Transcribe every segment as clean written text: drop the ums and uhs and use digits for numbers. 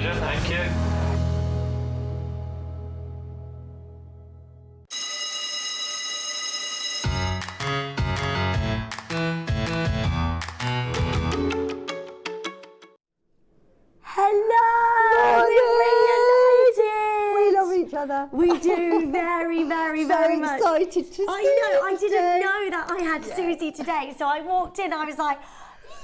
pleasure. Thank you. We do very much. Excited to see I you didn't today. know that I had Suzie today, so I walked in, I was like,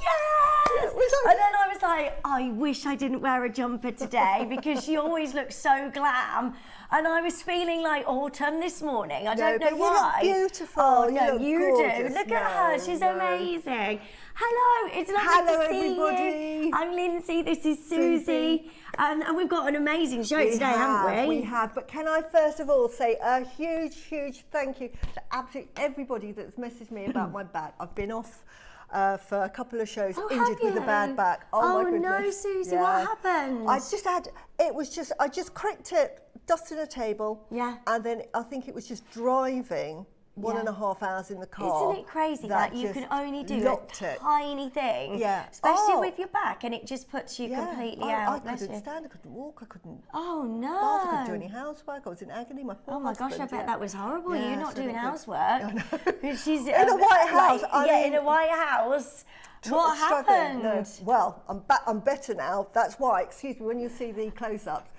yes! And then I was like, I wish I didn't wear a jumper today because she always looks so glam. And I was feeling like autumn this morning. I don't know why. You look beautiful. Oh, no, you do. Gorgeous. Look at her. She's amazing. Hello, it's lovely Hello, to see everybody. you. I'm Lindsay, this is Suzie. And we've got an amazing show today, haven't we? We have, but can I first of all say a huge thank you to absolutely everybody that's messaged me about my back. I've been off for a couple of shows, injured with a bad back. Oh my goodness. No, Suzie, what happened? I just cricked it, dusted a table. Yeah. And then I think it was just driving 1.5 hours in the car. Isn't it crazy that you can only do a tiny thing, especially with your back, and it just puts you completely out? I couldn't stand, I couldn't walk, I couldn't. Oh no! I couldn't do any housework. I was in agony. My poor gosh, I bet that was horrible. Yeah, You're not doing housework. I know. She's in a White House. In a White House. What happened? No. Well, I'm better now. That's why. Excuse me. When you see the close-ups,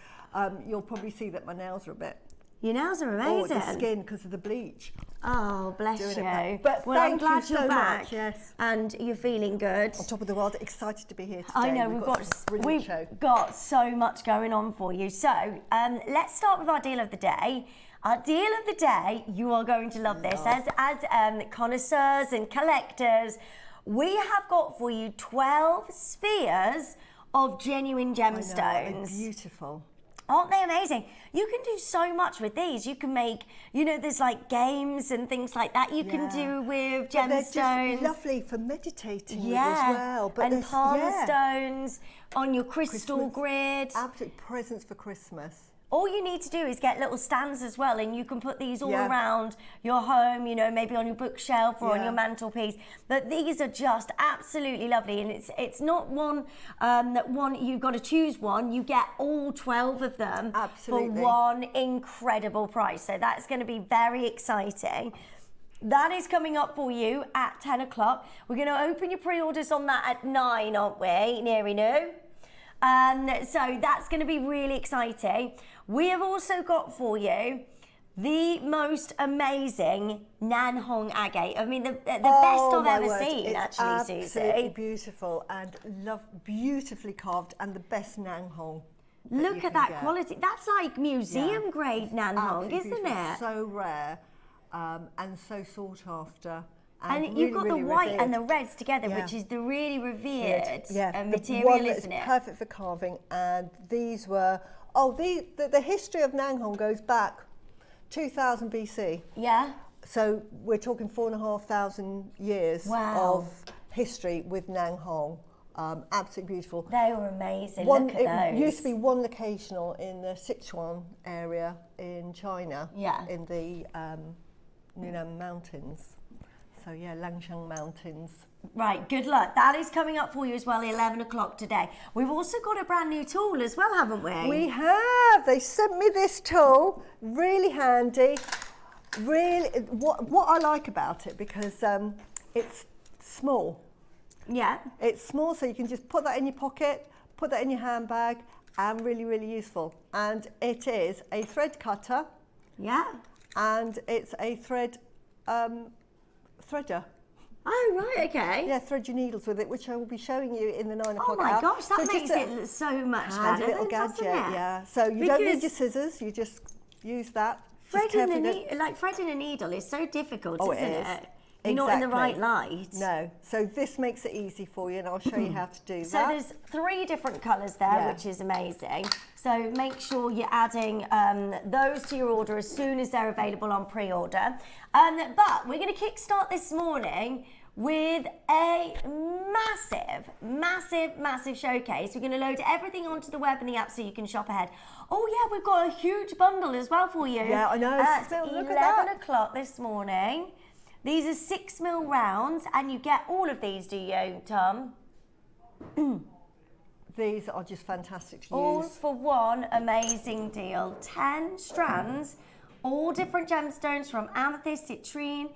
you'll probably see that my nails are a bit. Your nails are amazing. Oh, the skin because of the bleach. Oh, bless you. But well, I'm glad you you're so back. much, yes. And you're feeling good. On top of the world, excited to be here today. I know, we've got so much going on for you. So let's start with our deal of the day. Our deal of the day, you are going to love this. As connoisseurs and collectors, we have got for you 12 spheres of genuine gemstones. I know, they're beautiful. Aren't they amazing? You can do so much with these. You can make, there's like games and things like that you can do with gemstones. They're just lovely for meditating with as well. But and palm stones on your crystal grid. Absolute presents for Christmas. All you need to do is get little stands as well, and you can put these all around your home, maybe on your bookshelf or on your mantelpiece. But these are just absolutely lovely, and it's not one you've got to choose one. You get all 12 of them for one incredible price. So that's going to be very exciting. That is coming up for you at 10 o'clock. We're going to open your pre-orders on that at 9, aren't we? Neary new. So that's going to be really exciting. We have also got for you the most amazing Nan Hong agate. I mean, the best I've ever seen, it's actually, Suzie. Absolutely beautiful and beautifully carved, and the best Nan Hong. Look at that quality. That's like museum grade Nan Hong, isn't it? So rare and so sought after. And you've got the white and the reds together, which is the really revered material, isn't it? Perfect for carving. And these were, the history of Nan Hong goes back 2000 BC. Yeah. So we're talking 4,500 years of history with Nan Hong. Absolutely beautiful. They were amazing. Look at those. It used to be one locational in the Sichuan area in China. Yeah. In the Yunnan Mountains. So yeah, Langshan Mountains. Right, good luck. That is coming up for you as well, 11 o'clock today. We've also got a brand new tool as well, haven't we? We have. They sent me this tool, really handy. Really, what I like about it, because it's small. Yeah. It's small, so you can just put that in your pocket, put that in your handbag, and really useful. And it is a thread cutter. Yeah. And it's a thread threader. Oh, right, okay. Yeah, thread your needles with it, which I will be showing you in the 9 o'clock hour. Oh my gosh, that makes it so much better, little gadget, yeah. So you don't need your scissors, you just use that. Threading a needle is so difficult, isn't it? You're not in the right light. No, so this makes it easy for you, and I'll show you how to do that. So there's 3 different colours there, which is amazing. So make sure you're adding those to your order as soon as they're available on pre-order. But we're going to kickstart this morning with a massive showcase. We're going to load everything onto the web and the app so you can shop ahead. Oh yeah, we've got a huge bundle as well for you. Yeah, I know. At 11 o'clock this morning. These are 6mm rounds, and you get all of these, do you, Tom? These are just fantastic to All use. for one amazing deal. 10 strands, all different gemstones from amethyst, citrine,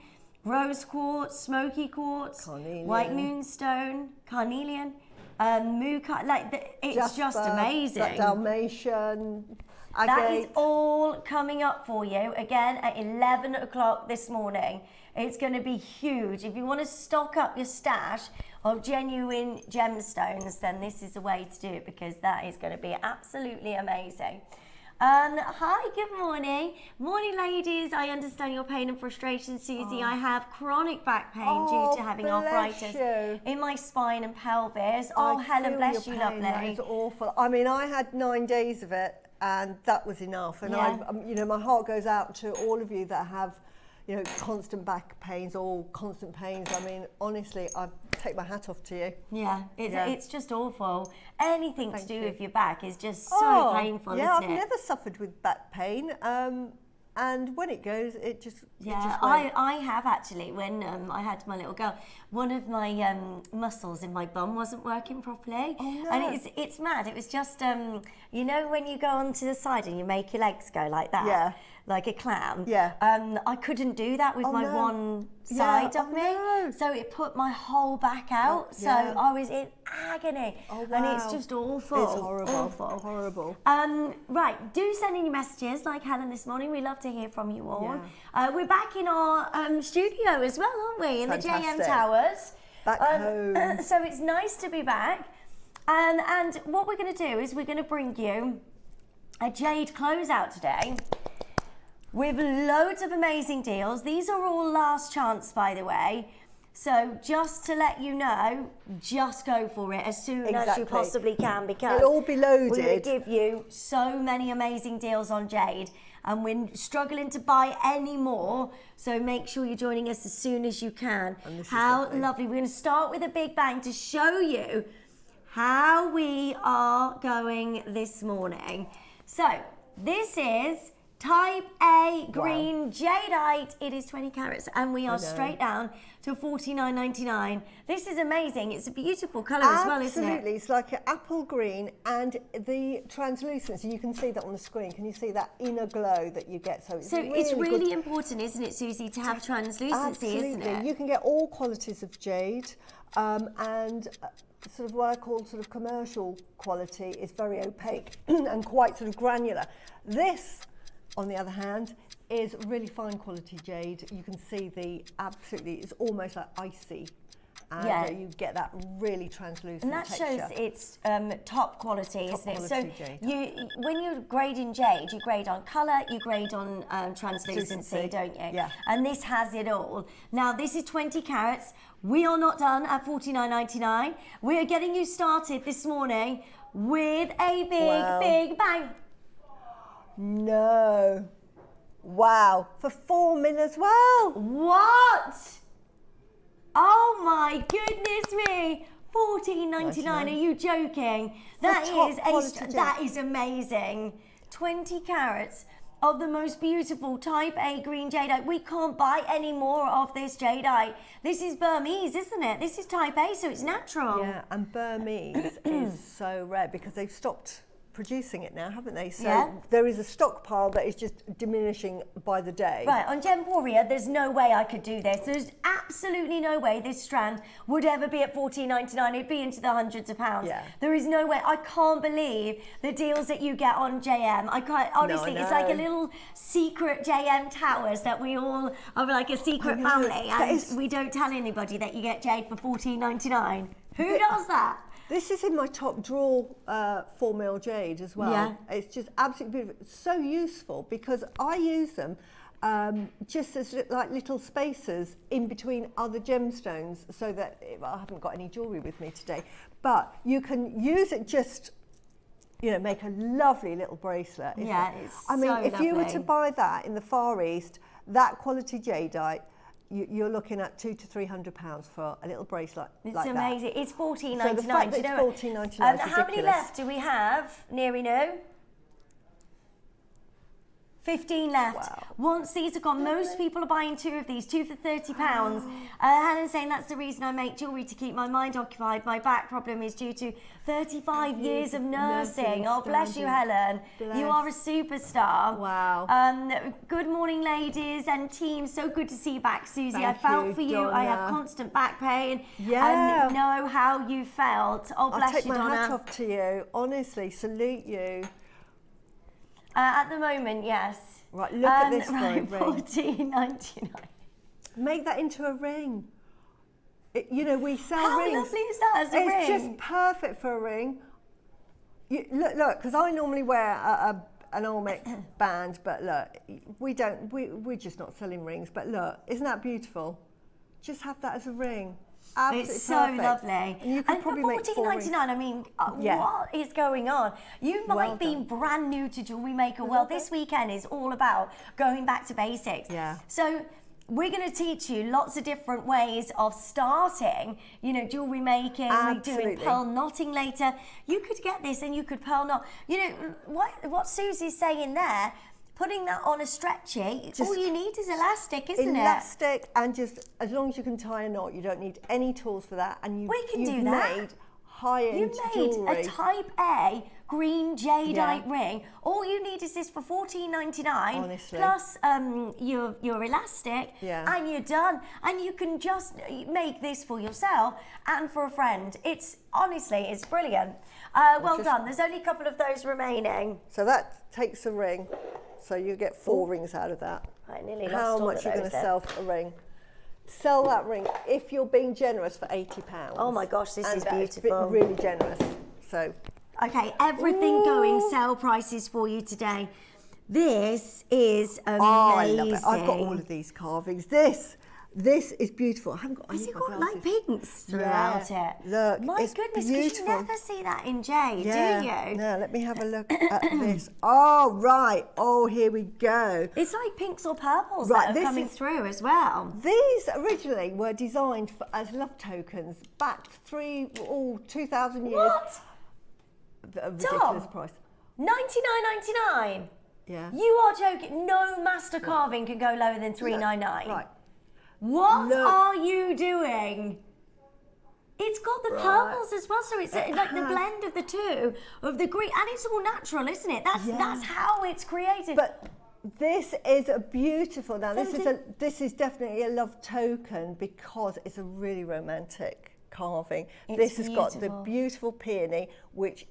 rose quartz, smoky quartz, Carnelian. white moonstone, carnelian, mooka. Like it's Jasper, just amazing. That Dalmatian, agate. That is all coming up for you again at 11 o'clock this morning. It's going to be huge. If you want to stock up your stash of genuine gemstones, then this is the way to do it, because that is going to be absolutely amazing. Hi, good morning. Morning, ladies. I understand your pain and frustration, Susie. I have chronic back pain due to having arthritis in my spine and pelvis. Helen, bless you, lovely. That is awful. I mean, I had 9 days of it, and that was enough. And you know, my heart goes out to all of you that have, you know, constant back pains or constant pains. I mean, honestly, I take my hat off to you. Yeah, it's just awful. Anything to do with your back is just so painful, isn't it? I've never suffered with back pain. And when it goes, it just I have actually. When I had my little girl, one of my muscles in my bum wasn't working properly, and it's mad. It was just you know, when you go onto the side and you make your legs go like that, like a clown. I couldn't do that with my one side of me, so it put my whole back out. So I was in agony, and it's just awful. It's horrible. Awful. Horrible. Right, do send in your messages like Helen this morning. We love to hear from you all. We're back in our studio as well, aren't we? In the JM Towers. Back home. So it's nice to be back. And what we're going to do is we're going to bring you a jade closeout today with loads of amazing deals. These are all last chance, by the way. So just to let you know, just go for it as soon as you possibly can, because it'll all be loaded. We're going to give you so many amazing deals on jade, and we're struggling to buy any more. So make sure you're joining us as soon as you can. How lovely. We're going to start with a big bang to show you how we are going this morning. So this is Type A green jadeite. It is 20 carats, and we are straight down to $49.99. This is amazing. It's a beautiful colour as well, isn't it? Absolutely. It's like an apple green, and the translucency, you can see that on the screen. Can you see that inner glow that you get? So it's really important, isn't it, Susie, to have translucency, isn't it? You can get all qualities of jade, and sort of what I call sort of commercial quality is very opaque and quite sort of granular. This, on the other hand, is really fine quality jade. You can see it's almost like icy. And you get that really translucent texture. And that shows it's top quality, isn't it? So jade. When you're grading jade, you grade on colour, you grade on translucency, don't you? Yeah. And this has it all. Now, this is 20 carats. We are not done at $49.99. We are getting you started this morning with a big bang. No. Wow. For $4 as well. What? Oh my goodness me. $14.99. Are you joking? That is amazing. 20 carats of the most beautiful Type A green jadeite. We can't buy any more of this jadeite. This is Burmese, isn't it? This is Type A, so it's natural. Yeah, and Burmese is so rare because they've stopped producing it now, haven't they? So there is a stockpile that is just diminishing by the day. Right, on Gemporia, there's no way I could do this. There's absolutely no way this strand would ever be at $14.99. It'd be into the hundreds of pounds. Yeah. There is no way. I can't believe the deals that you get on JM. I can't, honestly, it's like a little secret JM Towers that we all are like a secret family, and we don't tell anybody that you get jade for $14.99. Who does that? This is in my top drawer, 4mm jade as well. Yeah. It's just absolutely beautiful. It's so useful because I use them just as like little spacers in between other gemstones, so that I haven't got any jewellery with me today, but you can use it just, you know, make a lovely little bracelet. I mean, if you were to buy that in the Far East, that quality jadeite, you're looking at £200 to £300 for a little bracelet. It's like amazing. That. It's $14.99. So the fact that it's $14.99 is how many left do we have, Neary? No? 15 left. Wow. Once these are gone, most people are buying 2 of these, 2 for £30. Helen's saying that's the reason I make jewellery, to keep my mind occupied. My back problem is due to 35 years of nursing. Oh, bless you, Helen. Bless. You are a superstar. Wow. Good morning, ladies and team. So good to see you back, Susie. Thank I felt you, for you. Donna. I have constant back pain. Yeah. And know how you felt. Oh, bless I'll take you, my Donna. hat off to you. Honestly, salute you. At the moment, yes. Right, look at this right, ring. $14.99. Make that into a ring. You know, we sell rings. How lovely is that as a ring? It's just perfect for a ring. Look, because I normally wear an Olmec band, but look, we're just not selling rings. But look, isn't that beautiful? Just have that as a ring. Absolutely it's so perfect. lovely. And you could probably make $14.99, I mean, what is going on? You might be brand new to Jewellery Maker. Well, this weekend is all about going back to basics. Yeah. So we're going to teach you lots of different ways of starting, you know, jewellery making. Absolutely. We're doing pearl knotting later. You could get this and you could pearl knot. You know, what Susie's saying there, putting that on a stretchy, all you need is elastic, isn't it? Elastic, and just as long as you can tie a knot, you don't need any tools for that. And you've made high-end jewellery. You made a Type A green jadeite ring. All you need is this for $14.99 plus your elastic, and you're done. And you can just make this for yourself and for a friend. It's honestly, it's brilliant. Well done. There's only a couple of those remaining. So that takes a ring. So you get 4 rings out of that. I nearly lost How all much of you're going to those sell for a ring? Sell that ring if you're being generous for £80. Oh my gosh, this is beautiful. It's really generous. So. Okay, everything going sale prices for you today. This is amazing. Oh, I love it. I've got all of these carvings. This is beautiful. I haven't got any Has it got like pinks throughout it? Look, my it's goodness, beautiful. because you never see that in jade, do you? No, let me have a look at this. Oh, right. Oh, here we go. It's like pinks or purples that are coming through as well. These originally were designed as love tokens back 2,000 years. What? A ridiculous price. $99.99. Yeah. You are joking. No master carving can go lower than $3.99. Right. What are you doing? It's got the purples as well, so it's like the blend of the two, of the green, and it's all natural, isn't it? That's how it's created. But this is a beautiful. Now this is definitely a love token because it's a really romantic carving. This has got the beautiful peony, which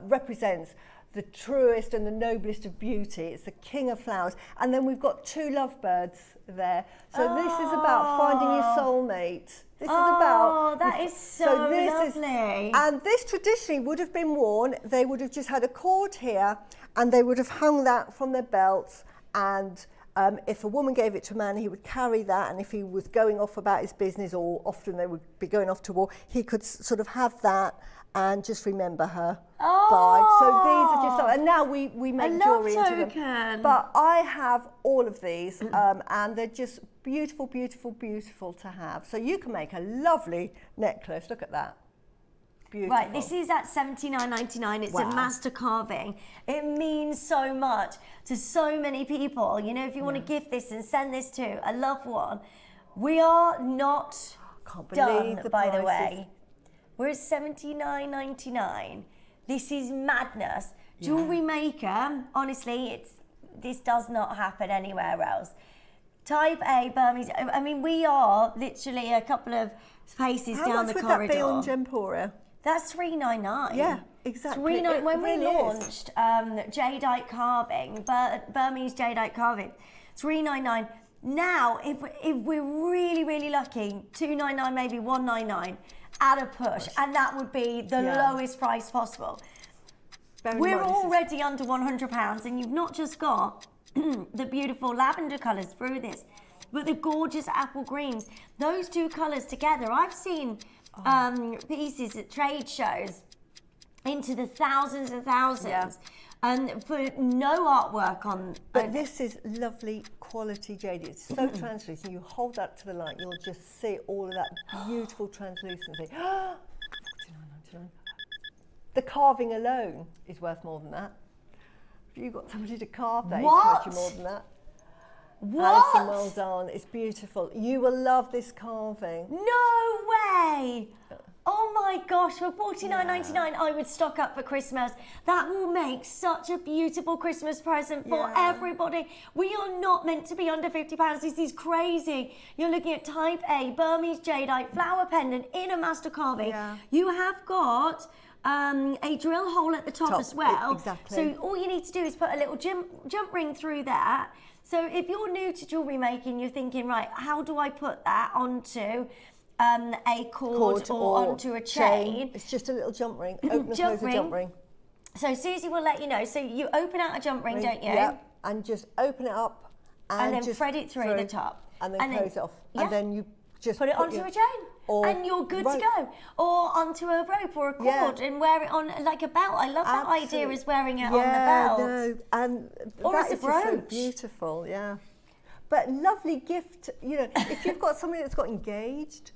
represents the truest and the noblest of beauty. It's the king of flowers. And then we've got 2 lovebirds there. So this is about finding your soulmate. This is about... that is so lovely. And this traditionally would have been worn. They would have just had a cord here and they would have hung that from their belts. And if a woman gave it to a man, he would carry that. And if he was going off about his business, or often they would be going off to war, he could sort of have that and just remember her by. So these are just, and now we make jewellery into them. But I have all of these and they're just beautiful, beautiful, beautiful to have. So you can make a lovely necklace. Look at that. Beautiful. Right, this is at $79.99. It's a master carving. It means so much to so many people. You know, if you want to gift this and send this to a loved one, we are not done, by the way. We're at $79.99. This is madness. Jewellery Maker, honestly, this does not happen anywhere else. Type A Burmese. I mean, we are literally a couple of spaces down the corridor. How much would that be on Gemporia? That's $3.99. Yeah, exactly. When we launched jadeite carving, Burmese jadeite carving, $3.99. Now, if we're really, really lucky, $2.99, maybe $1.99 at a push, and that would be the lowest price possible. We're already under £100, and you've not just got the beautiful lavender colours through this, but the gorgeous apple greens. Those 2 colours together, I've seen pieces at trade shows into the thousands and thousands. And for no artwork on... But this is lovely quality jade. It's so translucent. You hold that to the light, you'll just see all of that beautiful translucency. $49.99. The carving alone is worth more than that. you got somebody to carve that, What? you charge you more than that. What? Alison, well done. It's beautiful. You will love this carving. No way! Oh my gosh, for $49.99 I would stock up for Christmas. That will make such a beautiful Christmas present for everybody. We are not meant to be under £50. This is crazy. You're looking at type A, Burmese jadeite, flower pendant in a master carving. Yeah. You have got a drill hole at the top as well. Exactly. So all you need to do is put a little jump ring through that. So if you're new to jewellery making, you're thinking, right, how do I put that onto a cord or onto a chain? It's just a little jump ring. Open and close a jump ring. So Suzie will let you know. So you open out a jump ring, don't you? Yeah, and just open it up. And then just thread it through the top. And then close it off. And then you just put it onto a chain. And you're good to go. Or onto a rope or a cord and wear it on like a belt. I love that idea, is wearing it on the belt. No, and or that as a is brooch. just so beautiful, But lovely gift, if you've got somebody that's got engaged,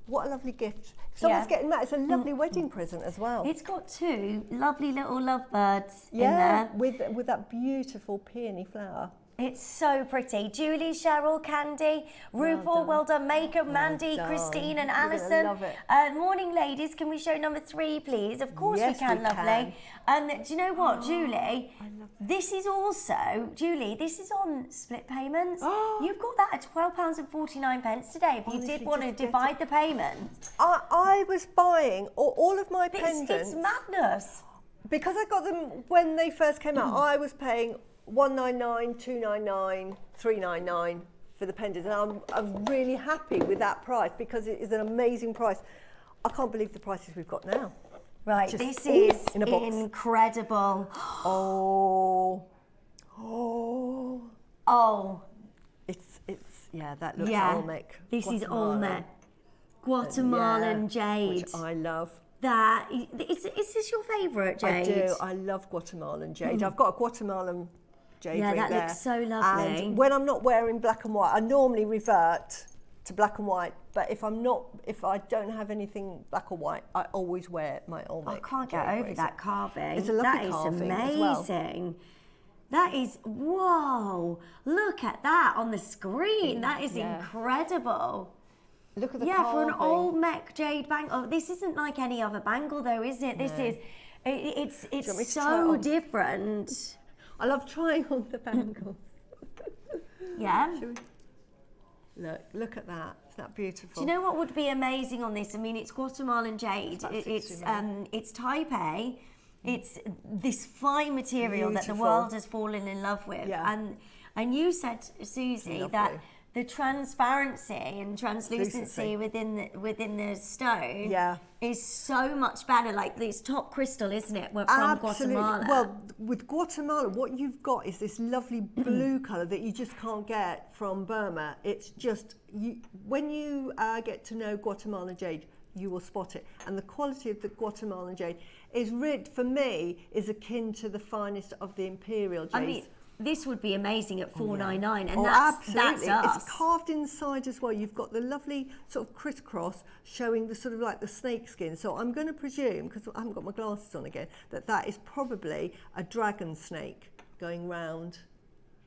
what a lovely gift. If someone's getting married, it's a lovely wedding present as well. It's got two lovely little lovebirds in there. with that beautiful peony flower. It's so pretty. Julie, Cheryl, Candy, RuPaul, well done, Maker, Mandy, Christine and Alison. Love it. Morning, ladies. Can we show number 3, please? Of course we can, lovely. Do you know what, Julie? This is also, Julie, this is on split payments. You've got that at £12.49 today if you did want to divide the payment. I was buying all of my pendants. It's madness. Because I got them when they first came out, I was paying $199, $299, $399 for the pendants, and I'm really happy with that price because it is an amazing price. I can't believe the prices we've got now. Right, this is in a box. Incredible. It's that looks Olmec. This is Olmec. Guatemalan jade. Which I love. Is this your favourite jade? I do. I love Guatemalan jade. I've got a Guatemalan jade ring that there. looks so lovely. And when I'm not wearing black and white, I normally revert to black and white. But if I don't have anything black or white, I always wear my Olmec. I can't get over that carving. It's a lovely carving. That is amazing. As well. That is, whoa! Look at that on the screen. That is incredible. Look at the carving. For an Olmec jade bangle. Oh, this isn't like any other bangle, though, is it? This is. It's so different. I love trying on the bangles. Look at that. Isn't that beautiful? Do you know what would be amazing on this? I mean, it's Guatemalan jade. It's type A. It's this fine material that the world has fallen in love with. Yeah. And you said, Suzie, that the transparency and translucency within the stone is so much better. Like this top crystal, isn't it? From Guatemala. Well, with Guatemala, what you've got is this lovely blue colour that you just can't get from Burma. It's just when you get to know Guatemalan jade, you will spot it. And the quality of the Guatemalan jade is for me, is akin to the finest of the imperial jades. I mean, this would be amazing at $4.99, and absolutely. That's us. It's carved inside as well. You've got the lovely sort of crisscross showing the sort of like the snake skin. So I'm going to presume, because I haven't got my glasses on again, that is probably a dragon snake going round.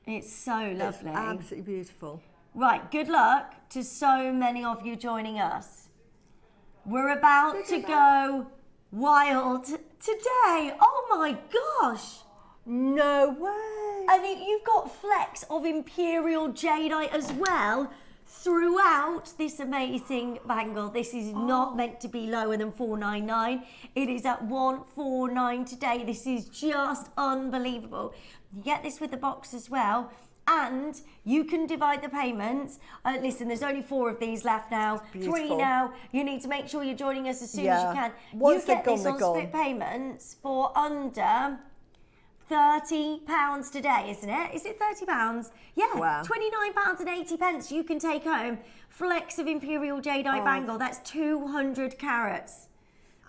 It's so lovely. It's absolutely beautiful. Right, good luck to so many of you joining us. We're about to go wild today. Oh my gosh. No way. I mean, you've got flecks of imperial jadeite as well throughout this amazing bangle. This is not meant to be lower than $4.99. It is at $149 today. This is just unbelievable. You get this with the box as well. And you can divide the payments. Listen, there's only 4 of these left now. 3 now. You need to make sure you're joining us as soon as you can. Once you get this on split payments for under £30 today, isn't it? Is it £30? Yeah, wow. £29.80 you can take home. Flecks of imperial jadeite bangle. That's 200 carats.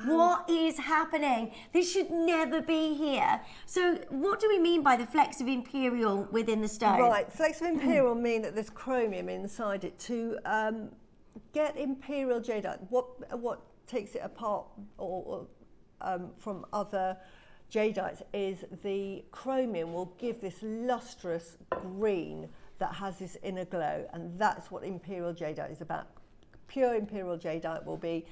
What is happening? This should never be here. So what do we mean by the flecks of imperial within the stone? Right, flecks of imperial mean that there's chromium inside it. To get imperial jadeite, what takes it apart from other jadeite is the chromium will give this lustrous green that has this inner glow, and that's what imperial jadeite is about. Pure imperial jadeite will be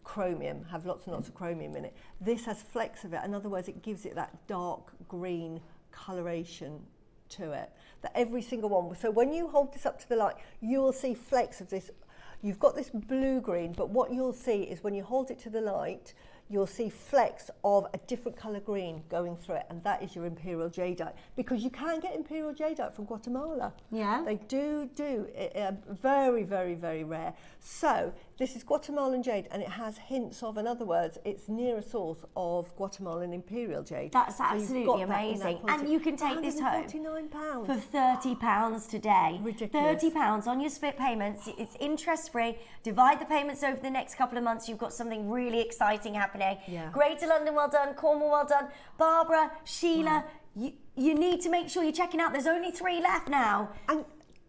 chromium, have lots and lots of chromium in it. This has flecks of it. In other words, it gives it that dark green coloration to it, that every single one. So when you hold this up to the light, you will see flecks of this. You've got this blue green, but what you'll see is when you hold it to the light, you'll see flecks of a different colour green going through it, and that is your imperial jadeite, because you can get imperial jadeite from Guatemala. Yeah. They do very, very, very rare. So this is Guatemalan jade, and it has hints of, in other words, it's near a source of Guatemalan imperial jade. That's So absolutely amazing. And you can take this home £149 for £30 today. Ridiculous. £30 on your split payments. It's interest free. Divide the payments over the next couple of months. You've got something really exciting happening. Yeah. Greater London, well done. Cornwall, well done. Barbara, Sheila, you need to make sure you're checking out. There's only 3 left now. And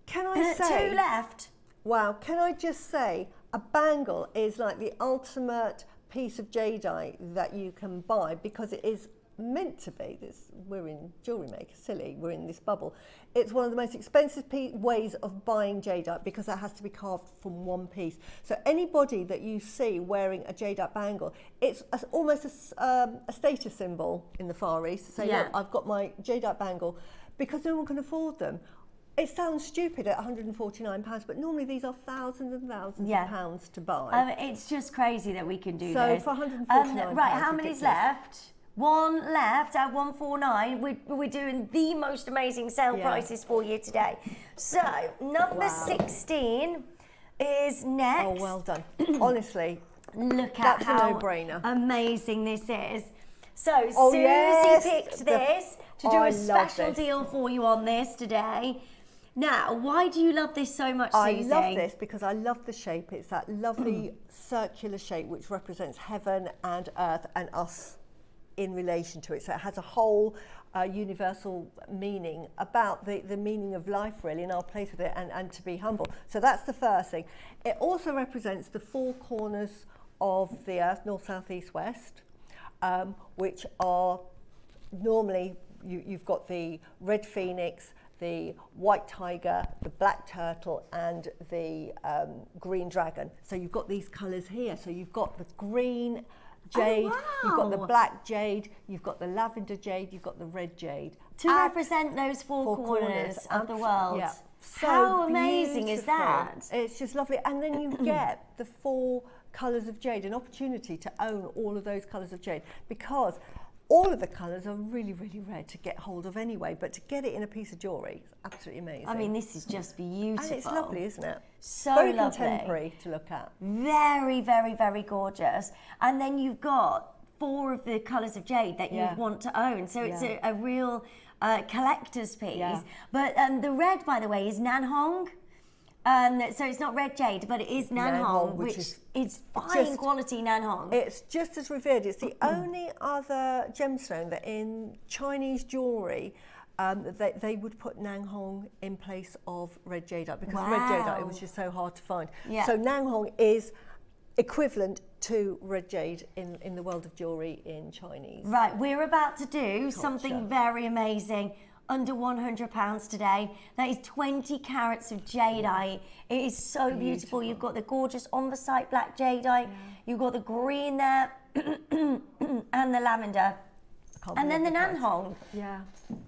can I say... 2 left. Wow, can I just say, a bangle is like the ultimate piece of jadeite that you can buy, because it is meant to be. We're in Jewellery Maker, silly, we're in this bubble. It's one of the most expensive ways of buying jadeite, because it has to be carved from one piece. So anybody that you see wearing a jadeite bangle, it's almost a status symbol in the Far East to say, look, I've got my jadeite bangle, because no one can afford them. It sounds stupid at £149, but normally these are thousands and thousands of pounds to buy. It's just crazy that we can do so this. So for £149, right, how many's left? 1 left at 149. We're doing the most amazing sale prices for you today. So number 16 is next. Oh, well done. Honestly, look at that's how a no-brainer. Amazing this is. So Suzie picked this to do a special deal for you on this today. Now, why do you love this so much, Suzie? I love this because I love the shape. It's that lovely circular shape which represents heaven and earth and us in relation to it. So it has a whole universal meaning about the meaning of life, really, and our place with it, and to be humble. So that's the first thing. It also represents the 4 corners of the earth, north, south, east, west, which are normally, you've got the red phoenix, the white tiger, the black turtle, and the green dragon. So you've got these colours here. So you've got the green jade, you've got the black jade, you've got the lavender jade, you've got the red jade. To represent those 4 corners of the world. Yeah. So how amazing is that? It's just lovely. And then you get the 4 colours of jade, an opportunity to own all of those colours of jade, because all of the colours are really, really rare to get hold of anyway, but to get it in a piece of jewellery is absolutely amazing. I mean, this is just beautiful. And it's lovely, isn't it? So very lovely. Contemporary to look at. Very, very, very gorgeous. And then you've got 4 of the colours of jade that you want to own. So it's a real collector's piece. Yeah. But the red, by the way, is Nanhong. So it's not red jade, but it is Nanhong, which is fine quality Nanhong. It's just as revered. It's the only other gemstone that in Chinese jewellery they would put Nanhong in place of red jadeite, because red jadeite, it was just so hard to find. Yeah. So Nanhong is equivalent to red jade in the world of jewellery in Chinese. Right, we're about to do something very amazing. Under £100 today. That is 20 carats of jadeite. It is so beautiful. You've got the gorgeous on the site black jadeite. You've got the green there and the lavender. And then the Nanhong. Yeah.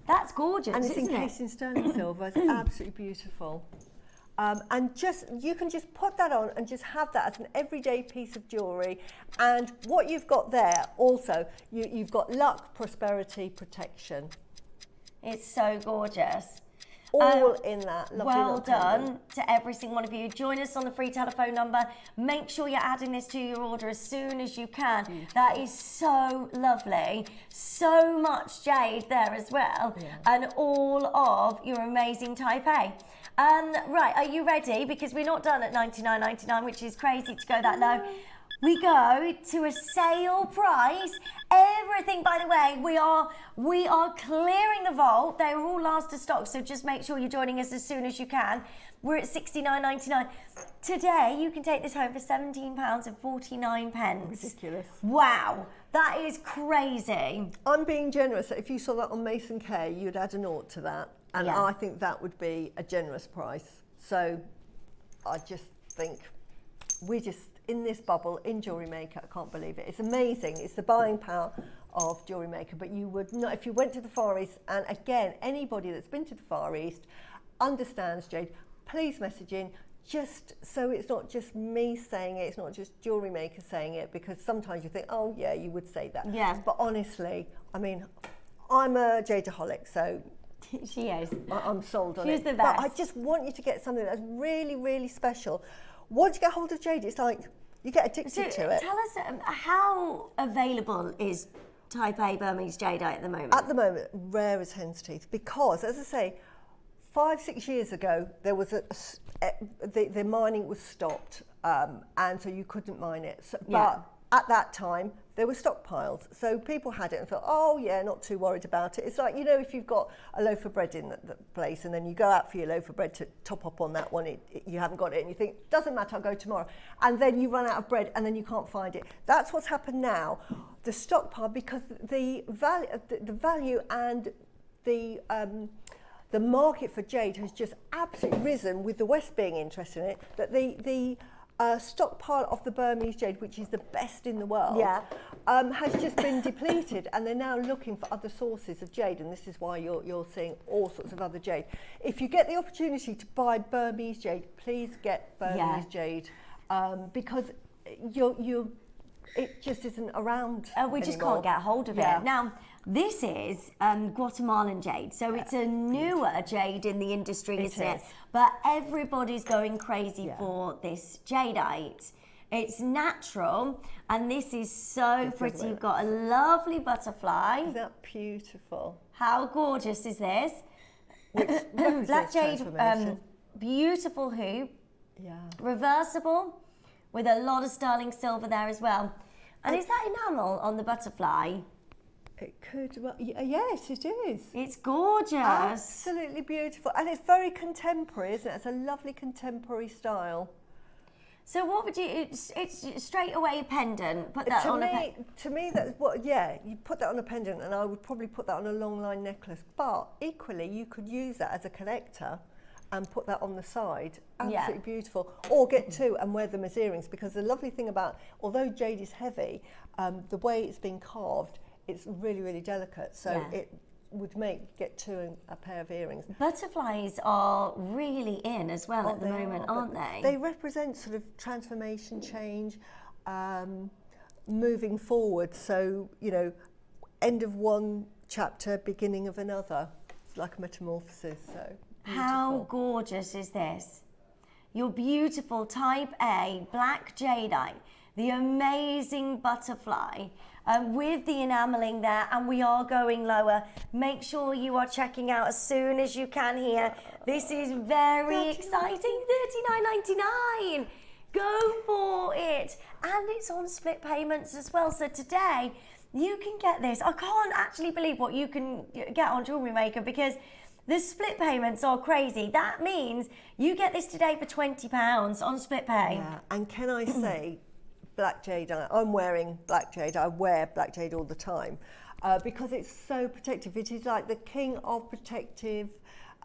That's gorgeous, and it's isn't encased in sterling silver. It's absolutely beautiful. And you can just put that on and just have that as an everyday piece of jewellery. And what you've got there also, you've got luck, prosperity, protection. It's so gorgeous. All in that lovely well done to every single one of you. Join us on the free telephone number. Make sure you're adding this to your order as soon as you can. That is so lovely. So much jade there as well. Yeah. And all of your amazing Type A. Right, are you ready? Because we're not done at $99.99, which is crazy to go that low. we go to a sale price. Everything, by the way, we are clearing the vault. They are all last to stock, so just make sure you're joining us as soon as you can. We're at £69.99. Today, you can take this home for £17.49. Ridiculous. Wow, that is crazy. I'm being generous. If you saw that on Mason K, you'd add a nought to that. And I think that would be a generous price. So I just think we're just in this bubble in Jewellery Maker. I can't believe it. It's amazing. It's the buying power of Jewellery Maker. But you would not, if you went to the Far East, and again, anybody that's been to the Far East understands jade, please message in. Just so it's not just me saying it, it's not just Jewellery Maker saying it, because sometimes you think, oh yeah, you would say that. Yeah. But honestly, I mean, I'm a jadeaholic, so she is. I'm sold on it. She's the best. But I just want you to get something that's really, really special. Once you get hold of jade, it's like you get addicted to it. Tell us how available is Type A Burmese jadeite at the moment? At the moment, rare as hen's teeth, because, as I say, 5-6 years ago, there was the mining was stopped, and so you couldn't mine it. So, but at that time, there were stockpiles. So people had it and thought, oh yeah, not too worried about it. It's like, you know, if you've got a loaf of bread in the place and then you go out for your loaf of bread to top up on that one, you haven't got it and you think, doesn't matter, I'll go tomorrow. And then you run out of bread and then you can't find it. That's what's happened now. The stockpile, because the value and the market for jade has just absolutely risen, with the West being interested in it, that the stockpile of the Burmese jade, which is the best in the world, has just been depleted, and they're now looking for other sources of jade, and this is why you're seeing all sorts of other jade. If you get the opportunity to buy Burmese jade, please get Burmese jade, because it just isn't around we just anymore. can't get hold of it. Now, this is Guatemalan jade, so it's a newer jade in the industry, isn't it? But everybody's going crazy for this jadeite. It's natural, and this is so pretty. You've got a lovely butterfly. Isn't that beautiful? How gorgeous is this? Black jade, beautiful hoop, reversible, with a lot of sterling silver there as well. And is that enamel on the butterfly? It could, well, yes, it is. It's gorgeous. Absolutely beautiful. And it's very contemporary, isn't it? It's a lovely contemporary style. So what would you, it's straight away a pendant, put that on to me, that's what, you put that on a pendant, and I would probably put that on a long line necklace. But equally, you could use that as a connector and put that on the side. Absolutely beautiful. Or get two and wear them as earrings, because the lovely thing about, although jade is heavy, the way it's been carved, it's really, really delicate. So it would get two a pair of earrings. Butterflies are really in as well at the moment, aren't they? They represent sort of transformation, change, moving forward. So, you know, end of one chapter, beginning of another. It's like a metamorphosis. So beautiful. How gorgeous is this? Your beautiful Type A black jadeite, the amazing butterfly, with the enamelling there, and we are going lower. Make sure you are checking out as soon as you can here. This is very exciting, $39.99. Go for it. And it's on split payments as well. So today, you can get this. I can't actually believe what you can get on Jewellery Maker, because the split payments are crazy. That means you get this today for £20 on split pay. Yeah, and can I say, black jade, I'm wearing black jade, I wear black jade all the time, because it's so protective. It is like the king of protective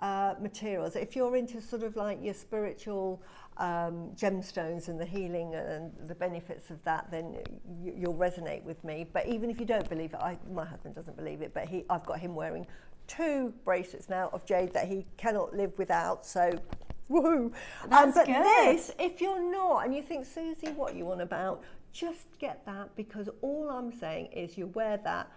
materials. If you're into sort of like your spiritual gemstones and the healing and the benefits of that, then you'll resonate with me. But even if you don't believe it, my husband doesn't believe it, but I've got him wearing 2 bracelets now of jade that he cannot live without, so woohoo. But good. This, if you're not, and you think, Susie, what are you on about? Just get that, because all I'm saying is you wear that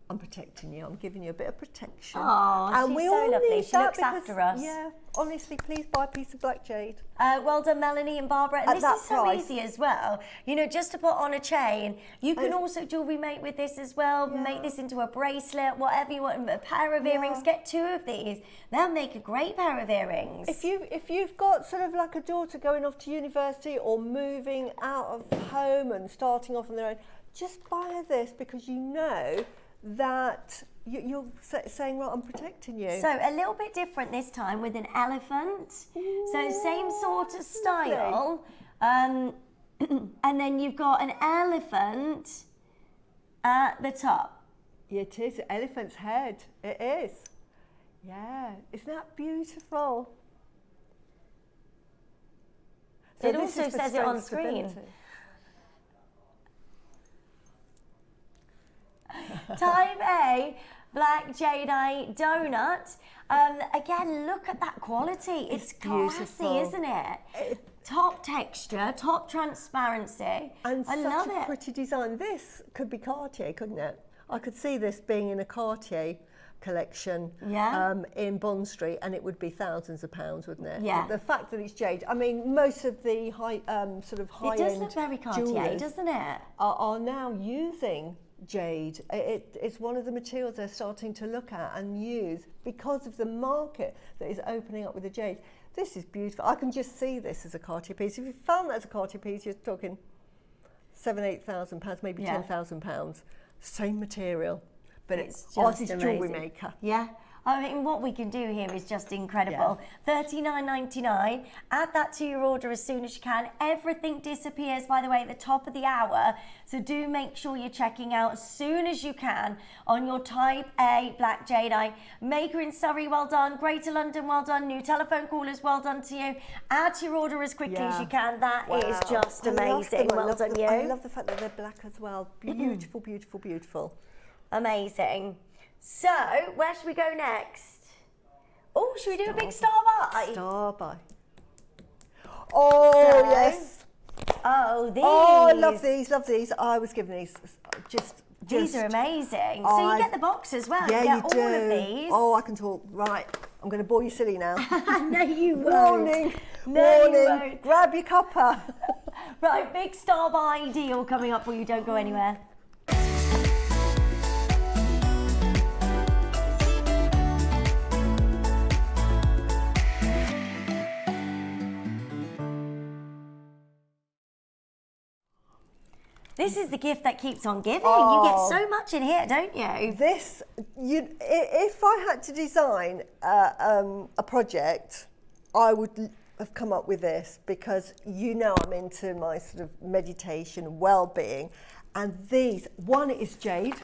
I'm protecting you. I'm giving you a bit of protection. Oh, and she's we so all lovely. need She that looks because, after us. Yeah, honestly, please buy a piece of black jade. Well done, Melanie and Barbara. And At this that is so price. easy as well. You know, just to put on a chain. You can also jewellery make with this as well. Yeah. Make this into a bracelet, whatever you want. A pair of earrings. Get 2 of these. They'll make a great pair of earrings. If you've got sort of like a daughter going off to university or moving out of home and starting off on their own, just buy her this because you know that you're saying, right, I'm protecting you. So a little bit different this time with an elephant. Ooh, so same sort of style. And then you've got an elephant at the top. It is an elephant's head. It is. Yeah, isn't that beautiful? So it also says it on screen. Type A, black jadeite donut. Again, look at that quality. It's classy, beautiful. isn't it? Top texture, top transparency. And I such love a it. pretty design. This could be Cartier, couldn't it? I could see this being in a Cartier collection in Bond Street, and it would be thousands of pounds, wouldn't it? Yeah. The fact that it's jade. I mean, most of the sort of high-end It does look very Cartier, jewellers doesn't it? are now using jade. It's one of the materials they're starting to look at and use because of the market that is opening up with the jade. This is beautiful. I can just see this as a Cartier piece. If you found that as a Cartier piece, you're talking £7,000-8,000, maybe £10,000. Same material, but It's ours just is Jewellery amazing. Maker. Yeah. I mean, what we can do here is just incredible. $39.99. Add that to your order as soon as you can. Everything disappears, by the way, at the top of the hour. So do make sure you're checking out as soon as you can on your Type A Black Jadeite. Maker in Surrey, well done. Greater London, well done. New telephone callers, well done to you. Add to your order as quickly as you can. That is just amazing. Well done, you. I love the fact that they're black as well. Beautiful, beautiful, beautiful. Amazing. So, where should we go next? Oh, should we do a big star buy? Star buy. Oh, So, yes. Oh, these. Oh, I love these, love these. I was given these These are amazing. So you get the box as well. Yeah, you you get do. all of these. Oh, I can talk. Right, I'm going to bore you silly now. No, you won't. Warning, No, you warning. won't. Grab your cuppa. Right, big star buy deal coming up for you. Don't go anywhere. This is the gift that keeps on giving. You get so much in here, don't you? This, if I had to design a project, I would have come up with this because you know I'm into my sort of meditation, well-being, and these, one is jade.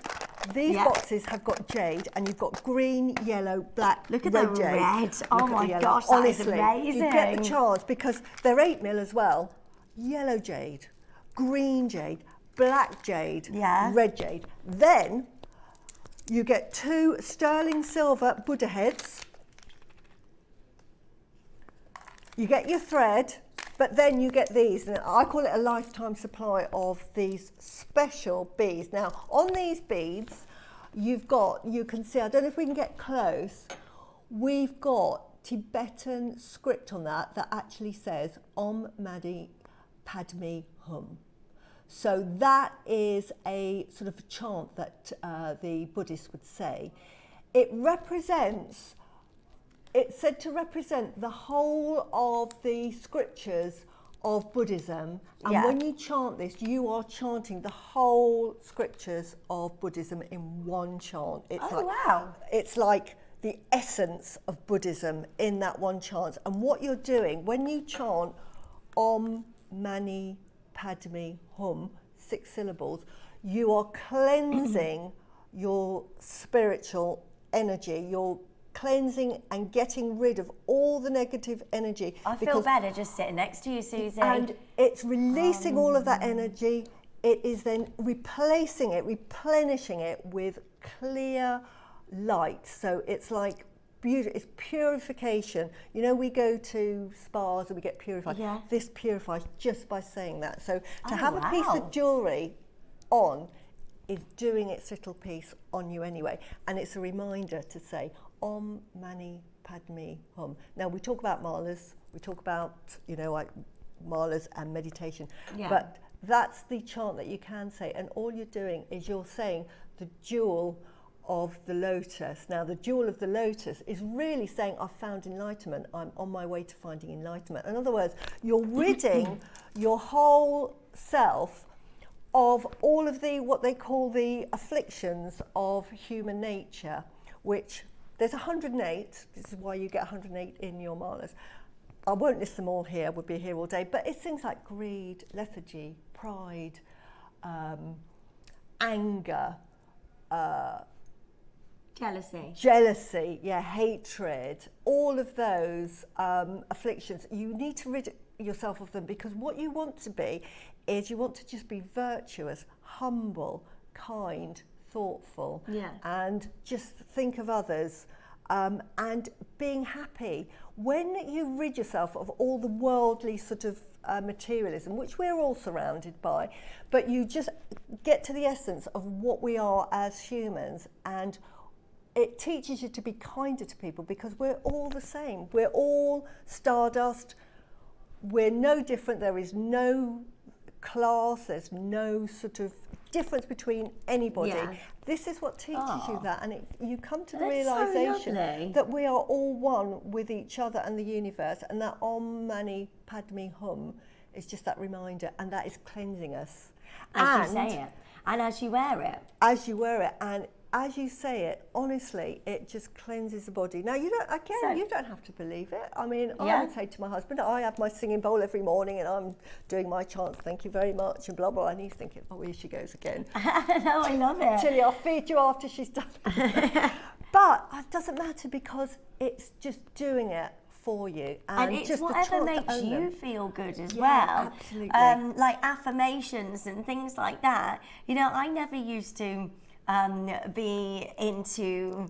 These boxes have got jade, and you've got green, yellow, black, Look at red the jade. red. Oh my gosh, that is honestly, amazing. you get the chance because they're 8mm as well. Yellow jade, green jade, black jade, red jade. Then you get 2 sterling silver Buddha heads. You get your thread, but then you get these, and I call it a lifetime supply of these special beads. Now, on these beads, you can see, I don't know if we can get close, we've got Tibetan script on that actually says Om Mani Padme Hum. So that is a sort of chant that the Buddhists would say. It's said to represent the whole of the scriptures of Buddhism. And when you chant this, you are chanting the whole scriptures of Buddhism in one chant. It's like the essence of Buddhism in that one chant. And what you're doing, when you chant Om Mani Padme Hum, 6 syllables, you are cleansing your spiritual energy. You're cleansing and getting rid of all the negative energy. I feel better just sitting next to you, Suzie. And it's releasing all of that energy. It is then replacing it, replenishing it with clear light. So it's like beauty, it's purification. You know, we go to spas and we get purified. This purifies just by saying that. So to have a piece of jewellery on is doing its little piece on you anyway. And it's a reminder to say, Om Mani Padme Hum. Now, we talk about malas, we talk about, you know, like malas and meditation, but that's the chant that you can say. And all you're doing is you're saying the jewel of the lotus. Now, the jewel of the lotus is really saying, I've found enlightenment. I'm on my way to finding enlightenment. In other words, you're ridding your whole self of all of the, what they call the afflictions of human nature, which there's 108. This is why you get 108 in your malas. I won't list them all here, we'll be here all day, but it's things like greed, lethargy, pride, anger, jealousy, hatred, all of those afflictions. You need to rid yourself of them, because what you want to be is you want to just be virtuous, humble, kind, thoughtful, and just think of others, and being happy. When you rid yourself of all the worldly sort of materialism, which we're all surrounded by, but you just get to the essence of what we are as humans, and it teaches you to be kinder to people, because we're all the same. We're all stardust. We're no different. There is no class, there's no sort of difference between anybody. This is what teaches you that, and you come to the realization that we are all one with each other and the universe, and that Om Mani Padme Hum is just that reminder, and that is cleansing us. As you say it, and as you wear it. As you wear it, and as you say it, honestly, it just cleanses the body. Now, you don't have to believe it. I mean, I would say to my husband, I have my singing bowl every morning and I'm doing my chant, thank you very much, and blah, blah, and he's thinking, oh, here she goes again. No, I love it. Tilly, I'll feed you after she's done. But it doesn't matter, because it's just doing it for you. And it's just whatever makes you feel good as well. Absolutely. Like affirmations and things like that. You know, I never used to be into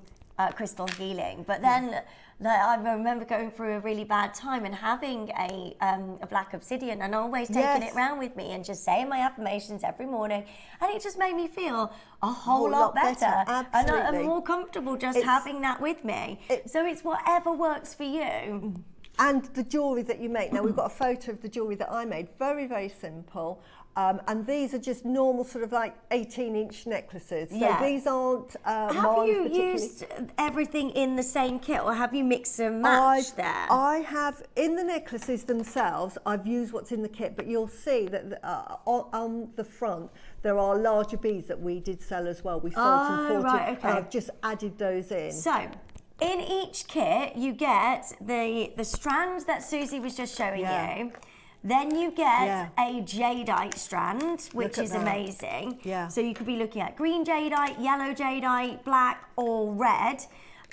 crystal healing, but then I remember going through a really bad time and having a black obsidian, and always taking it around with me and just saying my affirmations every morning, and it just made me feel a whole lot better. And I'm more comfortable just having that with me. So it's whatever works for you. And the jewellery that you make. Now, we've got a photo of the jewellery that I made, very, very simple. And these are just normal sort of like 18-inch necklaces. So these aren't Have you used everything in the same kit, or have you mixed and matched there? I have, in the necklaces themselves, I've used what's in the kit, but you'll see that on the front, there are larger beads that we did sell as well. We sold some 40, and I've just added those in. So, in each kit, you get the strand that Suzie was just showing you. Then you get a jadeite strand, which is amazing. So you could be looking at green jadeite, yellow jadeite, black, or red.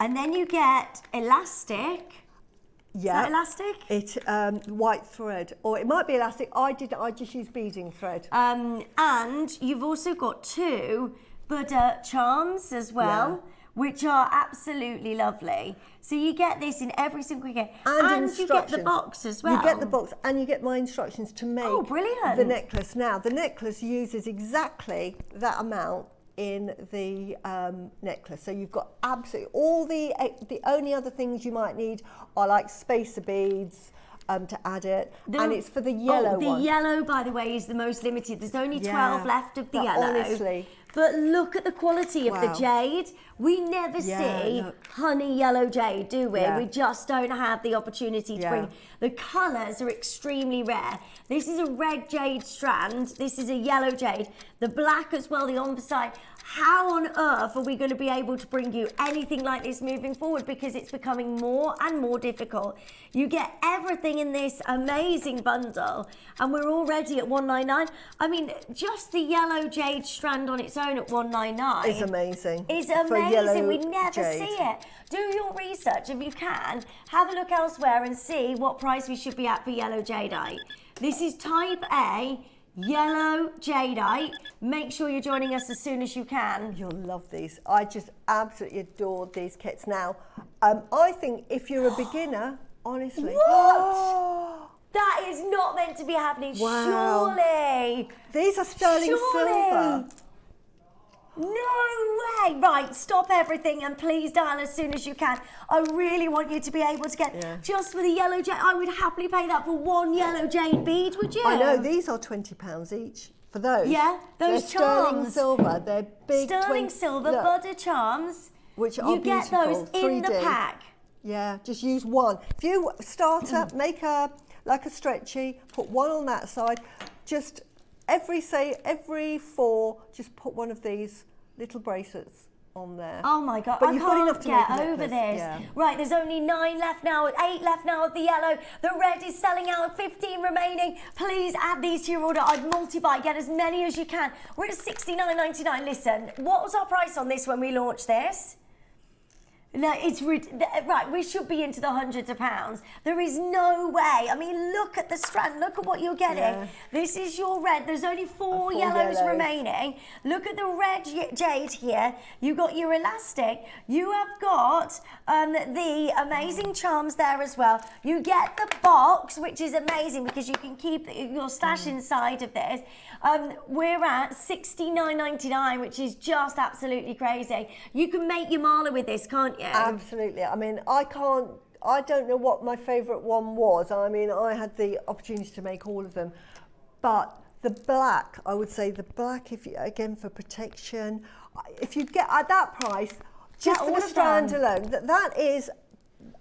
And then you get elastic. Is that elastic? It's white thread, or it might be elastic. I just use beading thread. And you've also got two Buddha charms as well, which are absolutely lovely. So you get this in every single kit, and you get the box as well. You get the box, and you get my instructions to make the necklace. Now, the necklace uses exactly that amount in the necklace. So you've got absolutely all the only other things you might need are like spacer beads, to add it, and it's for the yellow one. The yellow, by the way, is the most limited. There's only 12 left of the yellow. Honestly. But look at the quality of the jade. We never see honey yellow jade, do we? We just don't have the opportunity to bring. The colours are extremely rare. This is a red jade strand. This is a yellow jade. The black as well, the overside. How on earth are we going to be able to bring you anything like this moving forward? Because it's becoming more and more difficult. You get everything in this amazing bundle, and we're already at $199. I mean, just the yellow jade strand on its own at $199 is amazing. It's amazing. We never see it. Do your research if you can. Have a look elsewhere and see what price we should be at for yellow jadeite. This is type A. Yellow jadeite. Make sure you're joining us as soon as you can. You'll love these. I just absolutely adore these kits. Now, I think if you're a beginner, honestly. What? That is not meant to be happening. Wow. Surely. These are sterling silver. No way! Right, stop everything and please dial as soon as you can. I really want you to be able to get just for the yellow jade. I would happily pay that for one yellow jade bead, would you? I know, these are £20 each for those. Yeah, those they're sterling charms. silver, they're big. Sterling silver butter charms. Which are you get those 3D. in the pack. Yeah, just use one. If you start up, make like a stretchy, put one on that side, just every 4, just put one of these little bracelets on there. Oh my God, but I you've got enough can't to get make a over necklace. this. Yeah. Right, there's only 9 left now, 8 left now of the yellow. The red is selling out, 15 remaining. Please add these to your order. I'd multi-buy, get as many as you can. We're at $69.99. Listen, what was our price on this when we launched this? No, it's right. We should be into the hundreds of pounds. There is no way. I mean, look at the strand. Look at what you're getting. Yeah. This is your red. There's only 4 yellows remaining. Look at the red jade here. You got your elastic. You have got the amazing charms there as well. You get the box, which is amazing because you can keep your stash inside of this. We're at $69.99, which is just absolutely crazy. You can make your mala with this, can't you? Absolutely. I mean, I don't know what my favourite one was. I mean, I had the opportunity to make all of them. But the black, I would say the black, if you, again, for protection, if you get at that price, just for the strand alone, that is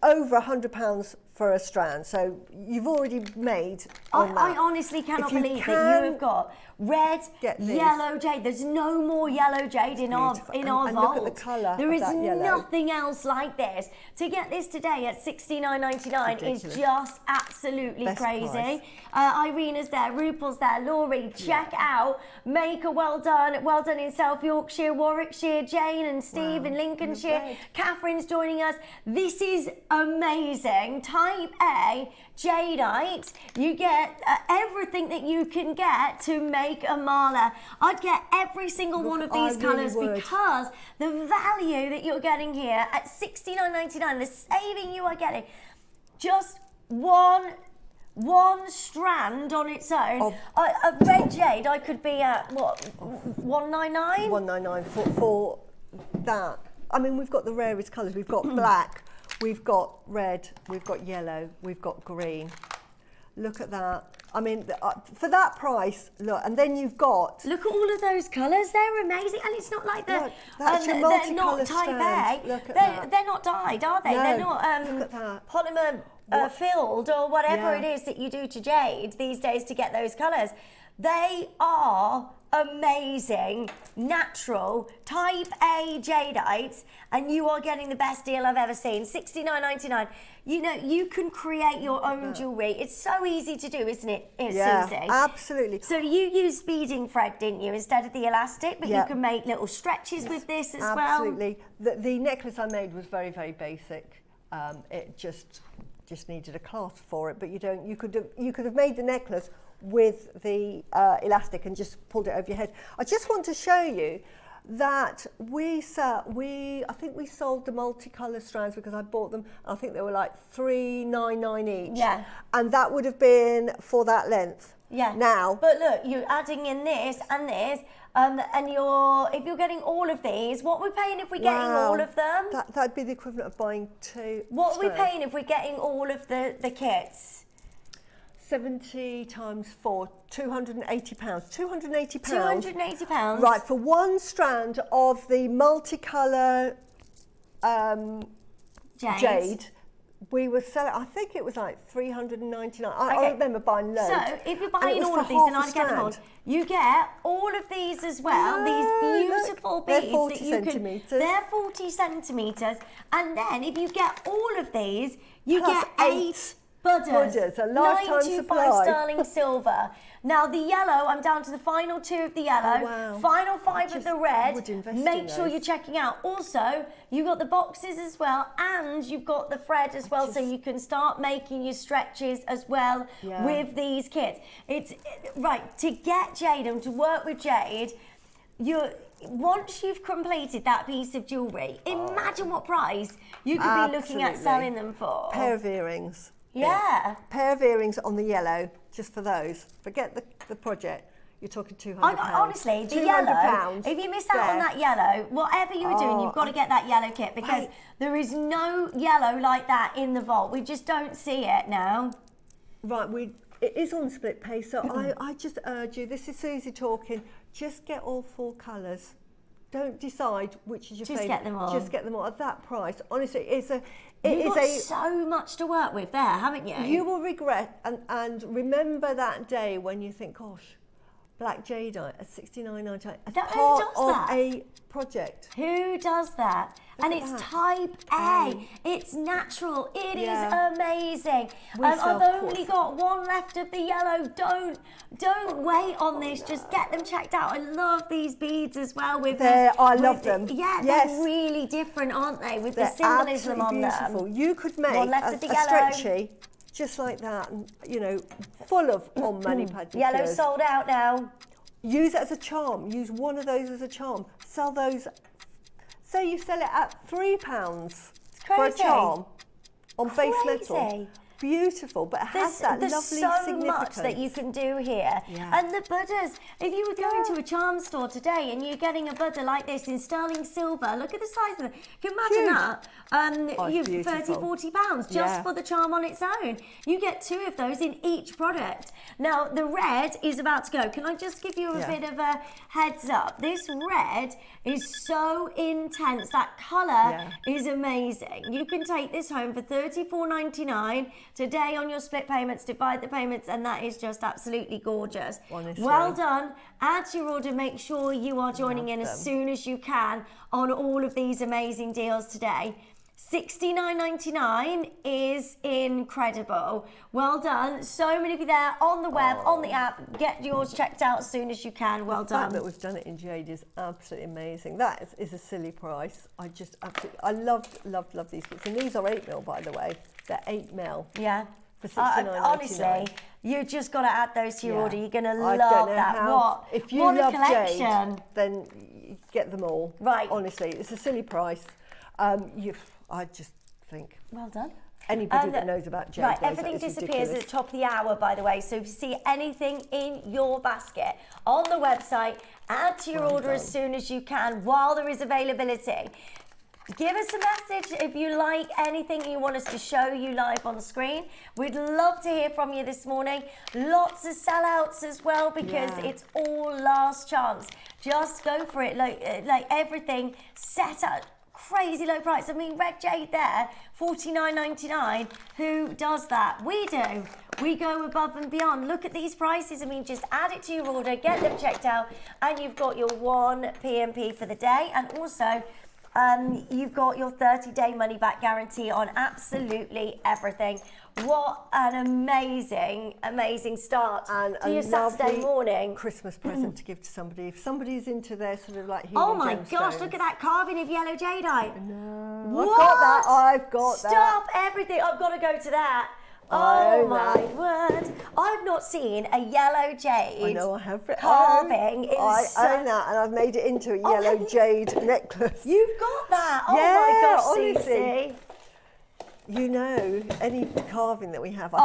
over £100 for a strand. So you've already made on that. I honestly cannot believe that you have got red, yellow jade. There's no more yellow jade in our vault. And look at the colour. There is nothing else like this. To get this today at $69.99 is just absolutely crazy. Irina's there, Rupal's there, Laurie, check out Maker, well done in South Yorkshire, Warwickshire, Jane and Steve in Lincolnshire. Catherine's joining us. This is amazing. Type A jadeite. You get everything that you can get to make a mala. I'd get every single one of these colours because the value that you're getting here at $69.99, the saving you are getting, just one strand on its own. A red jade, I could be at what, $199? $199 for that. I mean, we've got the rarest colours. We've got black, we've got red, we've got yellow, we've got green. Look at that. I mean, for that price, look, and then you've got... Look at all of those colours. They're amazing. And it's not like they're not type A. They're not dyed, are they? No, they're not polymer filled or whatever it is that you do to jade these days to get those colours. They are amazing, natural, type A jadeites, and you are getting the best deal I've ever seen. $69.99. You know, you can create your own jewellery. It's so easy to do, isn't it, Susie? Absolutely. So you used beading thread, didn't you, instead of the elastic, but you can make little stretches with this as well. Absolutely. The necklace I made was very, very basic. It just needed a clasp for it, but you could have made the necklace with the elastic and just pulled it over your head. I just want to show you that I think we sold the multicolour strands because I bought them. I think they were like $3.99 each. Yeah. And that would have been for that length. Yeah. Now. But look, you're adding in this and this, and if you're getting all of these, what are we paying if we're getting all of them? That'd be the equivalent of buying 2. What are we paying if we're getting all of the kits? 70 times 4, £280. £280. £280. Right, for one strand of the multicolour jade, we were selling, I think it was like $399. I remember buying loads. So if you're buying all of these, and I'd get them on, you get all of these as well, these beautiful beads. They're 40 centimetres. They're 40 centimetres. And then if you get all of these, you get 8 budders, a lifetime supply. sterling silver. Now the yellow, I'm down to the final 2 of the yellow, final 5 of the red. Make sure you're checking out. Also, you've got the boxes as well, and you've got the thread as well, so you can start making your stretches as well with these kits. It's right to get jade and to work with jade. Once you've completed that piece of jewellery, imagine what price you could be looking at selling them for. Pair of earrings. Yeah. Pair of earrings on the yellow, just for those. Forget the project. you're talking £200. Honestly, the yellow, if you miss out on that yellow, whatever you were doing, you've got to get that yellow kit, because there is no yellow like that in the vault. We just don't see it now. Right, it is on split pay, so I just urge you, this is Suzie talking, just get all 4 colours. Don't decide which is your favourite. Just get them all. Just get them all at that price. Honestly, You've got so much to work with there, haven't you? You will regret and remember that day when you think, gosh, black jadeite at $69.99 as part of a project. Who does that? And it's type A. It's natural. It is amazing. I've only got one left of the yellow. Don't wait on this. Just get them checked out. I love these beads as well. I love them. Yeah, they're really different, aren't they? With the symbolism on beautiful. them. You could make a stretchy just like that, and, you know, full of on mani paddy. Yellow sold out now. Use it as a charm. Use one of those as a charm. Sell those. Say you sell it at £3 for a charm on base metal. Beautiful, but it has that lovely significance. There's so much that you can do here. Yeah. And the Buddhas, if you were going to a charm store today and you're getting a Buddha like this in sterling silver, look at the size of it. Can you imagine that? You've £30–40 just for the charm on its own. You get 2 of those in each product. Now, the red is about to go. Can I just give you a bit of a heads up? This red is so intense. That colour is amazing. You can take this home for $34.99 today on your split payments. Divide the payments, and that is just absolutely gorgeous. Honestly. Well done. Add to your order. Make sure you are joining in as soon as you can on all of these amazing deals today. $69.99 is incredible. Well done. So many of you there on the web, on the app. Get yours checked out as soon as you can. Well done. The fact that we've done it in jade is absolutely amazing. That is a silly price. I just absolutely, I love these bits. And these are 8mm, by the way. They're 8mm. Yeah. For $69.99. Honestly, you just got to add those to your order. You're going to love that. If you love jade, then get them all. Right. Honestly, it's a silly price. I just think. Well done. Anybody that knows about jade. Right, everything disappears at the top of the hour, by the way. So if you see anything in your basket on the website, add to your order as soon as you can while there is availability. Give us a message if you like anything you want us to show you live on screen. We'd love to hear from you this morning. Lots of sellouts as well, because it's all last chance. Just go for it. Like everything set at crazy low price. I mean, red jade there, $49.99. Who does that? We do. We go above and beyond. Look at these prices. I mean, just add it to your order, get them checked out, and you've got your 1 PMP for the day. And also, you've got your 30-day money-back guarantee on absolutely everything. What an amazing start to your Saturday morning. Christmas present to give to somebody. If somebody's into their sort of like oh my gosh, look at that carving of yellow jadeite. No, I've got that. Stop everything. I've got to go to that. Oh my word. I've not seen a yellow jade I know I have carving. I own that, and I've made it into a yellow jade necklace. You've got that? Oh my gosh, honestly. You know, any carving that we have, I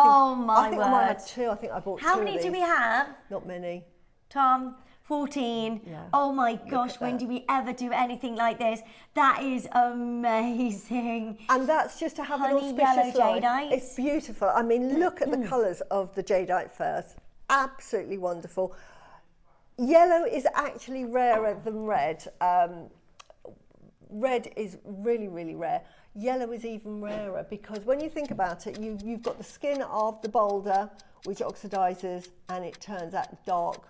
think I might have 2. I think I bought 2 How many do we have? Not many. Tom? 14. Yeah. Oh my gosh, when do we ever do anything like this? That is amazing. And that's just to have an auspicious life. It's beautiful. I mean, look at the colours of the jadeite first. Absolutely wonderful. Yellow is actually rarer than red. Red is really, really rare. Yellow is even rarer, because when you think about it, you've got the skin of the boulder, which oxidizes and it turns out dark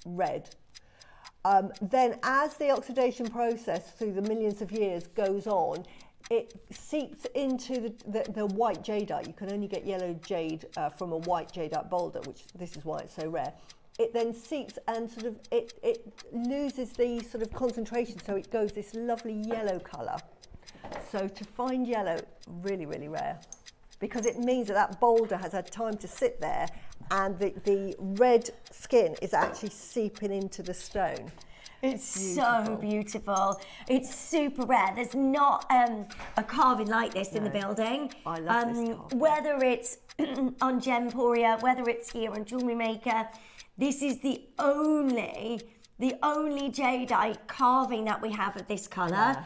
red. Then as the oxidation process through the millions of years goes on, it seeps into the white jadeite. You can only get yellow jade from a white jadeite boulder, which this is why it's so rare. It then seeps and sort of it loses the sort of concentration, so it goes this lovely yellow colour. So to find yellow, really, really rare, because it means that boulder has had time to sit there, and the red skin is actually seeping into the stone. It's so beautiful. It's super rare. There's not a carving like this in the building. I love this carving. Whether it's on Gemporia, whether it's here on Jewellery Maker, this is the only jadeite carving that we have of this colour. Yeah.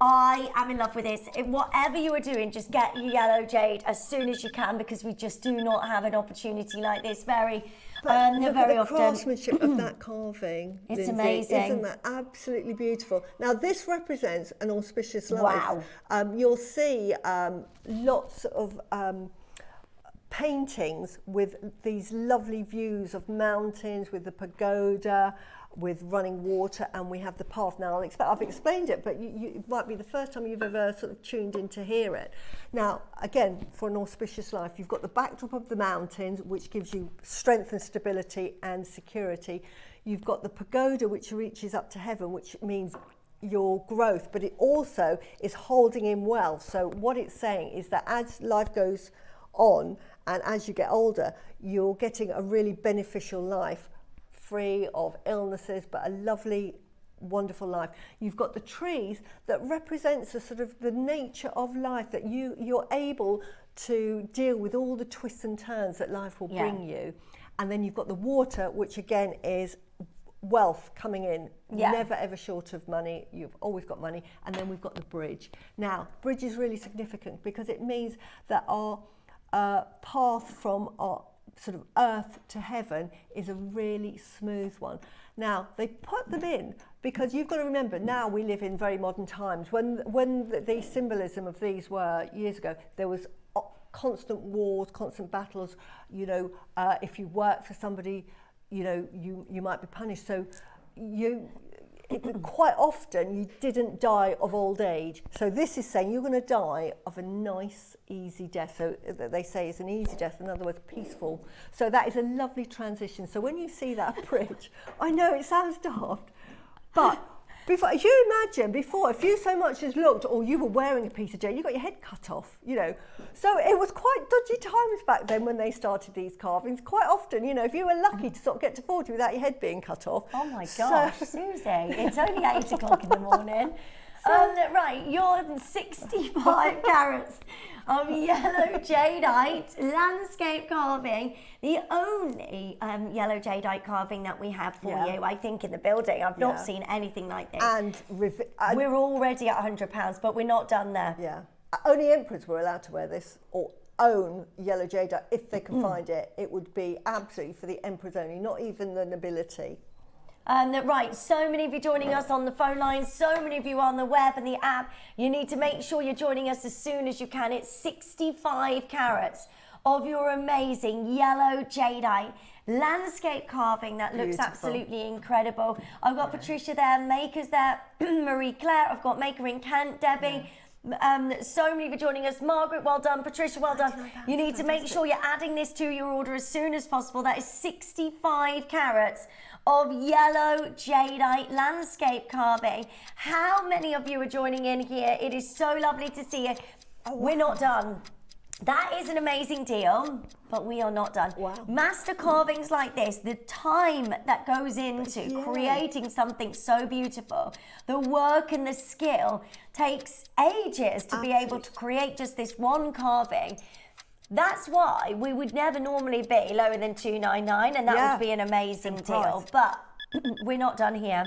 I am in love with this. Whatever you are doing, just get your yellow jade as soon as you can, because we just do not have an opportunity like this very often. The craftsmanship of that carving. It's Lindsay, amazing. Isn't that absolutely beautiful? Now, this represents an auspicious life. Wow. You'll see lots of paintings with these lovely views of mountains, with the pagoda, with running water, and we have the path. Now, I've explained it, but it might be the first time you've ever sort of tuned in to hear it. Now, again, for an auspicious life, you've got the backdrop of the mountains, which gives you strength and stability and security. You've got the pagoda, which reaches up to heaven, which means your growth, but it also is holding in wealth. So what it's saying is that as life goes on and as you get older, you're getting a really beneficial life, free of illnesses, but a lovely, wonderful life. You've got the trees that represents the sort of the nature of life, that you're able to deal with all the twists and turns that life will bring you. And then you've got the water, which again is wealth coming in, never ever short of money. You've always got money. And then we've got the bridge. Now, bridge is really significant because it means that our path from our sort of earth to heaven is a really smooth one. Now, they put them in because you've got to remember, now we live in very modern times. When the symbolism of these were years ago, there was constant wars, constant battles. You know, if you work for somebody, you know, you might be punished. So quite often you didn't die of old age. So this is saying you're going to die of a nice, easy death. So they say it's an easy death, in other words, peaceful. So that is a lovely transition. So when you see that bridge, I know it sounds daft, but before, if you imagine before, if you so much as looked, or you were wearing a piece of jade, you got your head cut off, you know. So it was quite dodgy times back then when they started these carvings. Quite often, you know, if you were lucky to sort of get to 40 without your head being cut off. Oh my gosh, Suzie, it's only 8 o'clock in the morning. Right, you're 65 carats of yellow jadeite landscape carving, the only yellow jadeite carving that we have for you, I think, in the building. I've not seen anything like this. And we're already at £100, but we're not done there. Yeah, only emperors were allowed to wear this or own yellow jadeite if they can find it. It would be absolutely for the emperors only, not even the nobility. Right, so many of you joining us on the phone lines, so many of you on the web and the app. You need to make sure you're joining us as soon as you can. It's 65 carats of your amazing yellow jadeite landscape carving that looks absolutely incredible. I've got Patricia there, Maker's there, Marie Claire, I've got Maker in Kent, Debbie. So many of you joining us. Margaret, well done. Patricia, well done. You need to make sure you're adding this to your order as soon as possible. That is 65 carats of yellow jadeite landscape carving. How many of you are joining in here? It is so lovely to see you. We're not done. That is an amazing deal, but we are not done. Wow. Master carvings like this, the time that goes into creating something so beautiful, the work and the skill takes ages to be able to create just this one carving. That's why we would never normally be lower than $299, and that would be an amazing deal. But we're not done here.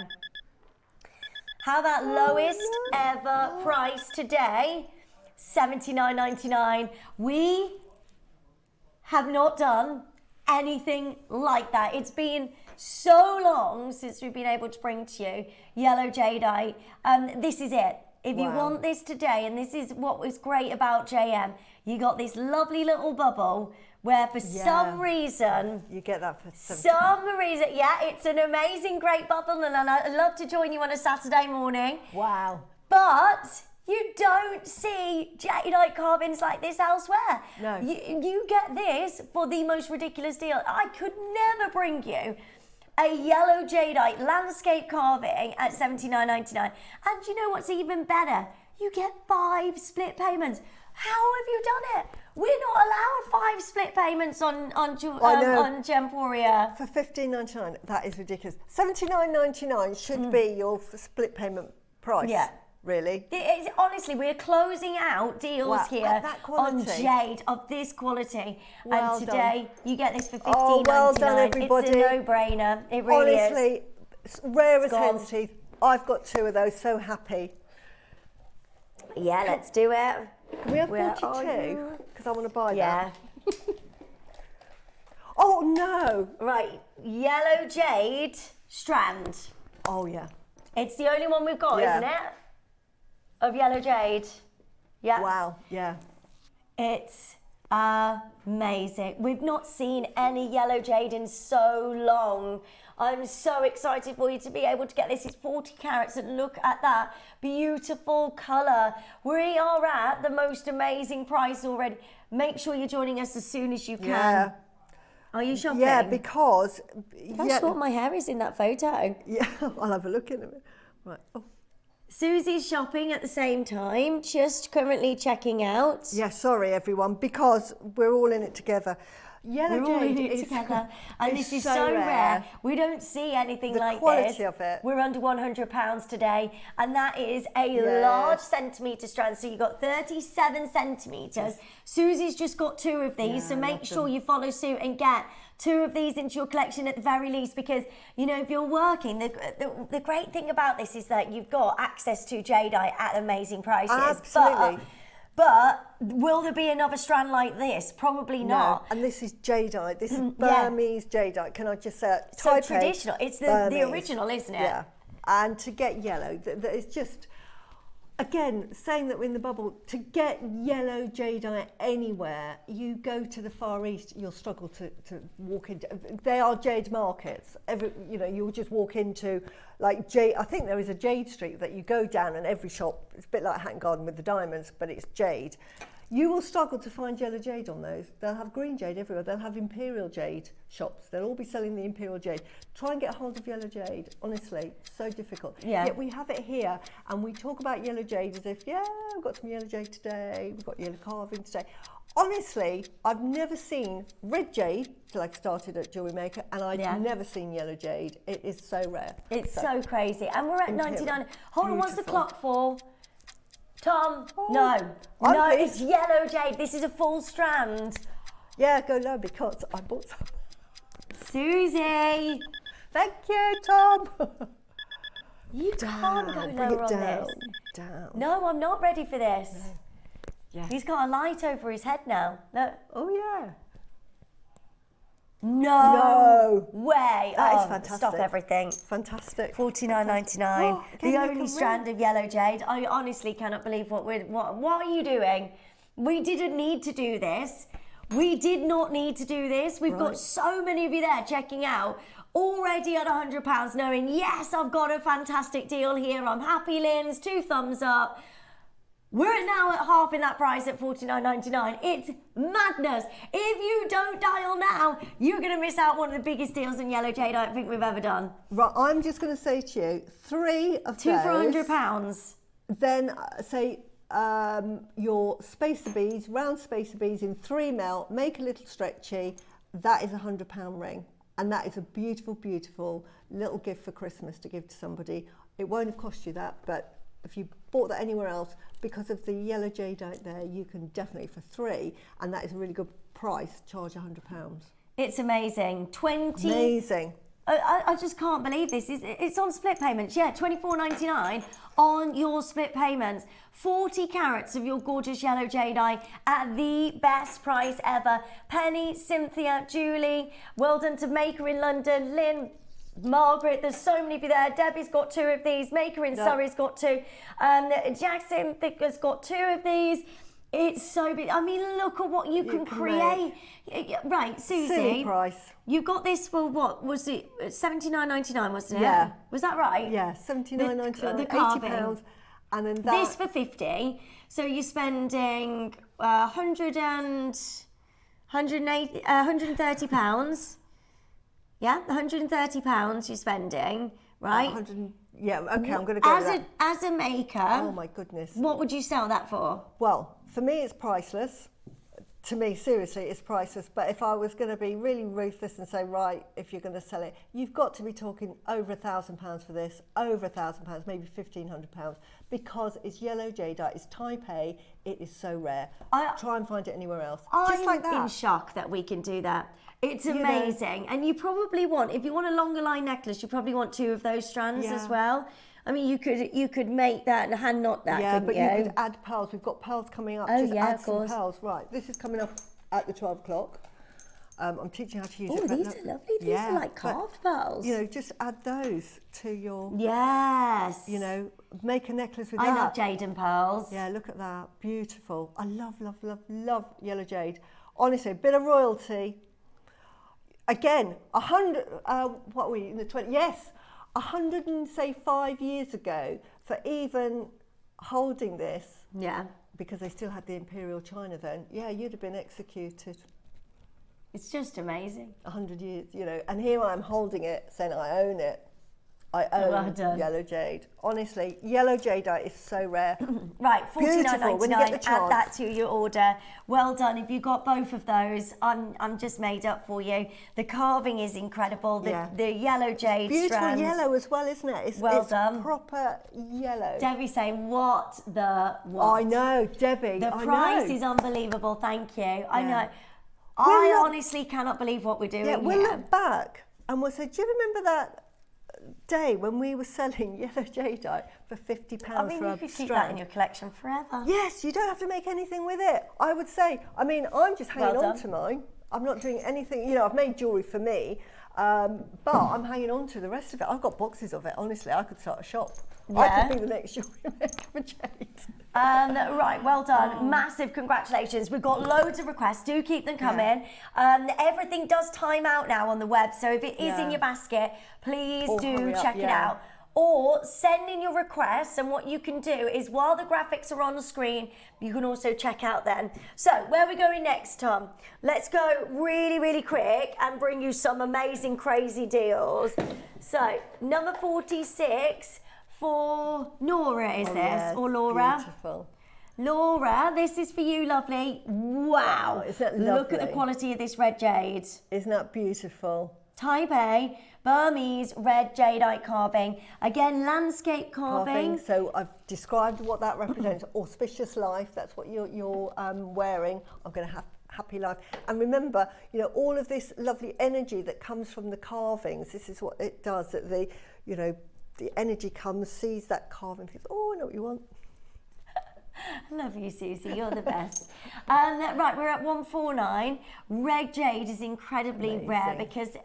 How about lowest ever price today? $79.99. We have not done anything like that. It's been so long since we've been able to bring to you yellow jadeite. This is it. If you want this today, and this is what was great about JM, you got this lovely little bubble where for some reason, you get that for some reason, it's an amazing, great bubble, and I'd love to join you on a Saturday morning. Wow. But you don't see jadeite carvings like this elsewhere. No. You get this for the most ridiculous deal. I could never bring you a yellow jadeite landscape carving at $79.99. And you know what's even better? You get 5 split payments. How have you done it? We're not allowed 5 split payments on Gem Warrior. For $15.99, that is ridiculous. $79.99 should be your split payment price. Yeah. Really? Honestly, we're closing out deals here on jade of this quality. Well and today, you get this for $15.99. Oh, well done, everybody. It's a no-brainer. It really is. Honestly, rare as hen's teeth. I've got 2 of those, so happy. Yeah, let's do it. Can we have 42? Because I want to buy that. Yeah. Oh, no. Right, yellow jade strand. Oh, yeah. It's the only one we've got, isn't it? Of yellow jade. Yeah. Wow, yeah. It's amazing. We've not seen any yellow jade in so long. I'm so excited for you to be able to get this. It's 40 carats and look at that beautiful colour. We are at the most amazing price already. Make sure you're joining us as soon as you can. Yeah. Are you shopping? Yeah, because... That's what my hair is in that photo. Yeah, I'll have a look in a minute. Right. Oh. Susie's shopping at the same time, just currently checking out. Yeah, sorry everyone, because we're all in it together. Yellow jade is together, and this is so rare. We don't see anything like this. The quality of it. We're under £100 today, and that is a large centimetre strand. So you've got 37 centimetres. Susie's just got 2 of these, so make sure you follow suit and get 2 of these into your collection at the very least, because you know if you're working, the great thing about this is that you've got access to jadeite at amazing prices. Absolutely. But will there be another strand like this? Probably not. And this is jadeite. This is Burmese jadeite. Can I just say it? So traditional. It's the original, isn't it? Yeah. And to get yellow, it's just, again, saying that we're in the bubble, to get yellow jadeite anywhere, you go to the Far East, you'll struggle to walk into. They are jade markets. You'll just walk into, like, jade. I think there is a jade street that you go down, and every shop, it's a bit like Hatton Garden with the diamonds, but it's jade. You will struggle to find yellow jade on those. They'll have green jade everywhere. They'll have imperial jade shops. They'll all be selling the imperial jade. Try and get hold of yellow jade. Honestly, so difficult. Yeah. Yet we have it here, and we talk about yellow jade as if, yeah, we've got some yellow jade today. We've got yellow carving today. Honestly, I've never seen red jade till I started at Jewellery Maker, and I've never seen yellow jade. It is so rare. It's so crazy. And we're at 99. Hold on, what's the clock for? Tom, no, it's yellow jade. This is a full strand. Yeah, go low because I bought some. Suzie. Thank you, Tom. You can't go lower on this. Down. No, I'm not ready for this. No. Yeah. He's got a light over his head now. Look. Oh, yeah. No way. That is fantastic. Stop everything. Fantastic. $49.99. The only strand of yellow jade. I honestly cannot believe what are you doing? We didn't need to do this. We did not need to do this. We've got so many of you there checking out, already at £100, knowing, yes, I've got a fantastic deal here. I'm happy, Linz. 2 thumbs up. We're now at half in that price at $49.99. It's madness. If you don't dial now, you're going to miss out one of the biggest deals in yellow jade I think we've ever done. Right, I'm just going to say to you, 3 of 2 those. for £100. Then say your spacer beads, round spacer beads in 3mm, make a little stretchy. That is a £100 ring. And that is a beautiful, beautiful little gift for Christmas to give to somebody. It won't have cost you that, but if you bought that anywhere else, because of the yellow jadeite there, you can definitely, for 3, and that is a really good price, charge £100. It's amazing. Amazing. I just can't believe this. It's on split payments. Yeah, $24.99 on your split payments. 40 carats of your gorgeous yellow jadeite at the best price ever. Penny, Cynthia, Julie, well done to Maker in London, Lynn, Margaret, there's so many of you there. Debbie's got 2 of these. Maker in Surrey's got 2. Jackson Thicker's got 2 of these. It's so big. I mean, look at what you can create. Right, Suzie. Silly price. You got this for what? Was it $79.99, wasn't it? Yeah. Was that right? Yeah, $79.99, the carving. £80. And then this for 50. So you're spending £130. Yeah, £130 you're spending, right? Yeah, okay, I'm going to go with that. As a maker, oh my goodness, what would you sell that for? Well, for me it's priceless. to me, seriously, it's priceless. But if I was going to be really ruthless and say, right, if you're going to sell it, you've got to be talking over £1,000 for this, over £1,000, maybe £1,500, because it's yellow jadeite, it's type A, it is so rare. Try and find it anywhere else. Just like that. I'm in shock that we can do that. It's amazing. And you probably want, if you want a longer line necklace, you probably want 2 of those strands as well. I mean, you could make that and hand knot that, couldn't but you? you could add pearls. We've got pearls coming up. Just add some pearls. Right, this is coming up at the 12 o'clock. I'm teaching how to use it. Oh, these are lovely. These are like carved pearls. You know, just add those to your... Yes. You know, make a necklace with that. I love jade and pearls. Yeah, look at that. Beautiful. I love, love, love, love yellow jade. Honestly, a bit of royalty. Again, 100... what are we, in the 20... Yes. 105 years ago, for even holding this, because they still had the imperial china then, you'd have been executed. It's just amazing. 100 years, you know, and here I am holding it, saying I own it. I own yellow jade. Honestly, yellow jadeite is so rare. Right, $49.99. Add that to your order. Well done. If you got both of those, I'm just made up for you. The carving is incredible. The yellow jade beautiful strands. Yellow as well, isn't it? It's done. Proper yellow. Debbie's saying, what the what? I know, Debbie. The price is unbelievable. Thank you. I know. I honestly cannot believe what we're doing here. We'll look back and we'll say, do you remember that day when we were selling yellow jadeite for £50 I mean, for you could keep that in your collection forever. Yes, you don't have to make anything with it. I would say, I mean, I'm just hanging on to mine. I'm not doing anything, you know, I've made jewellery for me, but I'm hanging on to the rest of it. I've got boxes of it, honestly. I could start a shop. I could be the next jewellery maker for jade. Right, well done. Massive congratulations. We've got loads of requests. Do keep them coming. Everything does time out now on the web, so if it is in your basket, please do check it out. Or send in your requests, and what you can do is, while the graphics are on the screen, you can also check out then. So, where are we going next, Tom? Let's go really, really quick and bring you some amazing, crazy deals. So, number 46 for Nora, is this? Or Laura? Beautiful. Laura, this is for you, lovely. Wow. Isn't that lovely? Look at the quality of this red jade. Isn't that beautiful? Type A, Burmese red jadeite carving. Again, landscape carving. So I've described what that represents. Auspicious life, that's what you're wearing. I'm going to have happy life. And remember, you know, all of this lovely energy that comes from the carvings, this is what it does, that the, you know, the energy comes, sees that carving, thinks, oh, I know what you want. I love you, Susie. You're the best. Right, we're at 149. Red jade is incredibly rare because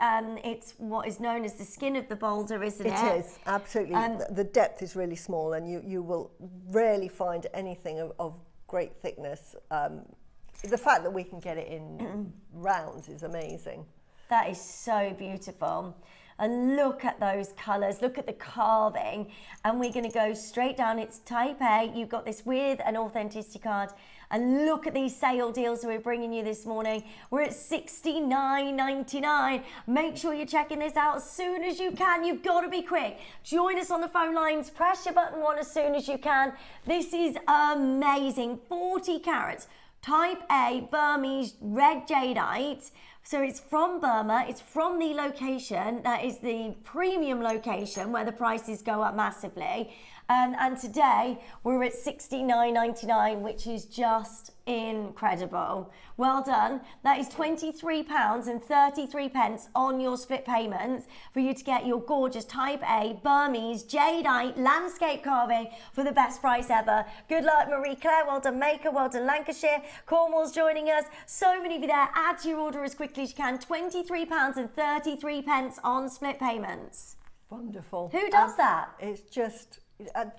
it's what is known as the skin of the boulder, isn't it? It is, absolutely. The depth is really small, and you will rarely find anything of great thickness. The fact that we can get it in rounds is amazing. That is so beautiful. And look at those colours, look at the carving. And we're going to go straight down. It's type A. You've got this with an authenticity card. And look at these sale deals that we're bringing you this morning. We're at $69.99. Make sure you're checking this out as soon as you can. You've got to be quick. Join us on the phone lines. Press your button one as soon as you can. This is amazing. 40 carats. Type A Burmese red jadeite. So it's from Burma, it's from the location, that is the premium location where the prices go up massively. And today we're at $69.99, which is just incredible. Well done. That is £23.33 on your split payments for you to get your gorgeous Type A Burmese jadeite landscape carving for the best price ever. Good luck, Marie Claire. Well done, Maker. Well done, Lancashire. Cornwall's joining us. So many of you there. Add to your order as quickly as you can. £23.33 on split payments. Wonderful. Who does that? It's just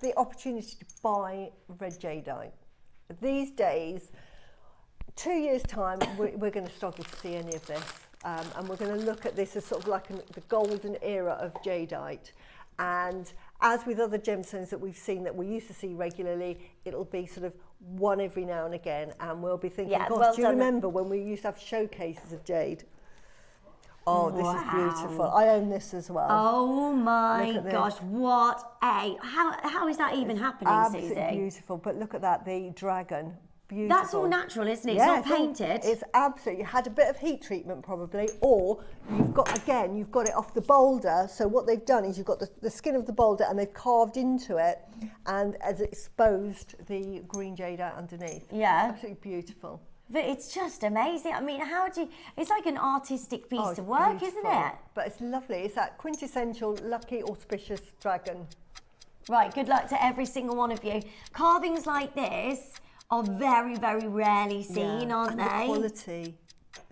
the opportunity to buy red jadeite. These days, 2 years' time, we're going to struggle to see any of this. And we're going to look at this as sort of like the golden era of jadeite. And as with other gemstones that we've seen that we used to see regularly, it'll be sort of one every now and again. And we'll be thinking, gosh, do you remember when we used to have showcases of jade? Oh, this is beautiful. I own this as well. Oh my gosh, what a... How is that even happening, Susie? Absolutely beautiful. But look at that, the dragon. beautiful. That's all natural, isn't it? It's not painted. It's absolutely, had a bit of heat treatment probably, or you've got it off the boulder. So what they've done is you've got the skin of the boulder and they've carved into it and has exposed the green jade out underneath. Yeah. Absolutely beautiful. But it's just amazing. I mean, it's like an artistic piece of work, beautiful. isn't it? But it's lovely. It's that quintessential lucky auspicious dragon. Right, good luck to every single one of you. Carvings like this are very, very rarely seen, aren't they? The quality,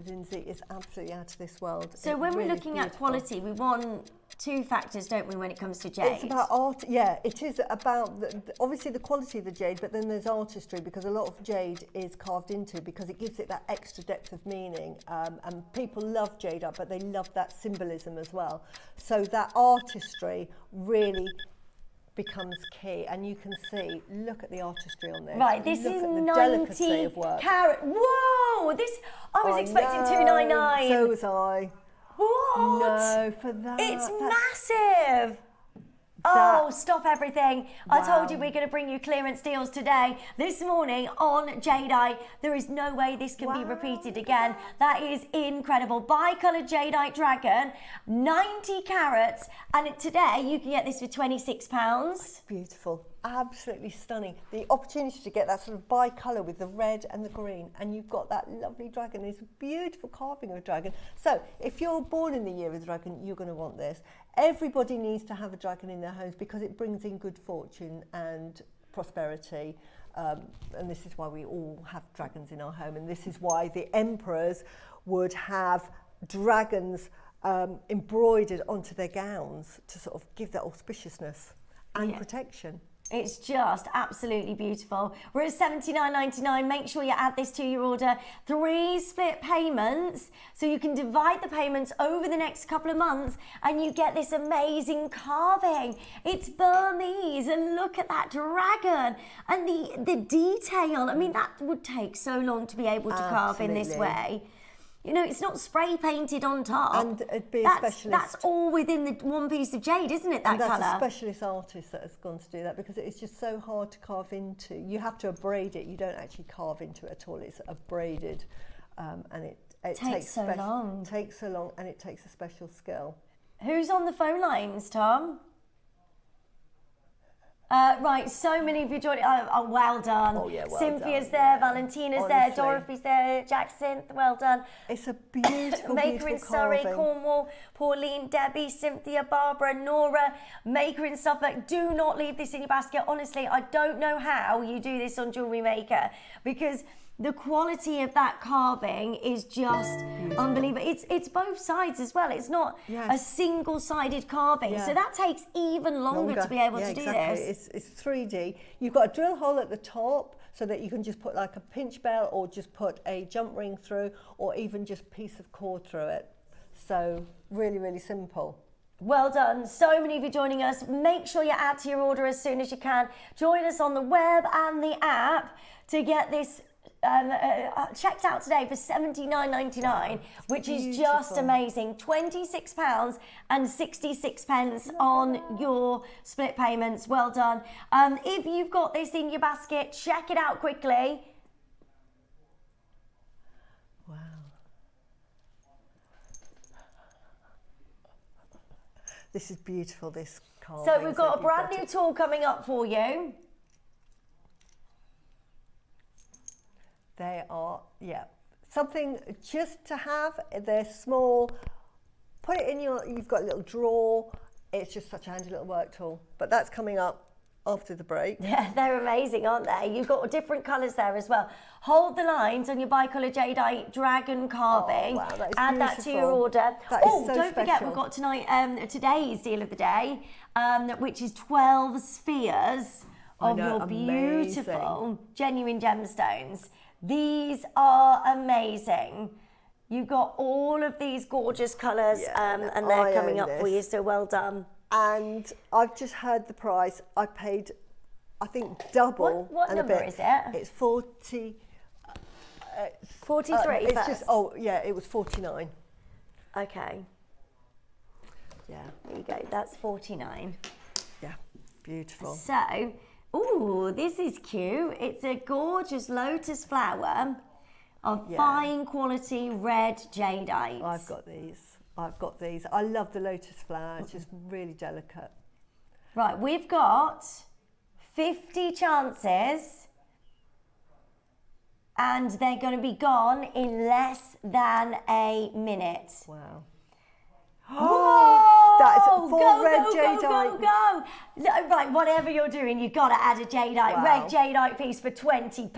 Lindsay, is absolutely out of this world. So when we're looking at quality, we want two factors, don't we, when it comes to jade? It's about art, yeah, it is about, obviously the quality of the jade, but then there's artistry, because a lot of jade is carved into, because it gives it that extra depth of meaning, and people love jade art, but they love that symbolism as well. So that artistry really becomes key, and you can see, look at the artistry on this. Right, this look is at the delicacy of 90 work. carat. Whoa, I was expecting 299. So was I. What? No, for that. It's massive. Oh, stop everything. I told you we're going to bring you clearance deals today. This morning on Jadeite, there is no way this can be repeated again. That is incredible. Bi-coloured Jadeite dragon, 90 carats. And today you can get this for £26. Beautiful. Absolutely stunning. The opportunity to get that sort of bi-colour with the red and the green, and you've got that lovely dragon. It's a beautiful carving of a dragon. So if you're born in the year of the dragon, you're going to want this. Everybody needs to have a dragon in their homes because it brings in good fortune and prosperity. And this is why we all have dragons in our home, and this is why the emperors would have dragons embroidered onto their gowns to sort of give that auspiciousness and protection. It's just absolutely beautiful. We're at $79.99. Make sure you add this to your order. 3 split payments, so you can divide the payments over the next couple of months and you get this amazing carving. It's Burmese, and look at that dragon and the detail. I mean, that would take so long to be able to carve in this way. You know, it's not spray painted on top. And it'd be a specialist. That's all within the one piece of jade, isn't it, that colour? And that's a specialist artist that has gone to do that, because it's just so hard to carve into. You have to abrade it. You don't actually carve into it at all. It's abraded, and it takes so long. Takes so long, and it takes a special skill. Who's on the phone lines, Tom? Right, so many of you joining. Oh, well done. Oh, yeah, well Cynthia's done. there, Valentina's Honestly. there, Dorothy's there, Jackson, well done. It's a beautiful, Maker in Surrey, Cornwall, Pauline, Debbie, Cynthia, Barbara, Nora, Maker in Suffolk. Do not leave this in your basket. Honestly, I don't know how you do this on Jewellery Maker, because the quality of that carving is just unbelievable. It's both sides as well. It's not a single-sided carving. So that takes even longer to be able to do this. It's 3D. You've got a drill hole at the top so that you can just put like a pinch bell, or just put a jump ring through, or even just piece of cord through it. So really, really simple. Well done. So many of you joining us. Make sure you add to your order as soon as you can. Join us on the web and the app to get this checked out today for $79.99, which is just amazing. £26.66 on your split payments. Well done. If you've got this in your basket, check it out quickly. Wow. This is beautiful, this carving. So we've got a brand new tool coming up for you. They are, something just to have. They're small. Put it in you've got a little drawer. It's just such a handy little work tool. But that's coming up after the break. Yeah, they're amazing, aren't they? You've got different colours there as well. Hold the lines on your bi-colour jadeite dragon carving. Oh, wow, that is Add beautiful. that to your order. That is so don't forget, we've got today's deal of the day, which is 12 spheres of your beautiful, genuine gemstones. These are amazing. You've got all of these gorgeous colours, and they're coming up for you, so well done. And I've just heard the price. I paid, I think, double. What number is it? It's 40. 43 it's first. just, it was 49. Okay. Yeah. There you go, that's 49. Yeah, beautiful. So, Ooh, this is cute. It's a gorgeous lotus flower of fine quality red jadeite. I've got these. I love the lotus flower. It's just really delicate. Right, we've got 50 chances and they're going to be gone in less than a minute. Wow. Whoa! That is full red jadeite. Go. Right, whatever you're doing, you've got to add a jadeite, red jadeite piece for £20.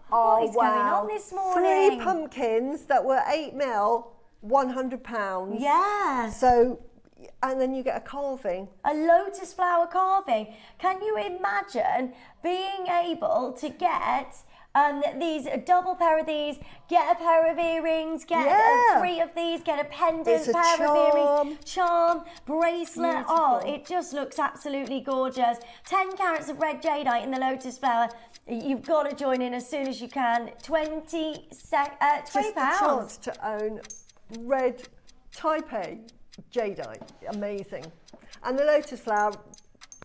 What is going on this morning? 3 pumpkins that were 8 mil, £100. Yeah. So, and then you get a carving. A lotus flower carving. Can you imagine being able to get these, a double pair of these, get a pair of earrings, get 3 of these, get a pendant, pair of earrings, charm, bracelet. Beautiful. Oh, it just looks absolutely gorgeous. 10 carats of red jadeite in the lotus flower. You've got to join in as soon as you can. £20. Just the chance to own red type A jadeite. Amazing. And the lotus flower.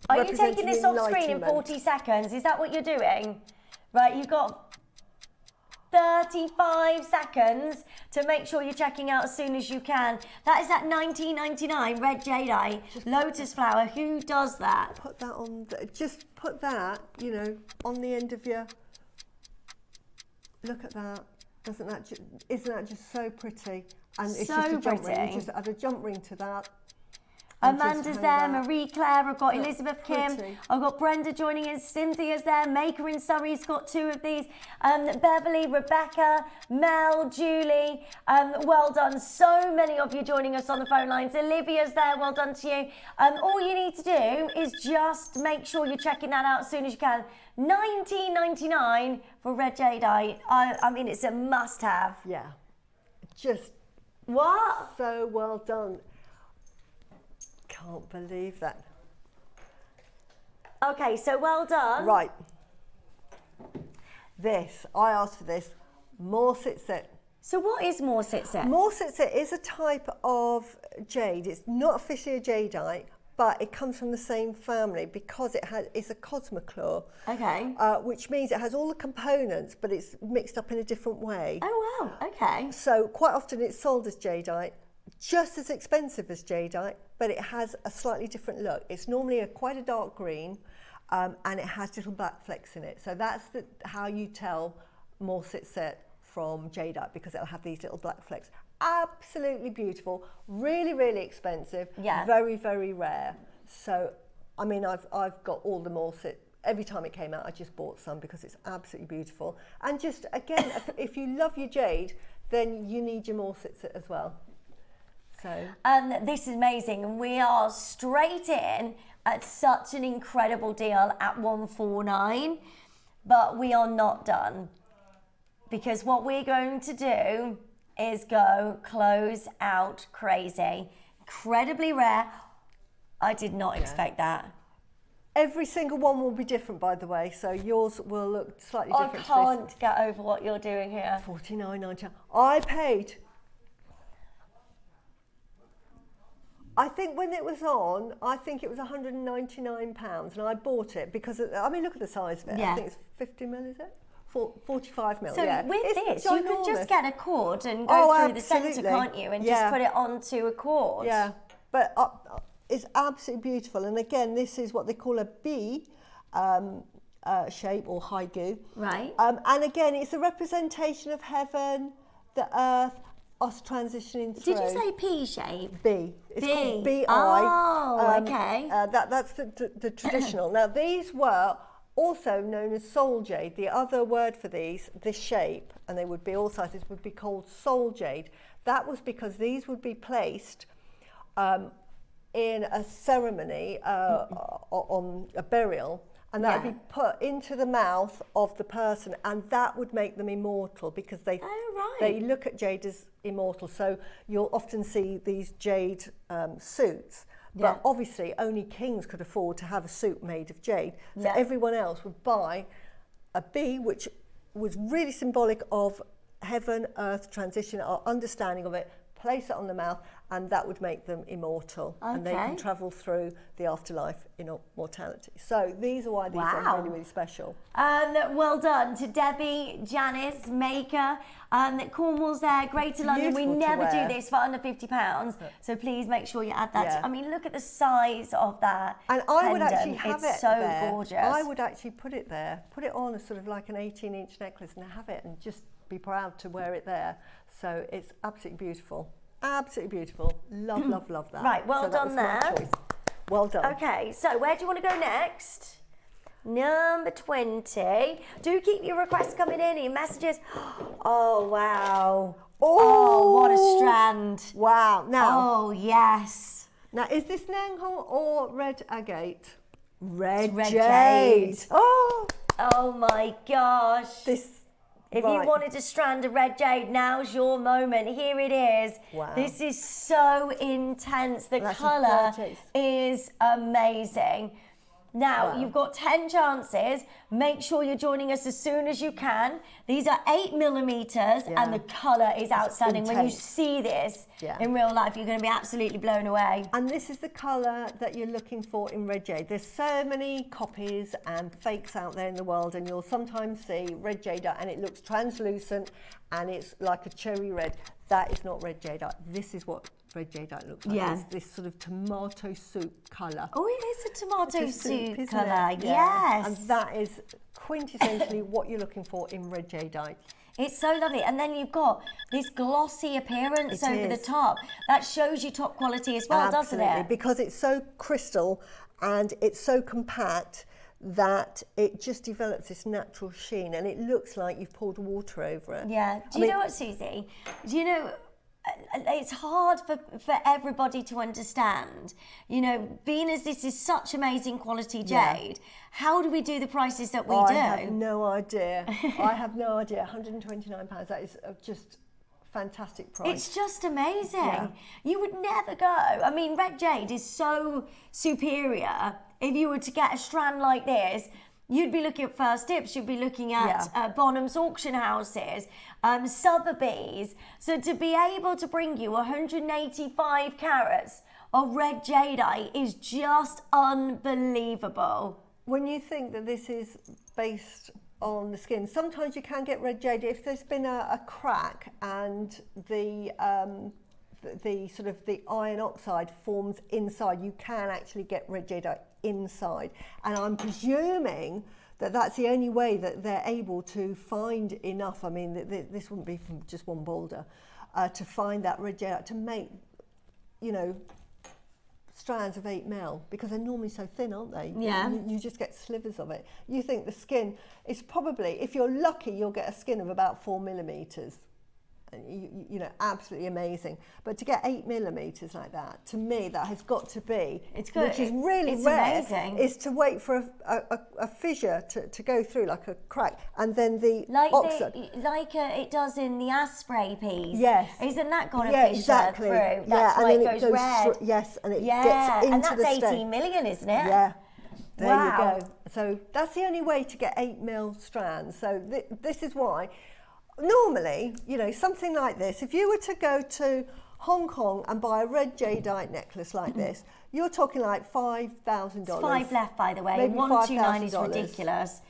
Are you taking this off screen in 40 seconds? Is that what you're doing? Right, you've got 35 seconds to make sure you're checking out as soon as you can. That is at $19.99 red jadeite, lotus flower. Who does that? Put that on, just put that, you know, on the end of your, look at that. Isn't that just so pretty? And it's so just a jump pretty. ring. You just add a jump ring to that. Amanda's there, Marie Claire, I've got Elizabeth Kim, pretty. I've got Brenda joining in, Cynthia's there, Maker in Surrey's got 2 of these, Beverly, Rebecca, Mel, Julie, well done, so many of you joining us on the phone lines. Olivia's there, well done to you. All you need to do is just make sure you're checking that out as soon as you can. $19.99 for red jadeite. I mean, it's a must-have. Yeah, just what? So well done. Can't believe that. Okay, so well done. Right. I asked for this. Morsitsit. So what is Morsitsit? Morsitsit is a type of jade. It's not officially a jadeite, but it comes from the same family because it's a cosmoclaw. Okay. Which means it has all the components, but it's mixed up in a different way. Oh, wow. Okay. So quite often it's sold as jadeite, just as expensive as jadeite, but it has a slightly different look. It's normally quite a dark green, and it has little black flecks in it. So that's how you tell Morsitsit from jadeite, because it'll have these little black flecks. Absolutely beautiful, really, really expensive, very, very rare. So, I mean, I've got all the Morsit. Every time it came out, I just bought some because it's absolutely beautiful. And just, again, if you love your jade, then you need your Morsitsit as well. So this is amazing, and we are straight in at such an incredible deal at $149, but we are not done, because what we're going to do is go close out crazy. Incredibly rare. I did not expect that. Every single one will be different, by the way, so yours will look slightly different. I can't get over what you're doing here. $49.99. I paid. I think when it was on, I think it was £199, and I bought it because, I mean, look at the size of it. Yeah. I think it's 50 mil, is it? 45 mil, so with it's this, you could just get a cord and go through the centre, can't you? And just put it onto a cord. Yeah, but it's absolutely beautiful. And again, this is what they call a B shape, or haiku. Right. And again, it's a representation of heaven, the earth, us transitioning through. Did you say P shape? B. It's called B-I. Oh, okay. That's the traditional. Now, these were also known as soul jade. The other word for this shape, and they would be all sizes, would be called soul jade. That was because these would be placed in a ceremony on a burial, and that would be put into the mouth of the person, and that would make them immortal, because they look at jade as immortal. So you'll often see these jade suits, but obviously only kings could afford to have a suit made of jade. So everyone else would buy a bee, which was really symbolic of heaven, earth transition, our understanding of it, place it on the mouth, and that would make them immortal. And they can travel through the afterlife in mortality. So these are why these are really, really special. Well done to Debbie, Janice, Maker, Cornwall's there, Greater London. We never do this for under £50, so please make sure you add that. I mean, look at the size of that. And I would actually have it's it so there. gorgeous. I would actually put it there, put it on as sort of like an 18-inch necklace and have it and just be proud to wear it there. So it's absolutely beautiful. Absolutely beautiful. Love, love, love that. Right, well done there. Well done. Okay, so where do you want to go next? Number 20. Do keep your requests coming in, your messages. Oh, wow. Oh, what a strand. Wow. Now. Oh, yes. Now, is this Nanghong or red agate? Red jade. Oh. Oh, my gosh. If you Right. wanted to strand a red jade, now's your moment. Here it is. Wow. This is so intense. The colour is amazing. Now, you've got 10 chances. Make sure you're joining us as soon as you can. These are 8mm, and the colour is outstanding. When you see this in real life, you're going to be absolutely blown away. And this is the colour that you're looking for in red jade. There's so many copies and fakes out there in the world, and you'll sometimes see red jadeite and it looks translucent and it's like a cherry red. That is not red jadeite. This is what red jadeite looks like. Yeah. It's this sort of tomato soup colour. Oh, it is a tomato soup colour. Yeah. Yes. And that is quintessentially what you're looking for in red jadeite. It's so lovely. And then you've got this glossy appearance over the top. That shows you top quality as well, doesn't it? Because it's so crystal and it's so compact that it just develops this natural sheen and it looks like you've poured water over it. Yeah. Do you know what, Susie? Do you know, it's hard for everybody to understand. You know, being as this is such amazing quality jade, how do we do the prices that we do? I have no idea. I have no idea. £129, that is just fantastic price. It's just amazing. You would never go. I mean, red jade is so superior. If you were to get a strand like this, you'd be looking at First Dips, you'd be looking at Bonham's auction houses, Sotheby's. So to be able to bring you 185 carats of red jadeite is just unbelievable. When you think that this is based on the skin, sometimes you can get red jade if there's been a crack and the sort of the iron oxide forms inside. You can actually get red jadeite inside, and I'm presuming that that's the only way that they're able to find enough. I mean, this wouldn't be from just one boulder to find that red jadeite to make, you know, strands of 8mm, because they're normally so thin, aren't they? Yeah. You just get slivers of it. You think the skin is probably, if you're lucky, you'll get a skin of about 4mm. You know, absolutely amazing. But to get 8mm like that, to me, that has got to be, it's good. Which is really rare, is to wait for a fissure to go through, like a crack, and then the oxide. Like it does in the Asprey piece. Yes. Isn't that got a fissure through? That's why it goes red. Yes, and it gets into and that's the 18 million, isn't it? Yeah. There you go. So that's the only way to get 8mm strands. So this is why. Normally, you know, something like this, if you were to go to Hong Kong and buy a red jadeite necklace like this, you're talking like $5,000. There's 5 left, by the way. Maybe 129 is ridiculous.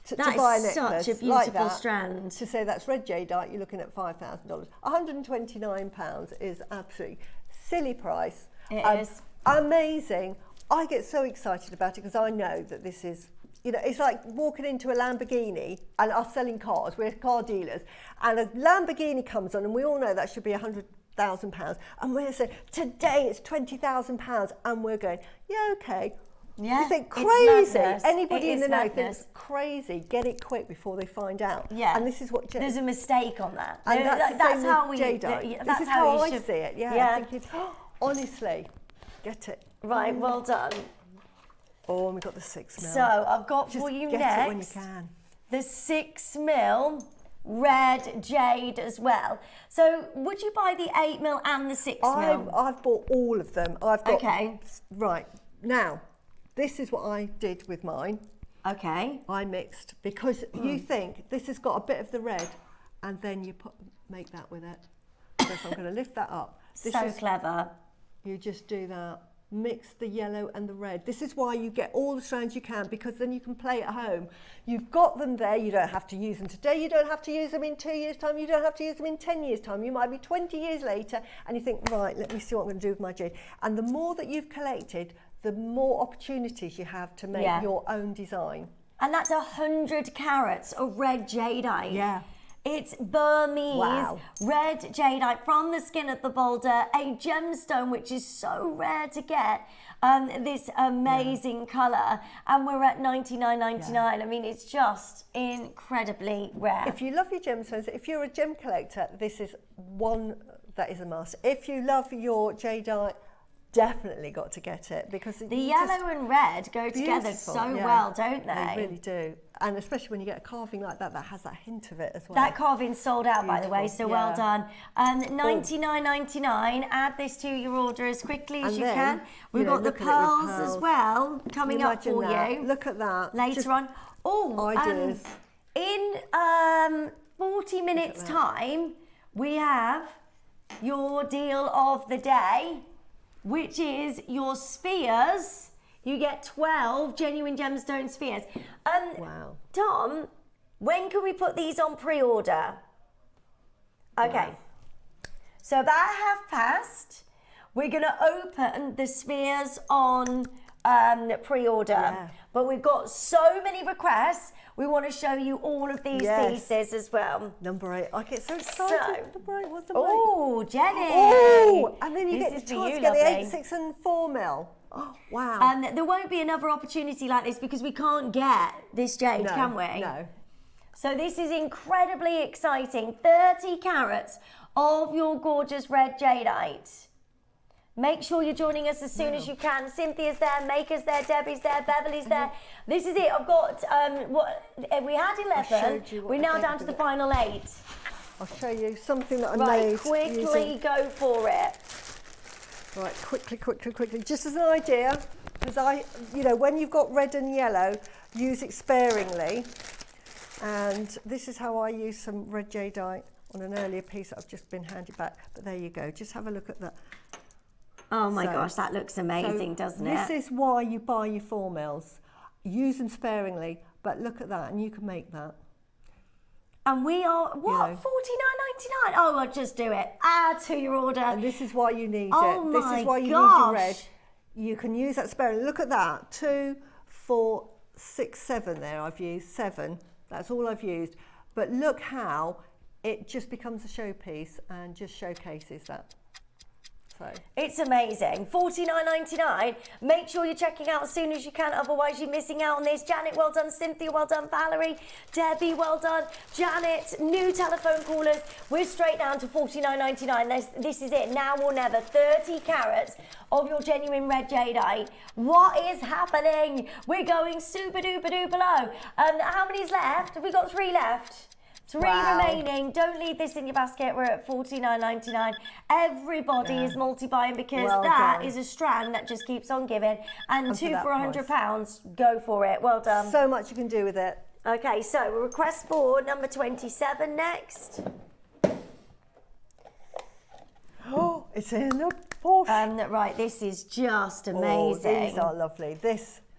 To buy a necklace such a beautiful like that, strand. To say that's red jadeite, you're looking at $5,000. £129 is absolutely silly price. It is. Amazing. I get so excited about it because I know that this is, you know, it's like walking into a Lamborghini and us selling cars, we're car dealers, and a Lamborghini comes on and we all know that should be £100,000 and we're saying, today it's £20,000 and we're going, yeah, okay. Yeah, you think crazy. Anybody in the know thinks crazy. Get it quick before they find out. Yeah. And this is what there's a mistake on that. And that's how we jadeite. This is how I see it. Yeah. I think it's, honestly, get it. Right, well done. Oh, and we've got the 6mm. So I've got for you get next it when you can. The 6mm red jade as well. So would you buy the 8mm and the 6mm? I've bought all of them. I've got. Okay. Right now, this is what I did with mine. Okay. I mixed because you think this has got a bit of the red, and then you make that with it. So if I'm going to lift that up. So clever. You just do that. Mix the yellow and the red. This is why you get all the strands you can, because then you can play at home. You've got them there. You don't have to use them today. You don't have to use them in 2 years' time. You don't have to use them in 10 years' time. You might be 20 years later and you think, right, let me see what I'm going to do with my jade. And the more that you've collected, the more opportunities you have to make your own design. And that's 100 carats of red jadeite. Yeah. It's Burmese red jadeite from the skin of the boulder, a gemstone which is so rare to get. This amazing colour, and we're at $99.99. I mean, it's just incredibly rare. If you love your gemstones, if you're a gem collector, this is one that is a must. If you love your jadeite, definitely got to get it, because the yellow and red go together so well, don't they? They really do, and especially when you get a carving like that has that hint of it as well. That carving's sold out, by the way, so well done. $99.99. Add this to your order as quickly as you can. We've got the pearls as well coming up for you. Look at that later on. Oh, ideas. In 40 minutes time, we have your deal of the day, which is your spheres. You get 12 genuine gemstone spheres. Wow. Tom, when can we put these on pre-order? Okay. So about 5:30, we're going to open the spheres on pre-order. Yeah. But we've got so many requests. We want to show you all of these pieces as well. Number 8. I get so excited. Number 8. What's the Oh, Jenny. Oh, and then you get the chance to get the 8, 6 and 4 mil. Oh, wow. And there won't be another opportunity like this because we can't get this jade, can we? No. So this is incredibly exciting. 30 carats of your gorgeous red jadeite. Make sure you're joining us as soon as you can. Cynthia's there, Maker's there, Debbie's there, Beverly's there. This is it. I've got, we had 11. We're now down to the final 8. I'll show you something that I made. Right, quickly go for it. Right, quickly. Just as an idea, because when you've got red and yellow, use it sparingly. And this is how I use some red jadeite on an earlier piece that I've just been handed back. But there you go. Just have a look at that. Oh my gosh, that looks amazing, doesn't it? This is why you buy your 4 mils. Use them sparingly, but look at that, and you can make that. And we are, what, $49.99? Oh, well, just do it. Add to your order. And this is why you need it. This is why you need your red. You can use that sparingly. Look at that. 2, 4, 6, 7 there. I've used 7. That's all I've used. But look how it just becomes a showpiece and just showcases that. It's amazing. $49.99. Make sure you're checking out as soon as you can, otherwise you're missing out on this. Janet, well done. Cynthia, well done. Valerie, Debbie, well done. Janet, new telephone callers. We're straight down to $49.99. This is it, now or never. 30 carats of your genuine red jadeite. What is happening? We're going super duper duper low. How many's left? Have we got 3 left? 3 remaining. Don't leave this in your basket. We're at $49.99. Everybody is multi-buying because that is a strand that just keeps on giving. And 2 for £100. Go for it. Well done. So much you can do with it. Okay, so request for number 27 next. Oh, it's in the Porsche. Right, this is just amazing. Oh, these are lovely.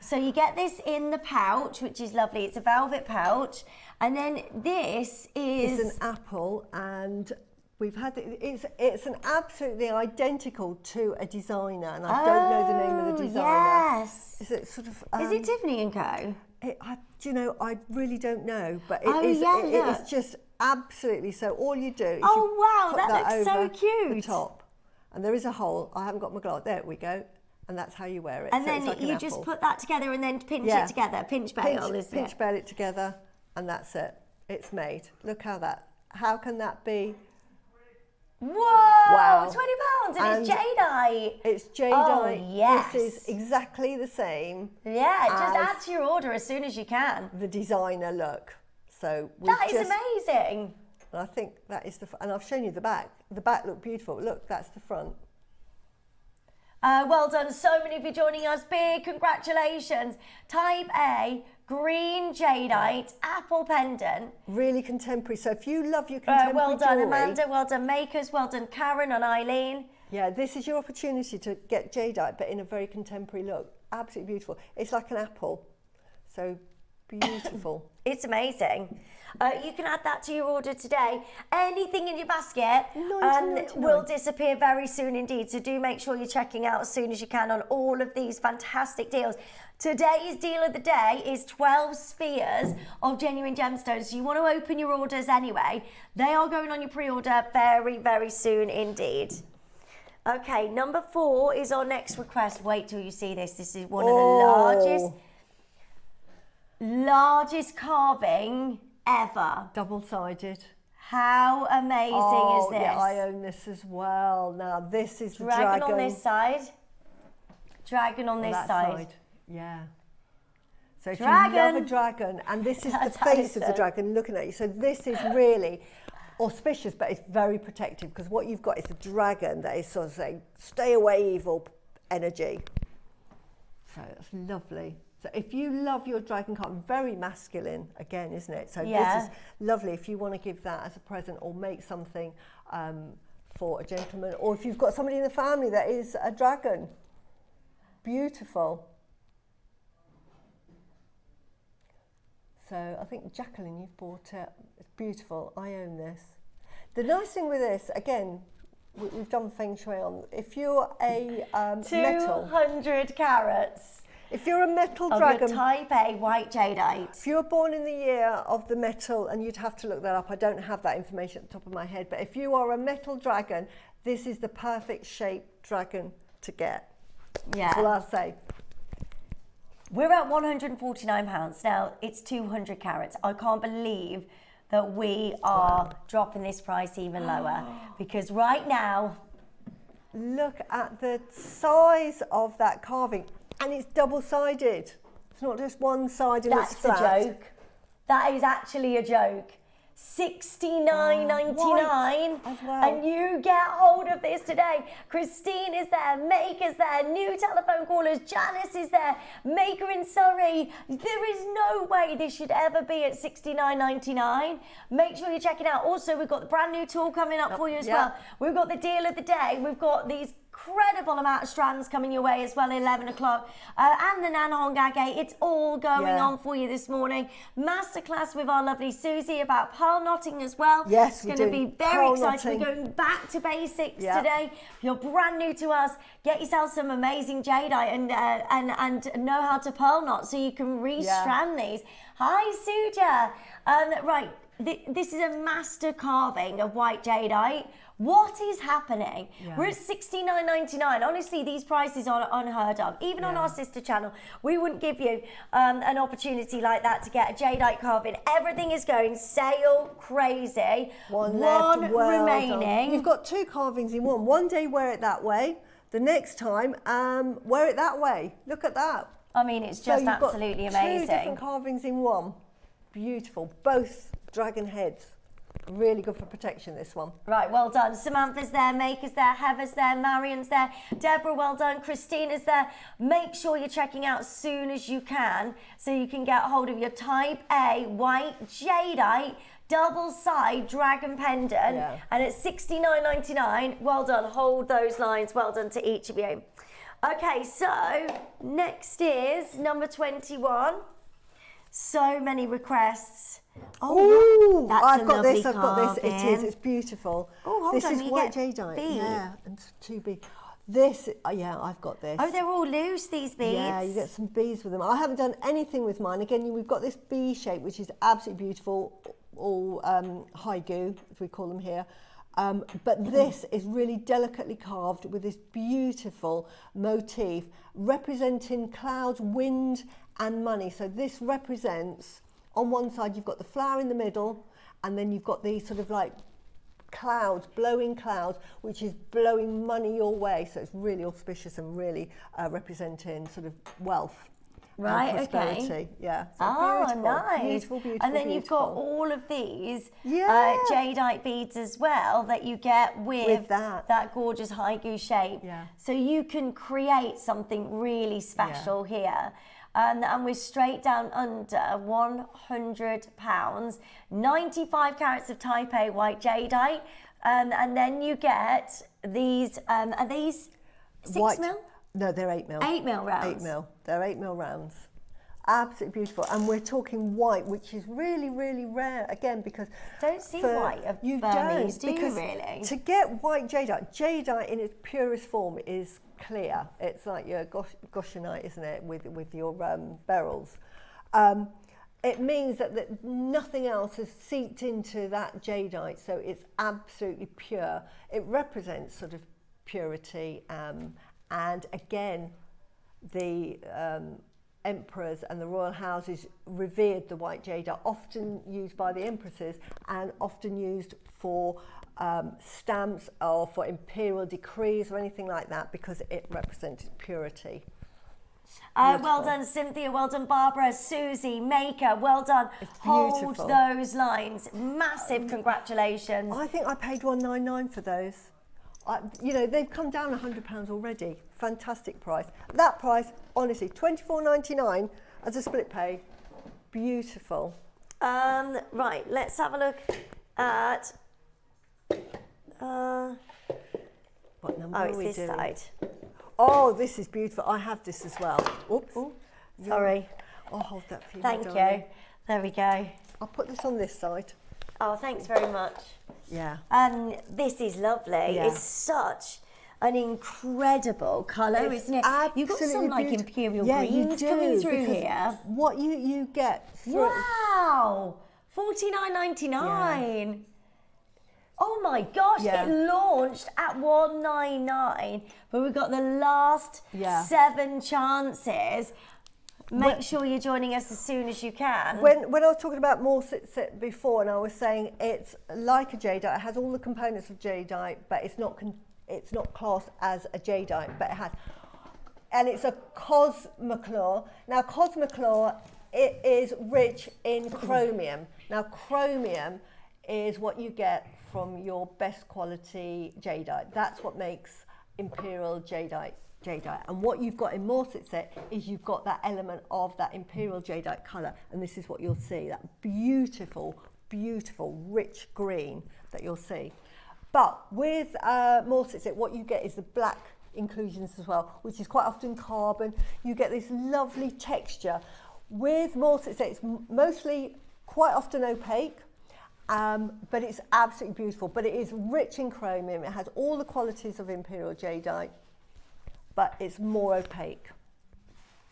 So you get this in the pouch, which is lovely. It's a velvet pouch. And then this is... It's an apple, and we've had it. It's an absolutely identical to a designer, and I don't know the name of the designer. Yes. Is it sort of... is it Tiffany & Co? I really don't know, but it's just absolutely, so all you do is that looks so cute. The top. And there is a hole. I haven't got my glass. There we go. And that's how you wear it. And then you just put that together and then pinch it together. Pinch bail, isn't it? Pinch bail it together, and that's it. It's made. Look how can that be? Whoa! Wow. £20, and it's jadeite. It's jadeite. Oh, yes. This is exactly the same. Yeah, just add to your order as soon as you can. The designer look. So that is amazing. And I think that is and I've shown you the back. The back looked beautiful. Look, that's the front. Well done. So many of you joining us. Big congratulations. Type A, green jadeite apple pendant. Really contemporary. So if you love your contemporary well done, jewellery, Amanda. Well done, Makers. Well done, Karen and Eileen. Yeah, this is your opportunity to get jadeite, but in a very contemporary look. Absolutely beautiful. It's like an apple. So beautiful. It's amazing. You can add that to your order today. Anything in your basket will disappear very soon indeed. So do make sure you're checking out as soon as you can on all of these fantastic deals. Today's deal of the day is 12 spheres of genuine gemstones. So you want to open your orders anyway. They are going on your pre-order very, very soon indeed. Okay, number 4 is our next request. Wait till you see this. This is one of the largest carving ever. Double-sided. How amazing is this? Yeah, I own this as well. Now, this is the dragon on this side. Dragon on this side. Yeah. So if you love a dragon, and this is the face of the dragon looking at you. So this is really auspicious, but it's very protective, because what you've got is a dragon that is sort of saying, stay away, evil energy. So it's lovely. So if you love your dragon card, very masculine again, isn't it? So this is lovely if you want to give that as a present or make something for a gentleman, or if you've got somebody in the family that is a dragon. Beautiful. So I think, Jacqueline, you've bought it. It's beautiful. I own this. The nice thing with this, again, we've done feng shui on. If you're a 200 carats. If you're a metal dragon, your type A white jadeite. If you were born in the year of the metal, and you'd have to look that up, I don't have that information at the top of my head, but if you are a metal dragon, this is the perfect shaped dragon to get. Yeah. That's all I'll say. We're at £149. Now, it's 200 carats. I can't believe that we are dropping this price even lower, because right now, look at the size of that carving. And it's double-sided. It's not just one side and it's flat. That's a joke. That is actually a joke. $69.99, and you get hold of this today. Christine is there, Maker's there, new telephone callers, Janice is there, Maker in Surrey. There is no way this should ever be at $69.99. Make sure you check it out. Also, we've got the brand new tool coming up for you as well. We've got the deal of the day. We've got these incredible amount of strands coming your way as well at 11 o'clock, and the Nanhong Agate. It's all going on for you this morning. Masterclass with our lovely Suzie about pearl knotting as well. Yes, it's going to be very exciting. We're going back to basics today. If you're brand new to us, get yourself some amazing jadeite and know how to pearl knot so you can re-strand these. Hi, Suja. Right, this is a master carving of white jadeite. What is happening? We're at $69.99. Honestly, these prices are unheard of. Even on our sister channel, we wouldn't give you an opportunity like that to get a jadeite carving. Everything is going sale crazy. One remaining. You've got 2 carvings in one. One day wear it that way. The next time, wear it that way. Look at that. I mean, it's just absolutely amazing. 2 different carvings in one. Beautiful. Both dragon heads. Really good for protection, this one. Right, well done. Samantha's there, Maker's there, Heather's there, Marion's there, Deborah, well done, Christina's there. Make sure you're checking out as soon as you can so you can get hold of your type A white jadeite double side dragon pendant, and it's $69.99. Well done, hold those lines. Well done to each of you. Okay, so next is number 21. So many requests. Oh, that's I've got lovely this. I've got this. carving. It is. It's beautiful. Oh, hold this on. is white jadeite. Yeah, and 2 beads. This, I've got this. Oh, they're all loose, these beads. Yeah, you get some beads with them. I haven't done anything with mine. Again, we've got this bee shape, which is absolutely beautiful. All haigu, as we call them here. But this is really delicately carved with this beautiful motif representing clouds, wind, and money. So this represents, on one side you've got the flower in the middle, and then you've got these sort of like clouds, blowing clouds, which is blowing money your way. So it's really auspicious and really representing sort of wealth. Right, and prosperity. okay. Yeah. So beautiful, nice. Beautiful, beautiful. And then you've got all of these jadeite beads as well that you get with that gorgeous haigu shape. Yeah. So you can create something really special here. and we're straight down under £100. 95 carats of Type A white jadeite, and then you get these. Are these 6 mil? No, they're 8 mil. 8 mil rounds. 8 mil. They're 8 mil rounds. Absolutely beautiful, and we're talking white, which is really, really rare again because don't see white of Burmese, do you really? To get white jadeite in its purest form is clear. It's like your goshenite, isn't it, with your beryls. It means that nothing else has seeped into that jadeite, so it's absolutely pure. It represents sort of purity, and again, the emperors and the royal houses revered the white jadeite, often used by the empresses and often used for stamps or for imperial decrees or anything like that because it represented purity. Well done, Cynthia. Well done, Barbara. Suzie Maker. Well done. Hold those lines. Massive congratulations. I think I paid $199 for those. You know, they've come down £100 already. Fantastic price. That price, honestly, $24.99 as a split pay. Beautiful. Right, let's have a look at. What number are we it's this doing? side. Oh, this is beautiful. I have this as well. Oops. Ooh, sorry. I'll hold that for you. Thank you. There we go. I'll put this on this side. Oh, thanks very much. Yeah. This is lovely. Yeah. It's such an incredible colour, isn't it? You've got some like imperial greens coming through here. What you get through. Wow! $49.99. Yeah. Oh my gosh, it launched at $199, but we've got the last 7 chances. Make sure you're joining us as soon as you can. When I was talking about Morset before, and I was saying it's like a jadeite, it has all the components of jadeite, but it's not classed as a jadeite, but it has, and it's a cosmochlore. Now, cosmochlore, it is rich in chromium. Now, chromium is what you get from your best quality jadeite. That's what makes imperial jadeite. And what you've got in Morset set is you've got that element of that imperial jadeite colour, and this is what you'll see, that beautiful, beautiful, rich green that you'll see. But with Morset set, what you get is the black inclusions as well, which is quite often carbon. You get this lovely texture. With Morset set, it's mostly quite often opaque, but it's absolutely beautiful. But it is rich in chromium. It has all the qualities of imperial jadeite, but it's more opaque.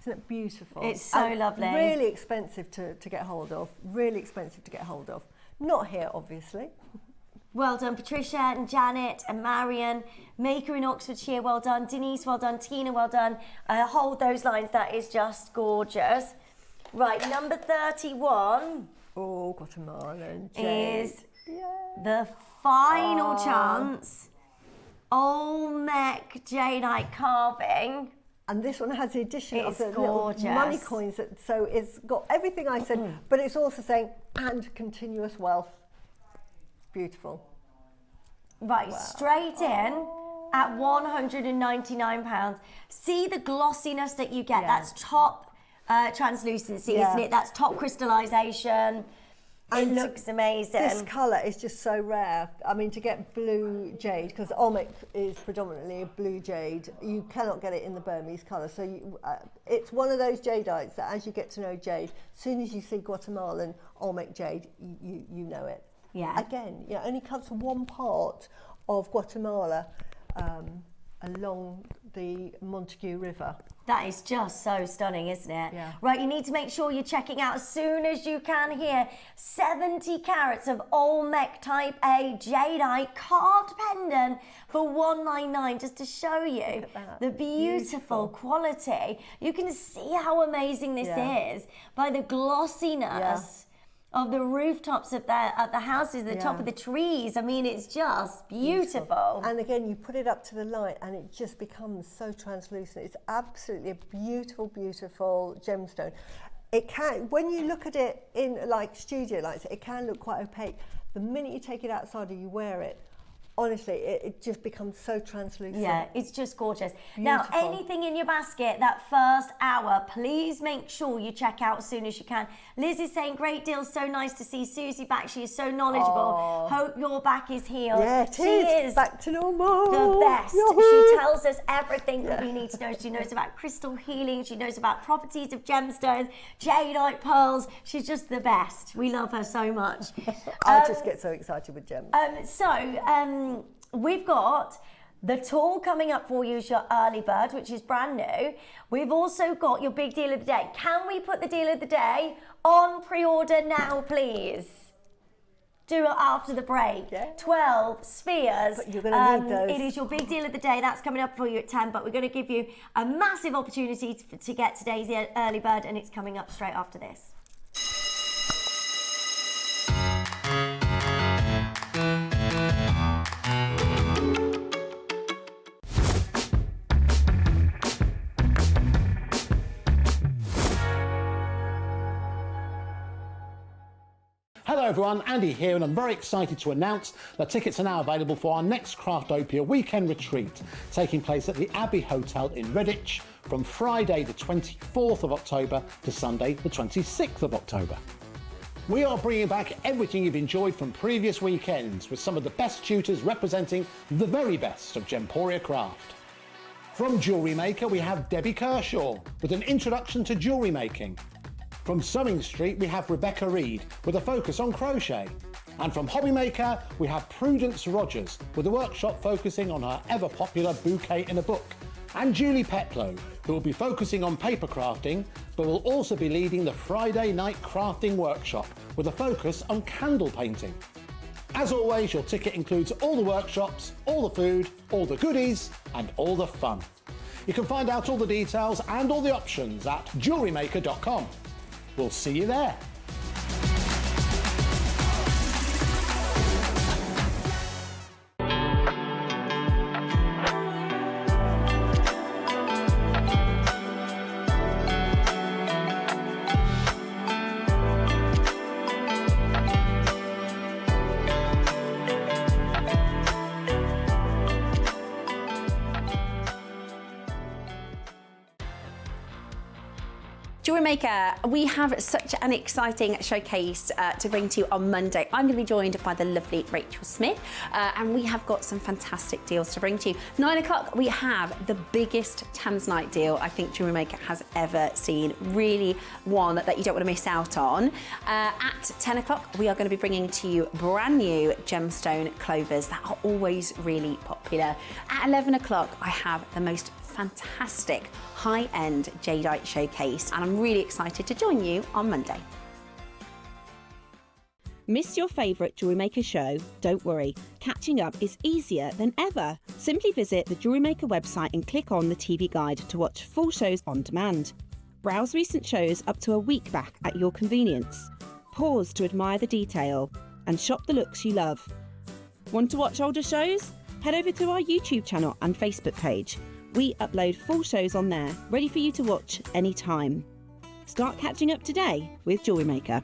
Isn't it beautiful? It's so lovely. Really expensive to get hold of. Really expensive to get hold of. Not here, obviously. Well done, Patricia and Janet and Marion. Maker in Oxfordshire, well done. Denise, well done. Tina, well done. Hold those lines. That is just gorgeous. Right, number 31. Oh, Guatemalan is the final chance. Olmec jadeite carving. And this one has the addition of the gorgeous little money coins. So it's got everything I said, but it's also saying, and continuous wealth. Beautiful. Right, straight in at £199. See the glossiness that you get. That's top translucency, isn't it? That's top crystallization. It looks amazing. This colour is just so rare. I mean, to get blue jade, because Olmec is predominantly a blue jade, you cannot get it in the Burmese colour. So it's one of those jadeites that as you get to know jade, as soon as you see Guatemalan Olmec jade, you know it. Yeah. Again, it only comes from one part of Guatemala along the Montague River. That is just so stunning, isn't it? Yeah. Right, you need to make sure you're checking out as soon as you can here. 70 carats of Olmec Type A jadeite carved pendant for $199, just to show you the beautiful quality. You can see how amazing this is by the glossiness of the rooftops of the houses, the top of the trees. I mean, it's just beautiful. And again, you put it up to the light and it just becomes so translucent. It's absolutely a beautiful, beautiful gemstone. It can, when you look at it in like studio lights, it can look quite opaque. The minute you take it outside or you wear it, honestly, it just becomes so translucent. Yeah, it's just gorgeous. Beautiful. Now, anything in your basket, that first hour, please make sure you check out as soon as you can. Liz is saying, great deal, so nice to see Suzie back. She is so knowledgeable. Hope your back is healed. Yeah, she is back to normal. the best. Yahoo! She tells us everything that we need to know. She knows about crystal healing. She knows about properties of gemstones, jadeite pearls. She's just the best. We love her so much. I just get so excited with gems. We've got the tool coming up for you is your early bird, which is brand new. We've also got your big deal of the day. Can we put the deal of the day on pre-order now, please? Do it after the break. Yeah. 12 spheres. But you're going to need those. It is your big deal of the day. That's coming up for you at 10, but we're going to give you a massive opportunity to get today's early bird, and it's coming up straight after this. Hello everyone, Andy here, and I'm very excited to announce that tickets are now available for our next Craftopia weekend retreat, taking place at the Abbey Hotel in Redditch from Friday the 24th of October to Sunday the 26th of October. We are bringing back everything you've enjoyed from previous weekends with some of the best tutors representing the very best of Gemporia craft. From Jewellery Maker, we have Debbie Kershaw with an introduction to jewellery making. From Sewing Street, we have Rebecca Reed with a focus on crochet. And from Hobby Maker, we have Prudence Rogers with a workshop focusing on her ever-popular bouquet in a book. And Julie Petlow, who will be focusing on paper crafting, but will also be leading the Friday night crafting workshop with a focus on candle painting. As always, your ticket includes all the workshops, all the food, all the goodies, and all the fun. You can find out all the details and all the options at jewellerymaker.com. We'll see you there. Jewellery Maker, we have such an exciting showcase to bring to you on Monday. I'm going to be joined by the lovely Rachel Smith, and we have got some fantastic deals to bring to you. 9 o'clock, we have the biggest Tanzanite deal I think Jewellery Maker has ever seen. Really one that you don't want to miss out on. At 10 o'clock, we are going to be bringing to you brand new gemstone clovers that are always really popular. At 11 o'clock, I have the most fantastic high-end jadeite showcase, and I'm really excited to join you on Monday. Missed your favourite Jewellery Maker show? Don't worry, catching up is easier than ever. Simply visit the Jewellery Maker website and click on the TV guide to watch full shows on demand. Browse recent shows up to a week back at your convenience. Pause to admire the detail and shop the looks you love. Want to watch older shows? Head over to our YouTube channel and Facebook page. We upload full shows on there, ready for you to watch anytime. Start catching up today with Jewellery Maker.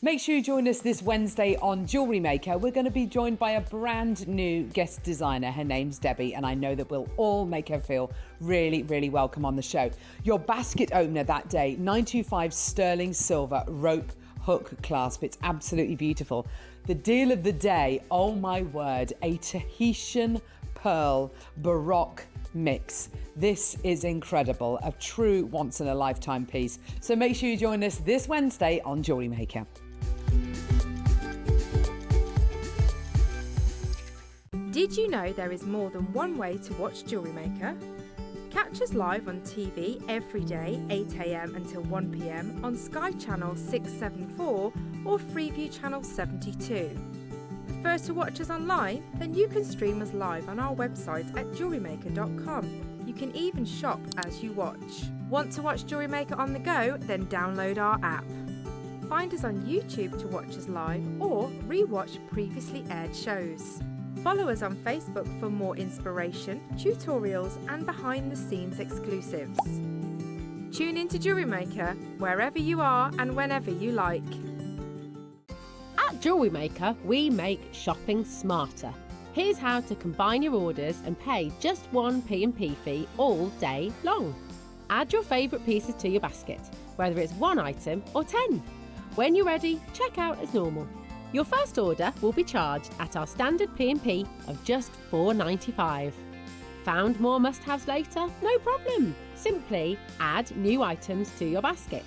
Make sure you join us this Wednesday on Jewellery Maker. We're going to be joined by a brand new guest designer. Her name's Debbie, and I know that we'll all make her feel really, really welcome on the show. Your basket opener that day, 925 sterling silver rope hook clasp. It's absolutely beautiful. The deal of the day, oh my word, a Tahitian pearl Baroque mix. This is incredible, a true once-in-a-lifetime piece. So make sure you join us this Wednesday on Jewellery Maker. Did you know there is more than one way to watch Jewellery Maker? Catch us live on TV every day, 8 AM until 1 PM on Sky Channel 674 or Freeview Channel 72. prefer to watch us online? Then you can stream us live on our website at jewellerymaker.com. You can even shop as you watch. Want to watch Jewellery Maker on the go? Then download our app. Find us on YouTube to watch us live or re-watch previously aired shows. Follow us on Facebook for more inspiration, tutorials and behind-the-scenes exclusives. Tune in to Jewellery Maker wherever you are and whenever you like. At Jewellery Maker, we make shopping smarter. Here's how to combine your orders and pay just one P&P fee all day long. Add your favourite pieces to your basket, whether it's one item or 10. When you're ready, check out as normal. Your first order will be charged at our standard P&P of just $4.95. Found more must-haves later? No problem. Simply add new items to your basket.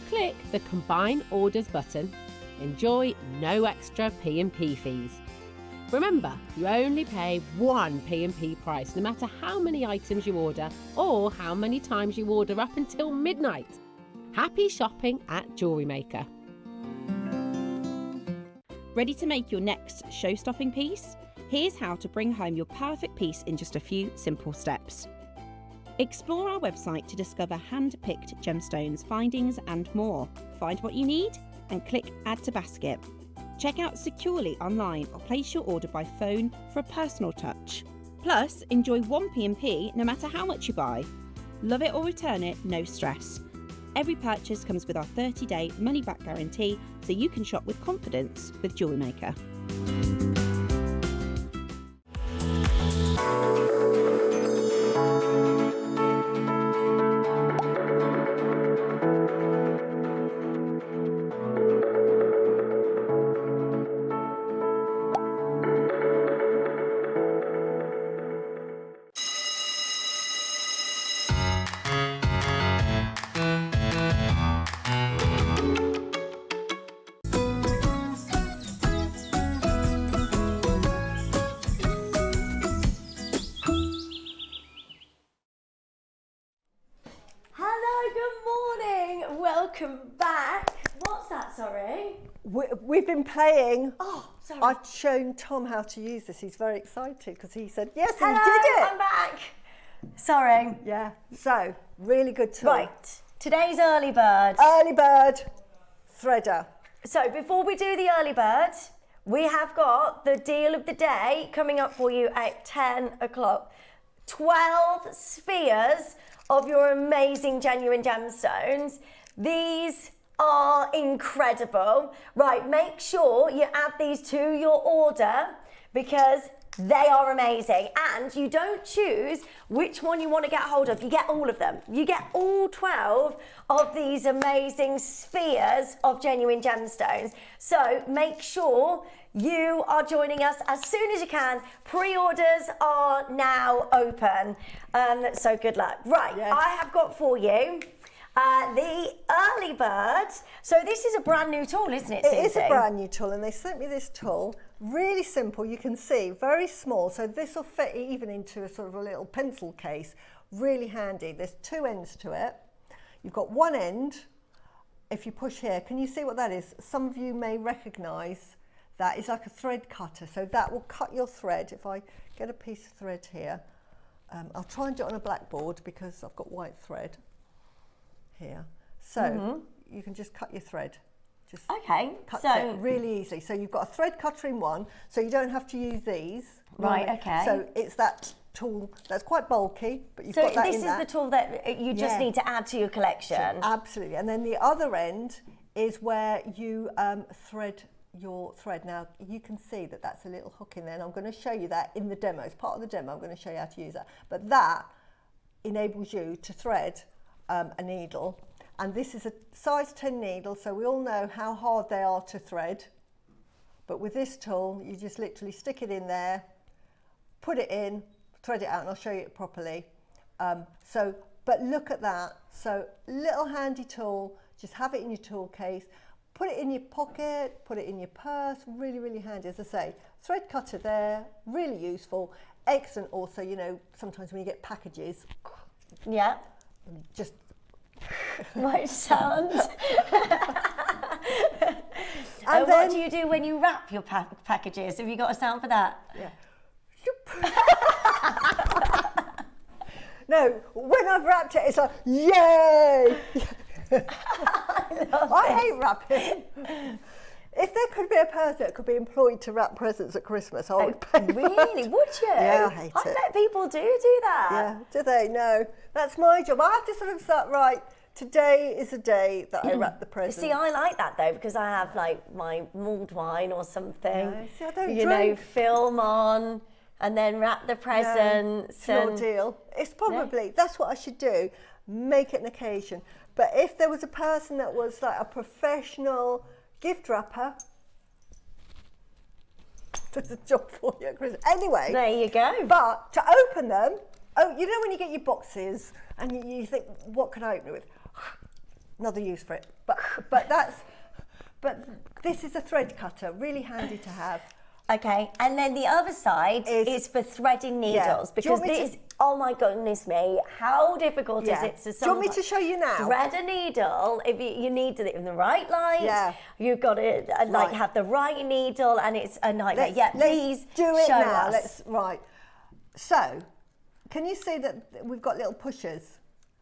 Click the Combine Orders button. Enjoy no extra P&P fees. Remember, you only pay one P&P price no matter how many items you order or how many times you order up until midnight. Happy shopping at Jewellery Maker. Ready to make your next show-stopping piece? Here's how to bring home your perfect piece in just a few simple steps. Explore our website to discover hand-picked gemstones, findings and more. Find what you need and click Add to Basket. Check out securely online or place your order by phone for a personal touch. Plus, enjoy one P&P no matter how much you buy. Love it or return it, no stress. Every purchase comes with our 30-day money-back guarantee, so you can shop with confidence with Jewellery Maker. Welcome back. What's that, sorry? We've been playing. Oh, sorry. I've shown Tom how to use this. He's very excited because he said, yes, Hello, he did it. I'm back. Sorry. Yeah, so really good tool. Right, today's early bird. Early bird threader. So before we do the early bird, we have got the deal of the day coming up for you at 10 o'clock. 12 spheres of your amazing genuine gemstones. These are incredible. Right, make sure you add these to your order because they are amazing. And you don't choose which one you want to get hold of. You get all of them. You get all 12 of these amazing spheres of genuine gemstones. So make sure you are joining us as soon as you can. Pre-orders are now open. So good luck. Right, yes. I have got for you the early bird. So this is a brand new tool, isn't it, Suzie? It is a brand new tool, and they sent me this tool. Really simple, you can see, very small. So this will fit even into a sort of a little pencil case. Really handy. There's two ends to it. You've got one end. If you push here, can you see what that is? Some of you may recognise that is like a thread cutter. So that will cut your thread. If I get a piece of thread here, I'll try and do it on a blackboard because I've got white thread here. So you can just cut your thread. Just cuts it really easily. So you've got a thread cutter in one, so you don't have to use these. Right, okay. So it's that tool that's quite bulky, but you've got that in So this is the tool that you just need to add to your collection. So absolutely. And then the other end is where you thread your thread. Now you can see that that's a little hook in there, and I'm going to show you that in the demo. As part of the demo, I'm going to show you how to use that. But that enables you to thread a needle, and this is a size 10 needle, so we all know how hard they are to thread. But with this tool, you just literally stick it in there, put it in, thread it out, and I'll show you it properly. But look at that. So little handy tool, just have it in your tool case, put it in your pocket, put it in your purse, really, really handy. As I say, thread cutter there, really useful. Excellent also, you know, sometimes when you get packages. Yeah. Just right sound. And what do you do when you wrap your packages? Have you got a sound for that? Yeah. No, when I've wrapped it, it's like, yay! I hate wrapping. If there could be a person that could be employed to wrap presents at Christmas, I would pay. Really? Would you? Yeah, I hate it. I bet people do that. Yeah, do they? No, that's my job. I have to sort of start, right, today is the day that I wrap the presents. See, I like that though, because I have like my mulled wine or something. No, see, I don't you drink. know, film on and then wrap the presents. No, it's your deal. It's probably, that's what I should do, make it an occasion. But if there was a person that was like a professional gift wrapper, there's a job for you at Christmas. Anyway. There you go. But to open them, you know when you get your boxes and you think, what can I open it with? Another use for it. But this is a thread cutter, really handy to have. Okay, and then the other side is for threading needles, because this, oh my goodness me, how difficult is it to do you want me to show you now? Thread a needle, if you need it in the right light, you've got to like have the right needle, and it's a nightmare. Please do it show now. us. Right. So, can you see that we've got little pushers,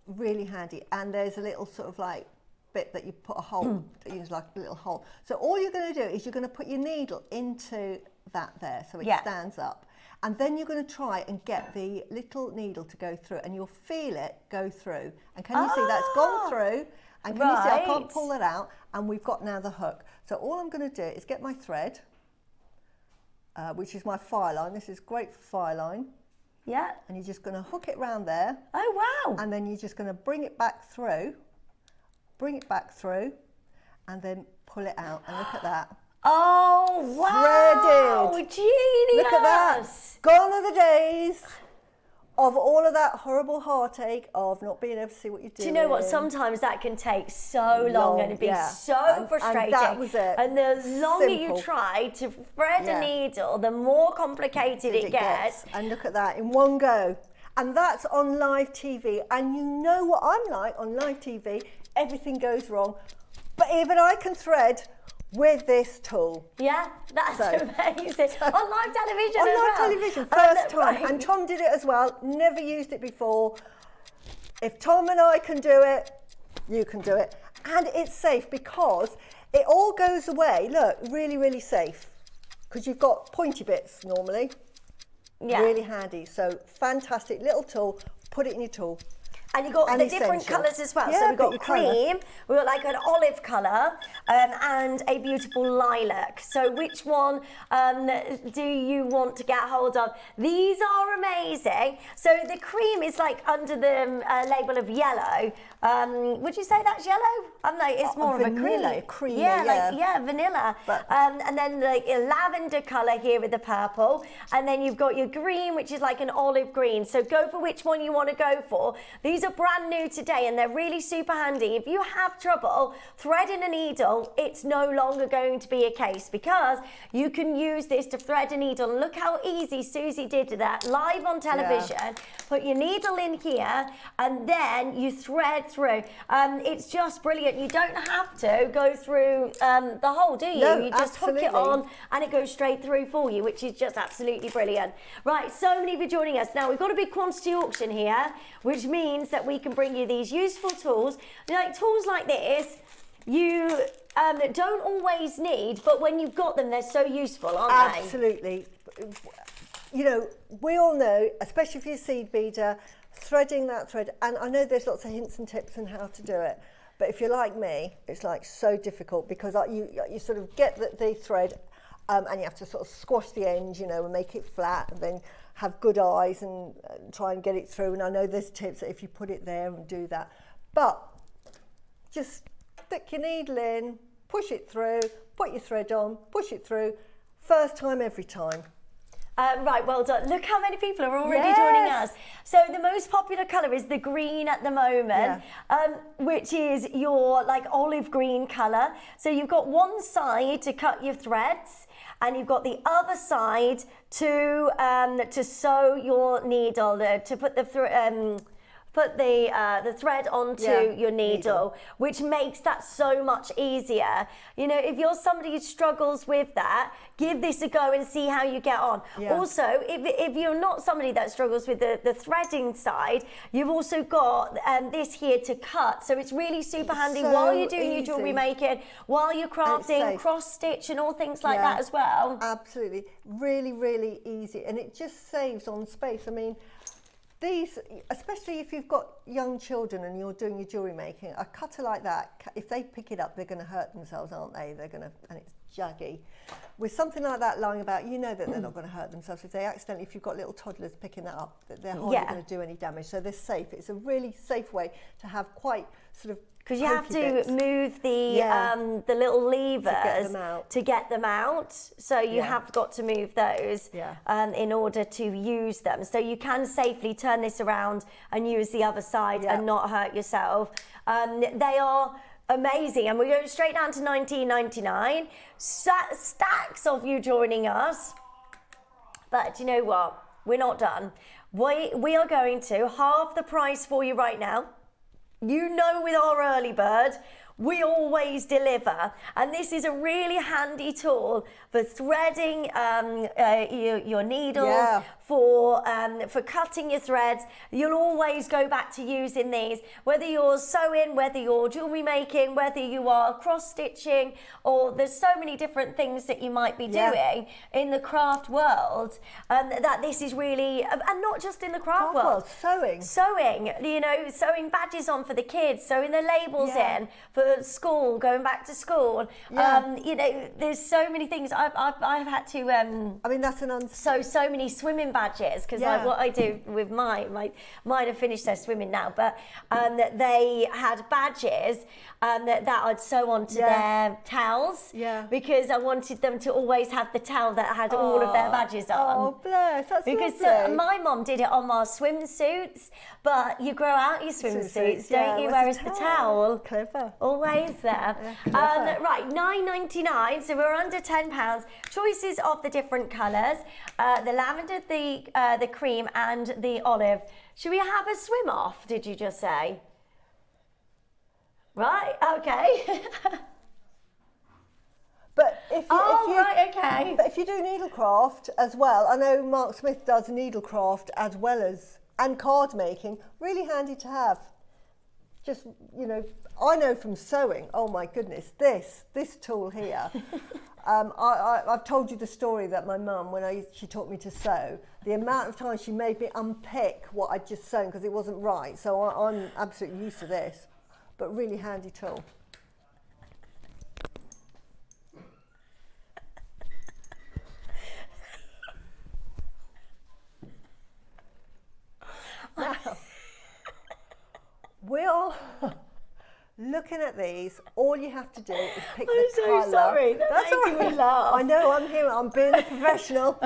really handy, and there's a little sort of like bit that you put a hole, that use like a little hole. So all you're going to do is you're going to put your needle into that there, so it stands up, and then you're going to try and get the little needle to go through, and you'll feel it go through. And can you see that's gone through? And can you see I can't pull it out? And we've got now the hook. So all I'm going to do is get my thread, which is my fire line. This is great for fire line. Yeah. And you're just going to hook it round there. Oh wow! And then you're just going to bring it back through. Bring it back through, and then pull it out, and look at that. Oh wow! Threaded. Genius! Look at that. Gone are the days of all of that horrible heartache of not being able to see what you're doing. Do you know what? Sometimes that can take so long and it'd be so frustrating. And that was it. And the longer you try to thread a needle, the more complicated it gets. And look at that in one go. And that's on live TV. And you know what I'm like on live TV. Everything goes wrong. But even I can thread with this tool. Yeah, that's amazing. On live television on as live well. television, first time. And Tom did it as well. Never used it before. If Tom and I can do it, you can do it. And it's safe because it all goes away. Look, really, really safe. Because you've got pointy bits normally. Yeah. Really handy. So fantastic little tool. Put it in your tool. And you've got the different colours as well. So we've got cream, we've got like an olive colour, and a beautiful lilac. So which one do you want to get hold of? These are amazing. So the cream is like under the label of yellow. Would you say that's yellow? I'm like, it's more of a cream. Yeah, vanilla. And then like a lavender colour here with the purple. And then you've got your green, which is like an olive green. So go for which one you want to go for. These are brand new today and they're really super handy. If you have trouble threading a needle, it's no longer going to be a case because you can use this to thread a needle. And look how easy Suzie did that live on television. Yeah. Put your needle in here and then you thread through. It's just brilliant. You don't have to go through the hole, do you? No, you just hook it on and it goes straight through for you, which is just absolutely brilliant. Right, so many of you joining us. Now, we've got a big quantity auction here, which means that we can bring you these useful tools. Like tools like this, you don't always need, but when you've got them, they're so useful, aren't they? Absolutely. You know, we all know, especially if you're a seed beader, threading that thread, and I know there's lots of hints and tips on how to do it, but if you're like me, it's like so difficult because you sort of get the thread and you have to sort of squash the end, you know, and make it flat and then have good eyes and try and get it through. And I know there's tips that if you put it there and do that, but just stick your needle in, push it through, put your thread on, push it through, first time every time. Right, well done. Look how many people are already joining us. So the most popular colour is the green at the moment, which is your like olive green colour. So you've got one side to cut your threads and you've got the other side to sew your needle, to put the put the thread onto your needle, which makes that so much easier. You know, if you're somebody who struggles with that, give this a go and see how you get on. Also, if you're not somebody that struggles with the threading side, you've also got this here to cut. So it's really super handy while you're doing your jewellery making, while you're crafting, cross stitch and all things like that as well. Absolutely. Really, really easy. And it just saves on space. I mean, these, especially if you've got young children and you're doing your jewellery making, a cutter like that, if they pick it up, they're going to hurt themselves, aren't they? They're going to, and it's jaggy. With something like that lying about, you know that they're not going to hurt themselves. If they accidentally, if you've got little toddlers picking that up, they're hardly going to do any damage. So they're safe. It's a really safe way to have quite sort of, because you have to move the little levers to get them out. So you have got to move those in order to use them. So you can safely turn this around and use the other side and not hurt yourself. They are amazing, and we're going straight down to $19.99. Stacks of you joining us. But you know what? We're not done. We are going to half the price for you right now. You know, with our early bird, we always deliver, and this is a really handy tool for threading your needles, for cutting your threads. You'll always go back to using these, whether you're sewing, whether you're jewellery making, whether you are cross stitching, or there's so many different things that you might be doing in the craft world, that this is really, and not just in the craft world, sewing, you know, sewing badges on for the kids, sewing the labels in for school, going back to school. You know, there's so many things. I've had to I mean, that's an sew so many swimming badges, because what I do with mine have finished their swimming now, but they had badges that I'd sew onto their towels, because I wanted them to always have the towel that had all of their badges on. Oh, bless, that's because lovely. My mum did it on our swimsuits, but you grow out your swimsuits, don't you? Whereas the towel, always there. Right, $9.99, so we're under £10. Choices of the different colours, the lavender, the cream, and the olive. Should we have a swim off? Did you just say? Right. Okay. But if you do needlecraft as well, I know Mark Smith does needlecraft as well as card making. Really handy to have. Just, you know, I know from sewing. Oh my goodness, this tool here. I've told you the story that my mum, when she taught me to sew, the amount of times she made me unpick what I'd just sewn because it wasn't right. So I'm absolutely used to this, but really handy tool. Now, we're looking at these. All you have to do is pick the colour. I'm so sorry. That's making me laugh. I know, I'm here. I'm being the professional.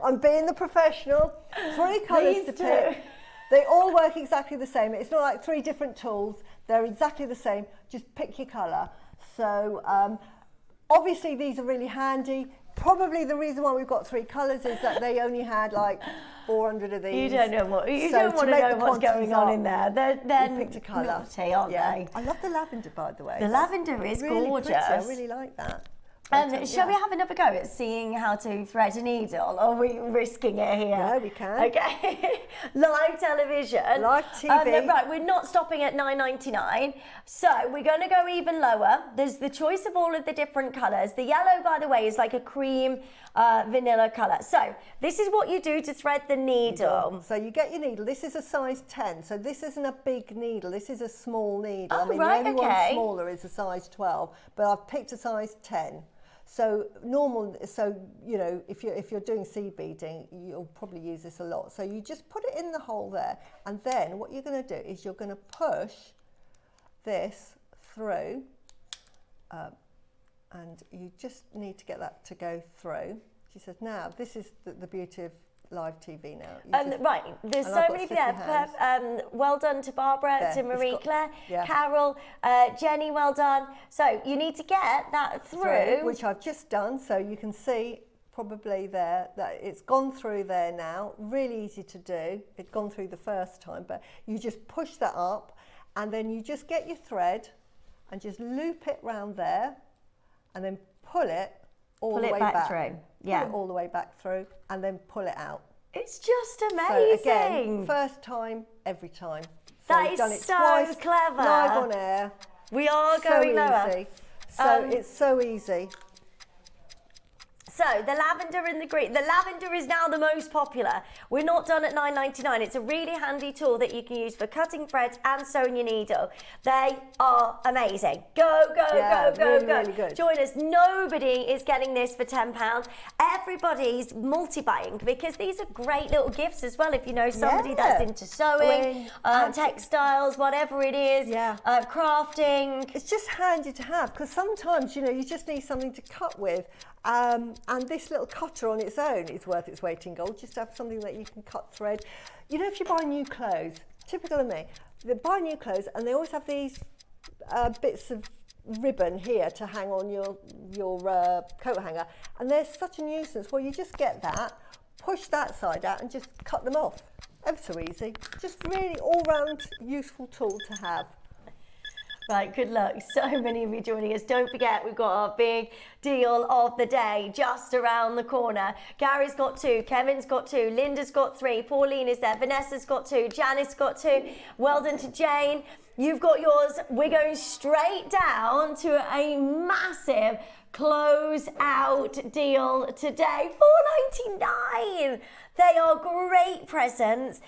I'm being the professional. 3 colours to pick. They all work exactly the same. It's not like 3 different tools. They're exactly the same. Just pick your colour. So obviously these are really handy. Probably the reason why we've got 3 colours is that they only had like 400 of these. You don't know what. You don't want to know what's going on in there. They're picked a colour, aren't they? I love the lavender, by the way. The lavender is really gorgeous. Pretty. I really like that. Shall we have another go at seeing how to thread a needle? Or are we risking it here? Yeah, we can. Okay. Live television. Live TV. Right, we're not stopping at $9.99. So we're going to go even lower. There's the choice of all of the different colours. The yellow, by the way, is like a cream vanilla colour. So this is what you do to thread the needle. So you get your needle. This is a size 10. So this isn't a big needle. This is a small needle. Oh, I mean, right, the only one smaller is a size 12. But I've picked a size 10. So you know, if you're doing seed beading, you'll probably use this a lot. So you just put it in the hole there, and then what you're going to do is you're going to push this through, and you just need to get that to go through. She says, now this is the beauty of live TV now. Right, there's so many there. Well done to Barbara, to Marie-Claire, Carol, Jenny, well done. So you need to get that through. Which I've just done, so you can see probably there, that it's gone through there now, really easy to do. It's gone through the first time, but you just push that up and then you just get your thread and just loop it round there and then pull it all the way back through. Yeah. Pull it all the way back through and then pull it out. It's just amazing. So again, first time, every time. So That we've is done it so twice, clever. live on air. We are going lower. Easy. So it's so easy. So the lavender and the green. The lavender is now the most popular. We're not done at $9.99. It's a really handy tool that you can use for cutting threads and sewing your needle. They are amazing. Go, really good. Join us. Nobody is getting this for £10. Everybody's multi-buying because these are great little gifts as well. If you know somebody that's into sewing, textiles, whatever it is, crafting. It's just handy to have because sometimes, you just need something to cut with. And this little cutter on its own is worth its weight in gold, just to have something that you can cut thread. If you buy new clothes, typical of me, they buy new clothes and they always have these bits of ribbon here to hang on your coat hanger, and they're such a nuisance. Well, you just get that, push that side out and just cut them off. Ever so easy. Just really all-round useful tool to have. Right, good luck. So many of you joining us. Don't forget, we've got our big deal of the day just around the corner. Gary's got 2, Kevin's got 2, Linda's got 3, Pauline is there, Vanessa's got 2, Janice got 2. Well done to Jane. You've got yours. We're going straight down to a massive close out deal today. $4.99. They are great presents.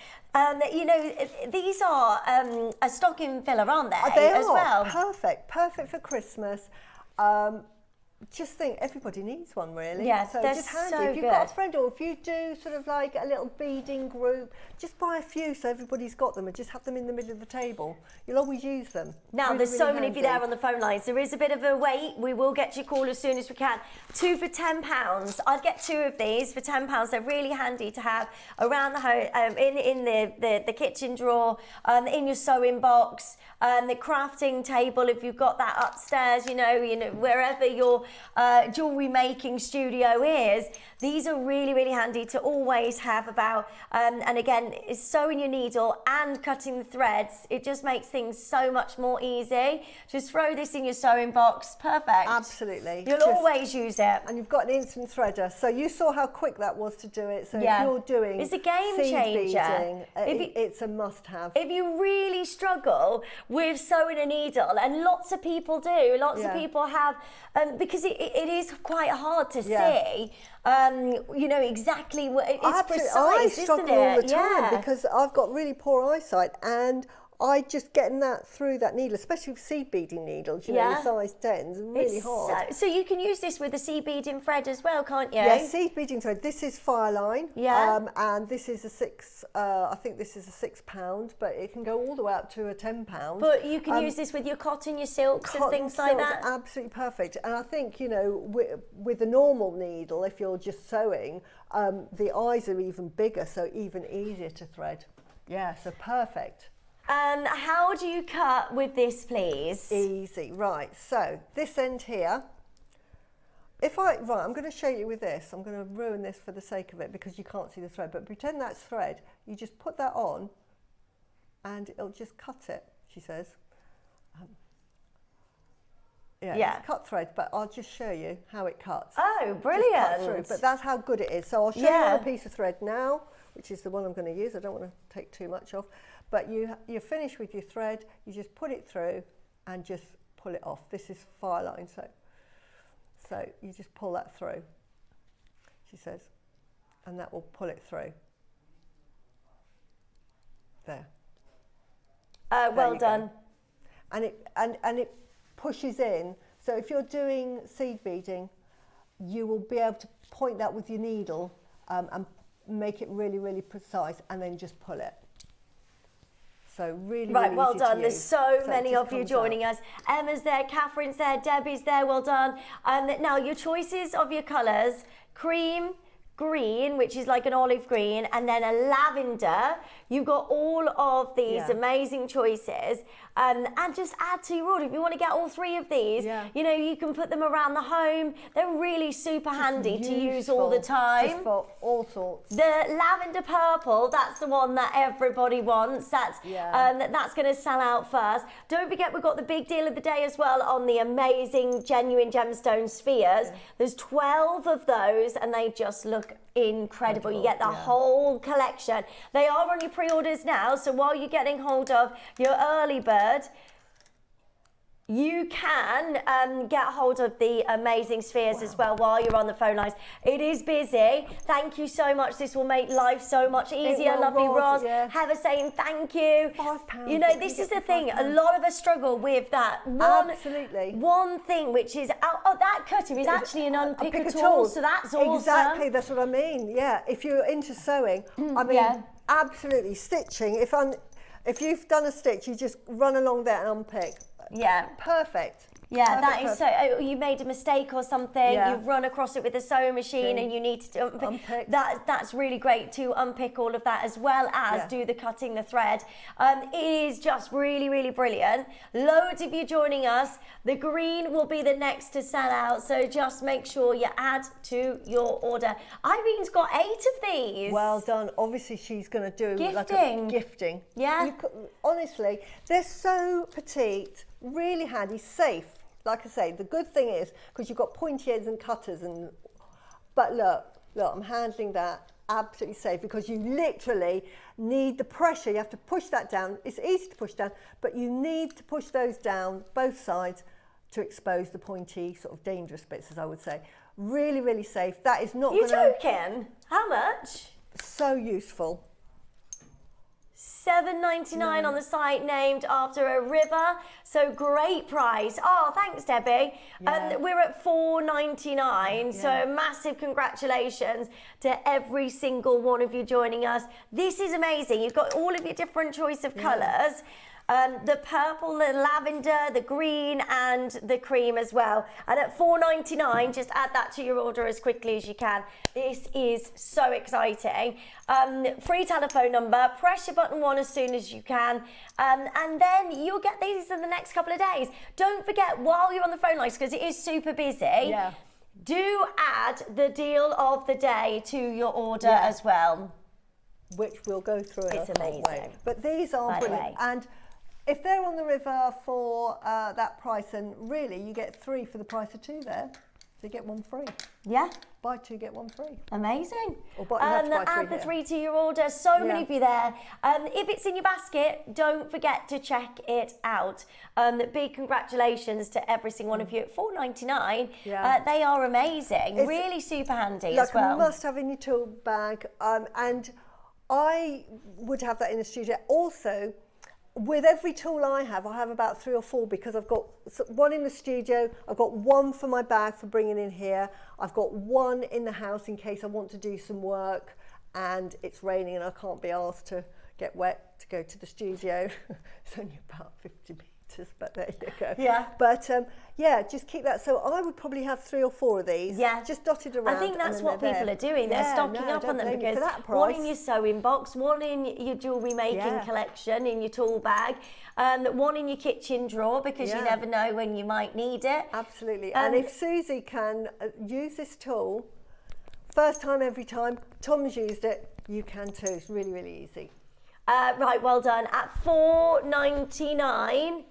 These are a stocking filler, aren't they? They as are. well. Perfect for Christmas. Just think everybody needs one, really. Yeah, so they're just handy. so if you've got a good. friend, or if you do sort of like a little beading group, just buy a few so everybody's got them and just have them in the middle of the table. You'll always use them. Now, really, there's really so many of you handy. there on the phone lines. There is a bit of a wait. We will get your call as soon as we can. 2 for £10. I'd get 2 of these for £10. They're really handy to have around the home, in the kitchen drawer, in your sewing box, the crafting table if you've got that upstairs. Wherever your jewellery making studio is. These are really, really handy to always have about. And again, it's sewing your needle and cutting the threads. It just makes things so much more easy. Just throw this in your sewing box. Perfect. Absolutely. You'll always use it. And you've got an instant threader. So you saw how quick that was to do it. So if you're doing it's a game seed changer. beading, it's a must-have. If you really struggle with sewing a needle, and lots of people do, lots of people have, because it is quite hard to see, exactly what it's precise, I struggle all the time Yeah. because I've got really poor eyesight, and I just getting that through that needle, especially with seed beading needles, the size 10s, really hard. So you can use this with a seed beading thread as well, can't you? Yeah, seed beading thread. This is Fireline. Yeah. And this is a I think this is a £6, but it can go all the way up to a £10. But you can use this with your cotton, your silks and things like that. Absolutely perfect. And I think, with a normal needle, if you're just sewing, the eyes are even bigger, so even easier to thread. Yeah, so perfect. How do you cut with this, please? Easy, right. So this end here, I'm going to show you with this. I'm going to ruin this for the sake of it because you can't see the thread, but pretend that's thread. You just put that on and it'll just cut it, she says. It's cut thread, but I'll just show you how it cuts. Oh, brilliant. Just cut through, but that's how good it is. So I'll show you on a piece of thread now, which is the one I'm going to use. I don't want to take too much off. But you're finished with your thread, you just put it through and just pull it off. This is Fireline, so you just pull that through, she says, and that will pull it through. There. Well done. And it pushes in. So if you're doing seed beading, you will be able to point that with your needle and make it really, really precise, and then just pull it. So really, right, really well easy done. to There's use. so it many just of you comes joining out. us. Emma's there, Catherine's there, Debbie's there, well done. Now your choices of your colours: cream, green, which is like an olive green, and then a lavender. You've got all of these amazing choices, and just add to your order. If you want to get all 3 of these, you know, you can put them around the home. They're really super handy to use all the time. Just for all sorts. The lavender purple, that's the one that everybody wants. That's that's going to sell out first. Don't forget, we've got the big deal of the day as well on the amazing genuine gemstone spheres. There's 12 of those, and they just look incredible. You get the whole collection. They are on your pre-orders now, so while you're getting hold of your early bird, you can get hold of the amazing spheres as well while you're on the phone lines. It is busy. Thank you so much. This will make life so much easier. Lovely Roz. Heather saying thank you. £5. You know, this is the thing. A lot of us struggle with that one thing, which is, that cutter is actually an unpicker tool. So that's awesome. Exactly, that's what I mean. Yeah, if you're into sewing, I mean, absolutely. Stitching, if you've done a stitch, you just run along there and unpick. Yeah. Perfect. Yeah, that is so. You made a mistake or something. You've run across it with a sewing machine, and you need to unpick. That's really great to unpick all of that, as well as do the cutting the thread. It is just really, really brilliant. Loads of you joining us. The green will be the next to sell out, so just make sure you add to your order. Irene's got 8 of these. Well done. Obviously, she's going to do gifting. Yeah. Honestly, they're so petite, really handy, safe. Like I say, the good thing is, because you've got pointy ends and cutters, but look, I'm handling that absolutely safe, because you literally need the pressure. You have to push that down. It's easy to push down, but you need to push those down, both sides, to expose the pointy, sort of dangerous bits, as I would say. Really, really safe. That is not You're joking? How much? So useful. $7.99 on the site, named after a river. So great price. Oh, thanks, Debbie. We're at $4.99. So massive congratulations to every single one of you joining us. This is amazing. You've got all of your different choice of colours. The purple, the lavender, the green, and the cream as well. And at $4.99, just add that to your order as quickly as you can. This is so exciting. Free telephone number, press your button 1 as soon as you can, and then you'll get these in the next couple of days. Don't forget, while you're on the phone lines, because it is super busy, do add the deal of the day to your order as well. Which we'll go through. It's amazing. But these are brilliant. And if they're on the river for that price, then really you get 3 for the price of 2 there. So you get 1 free. Yeah. Buy 2, get 1 free. Amazing. Or you have to buy 3 add the 3 to your order. So many of you there. If it's in your basket, don't forget to check it out. Big congratulations to every single one of you at $4.99. They are amazing. It's really super handy as well. Like a must-have in your tool bag. And I would have that in the studio. Also, with every tool I have about 3 or 4, because I've got 1 in the studio, I've got 1 for my bag for bringing in here, I've got 1 in the house in case I want to do some work and it's raining and I can't be asked to get wet to go to the studio. It's only about 50 metres, but there you go. Yeah. But just keep that. So I would probably have 3 or 4 of these. Yeah. Just dotted around. I think that's what people are doing. They're stocking up on them, because 1 in your sewing box, 1 in your jewellery making collection, in your tool bag, 1 in your kitchen drawer, because you never know when you might need it. Absolutely. And if Suzie can use this tool, first time, every time, Tom's used it, you can too. It's really, really easy. Right, well done. At $4.99.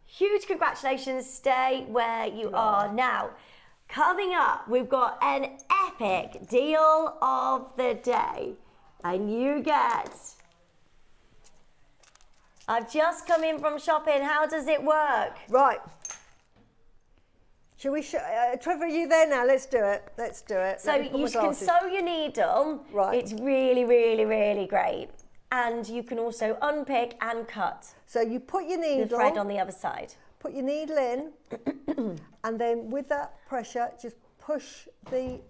Huge congratulations, stay where you are. Now, coming up, we've got an epic deal of the day. And you get... I've just come in from shopping. How does it work? Right. Shall we Trevor, are you there now? Let's do it. Let's do it. So you can sew your needle. Right. It's really, really, really great. And you can also unpick and cut. So you put your needle... the thread on the other side. Put your needle in, and then with that pressure, just push the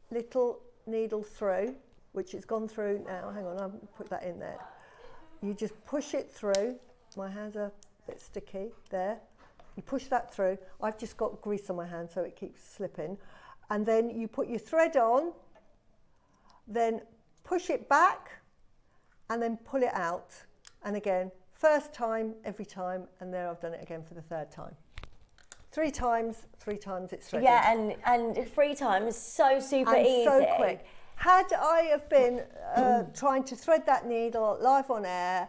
little needle through, which has gone through now. Hang on, I'll put that in there. You just push it through. My hands are a bit sticky there. You push that through. I've just got grease on my hand, so it keeps slipping. And then you put your thread on, then push it back and then pull it out. And again, first time, every time, and there I've done it again for the third time. 3 times it's ready. Yeah, and 3 times, so super easy. So quick. Had I have been trying to thread that needle live on air,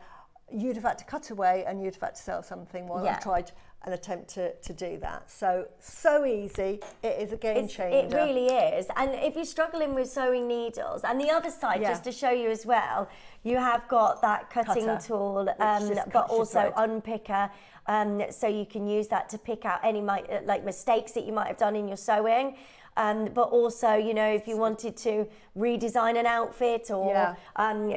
you'd have had to cut away and you'd have had to sell something while I tried an attempt to do that. So easy. It is a game changer. It really is. And if you're struggling with sewing needles, and the other side, just to show you as well, you have got that cutting tool, but also unpicker. So you can use that to pick out any mistakes that you might have done in your sewing. But also, you know, if you wanted to redesign an outfit or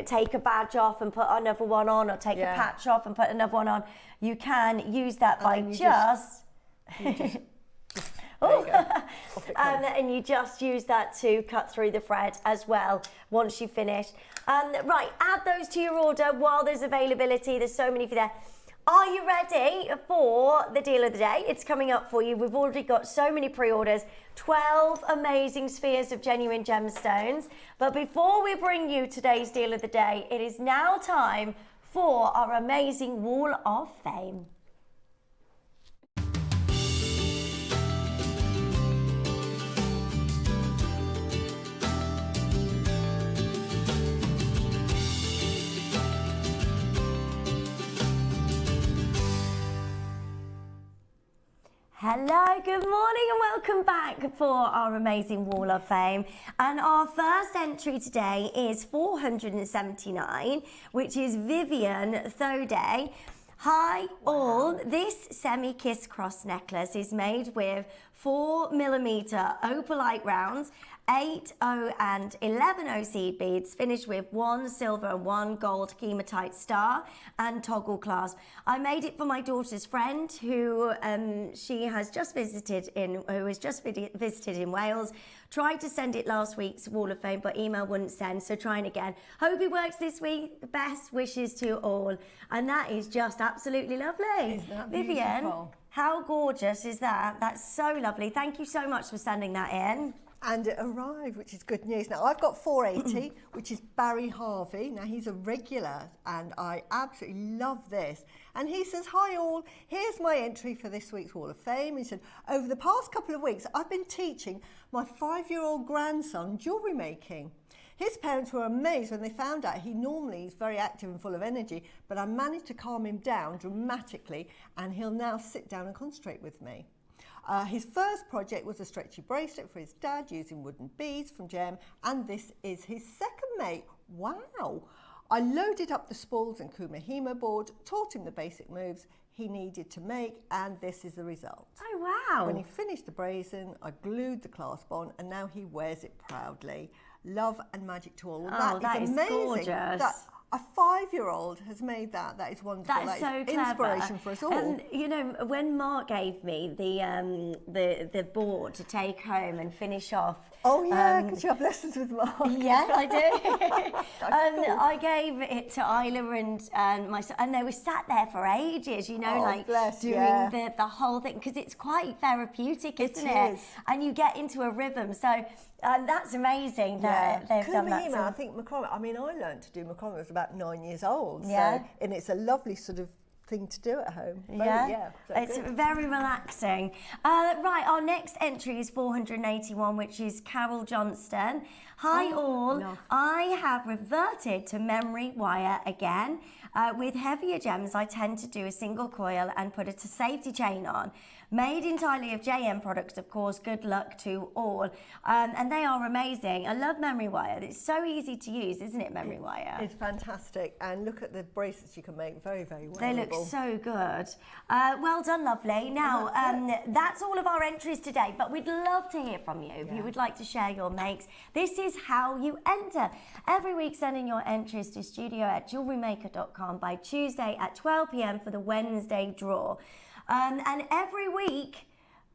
take a badge off and put another one on, or take a patch off and put another one on, you can use that by and you just use that to cut through the thread as well once you've finished. Right, add those to your order while there's availability. There's so many for there. Are you ready for the deal of the day? It's coming up for you. We've already got so many pre-orders, 12 amazing spheres of genuine gemstones. But before we bring you today's deal of the day, it is now time for our amazing Wall of Fame. Hello, good morning and welcome back for our amazing Wall of Fame. And our first entry today is 479, which is Vivian Thode. Hi all, this semi-kiss cross necklace is made with 4mm opalite rounds, 8O and 11O seed beads, finished with 1 silver and 1 gold hematite star and toggle clasp. I made it for my daughter's friend who she has just visited in Wales. Tried to send it last week's Wall of Fame, but email wouldn't send, so trying again. Hope it works this week. Best wishes to all. And that is just absolutely lovely. Isn't that Vivian, beautiful? how gorgeous is that? That's so lovely. Thank you so much for sending that in. And it arrived, which is good news. Now, I've got 480, which is Barry Harvey. Now, he's a regular, and I absolutely love this. And he says, hi all, here's my entry for this week's Wall of Fame. He said, over the past couple of weeks, I've been teaching my 5-year-old grandson jewellery making. His parents were amazed when they found out he normally is very active and full of energy, but I managed to calm him down dramatically, and he'll now sit down and concentrate with me. His first project was a stretchy bracelet for his dad using wooden beads from Gem, and this is his second mate. Wow! I loaded up the spools and Kumahimo board, taught him the basic moves he needed to make, and this is the result. Oh, wow! When he finished the brazen, I glued the clasp on, and now he wears it proudly. Love and magic to all. Oh, that is amazing. Gorgeous. A 5-year-old has made that. That is wonderful. That's that so is clever. Inspiration for us all. And you know, when Mark gave me the board to take home and finish off. Oh yeah, because you have lessons with Mark. Yeah, I do. Cool. I gave it to Isla and my son, and they were sat there for ages. You know, doing the whole thing, because it's quite therapeutic, isn't it? Is. And you get into a rhythm. So. That's amazing that they've done that. I think macrame. I mean, I learned to do macrame when I was about 9 years old. Yeah. So, and it's a lovely sort of thing to do at home. It's very relaxing. Right, our next entry is 481, which is Carol Johnston. Hi all. Love. I have reverted to memory wire again. With heavier gems, I tend to do a single coil and put a safety chain on. Made entirely of JM products, of course. Good luck to all. And they are amazing. I love memory wire. It's so easy to use, isn't it, memory wire? It's fantastic. And look at the bracelets you can make. Very, very wearable. They look so good. Well done, lovely. Now, that's all of our entries today, but we'd love to hear from you if you would like to share your makes. This is how you enter. Every week, send in your entries to studio@jewellerymaker.com by Tuesday at 12 p.m. for the Wednesday draw. And every week,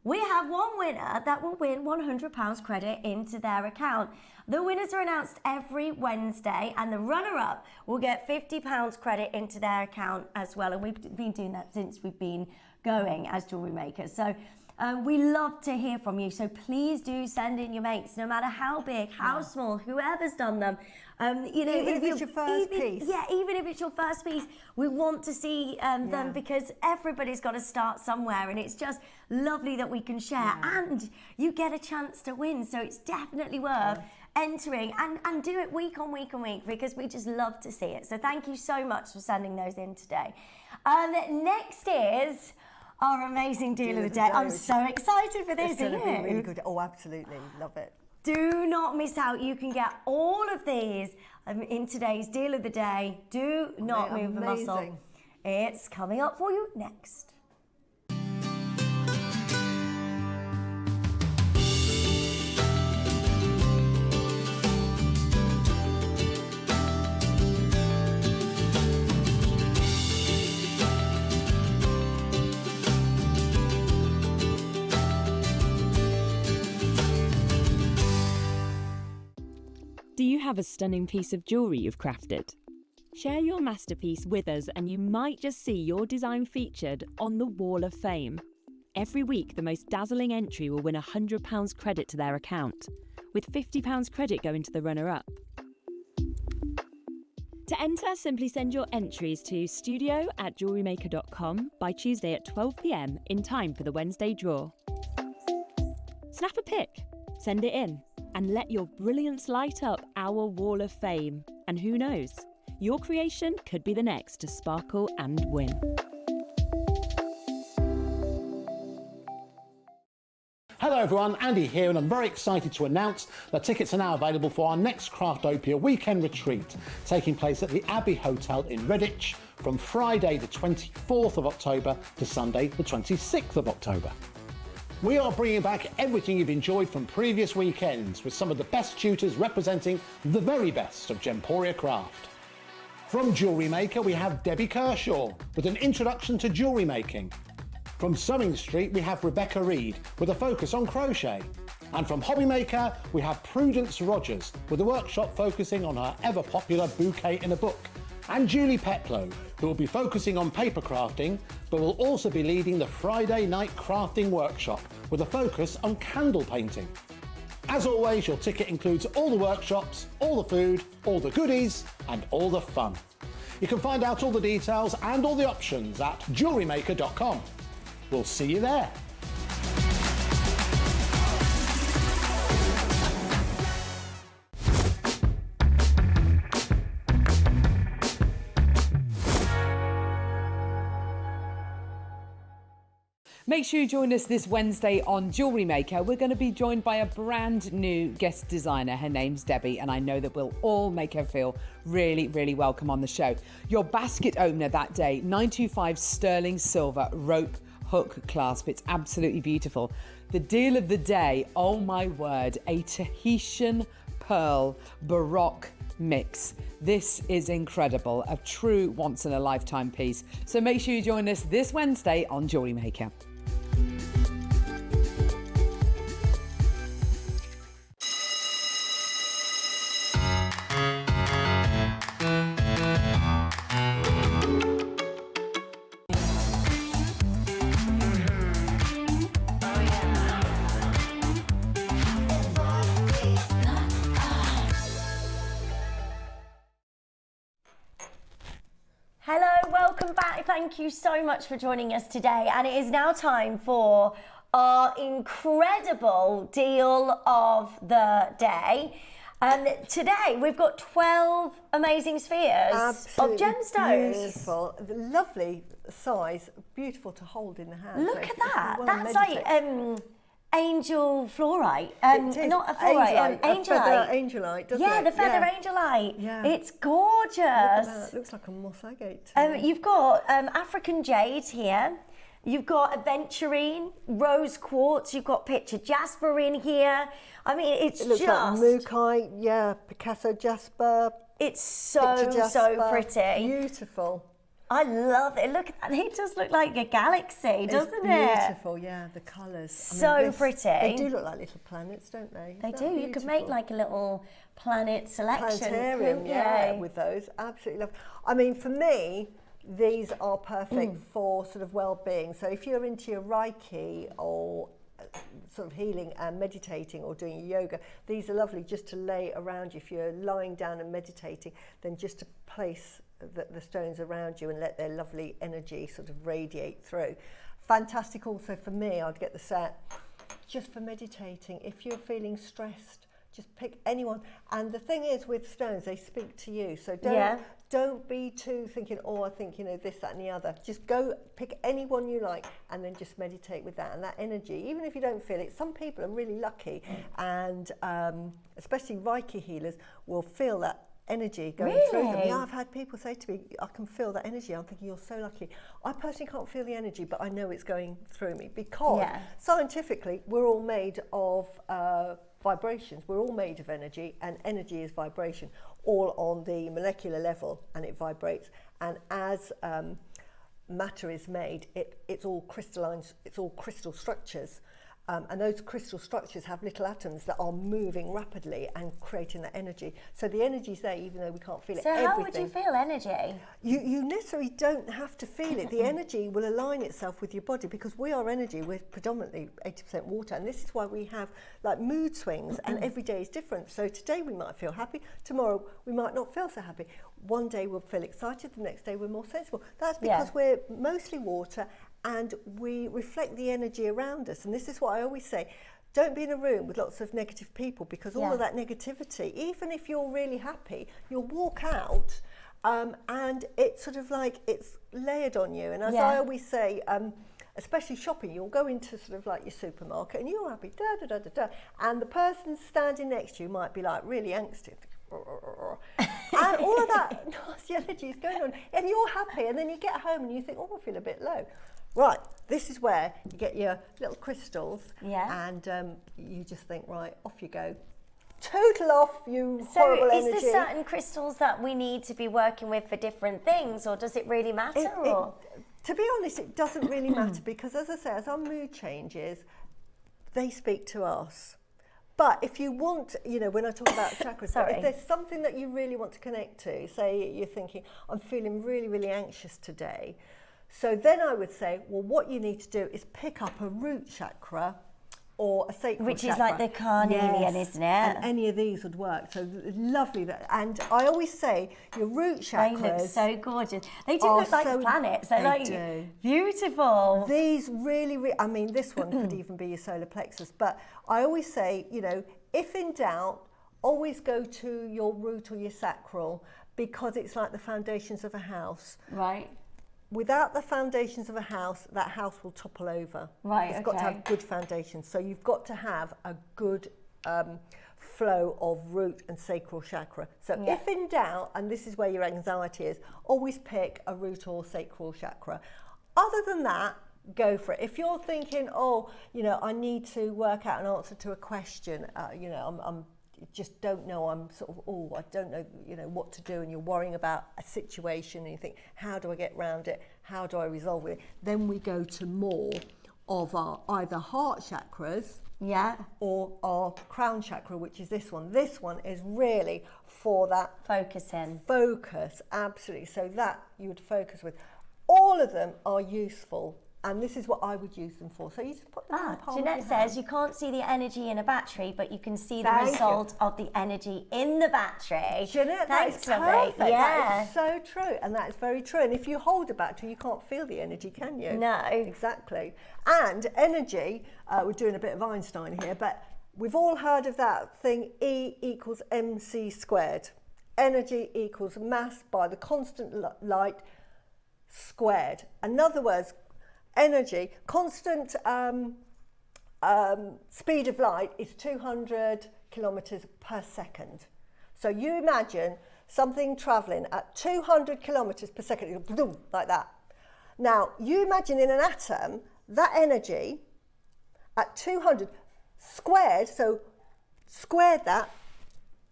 we have one winner that will win £100 credit into their account. The winners are announced every Wednesday, and the runner-up will get £50 credit into their account as well. And we've been doing that since we've been going as Jewellery Makers. So We love to hear from you, so please do send in your makes, no matter how big, how small, whoever's done them. You know, even if it's your first piece. Yeah, even if it's your first piece, we want to see them because everybody's got to start somewhere, and it's just lovely that we can share. And you get a chance to win, so it's definitely worth entering and do it week on week on week because we just love to see it. So thank you so much for sending those in today. Next is our amazing deal of the day. I'm so excited for this. It's going to be really good. Oh, absolutely. Love it. Do not miss out. You can get all of these in today's deal of the day. Do not move a muscle. It's coming up for you next. Do you have a stunning piece of jewellery you've crafted? Share your masterpiece with us and you might just see your design featured on the Wall of Fame. Every week, the most dazzling entry will win £100 credit to their account, with £50 credit going to the runner-up. To enter, simply send your entries to studio@jewellerymaker.com by Tuesday at 12 p.m. in time for the Wednesday draw. Snap a pic, send it in, and let your brilliance light up our Wall of Fame. And who knows, your creation could be the next to sparkle and win. Hello everyone, Andy here, and I'm very excited to announce that tickets are now available for our next Craftopia weekend retreat, taking place at the Abbey Hotel in Redditch from Friday the 24th of October to Sunday the 26th of October. We are bringing back everything you've enjoyed from previous weekends with some of the best tutors representing the very best of Gemporia craft. From Jewellery Maker, we have Debbie Kershaw with an introduction to jewellery making. From Sewing Street, we have Rebecca Reed with a focus on crochet. And from Hobby Maker, we have Prudence Rogers with a workshop focusing on her ever-popular bouquet in a book. And Julie Peplow, who will be focusing on paper crafting, but will also be leading the Friday night crafting workshop with a focus on candle painting. As always, your ticket includes all the workshops, all the food, all the goodies, and all the fun. You can find out all the details and all the options at jewellerymaker.com. We'll see you there. Make sure you join us this Wednesday on Jewellery Maker. We're going to be joined by a brand new guest designer. Her name's Debbie, and I know that we'll all make her feel really, really welcome on the show. Your basket opener that day, 925 sterling silver rope hook clasp. It's absolutely beautiful. The deal of the day, oh my word, a Tahitian pearl Baroque mix. This is incredible, a true once-in-a-lifetime piece. So make sure you join us this Wednesday on Jewellery Maker. Welcome back. Thank you so much for joining us today. And it is now time for our incredible deal of the day. Today we've got 12 amazing spheres of gemstones. Beautiful, lovely size, beautiful to hold in the hand. Look at that. That's like angel fluorite, not a fluorite, angelite. Angelite, doesn't it? Yeah, the feather angelite. Yeah. It's gorgeous. Look at that. It looks like a moss agate. You've got African jade here. You've got aventurine, rose quartz. You've got picture jasper in here. I mean, it looks like mookaite. Yeah, Picasso jasper. It's so pretty. Beautiful. I love it. Look at that. It does look like a galaxy, doesn't it? It's beautiful, yeah, the colours. So pretty. They do look like little planets, don't they? They do. You could make like a little planet selection. Planetarium, yeah, with those. Absolutely love. I mean, for me, these are perfect for sort of well-being. So if you're into your Reiki or sort of healing and meditating or doing yoga, these are lovely just to lay around you. If you're lying down and meditating, then just to place the stones around you and let their lovely energy sort of radiate through. Fantastic also for me, I'd get the set just for meditating. If you're feeling stressed, just pick anyone. And the thing is with stones, they speak to you. So don't be too thinking, oh, I think, you know, this, that and the other. Just go pick anyone you like and then just meditate with that. And that energy, even if you don't feel it, some people are really lucky and especially Reiki healers will feel that energy going through them. Yeah, I've had people say to me, I can feel that energy. I'm thinking, you're so lucky. I personally can't feel the energy, but I know it's going through me because scientifically we're all made of vibrations. We're all made of energy, and energy is vibration, all on the molecular level, and it vibrates. And as matter is made, it's all crystalline, it's all crystal structures. And those crystal structures have little atoms that are moving rapidly and creating that energy. So the energy's there even though we can't feel it. So how would you feel energy? You necessarily don't have to feel it. The energy will align itself with your body because we are energy. We're predominantly 80% water, and this is why we have like mood swings and every day is different. So today we might feel happy, tomorrow we might not feel so happy. One day we'll feel excited, the next day we're more sensible. That's because we're mostly water and we reflect the energy around us. And this is what I always say, don't be in a room with lots of negative people because all of that negativity, even if you're really happy, you'll walk out and it's sort of like it's layered on you. And as I always say, especially shopping, you'll go into sort of like your supermarket and you're happy, and the person standing next to you might be like really angsty. And all of that nasty energy is going on and you're happy, and then you get home and you think, oh, I feel a bit low. Right, this is where you get your little crystals and you just think, right, off you go. Total off, you horrible energy. So is there certain crystals that we need to be working with for different things, or does it really matter? To be honest, it doesn't really matter because, as I say, as our mood changes, they speak to us. But if you want, you know, when I talk about chakras, if there's something that you really want to connect to, say you're thinking, I'm feeling really, really anxious today. So then I would say, well, what you need to do is pick up a root chakra or a sacral chakra. Which is like the carnelian, isn't it? And any of these would work. So lovely. And I always say your root chakras. They look so gorgeous. They do look like planets. They're like beautiful. These really, I mean, this one could even be your solar plexus. But I always say, you know, if in doubt, always go to your root or your sacral because it's like the foundations of a house. Right. Without the foundations of a house, that house will topple over. Right, It's got to have good foundations. So you've got to have a good flow of root and sacral chakra. So if in doubt, and this is where your anxiety is, always pick a root or sacral chakra. Other than that, go for it. If you're thinking, oh, you know, I need to work out an answer to a question, you know, I'm just don't know, I'm sort of, oh, I don't know, you know, what to do, and you're worrying about a situation and you think, how do I get around it? How do I resolve it? Then we go to more of our either heart chakras or our crown chakra, which is this one. This one is really for that focus, absolutely. So that you would focus with. All of them are useful. And this is what I would use them for. So you just put them in the palm of your hand. Jeanette says you can't see the energy in a battery, but you can see the result of the energy in the battery. Jeanette, that is perfect. That is so true. And that is very true. And if you hold a battery, you can't feel the energy, can you? No. Exactly. And energy, we're doing a bit of Einstein here, but we've all heard of that thing, E equals mc squared. Energy equals mass by the constant light squared. In other words, energy, constant speed of light is 200 kilometres per second. So you imagine something travelling at 200 kilometres per second, boom, like that. Now, you imagine in an atom, that energy at 200 squared, so squared that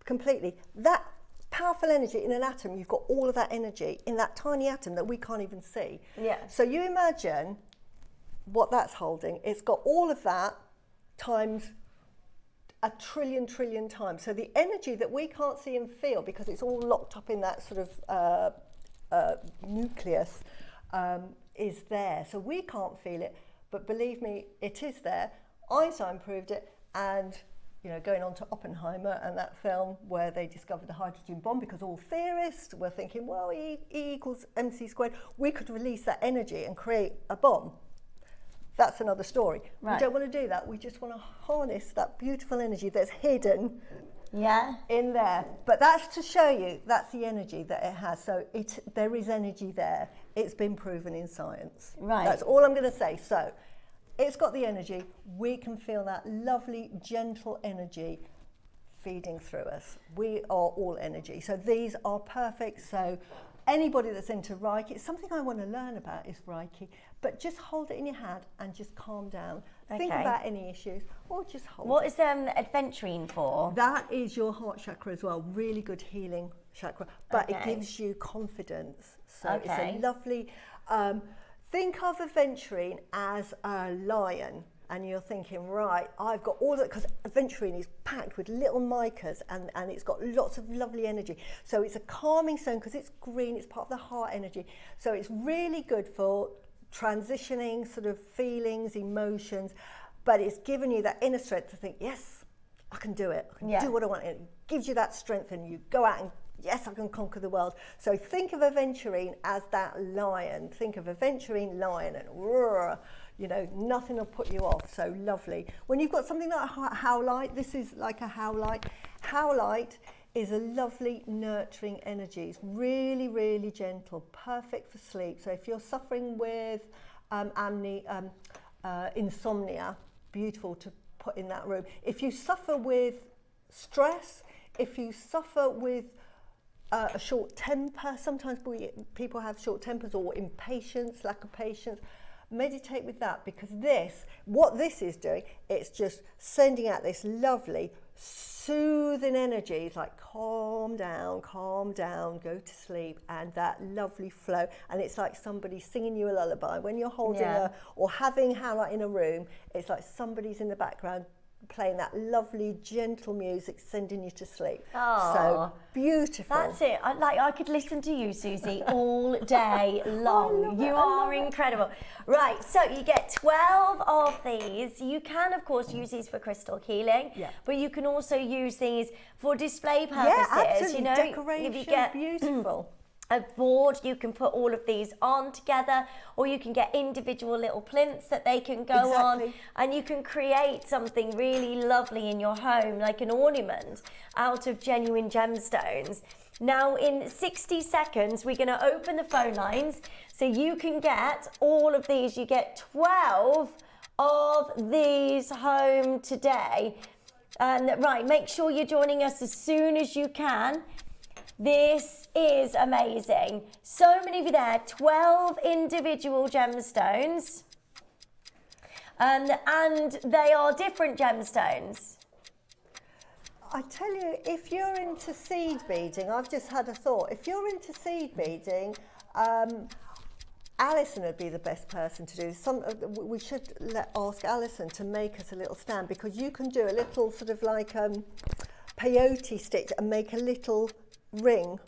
completely, that powerful energy in an atom, you've got all of that energy in that tiny atom that we can't even see. Yeah. So you imagine what that's holding. It's got all of that times a trillion times. So the energy that we can't see and feel because it's all locked up in that sort of nucleus is there. So we can't feel it, but believe me, it is there. Einstein proved it, and going on to Oppenheimer and that film where they discovered the hydrogen bomb, because all theorists were thinking, well, E equals mc squared. We could release that energy and create a bomb. That's another story. Right. We don't want to do that. We just want to harness that beautiful energy that's hidden in there. But that's to show you that's the energy that it has. So there is energy there. It's been proven in science. Right. That's all I'm going to say. So it's got the energy. We can feel that lovely, gentle energy feeding through us. We are all energy. So these are perfect. So anybody that's into Reiki, it's something I want to learn about is Reiki, but just hold it in your hand and just calm down. Think about any issues, or just hold What it. is adventuring for? That is your heart chakra as well, really good healing chakra, but it gives you confidence. So it's a lovely, think of aventurine as a lion. And you're thinking, right, I've got all that, because aventurine is packed with little micas and it's got lots of lovely energy. So it's a calming stone because it's green, it's part of the heart energy. So it's really good for transitioning sort of feelings, emotions, but it's given you that inner strength to think, yes, I can do it. I can do what I want. It gives you that strength and you go out and, yes, I can conquer the world. So think of aventurine as that lion. Think of aventurine, lion, and roar. Nothing will put you off. So lovely. When you've got something like a howlite, this is like a howlite. Howlite is a lovely nurturing energy. It's really, really gentle, perfect for sleep. So if you're suffering with insomnia, beautiful to put in that room. If you suffer with stress, if you suffer with a short temper, sometimes people have short tempers, or impatience, lack of patience, meditate with that, because what this is doing, it's just sending out this lovely soothing energy. It's like calm down, go to sleep, and that lovely flow. And it's like somebody singing you a lullaby. When you're holding or having howlite in a room, it's like somebody's in the background playing that lovely gentle music, sending you to sleep. So beautiful. That's it. I could listen to you, Suzie, all day long. You are incredible. Right, so you get 12 of these. You can, of course, use these for crystal healing, but you can also use these for display purposes. Yeah, absolutely. Decoration, if you get beautiful. A board, you can put all of these on together, or you can get individual little plinths that they can go on, and you can create something really lovely in your home, like an ornament out of genuine gemstones. Now in 60 seconds we're going to open the phone lines so you can get all of these. You get 12 of these home today, and right, make sure you're joining us as soon as you can. This is amazing. So many of you there, 12 individual gemstones. And they are different gemstones. I tell you, if you're into seed beading, I've just had a thought. If you're into seed beading, Alison would be the best person to do. We should ask Alison to make us a little stand, because you can do a little sort of like peyote stitch and make a little ring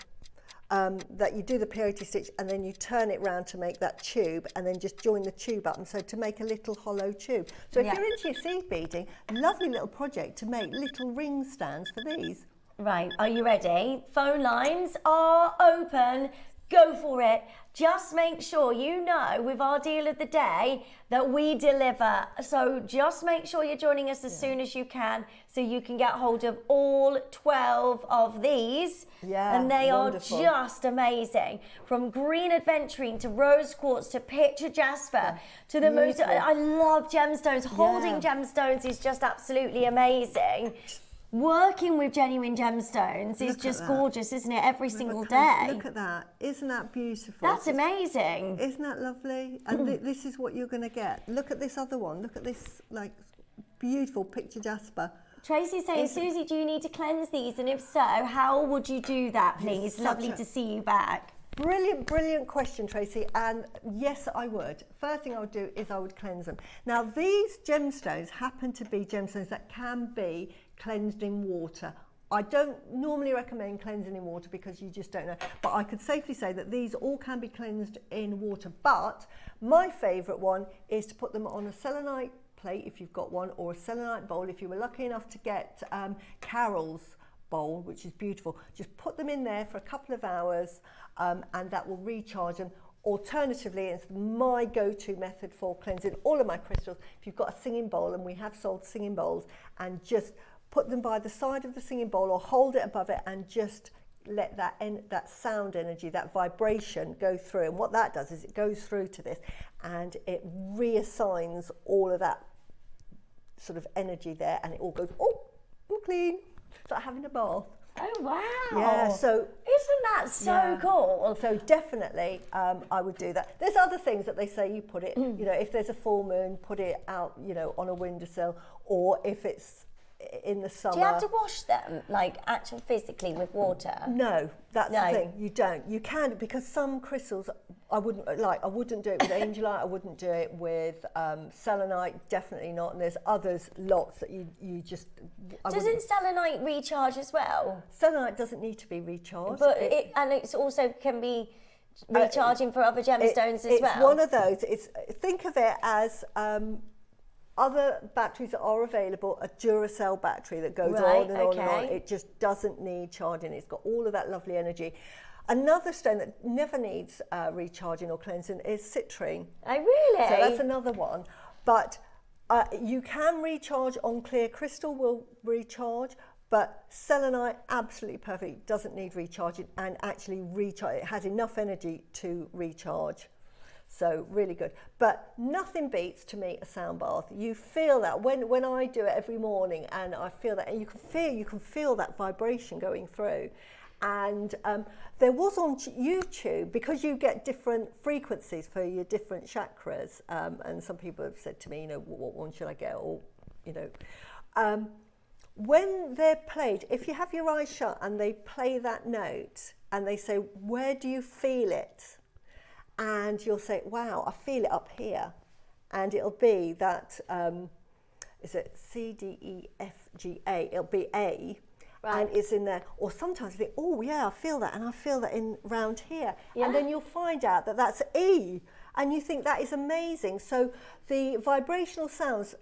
that you do the peyote stitch, and then you turn it round to make that tube, and then just join the tube up, and so to make a little hollow tube. So if you're into your seed beading, lovely little project to make little ring stands for these. Right, are you ready? Phone lines are open. Go for it. Just make sure you know with our deal of the day that we deliver. So just make sure you're joining us as soon as you can, so you can get hold of all 12 of these. Yeah, and they wonderful. are just amazing. From green aventurine to rose quartz to picture jasper to the most. I love gemstones. Holding gemstones is just absolutely amazing. Working with genuine gemstones is just gorgeous, isn't it? Every single day. Look at that. Isn't that beautiful? That's amazing. Isn't that lovely? And this is what you're going to get. Look at this other one. Look at this, like, beautiful picture jasper. Tracy's saying, Suzie, do you need to cleanse these? And if so, how would you do that, please? Lovely to see you back. Brilliant, brilliant question, Tracy. And yes, I would. First thing I would do is I would cleanse them. Now, these gemstones happen to be gemstones that can be cleansed in water I don't normally recommend cleansing in water because you just don't know. But I could safely say that these all can be cleansed in water. But my favourite one is to put them on a selenite plate if you've got one, or a selenite bowl if you were lucky enough to get Carol's bowl, which is beautiful. Just put them in there for a couple of hours and that will recharge them. Alternatively, it's my go-to method for cleansing all of my crystals. If you've got a singing bowl, and we have sold singing bowls, and just put them by the side of the singing bowl or hold it above it and just let that sound energy, that vibration go through. And what that does is it goes through to this and it reassigns all of that sort of energy there, and it all goes, oh, all clean. It's like having a bath. Oh, wow. Yeah, so isn't that so cool? So definitely I would do that. There's other things that they say you put it, you know, if there's a full moon, put it out, you know, on a windowsill, or if it's in the summer. Do you have to wash them, like actually physically with water? No, that's the thing. You don't. You can, because some crystals I wouldn't do it with angelite. I wouldn't do it with selenite. Definitely not. And there's others, lots that you just. Doesn't selenite recharge as well? Selenite doesn't need to be recharged. But it's also can be recharging for other gemstones as well. It's one of those. Think of it as. Other batteries that are available, a Duracell battery that goes on and on and on. It just doesn't need charging. It's got all of that lovely energy. Another stone that never needs recharging or cleansing is citrine. Oh, really? So that's another one. But you can recharge on clear crystal, will recharge, but selenite, absolutely perfect, doesn't need recharging, and actually recharge. It has enough energy to recharge. So really good. But nothing beats, to me, a sound bath. You feel that when I do it every morning, and I feel that, and you can feel that vibration going through. And there was on YouTube, because you get different frequencies for your different chakras, and some people have said to me, you know, what one should I get, or, you know, when they're played, if you have your eyes shut and they play that note and they say, where do you feel it? And you'll say, wow, I feel it up here. And it'll be that, is it C, D, E, F, G, A? It'll be A. Right. And it's in there. Or sometimes you think, oh, yeah, I feel that. And I feel that in round here. Yeah. And then you'll find out that that's E. And you think that is amazing. So the vibrational sounds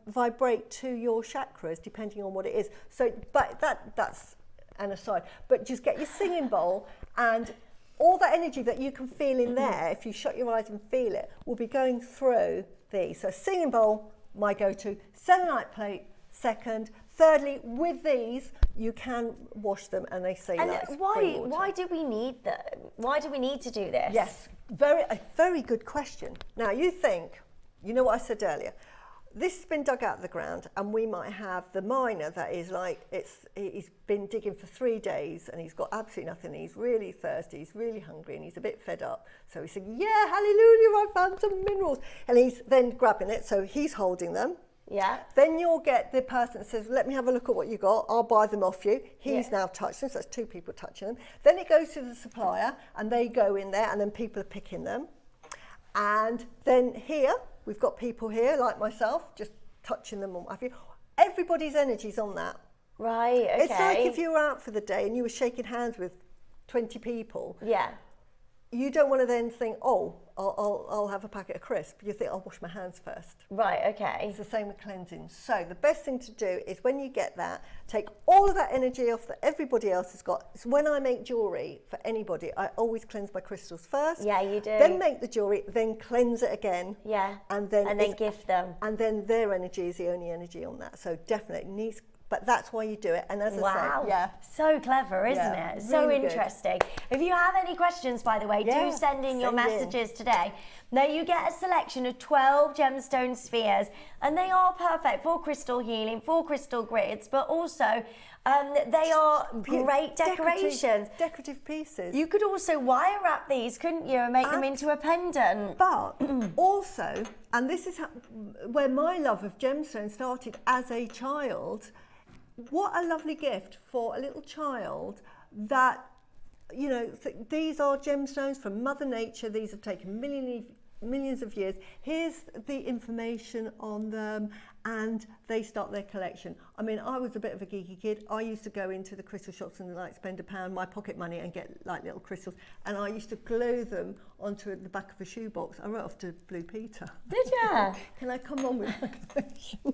vibrate to your chakras, depending on what it is. So, but that's an aside. But just get your singing bowl, and all that energy that you can feel in there, if you shut your eyes and feel it, will be going through these. So singing bowl, my go-to. Selenite plate, second. Thirdly, with these, you can wash them, and they say that's why do we need them? Why do we need to do this? Yes, a very good question. Now you think, you know what I said earlier, this has been dug out of the ground, and we might have the miner that is like, he's been digging for 3 days and he's got absolutely nothing. He's really thirsty, he's really hungry, and he's a bit fed up. So he's saying, yeah, hallelujah, I found some minerals. And he's then grabbing it, so he's holding them. Yeah. Then you'll get the person that says, let me have a look at what you got, I'll buy them off you. He's now touched them, so that's 2 people touching them. Then it goes to the supplier, and they go in there, and then people are picking them. And then here, we've got people here, like myself, just touching them and what have you. Everybody's energy's on that. Right, okay. It's like if you were out for the day and you were shaking hands with 20 people. Yeah. You don't want to then think, oh, I'll have a packet of crisps. You think, I'll wash my hands first. Right, okay. It's the same with cleansing. So the best thing to do is, when you get that, take all of that energy off that everybody else has got. So when I make jewellery for anybody, I always cleanse my crystals first. Yeah, you do. Then make the jewellery, then cleanse it again. Yeah. And then gift them. And then their energy is the only energy on that. So definitely needs. But that's why you do it. And as I say, yeah. So clever, isn't it? So really interesting. If you have any questions, by the way, do send in your messages today. Now, you get a selection of 12 gemstone spheres, and they are perfect for crystal healing, for crystal grids, but also they are great decorations. Decorative pieces. You could also wire wrap these, couldn't you, and make them into a pendant. But also, and this is where my love of gemstones started as a child. What a lovely gift for a little child that, you know, these are gemstones from Mother Nature. These have taken millions of years. Here's the information on them, and they start their collection. I mean, I was a bit of a geeky kid. I used to go into the crystal shops and like spend £1, my pocket money, and get like little crystals, and I used to glue them onto the back of a shoebox. I wrote off to Blue Peter. Did you? Can I come on with my collection?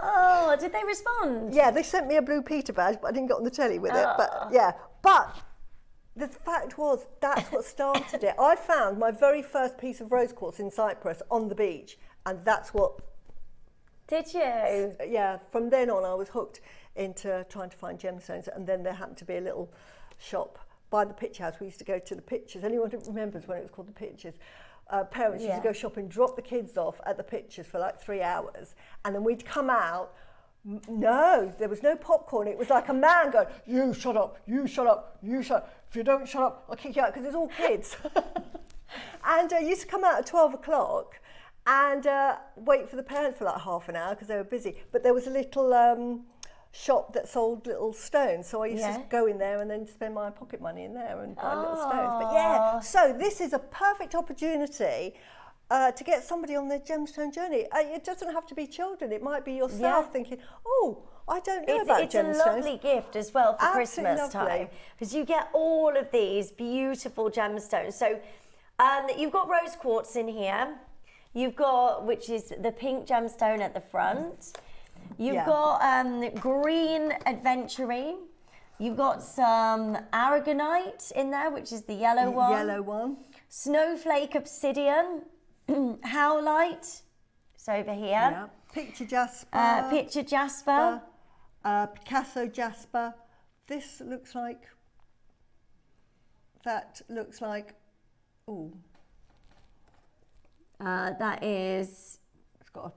Oh, did they respond? Yeah, they sent me a Blue Peter badge, but I didn't get on the telly with it. But yeah, but the fact was, that's what started it. I found my very first piece of rose quartz in Cyprus on the beach, and that's what... Did you? Yeah, from then on I was hooked into trying to find gemstones, and then there happened to be a little shop by the picture house. We used to go to the pictures. Anyone who remembers when it was called the pictures? Parents used to go shopping, drop the kids off at the pictures for like 3 hours, and then we'd come out. No, there was no popcorn. It was like a man going, "You shut up, you shut up, you shut up. If you don't shut up, I'll kick you out," because it's all kids. And I used to come out at 12 o'clock and wait for the parents for like half an hour because they were busy. But there was a little shop that sold little stones, so I used to go in there and then spend my pocket money in there and buy little stones. But yeah, so this is a perfect opportunity to get somebody on their gemstone journey. It doesn't have to be children. It might be yourself thinking, oh, I don't know about gemstones. It's a lovely gift as well for Christmas time, because you get all of these beautiful gemstones. So you've got rose quartz in here. You've got, which is the pink gemstone at the front. You've got green adventurine. You've got some aragonite in there, which is the yellow one. Yellow one. Snowflake obsidian. Howlite, it's over here. Yeah. Picture jasper. Picture jasper. Picasso jasper. This looks like. That looks like. Ooh. That is. It's got a.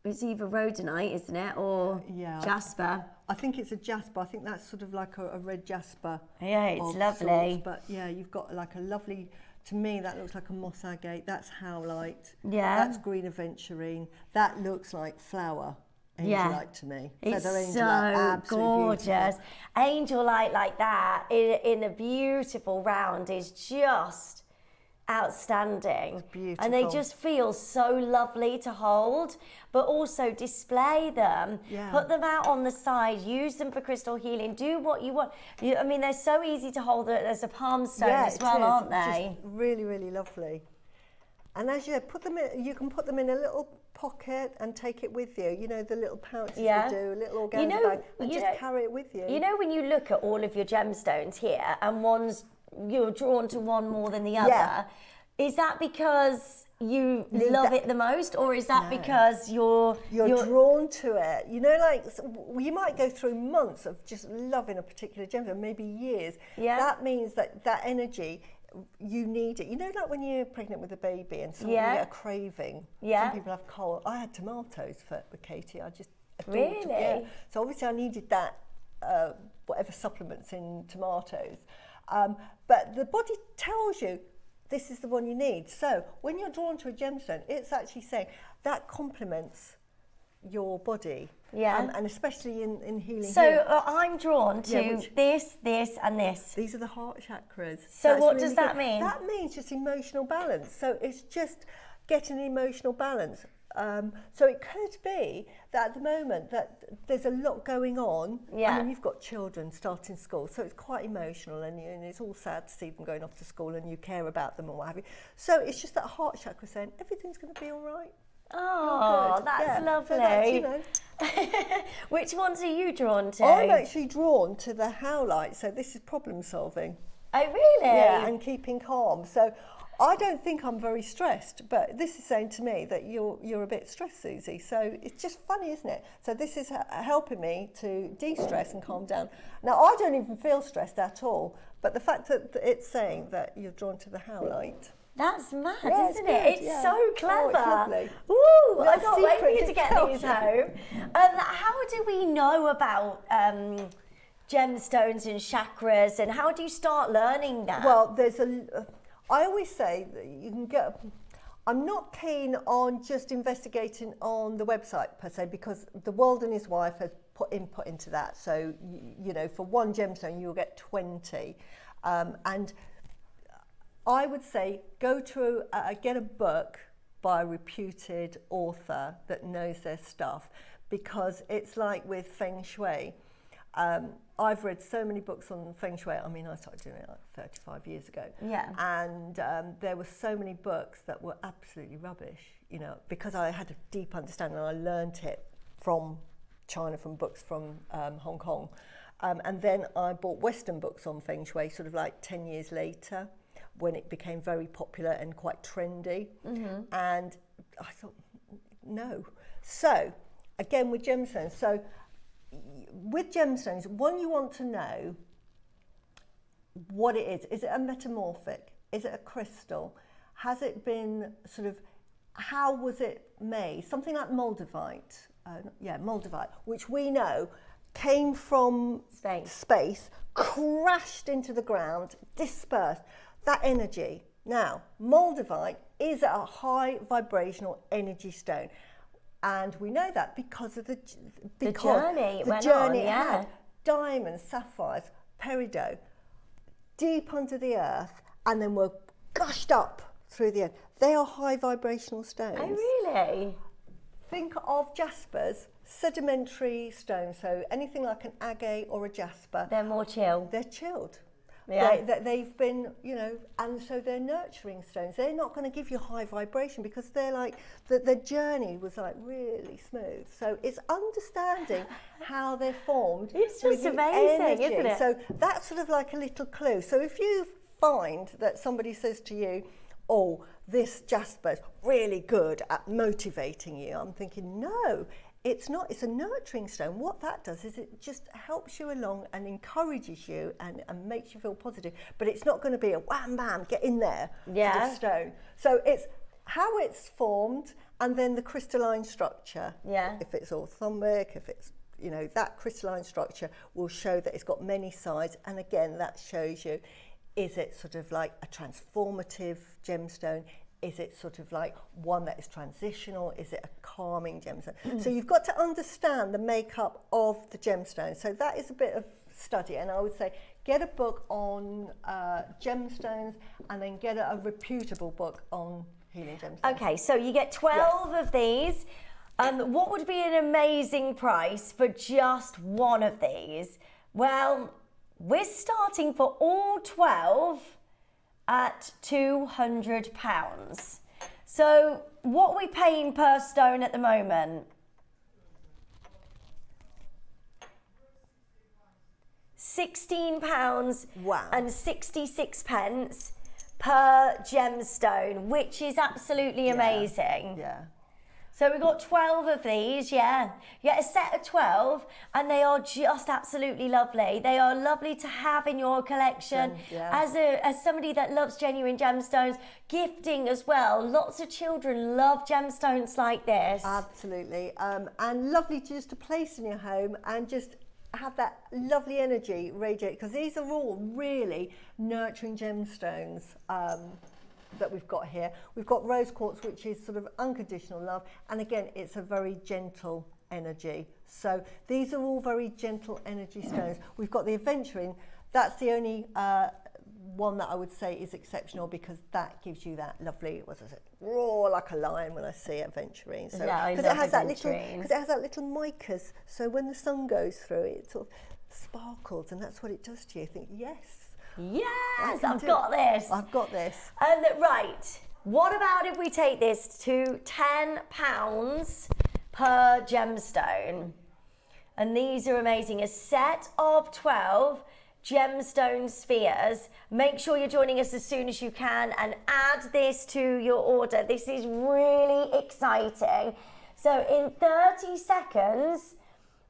It's either rhodonite, isn't it, or jasper? I think it's a jasper. I think that's sort of like a red jasper. Yeah, it's lovely. Sorts. But yeah, you've got like a lovely. To me, that looks like a moss agate. That's howlite. Yeah. That's green aventurine. That looks like flower angelite to me. It's so gorgeous. Beautiful. Angelite like that in a beautiful round is just outstanding. It's beautiful. And they just feel so lovely to hold, but also display them, put them out on the side, use them for crystal healing, do what you want. I mean, they're so easy to hold as a palm stone as well, aren't they? Just really, really lovely. And as you put them in, you can put them in a little pocket and take it with you. You know, the little pouches we do, a little organza bag, and just carry it with you. You know, when you look at all of your gemstones here, and you're drawn to one more than the other, is that because you love it the most, or is that because you're drawn to it? You know, like you might go through months of just loving a particular gemstone, maybe years. That means that energy, you need it. You know, like when you're pregnant with a baby and suddenly you get a craving. Some people have cold. I had tomatoes for Katie. I just adored them. So obviously I needed that, whatever supplements in tomatoes. But the body tells you this is the one you need. So when you're drawn to a gemstone, it's actually saying that complements your body. And especially in healing. So I'm drawn to this, and this. These are the heart chakras. So what does that mean? That means just emotional balance. So it's just getting emotional balance. So it could be that at the moment that there's a lot going on. I mean, you've got children starting school, so it's quite emotional, and it's all sad to see them going off to school, and you care about them and what have you. So it's just that heart chakra saying everything's going to be all right. Oh, that's lovely. So that's, you know. Which ones are you drawn to? I'm actually drawn to the howlite. So this is problem solving. Oh, really? Yeah, and keeping calm. So I don't think I'm very stressed, but this is saying to me that you're a bit stressed, Suzie. So it's just funny, isn't it? So this is helping me to de-stress and calm down. Now, I don't even feel stressed at all, but the fact that it's saying that you're drawn to the howlite. That's mad, isn't it? It's so clever. Oh, it's lovely. Ooh, I can't wait for you to get these home. How do we know about gemstones and chakras, and how do you start learning that? Well, I always say that you can get. I'm not keen on just investigating on the website per se, because the World and His Wife has put input into that. So, you know, for one gemstone, you'll get 20. And I would say go to get a book by a reputed author that knows their stuff, because it's like with Feng Shui. I've read so many books on Feng Shui. I mean, I started doing it like 35 years ago. Yeah. And there were so many books that were absolutely rubbish, you know, because I had a deep understanding and I learnt it from China, from books from Hong Kong. And then I bought Western books on Feng Shui sort of like 10 years later, when it became very popular and quite trendy. And I thought, no. So, again with gemstones, so with gemstones, one, you want to know what it is. Is it a metamorphic? Is it a crystal? Has it been sort of, how was it made? Something like moldavite, moldavite, which we know came from space, crashed into the ground, dispersed. That energy. Now, moldavite is a high vibrational energy stone. And we know that because of the journey it had. Diamonds, sapphires, peridot, deep under the earth, and then were gushed up through the earth. They are high vibrational stones. Oh, really? Think of jaspers, sedimentary stones. So anything like an agate or a jasper. They're more chill. They're chilled. Yeah. They've been, you know, and so they're nurturing stones. They're not going to give you high vibration because they're like, the journey was like really smooth. So it's understanding how they're formed. It's just amazing, isn't it? So that's sort of like a little clue. So if you find that somebody says to you, oh, this jasper's really good at motivating you, I'm thinking, no. It's not, it's a nurturing stone. What that does is it just helps you along and encourages you and makes you feel positive. But it's not going to be a wham bam, get in there sort of stone. So it's how it's formed and then the crystalline structure. Yeah. If it's orthombic, if it's, you know, that crystalline structure will show that it's got many sides. And again, that shows you, is it sort of like a transformative gemstone? Is it sort of like one that is transitional? Is it a calming gemstone? So you've got to understand the makeup of the gemstone. So that is a bit of study. And I would say get a book on gemstones and then get a reputable book on healing gemstones. Okay, so you get 12 of these. What would be an amazing price for just one of these? Well, we're starting for all 12 at £200. So what are we paying per stone at the moment? £16 and 66 pence per gemstone, which is absolutely amazing. Yeah. So we've got 12 of these, yeah. You get a set of 12 and they are just absolutely lovely. They are lovely to have in your collection. As somebody that loves genuine gemstones, gifting as well. Lots of children love gemstones like this. Absolutely. And lovely just to place in your home and just have that lovely energy radiate, because these are all really nurturing gemstones that we've got here. We've got rose quartz, which is sort of unconditional love, and again it's a very gentle energy. So these are all very gentle energy stones. We've got the aventurine. That's the only one that I would say is exceptional, because that gives you that lovely, what is it, roar like a lion when I see aventurine. So because it has that little micas, so when the sun goes through it sort of sparkles, and that's what it does to you. You think, yes, I've got this. I've got this. Right, what about if we take this to £10 per gemstone? And these are amazing. A set of 12 gemstone spheres. Make sure you're joining us as soon as you can and add this to your order. This is really exciting. So in 30 seconds,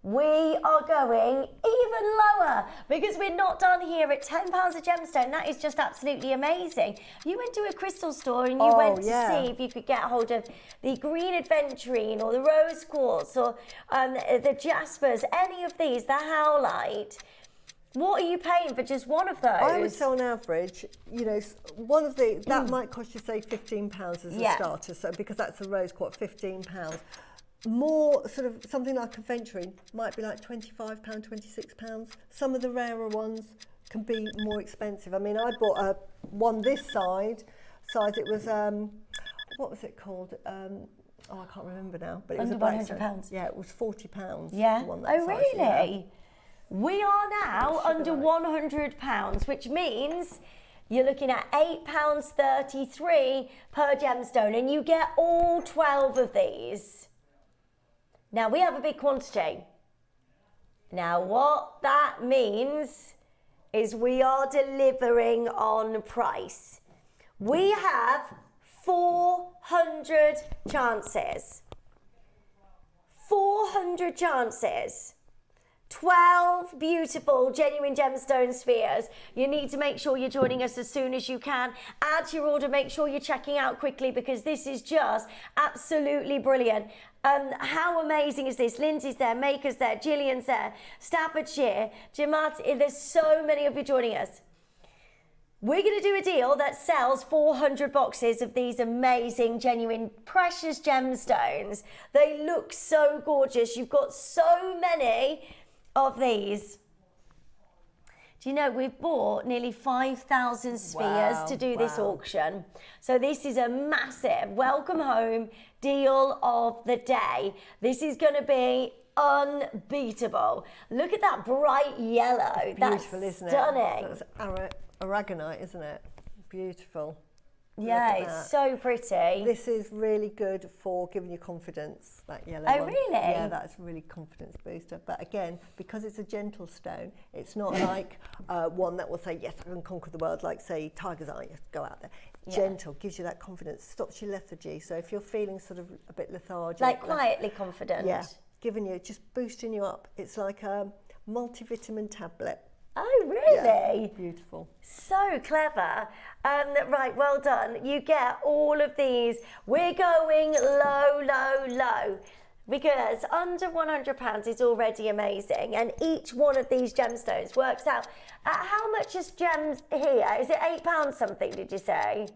we are going even lower, because we're not done here at £10 a gemstone. That is just absolutely amazing. You went to a crystal store and you went to see if you could get hold of the green aventurine or the rose quartz or the jaspers, any of these, the howlite. What are you paying for just one of those? I would say on average, you know, one of the, that might cost you say £15 as a starter, so because that's a rose quartz, £15. More sort of something like aventurine might be like £25, £26. Some of the rarer ones can be more expensive. I mean, I bought one this size. It was what was it called? I can't remember now. But it was under £100. Yeah, it was £40. Yeah. One Oh, that size, really? yeah. We are now under £100, which means you're looking at £8.33 per gemstone, and you get all 12 of these. Now, we have a big quantity. Now, what that means is we are delivering on price. We have 400 chances. 400 chances. 12 beautiful, genuine gemstone spheres. You need to make sure you're joining us as soon as you can. Add to your order, make sure you're checking out quickly, because this is just absolutely brilliant. How amazing is this? Lindsay's there, Maker's there, Gillian's there, Staffordshire, Jamat, there's so many of you joining us. We're going to do a deal that sells 400 boxes of these amazing, genuine, precious gemstones. They look so gorgeous. You've got so many of these. Do you know, we've bought nearly 5,000 spheres to do this auction. So this is a massive welcome home deal of the day. This is going to be unbeatable. Look at that bright yellow. It's beautiful, that's isn't stunning. it? That's aragonite, isn't it? Beautiful. Yeah, it's so pretty. This is really good for giving you confidence, that yellow Oh, one. really? Yeah, that's really confidence booster. But again, because it's a gentle stone, it's not like one that will say, yes, I can conquer the world, like, say, Tiger's Eye, you go out there. Gentle, gives you that confidence, stops your lethargy. So if you're feeling sort of a bit lethargic. Like quietly confident. Yeah, giving you, just boosting you up. It's like a multivitamin tablet. Oh, really? Yeah, beautiful. So clever. Right, well done. You get all of these. We're going low, low, low, because under £100 is already amazing, and each one of these gemstones works out at how much is gems here? Is it £8 something, did you say?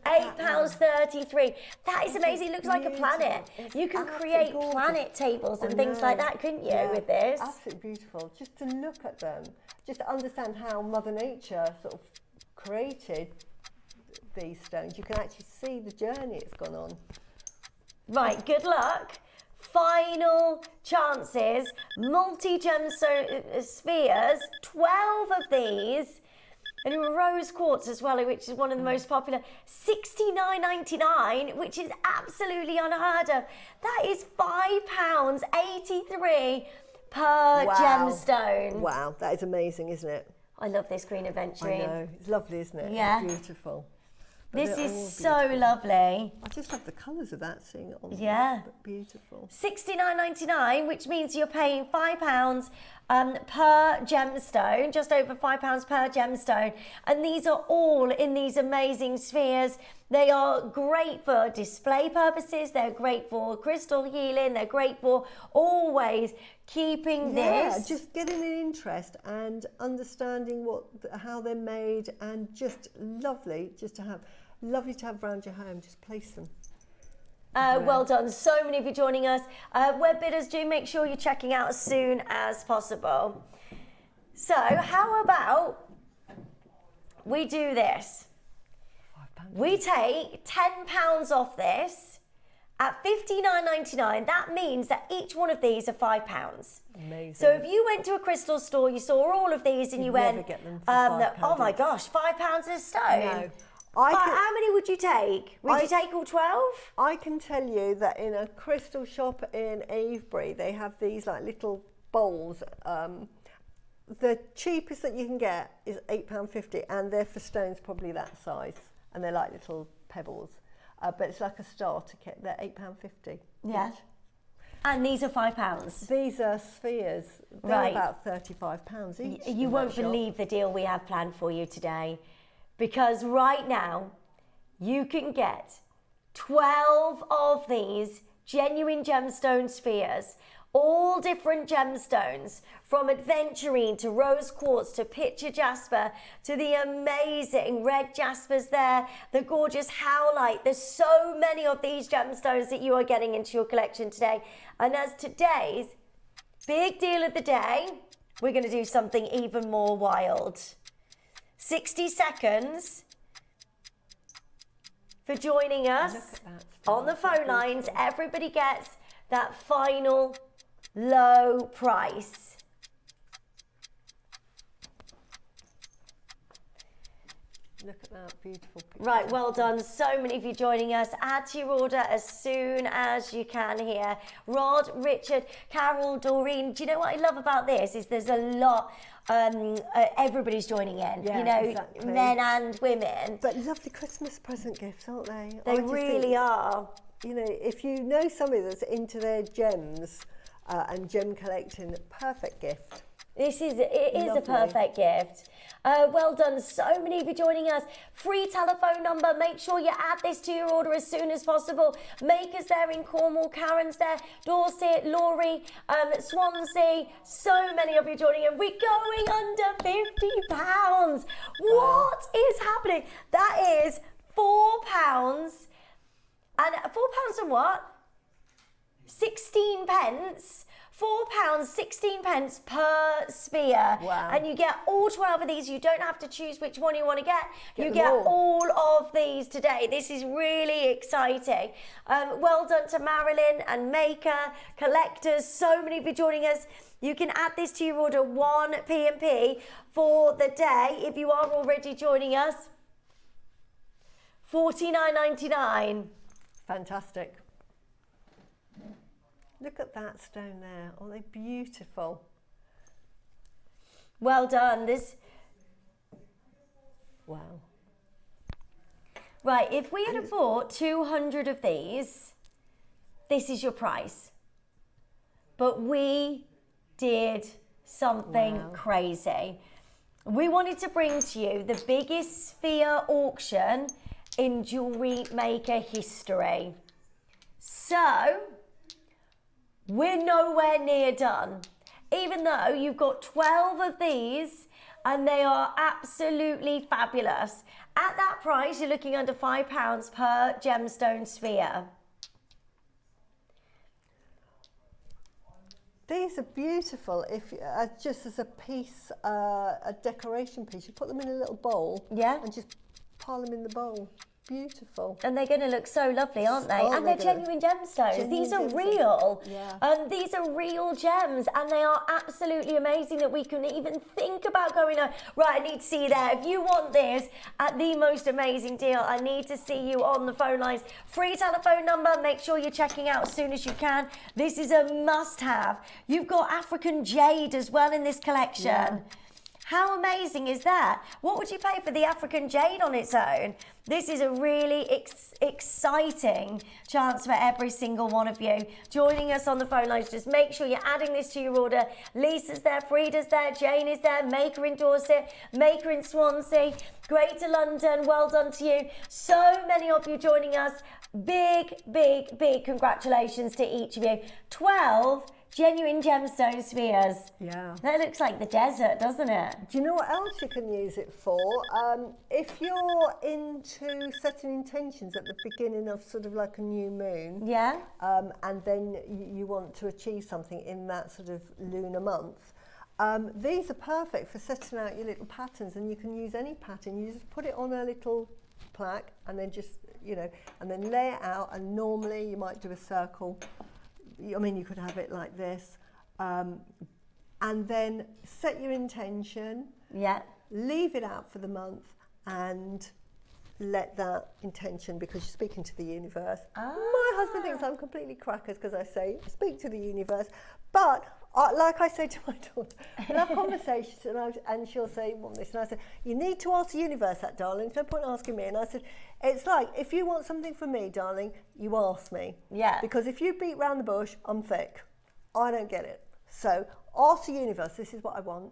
£8.33. That is amazing. It looks like a planet. You can create planet tables and things like that, couldn't you, with this? Absolutely beautiful. Just to look at them, just to understand how Mother Nature sort of created these stones. You can actually see the journey it's gone on. Right, good luck. Final chances, multi-gemstone spheres, 12 of these. And rose quartz as well, which is one of the most popular. $69.99, which is absolutely unheard of. That is £5.83 per gemstone. Wow, that is amazing, isn't it? I love this green aventurine. I know, it's lovely, isn't it? Yeah. It's beautiful. This is so lovely. I just love the colours of that, seeing it on. Yeah. Beautiful. $69.99, which means you're paying £5 per gemstone, just over £5 per gemstone. And these are all in these amazing spheres. They are great for display purposes. They're great for crystal healing. They're great for always keeping this. Yeah, just getting an interest and understanding how they're made, and just lovely just to have. Lovely to have around your home. Just place them. Well done. So many of you joining us. Web bidders, do make sure you're checking out as soon as possible. So how about we do this? We take £10 off this at $59.99. That means that each one of these are £5. Amazing. So if you went to a crystal store, you saw all of these, and you went, never get them for £5 oh my gosh, £5 a stone. No. How many would you take? Would you take all 12? I can tell you that in a crystal shop in Avebury, they have these like little bowls. The cheapest that you can get is £8.50, and they're for stones probably that size, and they're like little pebbles. But it's like a starter kit. They're £8.50. Yeah. And these are £5. These are spheres. They're about £35 each. You won't believe the deal we have planned for you today, because right now you can get 12 of these genuine gemstone spheres, all different gemstones, from adventurine to rose quartz to picture jasper to the amazing red jaspers there, the gorgeous howlite. There's so many of these gemstones that you are getting into your collection today. And as today's big deal of the day, we're going to do something even more wild. 60 seconds for joining us on the phone lines. Everybody gets that final low price. Look at that, beautiful picture. Right, well done. So many of you joining us. Add to your order as soon as you can here. Rod, Richard, Carol, Doreen. Do you know what I love about this is there's a lot, everybody's joining in, Yeah, you know, exactly. men and women. But lovely Christmas present gifts, aren't they? They really are. You know, if you know somebody that's into their gems and gem collecting, perfect gift. It is a perfect gift. Well done. So many of you joining us. Free telephone number. Make sure you add this to your order as soon as possible. Maker's there in Cornwall. Karen's there. Dorset, Laurie, Swansea. So many of you joining in. We're going under £50. What is happening? That is £4. And £4 and what? 16 pence. £4, 16 pence per sphere. Wow. And you get all 12 of these. You don't have to choose which one you want to get. You get them all of these today. This is really exciting. Well done to Marilyn and Maker, collectors. So many of you joining us. You can add this to your order, 1 P&P for the day. If you are already joining us, $49.99. Fantastic. Look at that stone there. Aren't they beautiful? Well done. Wow. Right, if we had bought 200 of these, this is your price. But we did something crazy. We wanted to bring to you the biggest sphere auction in Jewellery Maker history. So, we're nowhere near done. Even though you've got 12 of these and they are absolutely fabulous. At that price, you're looking under £5 per gemstone sphere. These are beautiful. If just as a piece, a decoration piece, you put them in a little bowl, and just pile them in the bowl. Beautiful. And they're going to look so lovely, aren't they? And they're genuine gemstones. These are real. Yeah. These are real gems, and they are absolutely amazing that we can even think about going, right, I need to see you there. If you want this at the most amazing deal, I need to see you on the phone lines. Free telephone number. Make sure you're checking out as soon as you can. This is a must-have. You've got African jade as well in this collection. Yeah. How amazing is that? What would you pay for the African jade on its own? This is a really exciting chance for every single one of you joining us on the phone lines. Just make sure you're adding this to your order. Lisa's there, Frida's there, Jane is there, Maker in Dorset, Maker in Swansea, Greater London. Well done to you. So many of you joining us. Big, big, big congratulations to each of you. 12 genuine gemstone spheres. Yeah. That looks like the desert, doesn't it? Do you know what else you can use it for? If you're into setting intentions at the beginning of sort of like a new moon, and then you want to achieve something in that sort of lunar month, these are perfect for setting out your little patterns, and you can use any pattern. You just put it on a little plaque and then just, you know, and then lay it out, and normally you might do a circle. I mean, you could have it like this, and then set your intention, leave it out for the month, and let that intention, because you're speaking to the universe. My husband thinks I'm completely crackers because I say, speak to the universe, but like I say to my daughter, we'll have conversations and she'll say, want this, and I said, you need to ask the universe that, darling, there's no point asking me. And I said, it's like, if you want something from me, darling, you ask me. Yeah. Because if you beat round the bush, I'm thick. I don't get it. So ask the universe, this is what I want.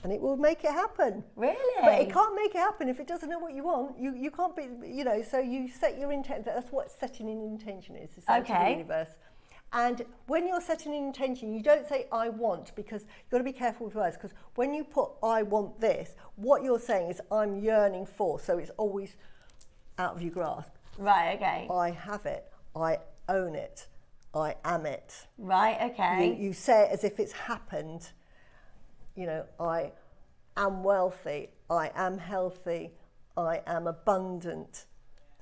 And it will make it happen. Really? But it can't make it happen if it doesn't know what you want. You can't be, you know, so you set your intent. That's what setting an intention is to the universe. And when you're setting an intention, you don't say, I want, because you've got to be careful with words, because when you put, I want this, what you're saying is, I'm yearning for, so it's always out of your grasp. Right, okay. I have it. I own it. I am it. Right, okay. You say it as if it's happened. you know, I am wealthy, I am healthy, I am abundant.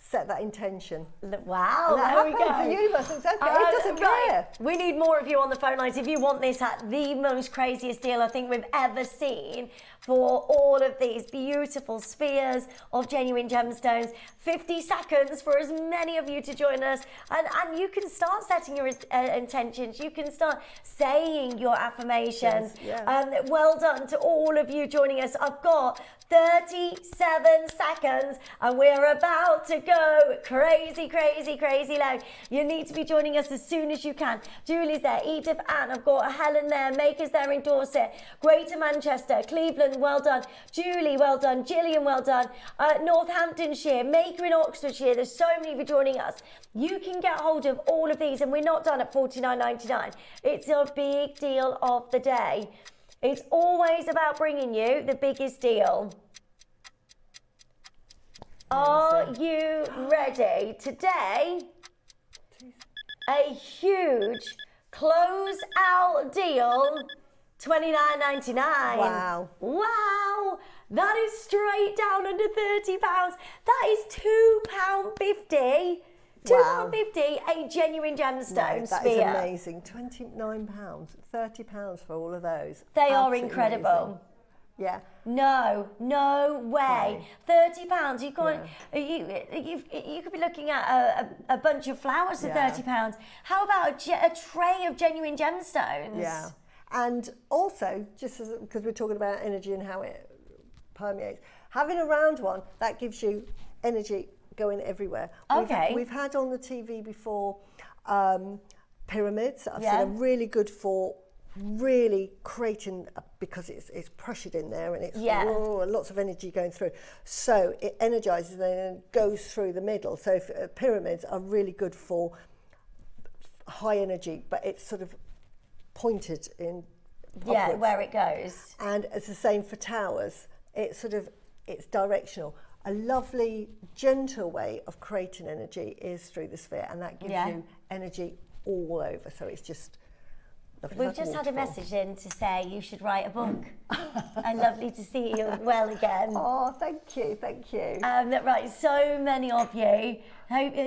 Set that intention. Wow, and that there we happens. go. The universe, it's okay. It doesn't care. We need more of you on the phone lines if you want this at the most craziest deal I think we've ever seen for all of these beautiful spheres of genuine gemstones. 50 seconds for as many of you to join us, and you can start setting your intentions. You can start saying your affirmations. Yes. Well done to all of you joining us. I've got 37 seconds and we're about to go crazy, crazy, crazy loud. You need to be joining us as soon as you can. Julie's there, Edith, Anne, I've got Helen there, Maker's there in Dorset, Greater Manchester, Cleveland, well done, Julie, well done, Gillian, well done, Northamptonshire, Maker in Oxfordshire. There's so many of you joining us. You can get hold of all of these, and we're not done at $49.99. It's a big deal of the day. It's always about bringing you the biggest deal. Are you ready? Today, a huge close-out deal, $29.99. Wow. Wow. That is straight down under £30. That is £2.50. Wow. £2.50, a genuine gemstone No, sphere. that is amazing. £29, £30 for all of those. They are Absolutely incredible. amazing. Yeah. No way. £30. You can't. You could be looking at a bunch of flowers for £30. How about a tray of genuine gemstones? Yeah. And also, just because we're talking about energy and how it permeates, having a round one that gives you energy going everywhere. Okay. We've had on the TV before pyramids. I've seen are really good for really creating, because it's pressured in there and it's lots of energy going through. So it energizes and then goes through the middle. So if, pyramids are really good for high energy, but it's sort of pointed in upwards. Where it goes. And it's the same for towers. It's directional. A lovely, gentle way of creating energy is through the sphere, and that gives you energy all over. So it's just lovely. We've just had a message in to say you should write a book. And lovely to see you well again. Oh, thank you, thank you. Right, so many of you.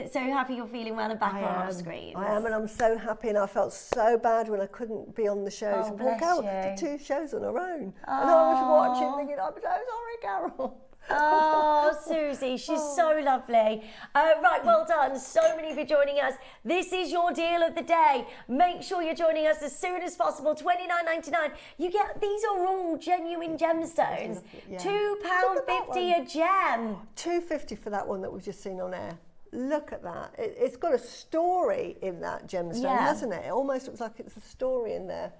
So happy you're feeling well and back on our screens. I am, and I'm so happy, and I felt so bad when I couldn't be on the shows. Oh, Poor Carol did 2 shows on her own. And I was watching thinking, I'm so sorry, Carol. Oh, Susie, she's so lovely. Right, well done. So many of you joining us. This is your deal of the day. Make sure you're joining us as soon as possible. $29.99. You get, these are all genuine gemstones. £2.50 a gem. $2.50 for that one that we've just seen on air. Look at that. It's got a story in that gemstone, hasn't it? It almost looks like it's a story in there.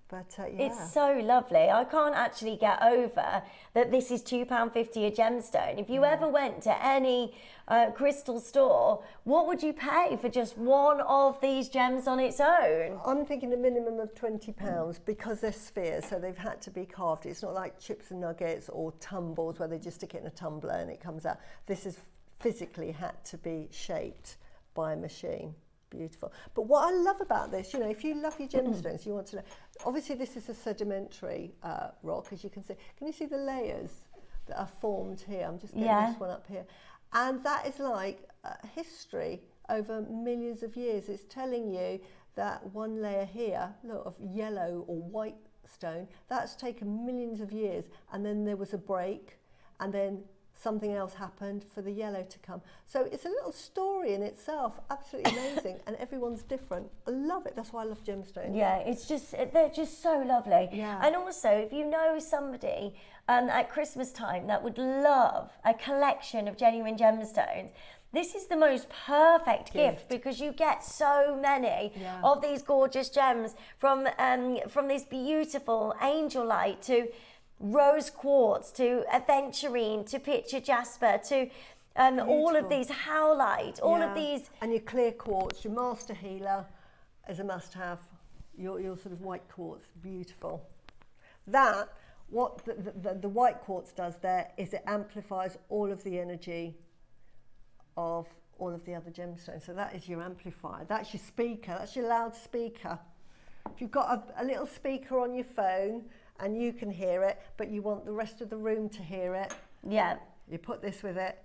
But, it's so lovely. I can't actually get over that this is £2.50 a gemstone. If you ever went to any crystal store, what would you pay for just one of these gems on its own? I'm thinking a minimum of £20 because they're spheres, so they've had to be carved. It's not like chips and nuggets or tumbles where they just stick it in a tumbler and it comes out. This is physically had to be shaped by a machine. Beautiful. But what I love about this, you know, if you love your gemstones, you want to know. Obviously, this is a sedimentary rock, as you can see. Can you see the layers that are formed here? I'm just getting this one up here. And that is like history over millions of years. It's telling you that one layer here, look, of yellow or white stone, that's taken millions of years. And then there was a break, and then something else happened for the yellow to come. So it's a little story in itself, absolutely amazing, and everyone's different. I love it. That's why I love gemstones. Yeah, they're just so lovely. Yeah. And also, if you know somebody at Christmas time that would love a collection of genuine gemstones, this is the most perfect gift because you get so many of these gorgeous gems, from this beautiful angel light to rose quartz to aventurine to picture jasper to all of these howlite, all of these. And your clear quartz, your master healer is a must-have. Your sort of white quartz, beautiful. That, what the white quartz does there is it amplifies all of the energy of all of the other gemstones. So that is your amplifier. That's your speaker. That's your loudspeaker. If you've got a little speaker on your phone and you can hear it, but you want the rest of the room to hear it. Yeah. You put this with it,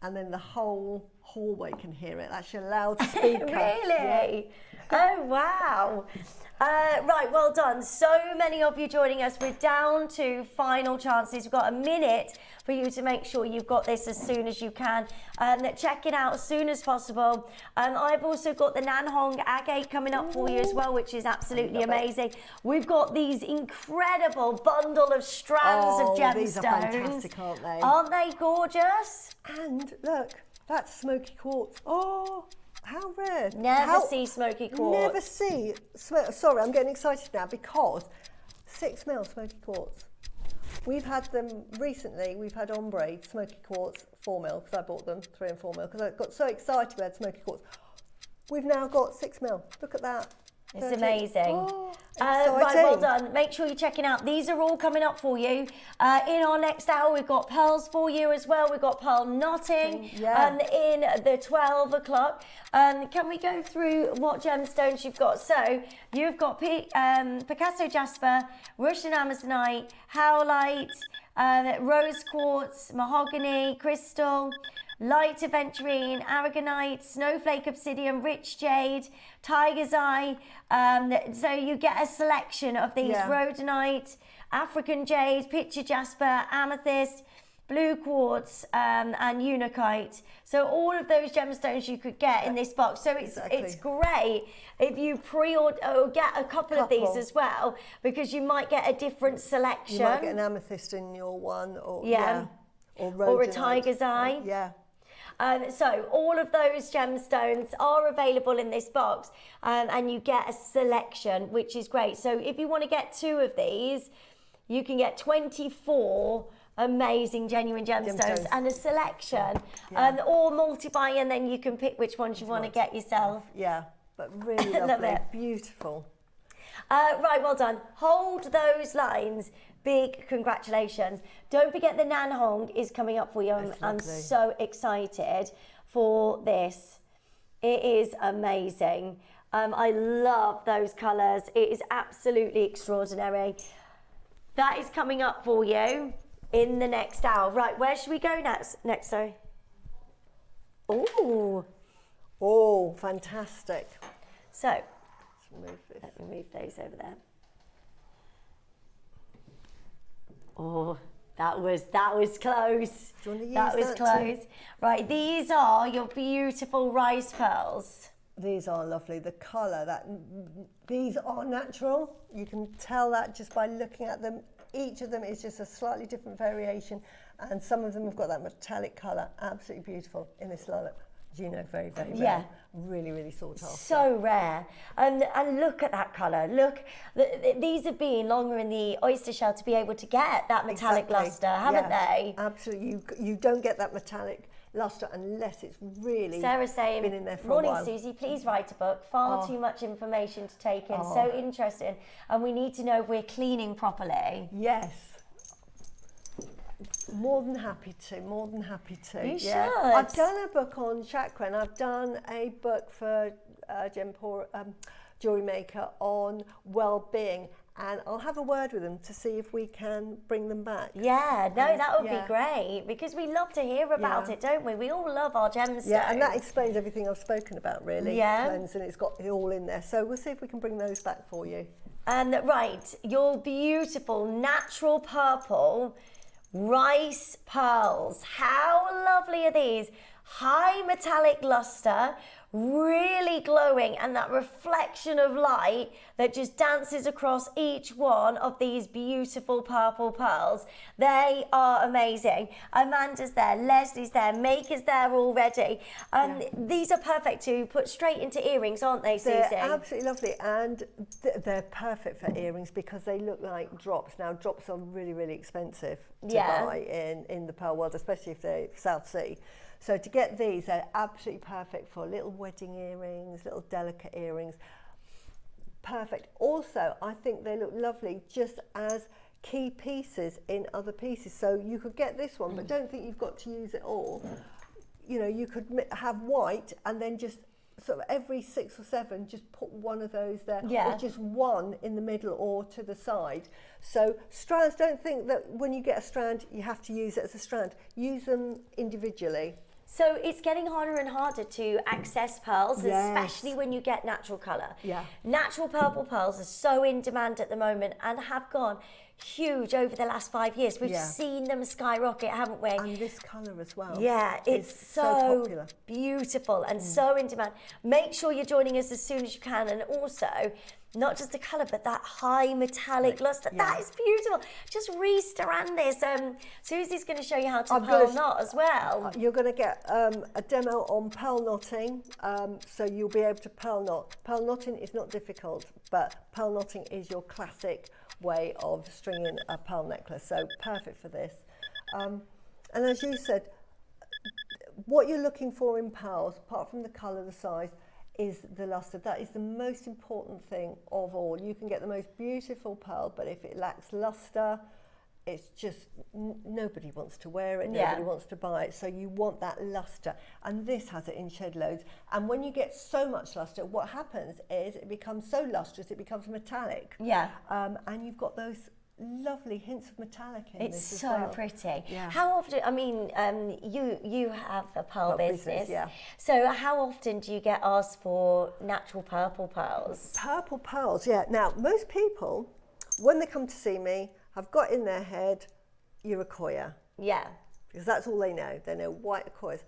and then the whole hallway can hear it. That's your loudspeaker. Really? Yeah. Oh, wow. Right, well done. So many of you joining us. We're down to final chances. We've got a minute for you to make sure you've got this as soon as you can. Check it out as soon as possible. I've also got the Nanhong agate coming up for you as well, which is absolutely amazing. We've got these incredible bundle of strands of gemstones. These are fantastic, aren't they? Aren't they gorgeous? And look, that's smoky quartz. Oh, how rare. Never see smoky quartz. Never see. Sorry, I'm getting excited now because 6 mil smoky quartz. We've had them recently. We've had ombre smoky quartz 4 mil because I bought them 3 and 4 mil because I got so excited we had smoky quartz. We've now got 6 mil. Look at that. It's amazing. Oh, right, well done. Make sure you're checking out. These are all coming up for you. In our next hour, we've got pearls for you as well. We've got pearl knotting in the 12 o'clock. Can we go through what gemstones you've got? So you've got Picasso jasper, Russian amazonite, howlite, rose quartz, mahogany, crystal, light aventurine, aragonite, snowflake obsidian, rich jade, tiger's eye. So you get a selection of these: rhodonite, African jade, picture jasper, amethyst, blue quartz, and unakite. So all of those gemstones you could get in this box. So it's great if you pre-order or get a couple of these as well, because you might get a different selection. You might get an amethyst in your one, or or a tiger's eye. So all of those gemstones are available in this box, and you get a selection, which is great. So if you want to get 2 of these, you can get 24 amazing genuine gemstones and a selection, or multiply, and then you can pick which ones you want to get yourself. Yeah, but really lovely, Love it. Beautiful. Right, well done. Hold those lines. Big congratulations. Don't forget the Nanhong is coming up for you. I'm so excited for this. It is amazing. I love those colours. It is absolutely extraordinary. That is coming up for you in the next hour. Right, where should we go next? Sorry. Oh, fantastic. So, Let's move this. let me move those over there. Oh, that was close. Do you want to use that was that close. too? Right, these are your beautiful rice pearls. These are lovely. The colour, these are natural. You can tell that just by looking at them. Each of them is just a slightly different variation, and some of them have got that metallic colour. Absolutely beautiful in this lilac. As you know, very, very rare. Yeah. Really, really sought after. So rare. And look at that colour. Look, these have been longer in the oyster shell to be able to get that metallic lustre, haven't they? Absolutely. You don't get that metallic lustre unless it's really Sarah's saying, been in there for morning, a while. Susie, please write a book. Far too much information to take in. So interesting. And we need to know if we're cleaning properly. Yes. More than happy to. You should. I've done a book on chakra, and I've done a book for Jewellery Maker on well-being, and I'll have a word with them to see if we can bring them back. Yeah, no, that would be great, because we love to hear about it, don't we? We all love our gemstones. Yeah, and that explains everything I've spoken about, really. Yeah. And it's got it all in there. So we'll see if we can bring those back for you. And right, your beautiful natural purple rice pearls. How lovely are these? High metallic luster, really glowing, and that reflection of light that just dances across each one of these beautiful purple pearls. They are amazing. Amanda's there, Leslie's there, Maker's there already. These are perfect to put straight into earrings, aren't they, Susie? They're absolutely lovely, and they're perfect for earrings because they look like drops. Now, drops are really, really expensive to buy in the pearl world, especially if they're South Sea. So to get these, they're absolutely perfect for little wedding earrings, little delicate earrings. Perfect. Also, I think they look lovely just as key pieces in other pieces. So you could get this one, but don't think you've got to use it all. You know, you could have white and then just sort of every 6 or 7, just put one of those there, Yeah. or just one in the middle or to the side. So strands, don't think that when you get a strand, you have to use it as a strand. Use them individually. So it's getting harder and harder to access pearls, Yes. especially when you get natural colour. Yeah. Natural purple pearls are so in demand at the moment and have gone huge over the last 5 years. We've Yeah. seen them skyrocket, haven't we? And this colour as well. Yeah, it's so so popular. beautiful and so in demand. Make sure you're joining us as soon as you can, and also not just the colour, but that high metallic lustre. Yeah. That is beautiful. Just re-strand this. Susie's going to show you how to I'm pearl gonna- knot as well. You're going to get a demo on pearl knotting, so you'll be able to pearl knot. Pearl knotting is not difficult, but pearl knotting is your classic way of stringing a pearl necklace, so perfect for this. And as you said, what you're looking for in pearls, apart from the colour, the size, is the lustre. That is the most important thing of all. You can get the most beautiful pearl, but if it lacks lustre, it's just nobody wants to wear it, Yeah. nobody wants to buy it. So you want that lustre, and this has it in shed loads. And when you get so much lustre, what happens is it becomes so lustrous, it becomes metallic. Yeah. And you've got those lovely hints of metallic in It's this as so well. pretty. Yeah. How often, I mean, you have a pearl Pearl business. business, yeah. So how often do you get asked for natural purple pearls? Purple pearls, yeah. Now, most people, when they come to see me, have got in their head Iroquois, Yeah. because that's all they know. They know white Iroquois.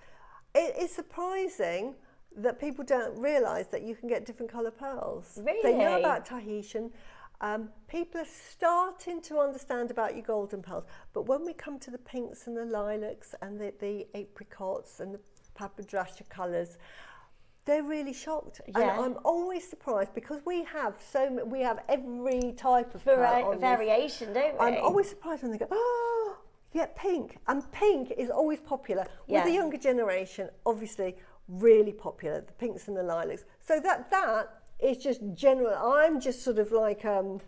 It is surprising that people don't realise that you can get different colour pearls. They know Really? about Tahitian. People are starting to understand about your golden pearls, but when we come to the pinks and the lilacs and the apricots and the papadrasha colours, they're really shocked. Yeah. And I'm always surprised because we have every type of pearl on this. Variation, don't we? I'm always surprised when they go, oh, yeah, pink. And pink is always popular. Yeah. With the younger generation, obviously, really popular, the pinks and the lilacs. So that is just general. I'm just sort of like a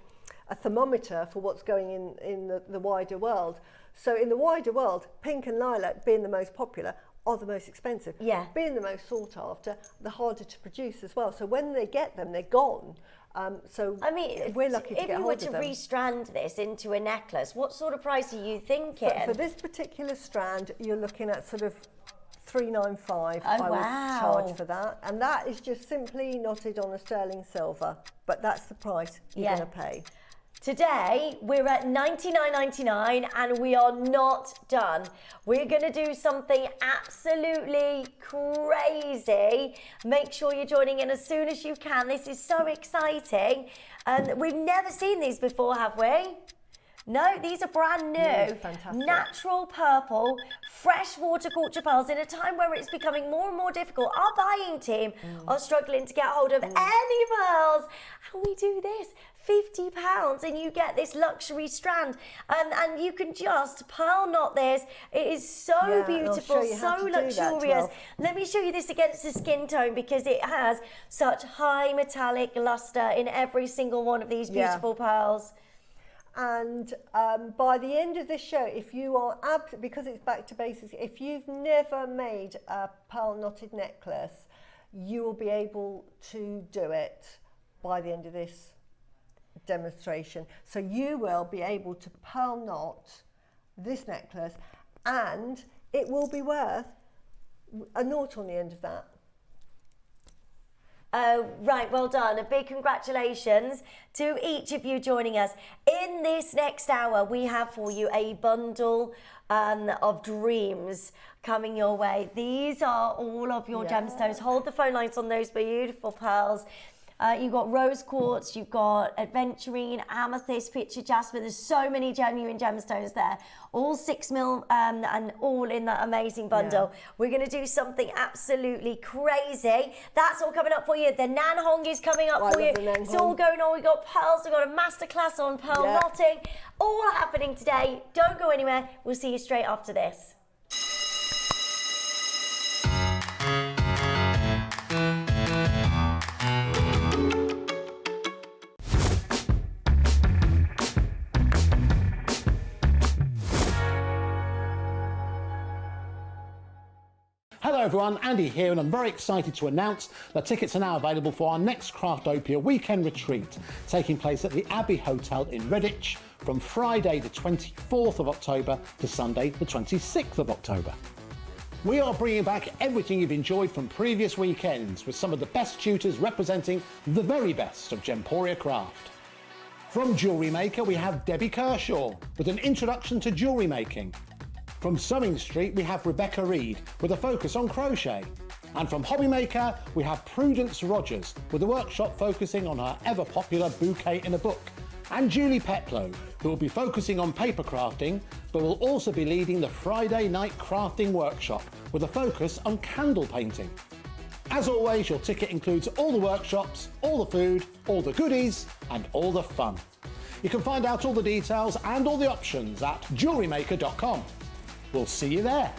thermometer for what's going in the wider world. So in the wider world, pink and lilac being the most popular are the most expensive. Yeah. Being the most sought after, the harder to produce as well. So when they get them, they're gone. So I mean, we're lucky to if get you hold were of to them. re-strand this into a necklace, what sort of price are you thinking? For this particular strand, you're looking at sort of $395. I wow. would charge for that, and that is just simply knotted on a sterling silver. But that's the price you're Yeah. going to pay. Today, we're at $99.99 and we are not done. We're going to do something absolutely crazy. Make sure you're joining in as soon as you can. This is so exciting. And we've never seen these before, have we? No, these are brand new. No, fantastic. Natural purple, freshwater culture pearls in a time where it's becoming more and more difficult. Our buying team are struggling to get hold of any pearls. And we do this. £50 and you get this luxury strand, and you can just pearl knot this. It is so Yeah, and I'll beautiful, show you how so to do that, luxurious. 12. Let me show you this against the skin tone because it has such high metallic luster in every single one of these Yeah. beautiful pearls. And by the end of this show, if you are because it's back to basics, if you've never made a pearl knotted necklace, you will be able to do it by the end of this demonstration. So you will be able to pearl knot this necklace, and it will be worth a nought on the end of that. Right, well done. A big congratulations to each of you joining us. In this next hour, we have for you a bundle of dreams coming your way. These are all of your gemstones. Hold the phone lines on those beautiful pearls. You've got rose quartz, you've got adventurine, amethyst, picture jasper. There's so many genuine gemstones there. All 6 mil and all in that amazing bundle. Yeah. We're going to do something absolutely crazy. That's all coming up for you. The Nan Hong is coming up I for you. love the Nan It's Hong. all going on. We've got pearls, we've got a masterclass on pearl Yeah. knotting. All happening today. Don't go anywhere. We'll see you straight after this. Hello Hello everyone, Andy here, and I'm very excited to announce that tickets are now available for our next Craftopia weekend retreat, taking place at the Abbey Hotel in Redditch from Friday the 24th of October to Sunday the 26th of October. We are bringing back everything you've enjoyed from previous weekends with some of the best tutors representing the very best of Gemporia craft. From Jewellery Maker, we have Debbie Kershaw with an introduction to jewellery making. From Sewing Street, we have Rebecca Reed with a focus on crochet. And from Hobby Maker, we have Prudence Rogers with a workshop focusing on her ever-popular bouquet in a book. And Julie Peplow, who will be focusing on paper crafting, but will also be leading the Friday night crafting workshop with a focus on candle painting. As always, your ticket includes all the workshops, all the food, all the goodies, and all the fun. You can find out all the details and all the options at jewellerymaker.com. We'll see you there.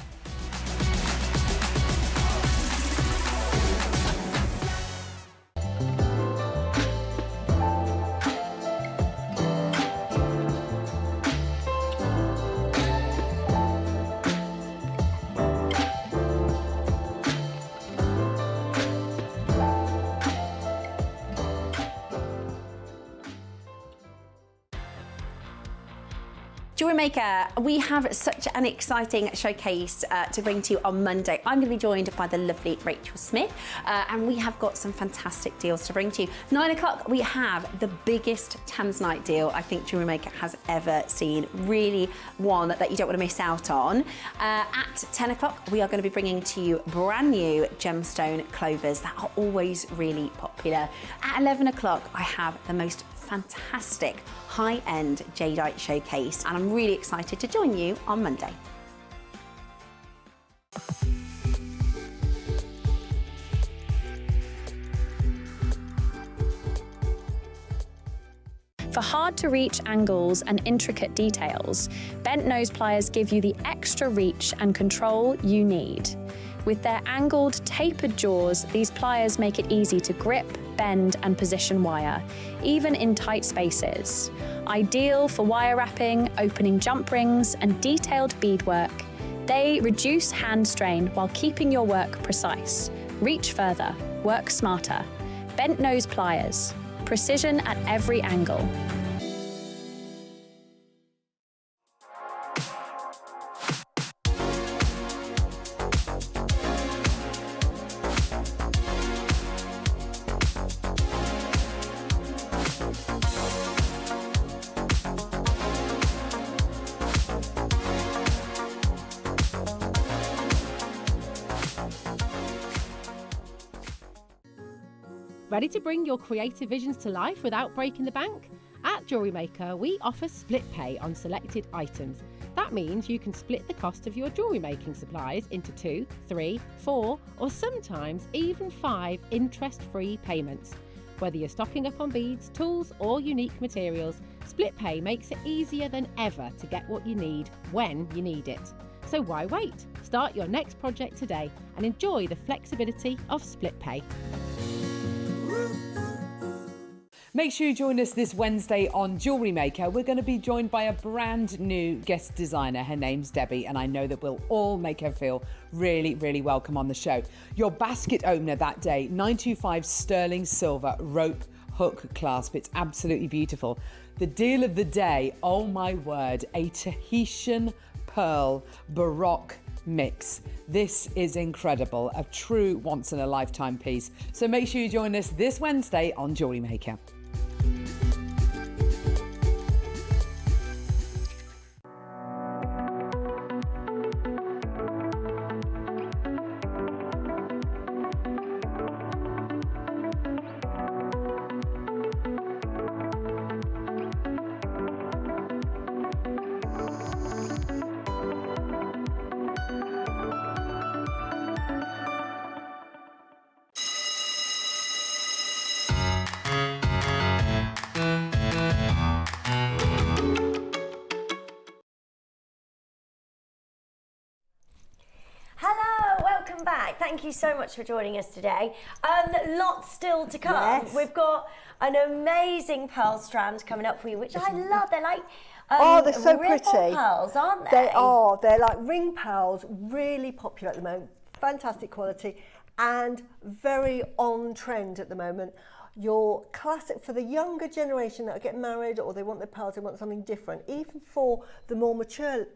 Jewellery Maker, we have such an exciting showcase to bring to you on Monday. I'm going to be joined by the lovely Rachel Smith, and we have got some fantastic deals to bring to you. 9 o'clock, we have the biggest Tanzanite deal I think Jewellery Maker has ever seen. Really one that you don't want to miss out on. At 10 o'clock, we are going to be bringing to you brand new gemstone clovers that are always really popular. At 11 o'clock, I have the most fantastic high-end jadeite showcase, and I'm really excited to join you on Monday. For hard-to-reach angles and intricate details, bent nose pliers give you the extra reach and control you need. With their angled, tapered jaws, these pliers make it easy to grip, bend and position wire, even in tight spaces. Ideal for wire wrapping, opening jump rings and detailed beadwork, they reduce hand strain while keeping your work precise. Reach further, work smarter. Bent nose pliers, precision at every angle. Ready to bring your creative visions to life without breaking the bank? At Jewellery Maker, we offer split pay on selected items. That means you can split the cost of your jewellery making supplies into 2, 3, 4, or sometimes even 5 interest-free payments. Whether you're stocking up on beads, tools, or unique materials, split pay makes it easier than ever to get what you need when you need it. So why wait? Start your next project today and enjoy the flexibility of split pay. Make sure you join us this Wednesday on Jewellery Maker. We're going to be joined by a brand new guest designer. Her name's Debbie, and I know that we'll all make her feel really, really welcome on the show. Your basket opener that day, 925 sterling silver rope hook clasp. It's absolutely beautiful. The deal of the day, oh my word, a Tahitian pearl Baroque mix. This is incredible, a true once-in-a-lifetime piece. So make sure you join us this Wednesday on Jewellery Maker. Back. Thank you so much for joining us today. Lots still to come. Yes. We've got an amazing pearl strand coming up for you, which I love. They're like they're so ripple pretty. pearls, aren't they? They are. They're like ring pearls, really popular at the moment. fantastic quality and very on trend at the moment. Your classic, for the younger generation that are getting married or they want their pearls, they want something different. Even for the more mature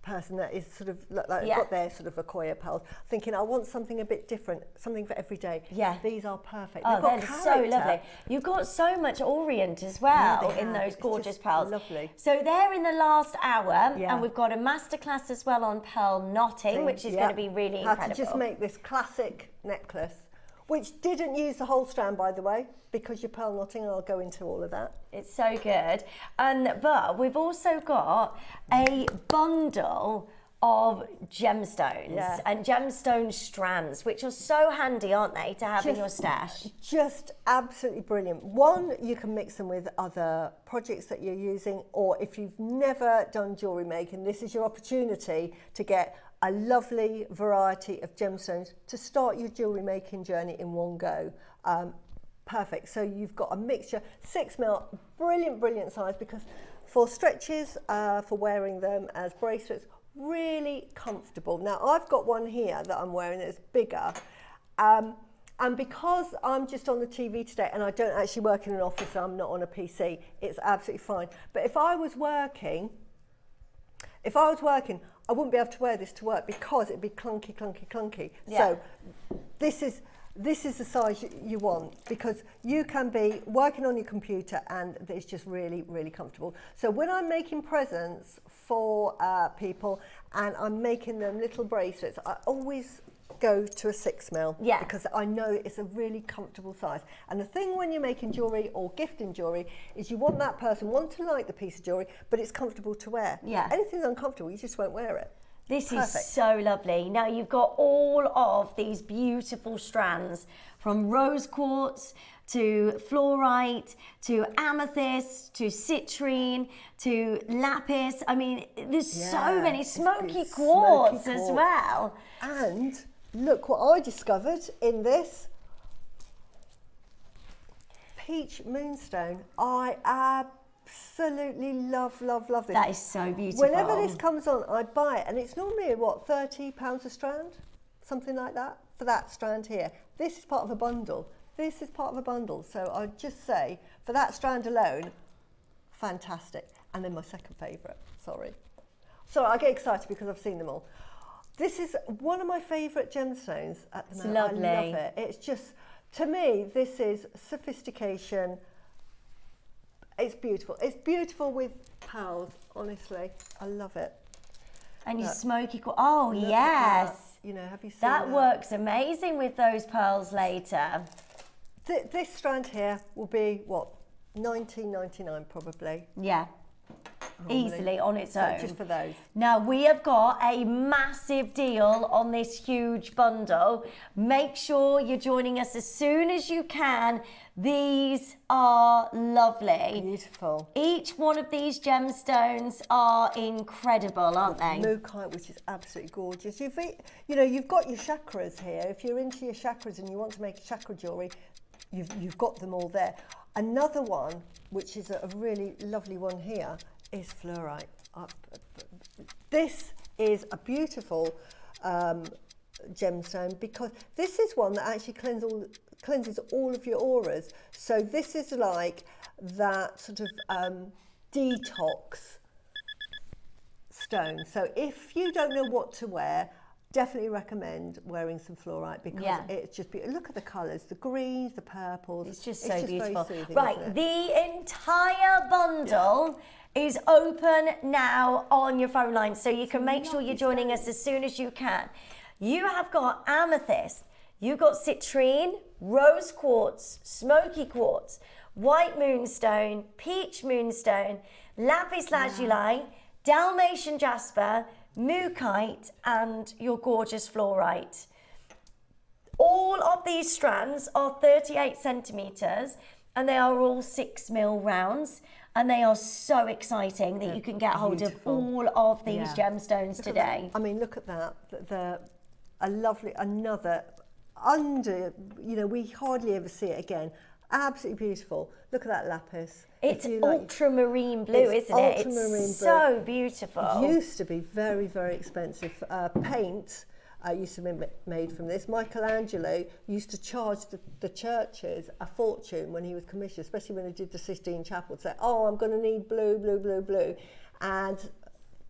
person that is sort of like got their sort of Acquoia pearls, thinking I want something a bit different, something for every day. Yeah, these are perfect. Oh, they're so lovely. You've got so much orient as well in those gorgeous pearls. Lovely. So they're in the last hour, and we've got a masterclass as well on pearl knotting, which is going to be really incredible. How to just make this classic necklace, which didn't use the whole strand, by the way, because you're pearl knotting, and I'll go into all of that. It's so good. But we've also got a bundle of gemstones and gemstone strands, which are so handy, aren't they, to have in your stash? Just absolutely brilliant. One, you can mix them with other projects that you're using, or if you've never done jewellery making, this is your opportunity to get a lovely variety of gemstones to start your jewellery making journey in one go. Perfect. So you've got a mixture, 6mm, brilliant size, because for stretches, for wearing them as bracelets, really comfortable. Now I've got one here that I'm wearing that's bigger, and because I'm just on the TV today and I don't actually work in an office, I'm not on a PC, it's absolutely fine. But if I was working, I wouldn't be able to wear this to work because it'd be clunky. So this is the size you want, because you can be working on your computer and it's just really comfortable. So when I'm making presents for people and I'm making them little bracelets, I always go to a 6mm because I know it's a really comfortable size. And the thing when you're making jewellery or gifting jewellery is you want that person to like the piece of jewellery, but it's comfortable to wear. Anything's uncomfortable, you just won't wear it. This is so lovely. Now you've got all of these beautiful strands, from rose quartz to fluorite to amethyst to citrine to lapis. I mean, there's so many, smoky quartz as well. And look what I discovered in this peach moonstone. I absolutely love this. That is so beautiful. Whenever this comes on, I buy it, and it's normally what, £30 a strand, something like that, for that strand here. This is part of a bundle. So I'd just say for that strand alone, fantastic. And then my second favourite. Sorry, I get excited because I've seen them all. This is one of my favourite gemstones at the moment. Lovely. I love it. It's just, to me, this is sophistication. It's beautiful. It's beautiful with pearls, honestly. I love it. And your smoky quartz. Oh, yes. You know, have you seen that? That works amazing with those pearls later. This strand here will be, what, $19.99 probably. Yeah. Easily on its own. Just for those. Now we have got a massive deal on this huge bundle. Make sure you're joining us as soon as you can. These are lovely. Beautiful. Each one of these gemstones are incredible, aren't they? Mookaite, which is absolutely gorgeous. You've got your chakras here. If you're into your chakras and you want to make chakra jewellery, you've got them all there. Another one, which is a really lovely one here, is fluorite. This is a beautiful gemstone, because this is one that actually cleanses all of your auras. So this is like that sort of detox stone. So if you don't know what to wear, definitely recommend wearing some fluorite, because it's just beautiful. Look at the colours, the greens, the purples. It's just so beautiful. Very soothing, right, the entire bundle is open now on your phone line, so you can make sure you're joining us as soon as you can. You have got amethyst, you've got citrine, rose quartz, smoky quartz, white moonstone, peach moonstone, lapis lazuli, Dalmatian jasper, mookaite, and your gorgeous fluorite. All of these strands are 38 centimetres, and they are all 6mm rounds. And they are so exciting that you can get hold of all of these gemstones today. I mean, look at that. We hardly ever see it again. Absolutely beautiful. Look at that lapis. It's ultramarine blue, isn't it? It's so beautiful. It used to be very, very expensive paint. used to be made from this. Michelangelo used to charge the churches a fortune when he was commissioned, especially when he did the Sistine Chapel, to say, oh, I'm going to need blue, blue, blue, blue, and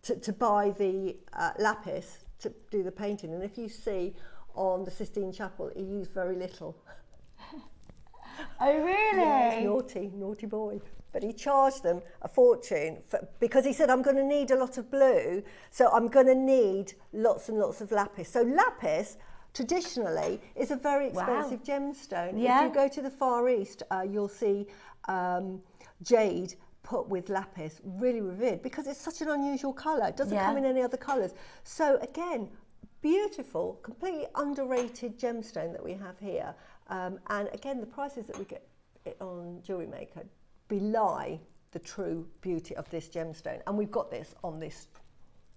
to buy the lapis to do the painting. And if you see on the Sistine Chapel, he used very little. Oh, really? Yeah, naughty boy. But he charged them a fortune because he said, I'm going to need a lot of blue, so I'm going to need lots and lots of lapis. So lapis, traditionally, is a very expensive gemstone. Yeah. If you go to the Far East, you'll see jade put with lapis, really revered, because it's such an unusual colour. It doesn't come in any other colours. So again, beautiful, completely underrated gemstone that we have here. And again, the prices that we get on Jewellery Maker belie the true beauty of this gemstone, and we've got this on this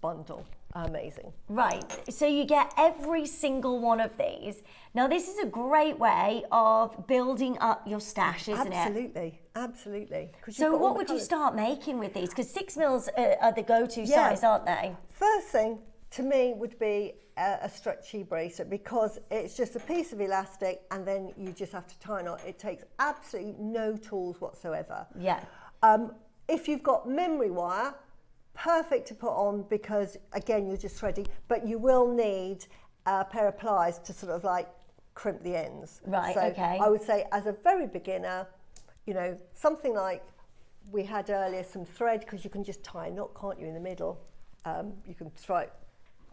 bundle. Amazing. Right, so you get every single one of these. Now this is a great way of building up your stash, isn't it? Absolutely. So what would you start making with these? Because 6 mils are the go-to size, aren't they? First thing to me would be a stretchy bracelet, because it's just a piece of elastic and then you just have to tie a knot. It takes absolutely no tools whatsoever. Yeah. If you've got memory wire, perfect to put on, because again, you're just threading, but you will need a pair of pliers to sort of like crimp the ends. Right, so okay. I would say as a very beginner, you know, something like we had earlier, some thread, because you can just tie a knot, can't you, in the middle? You can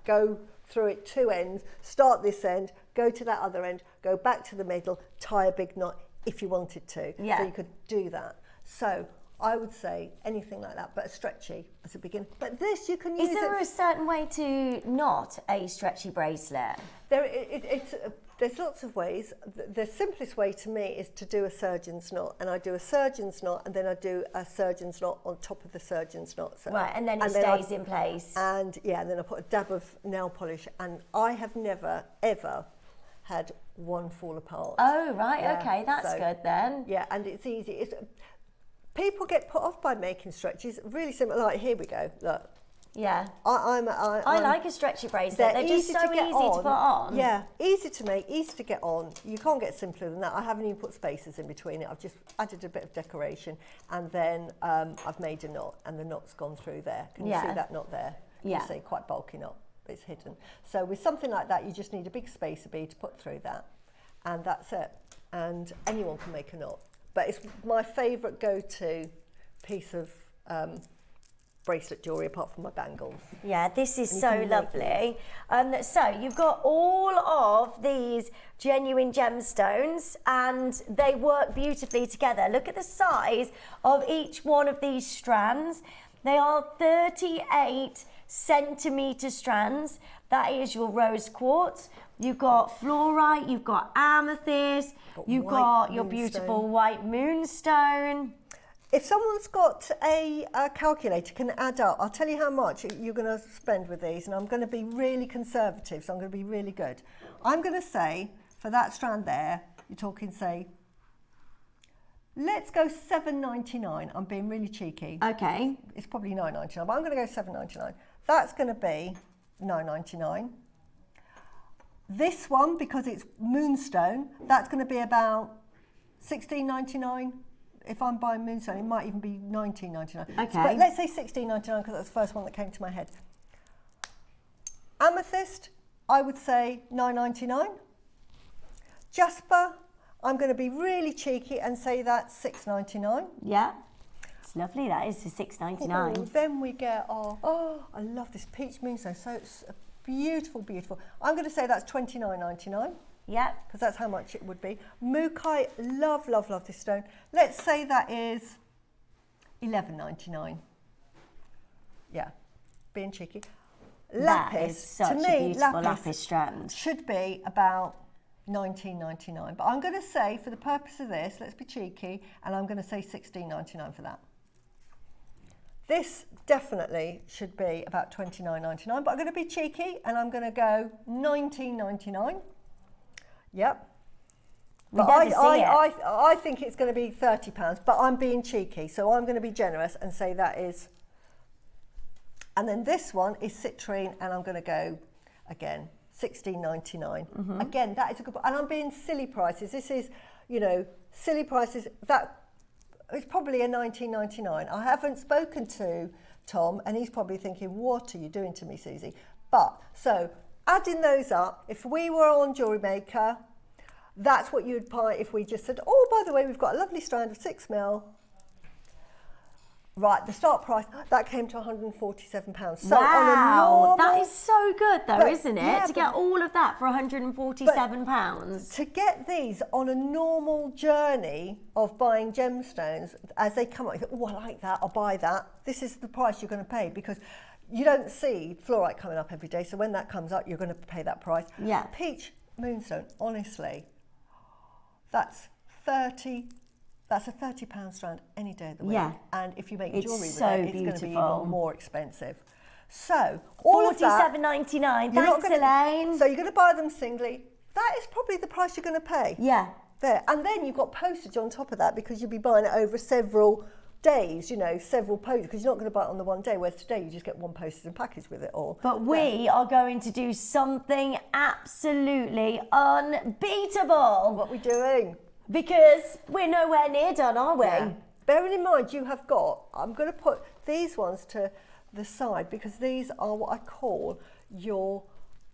go through it 2 ends, start this end, go to that other end, go back to the middle, tie a big knot if you wanted to. Yeah. So you could do that. So I would say anything like that, but a stretchy as a beginner. But this you can use. Is there a certain way to knot a stretchy bracelet? There's lots of ways. The simplest way to me is to do a surgeon's knot, and I do a surgeon's knot, and then I do a surgeon's knot on top of the surgeon's knot. So, right, and then it stays in place. And and then I put a dab of nail polish, and I have never ever had one fall apart. Oh right, okay, that's good then. Yeah, and it's easy. People get put off by making stretches. Really simple. Like, here we go. Look. Yeah. I like a stretchy bracelet. They're just so easy to put on. Yeah, easy to make, easy to get on. You can't get simpler than that. I haven't even put spaces in between it. I've just added a bit of decoration, and then I've made a knot, and the knot's gone through there. Can you see that knot there? Yeah. You see, quite bulky knot, but it's hidden. So with something like that, you just need a big spacer bead to put through that, and that's it. And anyone can make a knot. But it's my favourite go-to piece of bracelet jewellery, apart from my bangles. Yeah, this is so lovely. So you've got all of these genuine gemstones, and they work beautifully together. Look at the size of each one of these strands. They are 38 centimetre strands. That is your rose quartz. You've got fluorite, you've got amethyst, you've got your beautiful white moonstone. If someone's got a calculator, can add up, I'll tell you how much you're going to spend with these, and I'm going to be really conservative, so I'm going to be really good. I'm going to say, for that strand there, you're talking, say, let's go $7.99. I'm being really cheeky. Okay. It's probably $9.99, but I'm going to go $7.99. That's going to be $9.99. This one, because it's moonstone, that's going to be about $16.99. If I'm buying moonstone, it might even be $19.99. Okay. But let's say $16.99 because that's the first one that came to my head. Amethyst, I would say $9.99. Jasper, I'm going to be really cheeky and say that's $6.99. Yeah, it's lovely. That is for $6.99. Then we get our, I love this peach moonstone. So it's beautiful, beautiful. I'm going to say that's $29.99. Yeah. Because that's how much it would be. Mukai, love, love, love this stone. Let's say that is $11.99. Yeah, being cheeky. Lapis, that is such to me, a beautiful lapis strand. Should be about $19.99. But I'm going to say, for the purpose of this, let's be cheeky, and I'm going to say $16.99 for that. This definitely should be about $29.99, but I'm going to be cheeky, and I'm going to go $19.99. Yep. But I think it's going to be £30, but I'm being cheeky, so I'm going to be generous and say that is. And then this one is citrine, and I'm going to go, again, $16.99. Again, that is a good, and I'm being silly prices. This is, you know, silly prices. That is probably a $19.99. I haven't spoken to Tom, and he's probably thinking, what are you doing to me, Susie? But, so, adding those up, if we were on Jewellery Maker, that's what you'd buy if we just said, oh, by the way, we've got a lovely strand of 6mm. Right, the start price, that came to £147. So wow, on a normal, that is so good though, but, isn't it? yeah, to get all of that for £147. To get these on a normal journey of buying gemstones, as they come up, you think, oh, I like that, I'll buy that. This is the price you're going to pay, because you don't see fluorite coming up every day. So when that comes up, you're going to pay that price. Yeah. Peach moonstone, honestly, that's a £30 strand any day of the week. Yeah. And if you make It's jewellery with so it, it's beautiful. going to be even more expensive. So, all of that, $47.99. you're not Thanks, Elaine. so you're going to buy them singly. That is probably the price you're going to pay. Yeah. There. And then you've got postage on top of that, because you'll be buying it over several days, you know, several postage, because you're not going to buy it on the one day, whereas today you just get one postage and package with it all. But we are going to do something absolutely unbeatable. What are we doing? Because we're nowhere near done, are we? Yeah. Bearing in mind you have got, I'm going to put these ones to the side, because these are what I call your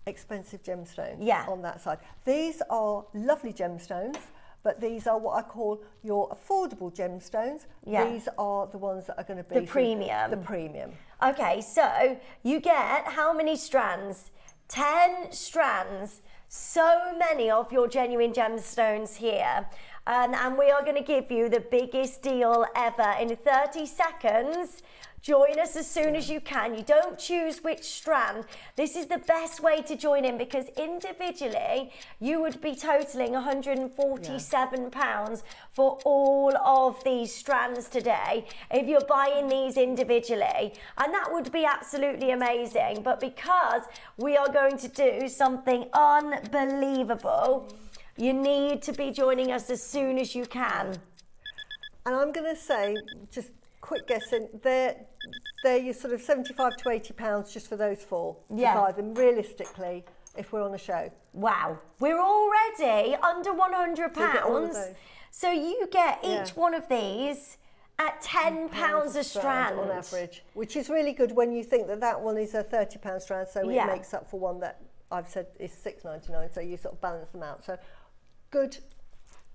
expensive gemstones on that side. These are lovely gemstones, but these are what I call your affordable gemstones. Yeah. These are the ones that are going to be the premium. The premium. Okay, so you get how many strands? 10 strands. So many of your genuine gemstones here. And we are going to give you the biggest deal ever in 30 seconds. Join us as soon as you can. You don't choose which strand. This is the best way to join in, because individually you would be totaling £147 for all of these strands today if you're buying these individually. And that would be absolutely amazing. But because we are going to do something unbelievable, you need to be joining us as soon as you can. And I'm going to say, just quick guessing, they're your sort of £75 to £80 just for those four to buy them, realistically, if we're on a show. Wow, we're already under £100. So you get each one of these at £10 a strand. On average, which is really good when you think that that one is a £30 strand, so it makes up for one that I've said is $6.99, so you sort of balance them out. So good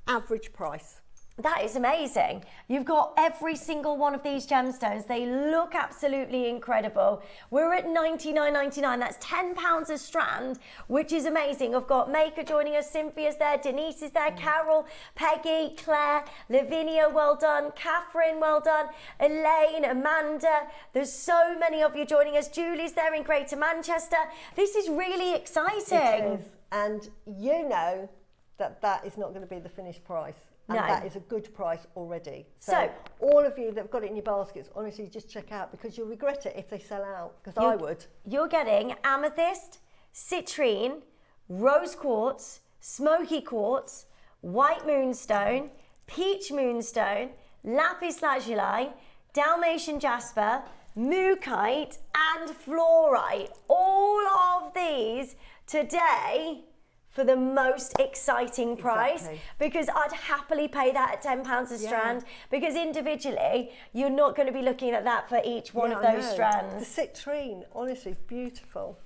average price. That is amazing. You've got every single one of these gemstones. They look absolutely incredible. We're at $99.99. That's £10 a strand, which is amazing. I've got Maker joining us, Cynthia's there, Denise is there, Carol, Peggy, Claire, Lavinia, well done, Catherine, well done, Elaine, Amanda. There's so many of you joining us. Julie's there in Greater Manchester. This is really exciting. It is. And you know that that is not going to be the finished price. And that is a good price already. So all of you that have got it in your baskets, honestly, just check out, because you'll regret it if they sell out, because I would. You're getting amethyst, citrine, rose quartz, smoky quartz, white moonstone, peach moonstone, lapis lazuli, Dalmatian jasper, mookaite and fluorite. All of these today for the most exciting price, because I'd happily pay that at £10 a strand, because individually you're not going to be looking at that for each one of those strands. The citrine, honestly, is beautiful.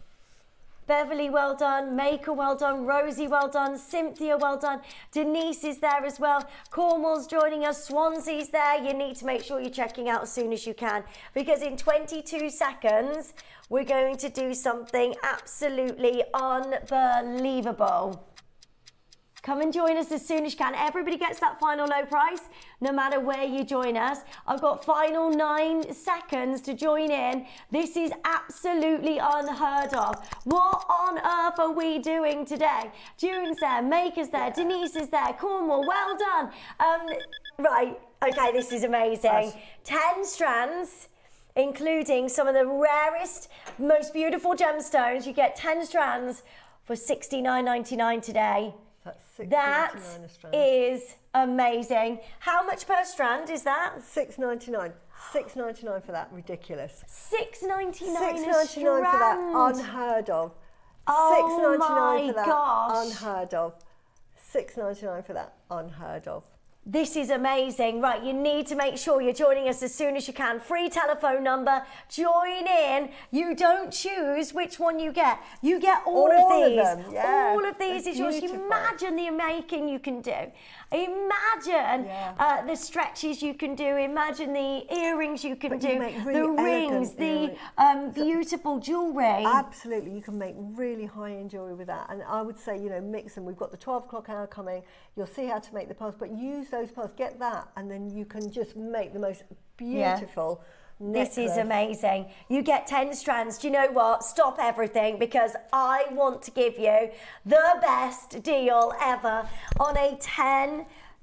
Beverly, well done. Maker, well done. Rosie, well done. Cynthia, well done. Denise is there as well. Cornwall's joining us. Swansea's there. You need to make sure you're checking out as soon as you can, because in 22 seconds, we're going to do something absolutely unbelievable. Come and join us as soon as you can. Everybody gets that final low price, no matter where you join us. I've got final 9 seconds to join in. This is absolutely unheard of. What on earth are we doing today? June's there, Maker's there, Denise is there, Cornwall, well done. Right, okay, this is amazing. 10 strands, including some of the rarest, most beautiful gemstones. You get 10 strands for $69.99 today. That is amazing. How much per strand is that? $6.99. $6.99 for that, ridiculous. $6.99 $6.99 for that, unheard of. Oh $6.99 my for that. gosh. Unheard of. $6.99 for that. Unheard of. This is amazing. Right, you need to make sure you're joining us as soon as you can. Free telephone number. Join in. You don't choose which one you get. You get all of these. Of them, yeah. All of these is yours. Imagine the making you can do. Imagine the stretches you can do. Imagine the earrings you can do. Really the rings, the beautiful jewellery. Absolutely, you can make really high-end jewellery with that. And I would say, you know, mix them. We've got the 12 o'clock hour coming. You'll see how to make the pearls, but use those pearls. Get that, and then you can just make the most beautiful necklace. This is amazing. You get 10 strands. Do you know what? Stop everything, because I want to give you the best deal ever on a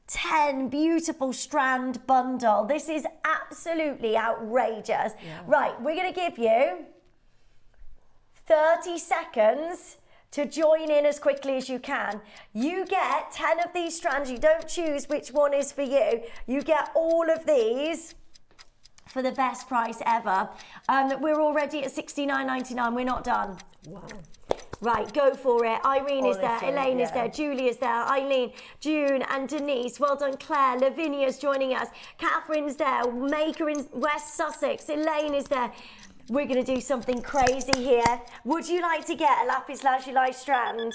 10 beautiful strand bundle. This is absolutely outrageous. Right, we're going to give you 30 seconds to join in as quickly as you can. You get 10 of these strands. You don't choose which one is for you. You get all of these for the best price ever. We're already at $69.99. We're not done. Wow. Right, go for it. Irene is there, Honestly, Elaine is there, Julie is there, Eileen, June and Denise. Well done, Claire. Lavinia's joining us. Catherine's there. Maker in West Sussex. Elaine is there. We're going to do something crazy here. Would you like to get a lapis lazuli strand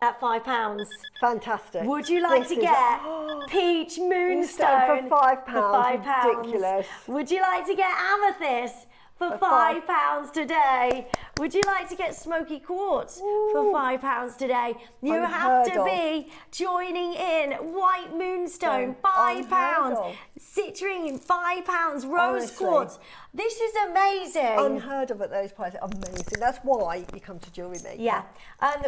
at £5? Fantastic. Would you like to get peach moonstone for £5? Ridiculous. Would you like to get amethyst for £5 today? Would you like to get smoky quartz for £5 today? You have to be joining in. White moonstone, £5. Citrine, £5. Rose quartz. This is amazing. Unheard of at those prices. Amazing. That's why you come to Jewellery Maker. Yeah,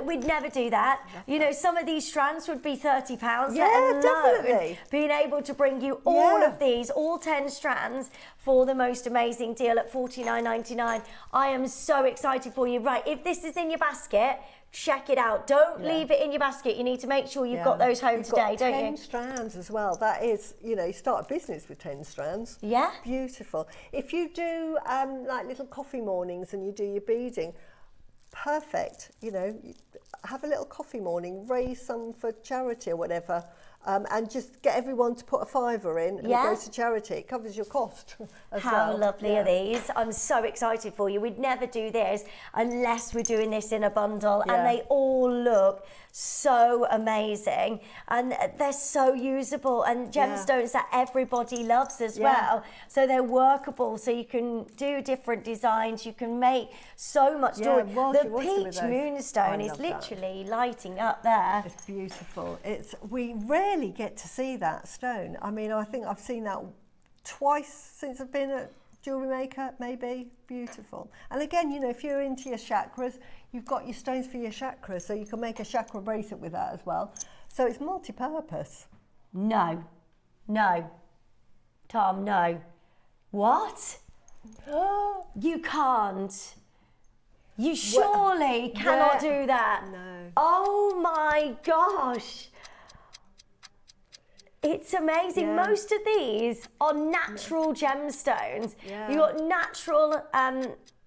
we'd never do that. You know, some of these strands would be £30. Yeah, definitely. Being able to bring you all of these, all 10 strands, for the most amazing deal at $49.99. I am so excited for you. Right, if this is in your basket, check it out. Don't leave it in your basket. You need to make sure you've got those home today, don't you? 10 strands as well. That is, you know, you start a business with 10 strands. Yeah. Beautiful. If you do like little coffee mornings and you do your beading, perfect. You know, have a little coffee morning, raise some for charity or whatever. And just get everyone to put a £5 in and it goes to charity. It covers your cost as well. How lovely are these? I'm so excited for you. We'd never do this unless we're doing this in a bundle. And they all look so amazing. And they're so usable. And gemstones that everybody loves as well. So they're workable. So you can do different designs. You can make so much jewelry. The peach moonstone is literally lighting up there. It's beautiful. We rarely get to see that stone. I mean, I think I've seen that twice since I've been at Jewellery Maker, maybe. Beautiful. And again, you know, if you're into your chakras, you've got your stones for your chakras, so you can make a chakra bracelet with that as well. So it's multi-purpose. No. Tom, no. What? You can't. You surely cannot do that. No. Oh my gosh. It's amazing. Most of these are natural gemstones. You've got natural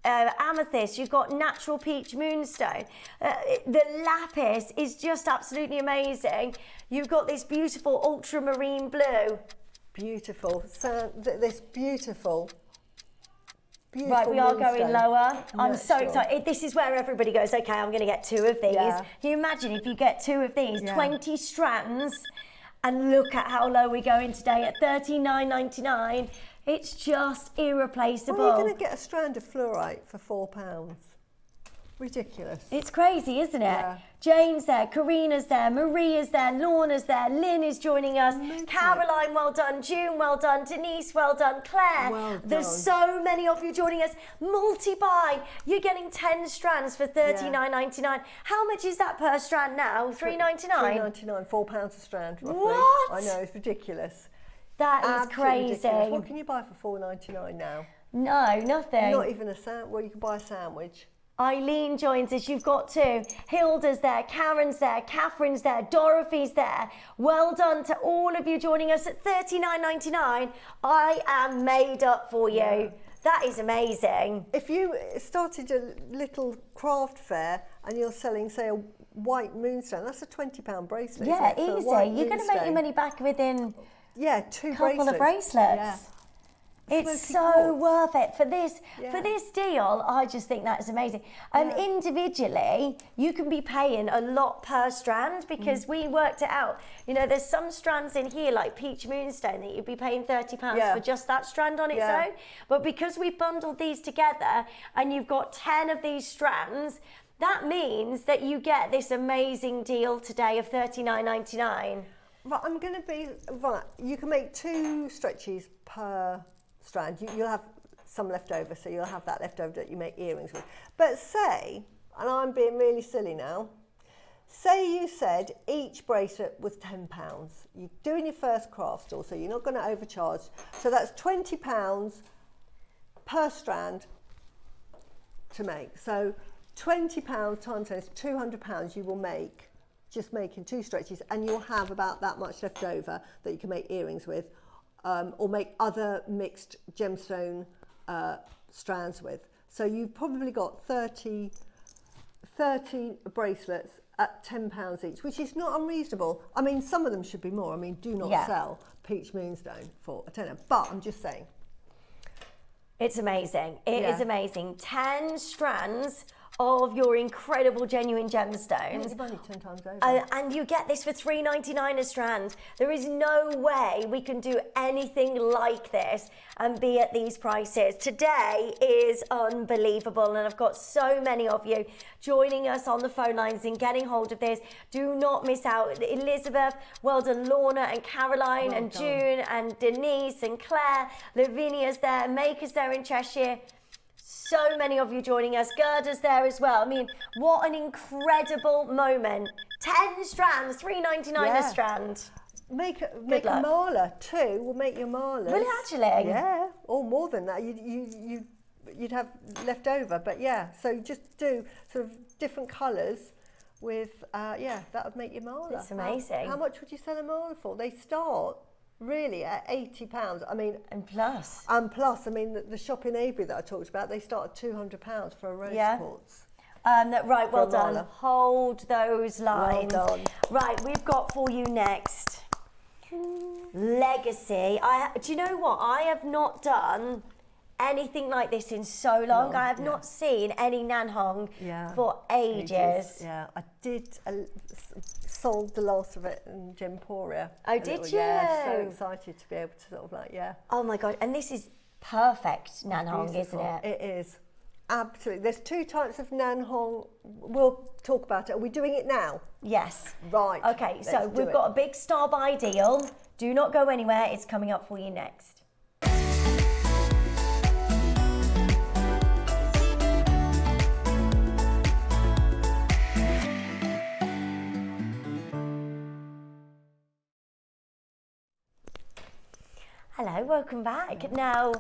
amethyst, you've got natural peach moonstone. The lapis is just absolutely amazing. You've got this beautiful ultramarine blue. Beautiful. So, this beautiful. Right, we are going lower. I'm so Natural. excited. This is where everybody goes, okay, I'm going to get 2 of these. Can you imagine if you get 2 of these, 20 strands, and look at how low we're going today at $39.99. It's just irreplaceable. Well, you're going to get a strand of fluorite for £4. Ridiculous. It's crazy, isn't it? Yeah. Jane's there, Karina's there, Maria's there, Lorna's there, Lynn is joining us, Caroline, well done, June, well done, Denise, well done, Claire. Well done. There's so many of you joining us. Multi-buy. You're getting 10 strands for $39.99. How much is that per strand now? $3.99? $3.99, £4 a strand, roughly. What? I know, it's ridiculous. That is Absolutely crazy. ridiculous. What can you buy for $4.99 now? No, nothing. Not even a sandwich. Well, you can buy a sandwich. Eileen joins us, you've got 2. Hilda's there, Karen's there, Catherine's there, Dorothy's there. Well done to all of you joining us at $39.99. I am made up for you. That is amazing. If you started a little craft fair and you're selling, say, a white moonstone, that's a £20 bracelet. Yeah, isn't it, easy. You're going to make your money back within two couple of bracelets. Yeah. It's Smoky so quartz. worth it for this deal. I just think that is amazing. And individually, you can be paying a lot per strand because we worked it out. You know, there's some strands in here like peach moonstone that you'd be paying £30 for just that strand on its own. But because we've bundled these together and you've got 10 of these strands, that means that you get this amazing deal today of $39.99. Right, I'm going to be right. You can make 2 stretches per strand. You'll have some left over, so you'll have that left over that you make earrings with. But say, and I'm being really silly now, say you said each bracelet was £10. You're doing your first craft store, so you're not going to overcharge. So that's £20 per strand to make. So £20 times 10 is £200 you will make just making 2 stretches, and you'll have about that much left over that you can make earrings with, or make other mixed gemstone strands with. So you've probably got 30 bracelets at £10 each, which is not unreasonable. I mean, some of them should be more. I mean, do not sell peach moonstone for a tenner, but I'm just saying. It's amazing. It is amazing. 10 strands of your incredible genuine gemstones. Make your money 10 times over. And you get this for $3.99 a strand. There is no way we can do anything like this and be at these prices. Today is unbelievable, and I've got so many of you joining us on the phone lines and getting hold of this. Do not miss out. Elizabeth, well done, Lorna and Caroline and June and Denise and Claire. Lavinia's there, Maker's there in Cheshire. So many of you joining us. Gerda's there as well. I mean, what an incredible moment. 10 strands, $3.99 a strand. Make a mala too. We'll make your malas. Really, actually? Yeah, or more than that. You'd have left over. But yeah, so just do sort of different colours with, that would make your mala. It's amazing. How much would you sell a mala for? They start really at £80. I mean, and plus, I mean, the shop in Avery that I talked about, they start at £200 for a rose quartz. Right, well done. Hold those lines. Well done. Right, we've got for you next Legacy. Do you know what? I have not done anything like this in so long. I have not seen any Nanhong for ages. Yeah, I did. Sold the last of it in Gemporia. Oh, did you? Yeah, so excited to be able to sort of like, Oh my God, and this is perfect Nanhong, isn't it? It is. Absolutely. There's 2 types of Nanhong. We'll talk about it. Are we doing it now? Yes. Right. Okay, so we've got a big star buy deal. Do not go anywhere. It's coming up for you next. Hello, welcome back. Now,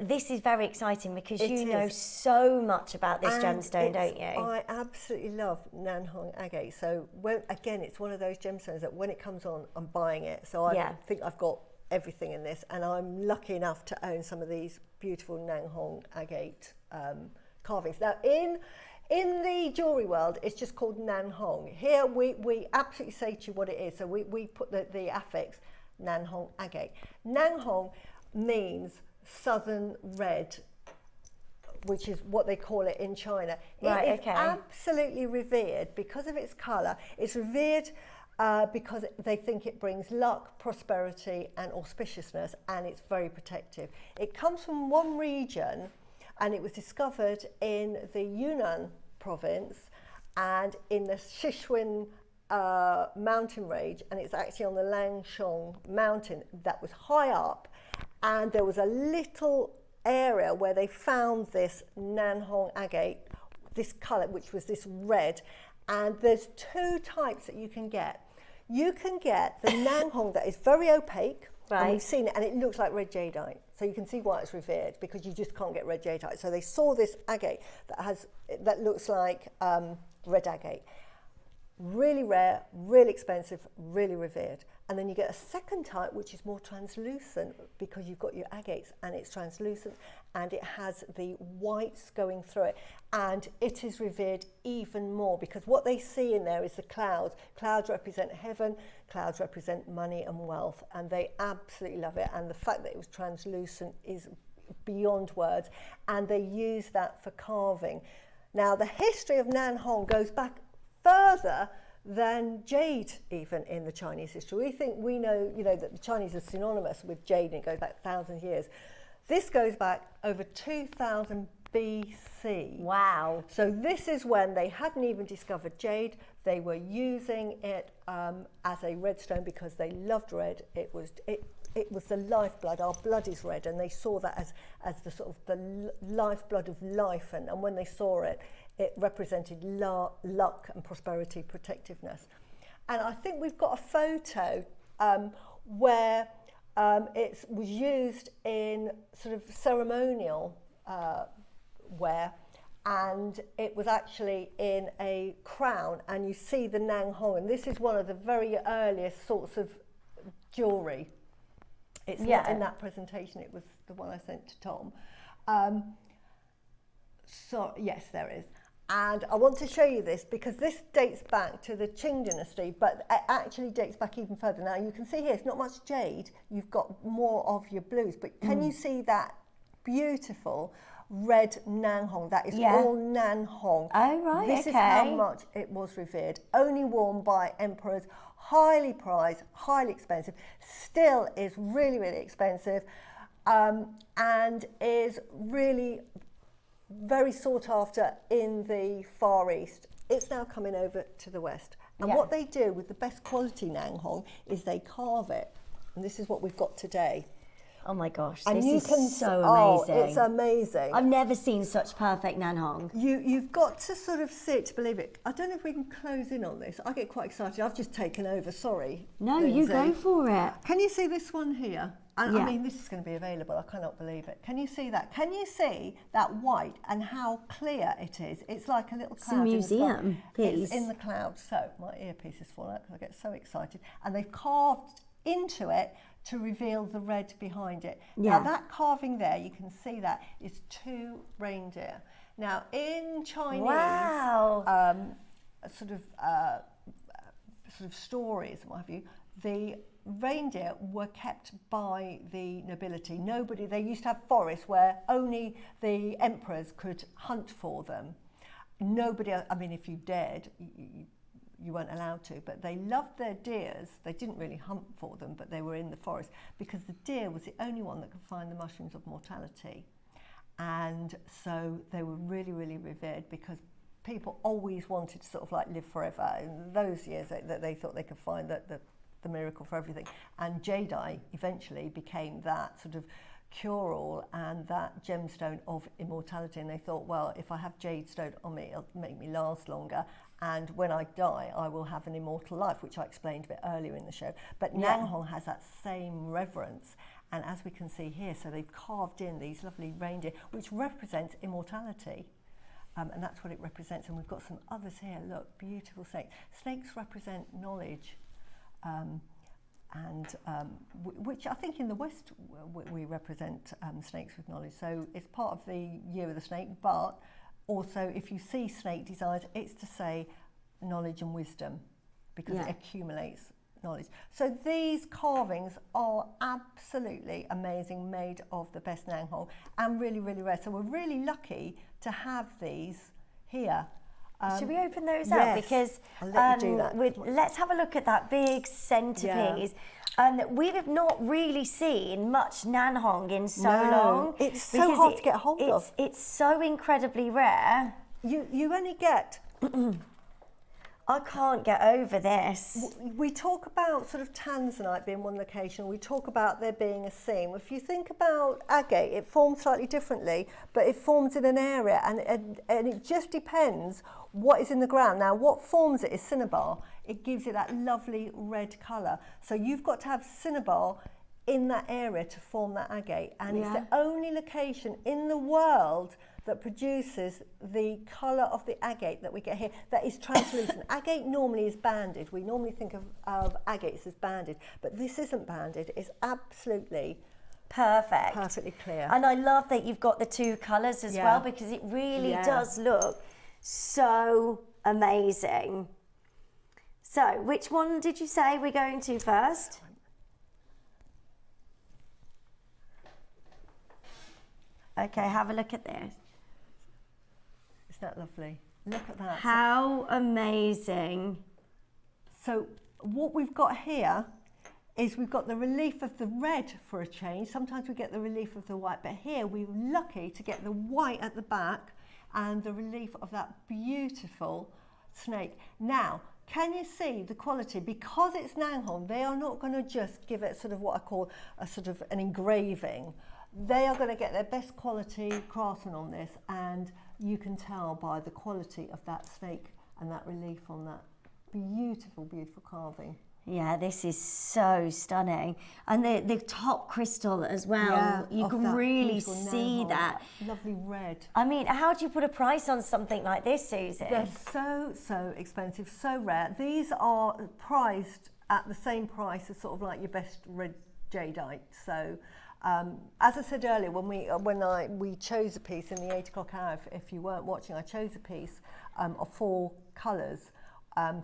this is very exciting because you know so much about this gemstone, don't you? I absolutely love Nanhong agate. So, again, it's one of those gemstones that when it comes on, I'm buying it. So I think I've got everything in this, and I'm lucky enough to own some of these beautiful Nanhong agate carvings. Now, in the jewellery world, it's just called Nanhong. Here, we absolutely say to you what it is. So we put the affix, Nanhong agate. Nanhong means southern red, which is what they call it in China. It is absolutely revered because of its colour. It's revered because they think it brings luck, prosperity and auspiciousness, and it's very protective. It comes from one region, and it was discovered in the Yunnan province and in the Sichuan mountain range, and it's actually on the Langshong mountain that was high up, and there was a little area where they found this Nanhong agate, this colour, which was this red, and there's 2 types that you can get. You can get the Nanhong that is very opaque, and we've seen it, and it looks like red jadeite, so you can see why it's revered, because you just can't get red jadeite. So they saw this agate that looks like red agate. Really rare, really expensive, really revered. And then you get a second type, which is more translucent because you've got your agates and it's translucent and it has the whites going through it. And it is revered even more because what they see in there is the clouds. Clouds represent heaven, clouds represent money and wealth, and they absolutely love it. And the fact that it was translucent is beyond words. And they use that for carving. Now, the history of Nan Hong goes back further than jade, even in the Chinese history. We know, that the Chinese are synonymous with jade, and it goes back thousands of years. This goes back over 2000 BC. Wow. So this is when they hadn't even discovered jade. They were using it as a red stone because they loved red. It was the lifeblood. Our blood is red, and they saw that as the sort of the lifeblood of life. And when they saw it, it represented luck and prosperity, protectiveness. And I think we've got a photo where it was used in sort of ceremonial wear, and it was actually in a crown, and you see the Nan Hong, and this is one of the very earliest sorts of jewellery. It's not in that presentation, it was the one I sent to Tom. So yes, there is. And I want to show you this because this dates back to the Qing dynasty, but it actually dates back even further. Now you can see here, it's not much jade, you've got more of your blues, but can you see that beautiful red Nan Hong? That is all Nan Hong. Oh, right, This is how much it was revered. Only worn by emperors, highly prized, highly expensive, still is really, really expensive, and is really very sought after in the Far East. It's now coming over to the West. And what they do with the best quality Nan Hong is they carve it. And this is what we've got today. Oh my gosh, And this is so amazing. Oh, it's amazing. I've never seen such perfect Nan Hong. You've got to sort of see it to believe it. I don't know if we can close in on this. I get quite excited. I've just taken over, sorry. No, Lindsay. you go for it. Can you see this one here? And I mean, this is going to be available. I cannot believe it. Can you see that? Can you see that white and how clear it is? It's like a little cloud. It's a museum piece. It's in the clouds. So my earpiece is falling out because I get so excited. And they've carved into it to reveal the red behind it. Now that carving there, you can see that is 2 reindeer. Now in Chinese sort of stories and what have you, the reindeer were kept by the nobility. They used to have forests where only the emperors could hunt for them. Nobody else, I mean, if you dared, you weren't allowed to, but they loved their deers. They didn't really hunt for them, but they were in the forest because the deer was the only one that could find the mushrooms of mortality. And so they were really, really revered because people always wanted to sort of like live forever. In those years, they thought they could find the miracle for everything. And jadeite eventually became that sort of cure-all and that gemstone of immortality. And they thought, well, if I have jade stone on me, it'll make me last longer. And when I die, I will have an immortal life, which I explained a bit earlier in the show. But Nan Hong has that same reverence. And as we can see here, so they've carved in these lovely reindeer, which represents immortality. And that's what it represents. And we've got some others here. Look, beautiful snakes. Snakes represent knowledge. Which I think in the West we represent snakes with knowledge. So it's part of the year of the snake, but also if you see snake designs, it's to say knowledge and wisdom because it accumulates knowledge. So these carvings are absolutely amazing, made of the best Nan Hong and really, really rare. So we're really lucky to have these here. Should we open those up? Because I'll let you do that. Let's have a look at that big centerpiece. We have not really seen much Nan Hong in so long. It's so hard to get hold of. It's so incredibly rare. You only get... I can't get over this. We talk about sort of tanzanite being one location. We talk about there being a seam. If you think about agate, it forms slightly differently, but it forms in an area, and it just depends what is in the ground. Now, what forms it is cinnabar. It gives it that lovely red colour. So you've got to have cinnabar in that area to form that agate, and it's the only location in the world that produces the colour of the agate that we get here that is translucent. Agate normally is banded. We normally think of agates as banded, but this isn't banded. It's absolutely perfect. Perfectly clear. And I love that you've got the two colours as well, because it really does look so amazing. So, which one did you say we're going to first? Okay, have a look at this. Isn't that lovely? Look at that. How amazing. So what we've got here is we've got the relief of the red for a change. Sometimes we get the relief of the white, but here we're lucky to get the white at the back and the relief of that beautiful snake. Now, can you see the quality? Because it's Nanghong, they are not going to just give it sort of what I call a sort of an engraving. They are going to get their best quality craftsman on this, and you can tell by the quality of that snake and that relief on that beautiful, beautiful carving. Yeah, this is so stunning. And the top crystal as well, Yeah, you of can that really beautiful see Nanghong, that. lovely red. I mean, how do you put a price on something like this, Susie? They're so expensive, so rare. These are priced at the same price as sort of like your best red jadeite. So, as I said earlier, when we chose a piece in the 8 o'clock hour, if you weren't watching, I chose a piece of 4 colours.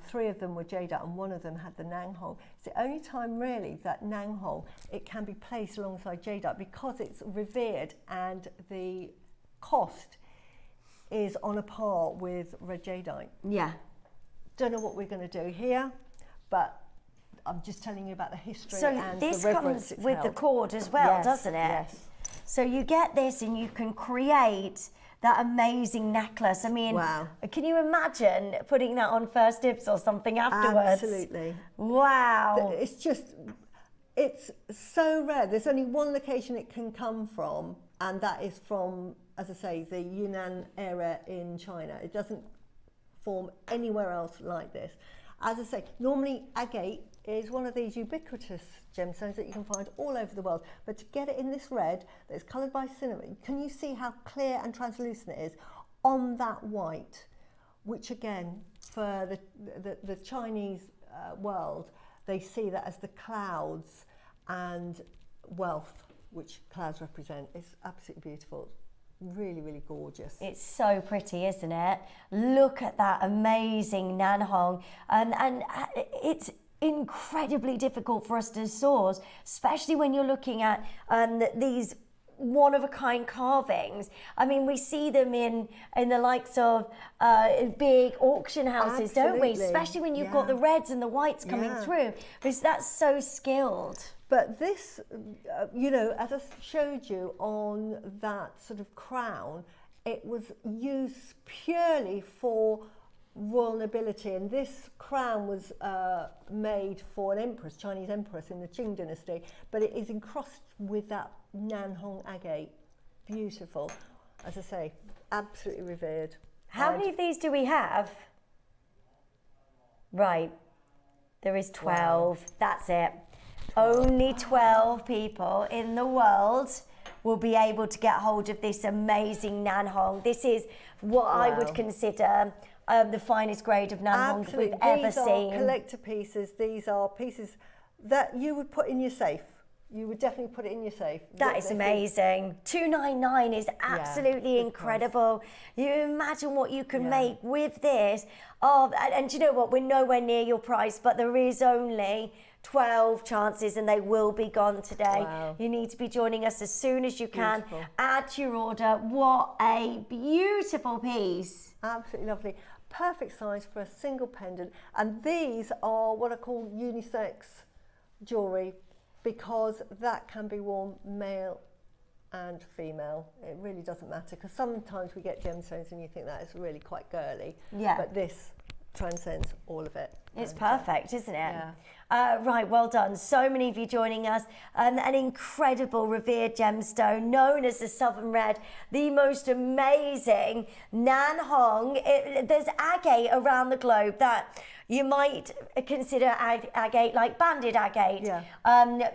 3 of them were jadeite and 1 of them had the Nanghong. It's the only time really that Nanghong, it can be placed alongside jadeite because it's revered and the cost is on a par with red jadeite. Yeah. Don't know what we're going to do here, but I'm just telling you about the history So and this the reverence comes it's with held. the cord as well, Yes, doesn't it? Yes. So you get this and you can create that amazing necklace. I mean, Wow. Can you imagine putting that on First Dibs or something afterwards? Absolutely. Wow. It's so rare. There's only one location it can come from, and that is from, as I say, the Yunnan area in China. It doesn't form anywhere else like this. As I say, normally agate is one of these ubiquitous gemstones that you can find all over the world, but to get it in this red that's coloured by cinnamon, can you see how clear and translucent it is on that white, which again, for the Chinese world, they see that as the clouds and wealth, which clouds represent. It's absolutely beautiful. Really, really gorgeous. It's so pretty, isn't it? Look at that amazing Nanhong. And it's incredibly difficult for us to source, especially when you're looking at these one-of-a-kind carvings. I mean, we see them in the likes of big auction houses, don't we? Especially when you've got the reds and the whites coming through, because that's so skilled. But this, you know, as I showed you on that sort of crown, it was used purely for royal nobility, and this crown was made for an empress, Chinese empress in the Qing dynasty, but it is encrusted with that Nanhong agate. Beautiful. As I say, absolutely revered. How many of these do we have? Right, there is 12. Wow. That's it. Only 12 people in the world will be able to get hold of this amazing Nanhong. This is what I would consider the finest grade of Nanhong we've ever seen. These are collector pieces. These are pieces that you would put in your safe. You would definitely put it in your safe. That is amazing. $299 is absolutely incredible. You imagine what you can make with this. Oh, and you know what? We're nowhere near your price, but there is only 12 chances and they will be gone today. Wow. You need to be joining us as soon as you can. Add to your order. What a beautiful piece. Absolutely lovely. Perfect size for a single pendant. And these are what I call unisex jewellery, because that can be worn male and female. It really doesn't matter, because sometimes we get gemstones and you think that is really quite girly. Yeah. But this transcends all of it. It's perfect, isn't it? Yeah. Right, well done. So many of you joining us. An incredible revered gemstone known as the Southern Red, the most amazing Nanhong. There's agate around the globe that you might consider agate like banded agate. Yeah.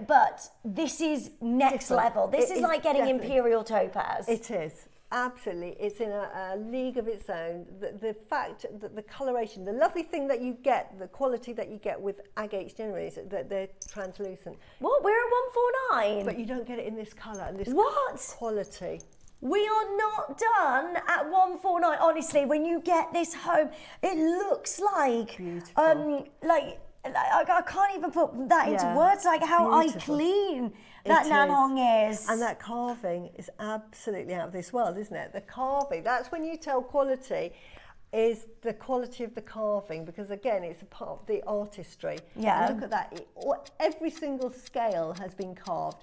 But this is next level. This is like getting imperial topaz. It is. absolutely, it's in a league of its own. The fact that the coloration, the lovely thing that you get, the quality that you get with agates generally is that they're translucent. What? We're at 149? But you don't get it in this colour and this quality. We are not done at 149. Honestly, when you get this home, it looks like beautiful. I can't even put that into words, like how beautiful. eye clean that Nanhong is. And that carving is absolutely out of this world, isn't it? The carving, that's when you tell quality, is the quality of the carving, because again, it's a part of the artistry. Yeah. And look at that, every single scale has been carved,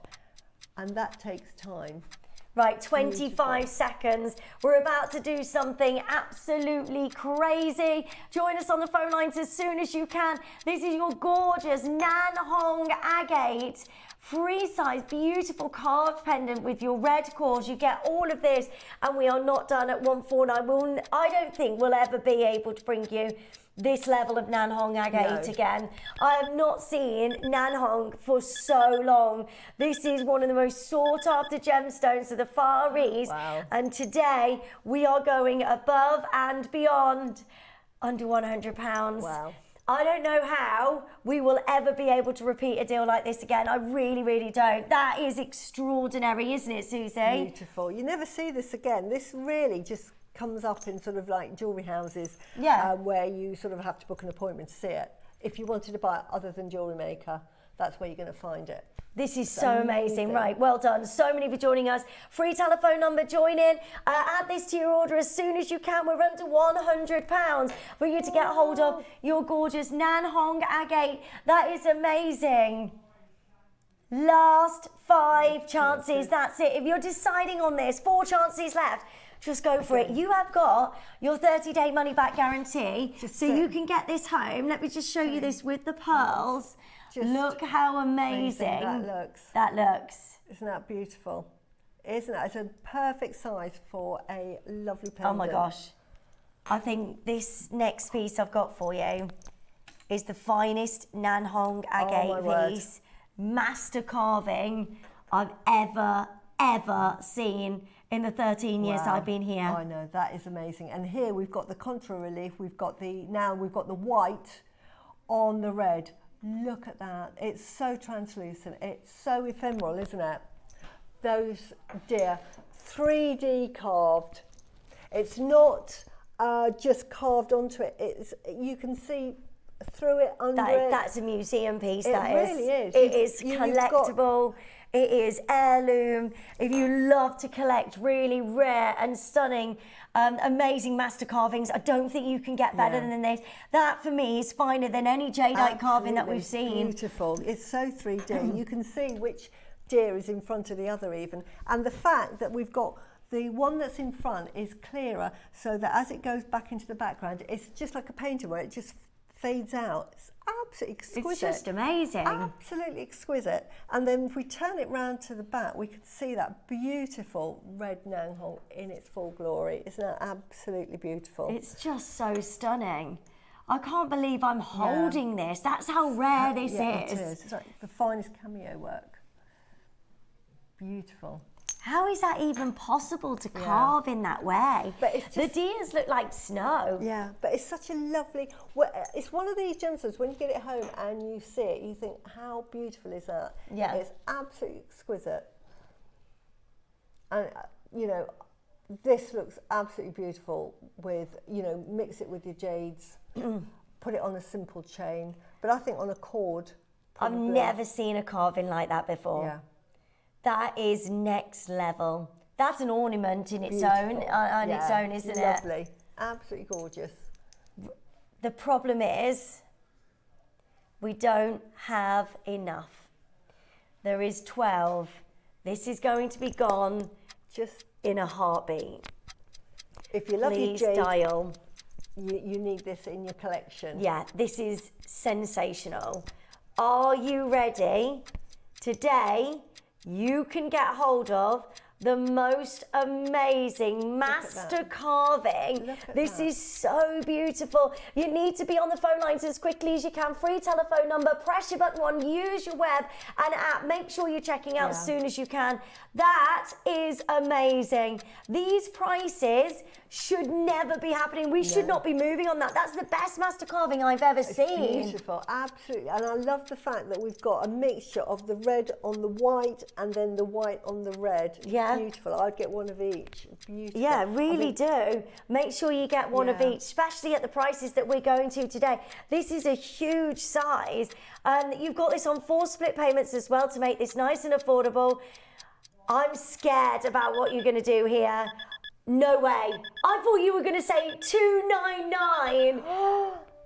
and that takes time. Right, 25 seconds. We're about to do something absolutely crazy. Join us on the phone lines as soon as you can. This is your gorgeous Nanhong agate, free size, beautiful carved pendant with your red cores. You get all of this, and we are not done at 149. I don't think we'll ever be able to bring you this level of Nanhong agate again. I have not seen Nanhong for so long. This is one of the most sought after gemstones of the Far East. Wow. And today we are going above and beyond, under £100. Wow. I don't know how we will ever be able to repeat a deal like this again. I really, really don't. That is extraordinary, isn't it, Suzie? Beautiful. You never see this again. This really just comes up in sort of like jewellery houses where you sort of have to book an appointment to see it. If you wanted to buy it other than Jewellery Maker, that's where you're going to find it. This is so amazing. Right, well done. So many for joining us. Free telephone number, join in. Add this to your order as soon as you can. We're under £100 for you to get hold of your gorgeous Nanhong agate. That is amazing. Last 5 chances, that's it. If you're deciding on this, 4 chances left. Just go for it. You have got your 30-day money-back guarantee, so you can get this home. Let me just show you this with the pearls. Look how amazing that looks. Isn't that beautiful? Isn't it? It's a perfect size for a lovely pendant. Oh my gosh. I think this next piece I've got for you is the finest Nanhong agate piece, master carving I've ever seen in the 13 years I've been here. I know, that is amazing. And here we've got the contour relief, we've got the white on the red. Look at that. It's so translucent. It's so ephemeral, isn't it? Those dear 3D carved. It's not just carved onto it. It's, you can see through it, under it. That's a museum piece. It really is. It is collectible. It is heirloom. If you love to collect really rare and stunning, amazing master carvings, I don't think you can get better than this. That for me is finer than any jadeite carving that we've seen. Beautiful. It's so 3D. You can see which deer is in front of the other even. And the fact that we've got the one that's in front is clearer, so that as it goes back into the background, it's just like a painting where it just fades out. It's absolutely exquisite. It's just amazing. Absolutely exquisite. And then if we turn it round to the back, we can see that beautiful red Nanhong in its full glory. Isn't that absolutely beautiful? It's just so stunning. I can't believe I'm holding this. That's how rare this is. It is. It's like the finest cameo work. Beautiful. How is that even possible to carve in that way? But it's just, the deers look like snow. Yeah, but it's such a lovely... Well, it's one of these gemstones, when you get it home and you see it, you think, how beautiful is that? Yeah. It's absolutely exquisite. And, you know, this looks absolutely beautiful with, you know, mix it with your jades, put it on a simple chain. But I think on a cord, probably. I've never seen a carving like that before. Yeah. That is next level. That's an ornament in its own, isn't it? Lovely. Absolutely gorgeous. The problem is we don't have enough. There is 12. This is going to be gone just in a heartbeat. If you love Please your jade, dial. You need this in your collection. Yeah, this is sensational. Are you ready? Today, you can get hold of the most amazing master carving. This is so beautiful. You need to be on the phone lines as quickly as you can. Free telephone number, press your button one, use your web and app. Make sure you're checking out as soon as you can. That is amazing. These prices should never be happening. We should not be moving on that. That's the best master carving I've ever seen. Beautiful, absolutely. And I love the fact that we've got a mixture of the red on the white and then the white on the red. Yeah. Beautiful. I'd get one of each. Beautiful. Yeah, really do. Make sure you get one of each, especially at the prices that we're going to today. This is a huge size. And you've got this on 4 split payments as well to make this nice and affordable. I'm scared about what you're going to do here. No way. I thought you were going to say $299.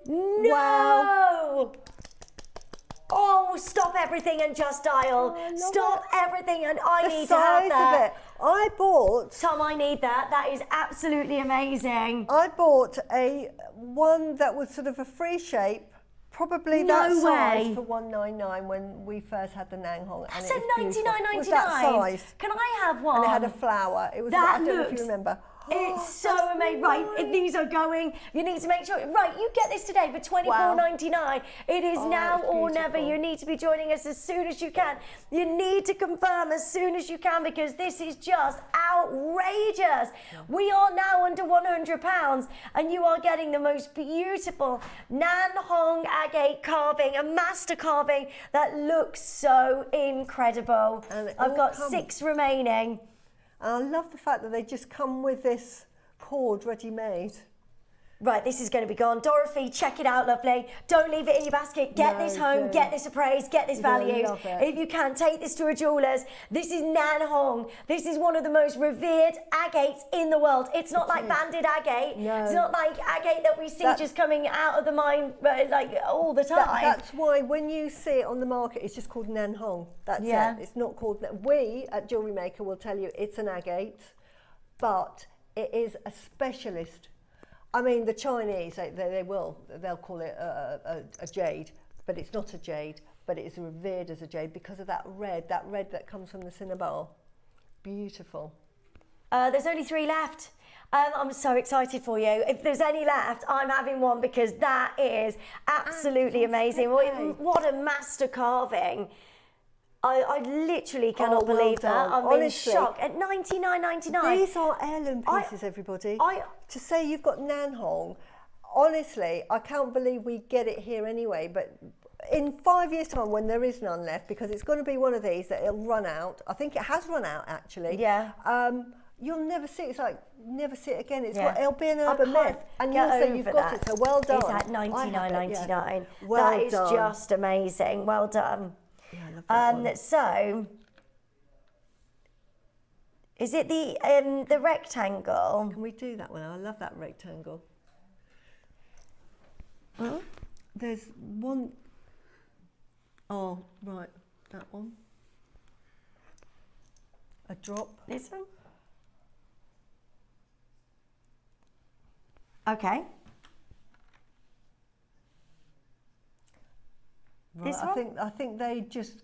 No. Wow. Oh, stop everything and just dial. Stop everything and I need to have The that. size of it. I bought... Tom, I need that. That is absolutely amazing. I bought one that was sort of a free shape, probably that size for $199 when we first had the Nang Hong. I said $99.99. Was that size? Can I have one? And it had a flower. It was. That I don't know if looks you remember. It's so amazing. Right, if these are going, you need to make sure. Right, you get this today for $24.99. It is now or never. You need to be joining us as soon as you can. You need to confirm as soon as you can because this is just outrageous. We are now under £100 and you are getting the most beautiful Nan Hong agate carving, a master carving that looks so incredible. I've got 6 remaining. And I love the fact that they just come with this cord ready-made. Right, this is going to be gone. Dorothy, check it out, lovely. Don't leave it in your basket. Get this home, get this appraised, get this valued. If you can, take this to a jeweller's. This is Nan Hong. This is one of the most revered agates in the world. It's not like banded agate. No. It's not like agate that we see just coming out of the mine like all the time. That's why when you see it on the market, it's just called Nan Hong. That's it. It's not called... We at Jewellery Maker will tell you it's an agate, but it is a specialist. I mean, the Chinese, they'll call it a jade, but it's not a jade, but it is revered as a jade because of that red that comes from the cinnabar. Beautiful. There's only 3 left. I'm so excited for you. If there's any left, I'm having one because that is absolutely amazing. What a master carving. I literally cannot believe that. I'm in shock. At $99.99. These are heirloom pieces, everybody. To say you've got Nan Hong, honestly, I can't believe we get it here anyway, but in 5 years' time when there is none left, because it's going to be one of these that it'll run out. I think it has run out, actually. Yeah. You'll never see it. It's like, never see it again. It'll be an urban myth. And you'll say you've got it, so well done. It's at $99.99. Well that is done. just amazing. Well done. Yeah, I love that one. So, is it the rectangle? Can we do that one? I love that rectangle. Hmm? There's one. Oh, right, that one. A drop. This one? Okay. Right, This one? I think they just...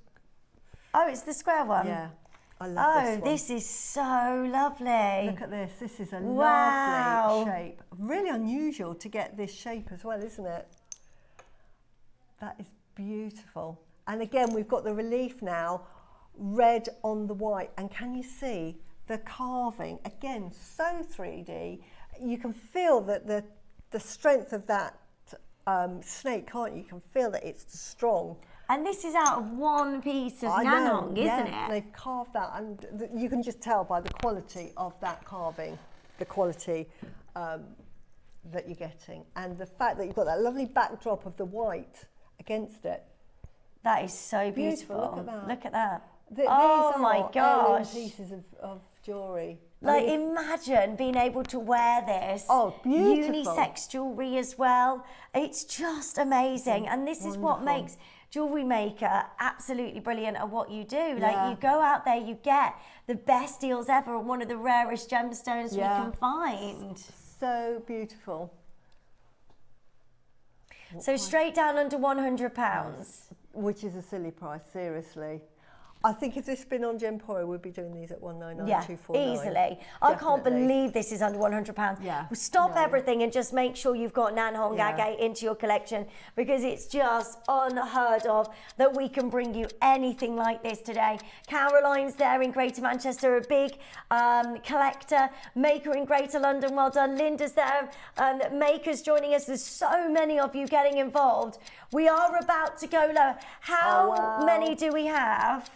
Oh, it's the square one? Yeah, I love this one. Oh, this is so lovely. Look at this. This is a Wow. lovely shape. Really unusual to get this shape as well, isn't it? That is beautiful. And again, we've got the relief now, red on the white. And can you see the carving? Again, so 3D. You can feel that the strength of that snake, can't you? You can feel that it's strong. And this is out of one piece of Nan Hong, isn't it? They've carved that, and you can just tell by the quality of that carving, the quality that you're getting, and the fact that you've got that lovely backdrop of the white against it. That is so beautiful. Look at that. Look at that. Oh my gosh. Pieces of jewellery. Like, imagine being able to wear this. Oh, beautiful. Unisex jewellery as well. It's just amazing. And this is what makes Jewellery Maker absolutely brilliant at what you do. Like, you go out there, you get the best deals ever on one of the rarest gemstones we can find. So beautiful. So straight down under £100. Which is a silly price, seriously. I think if this had been on Gemporo, we'd be doing these at 199,249. Easily. I can't believe this is under £100. Yeah. Stop everything and just make sure you've got Nan Hong Agate into your collection, because it's just unheard of that we can bring you anything like this today. Caroline's there in Greater Manchester, a big collector. Maker in Greater London, well done. Linda's there. Maker's joining us. There's so many of you getting involved. We are about to go lower. How many do we have?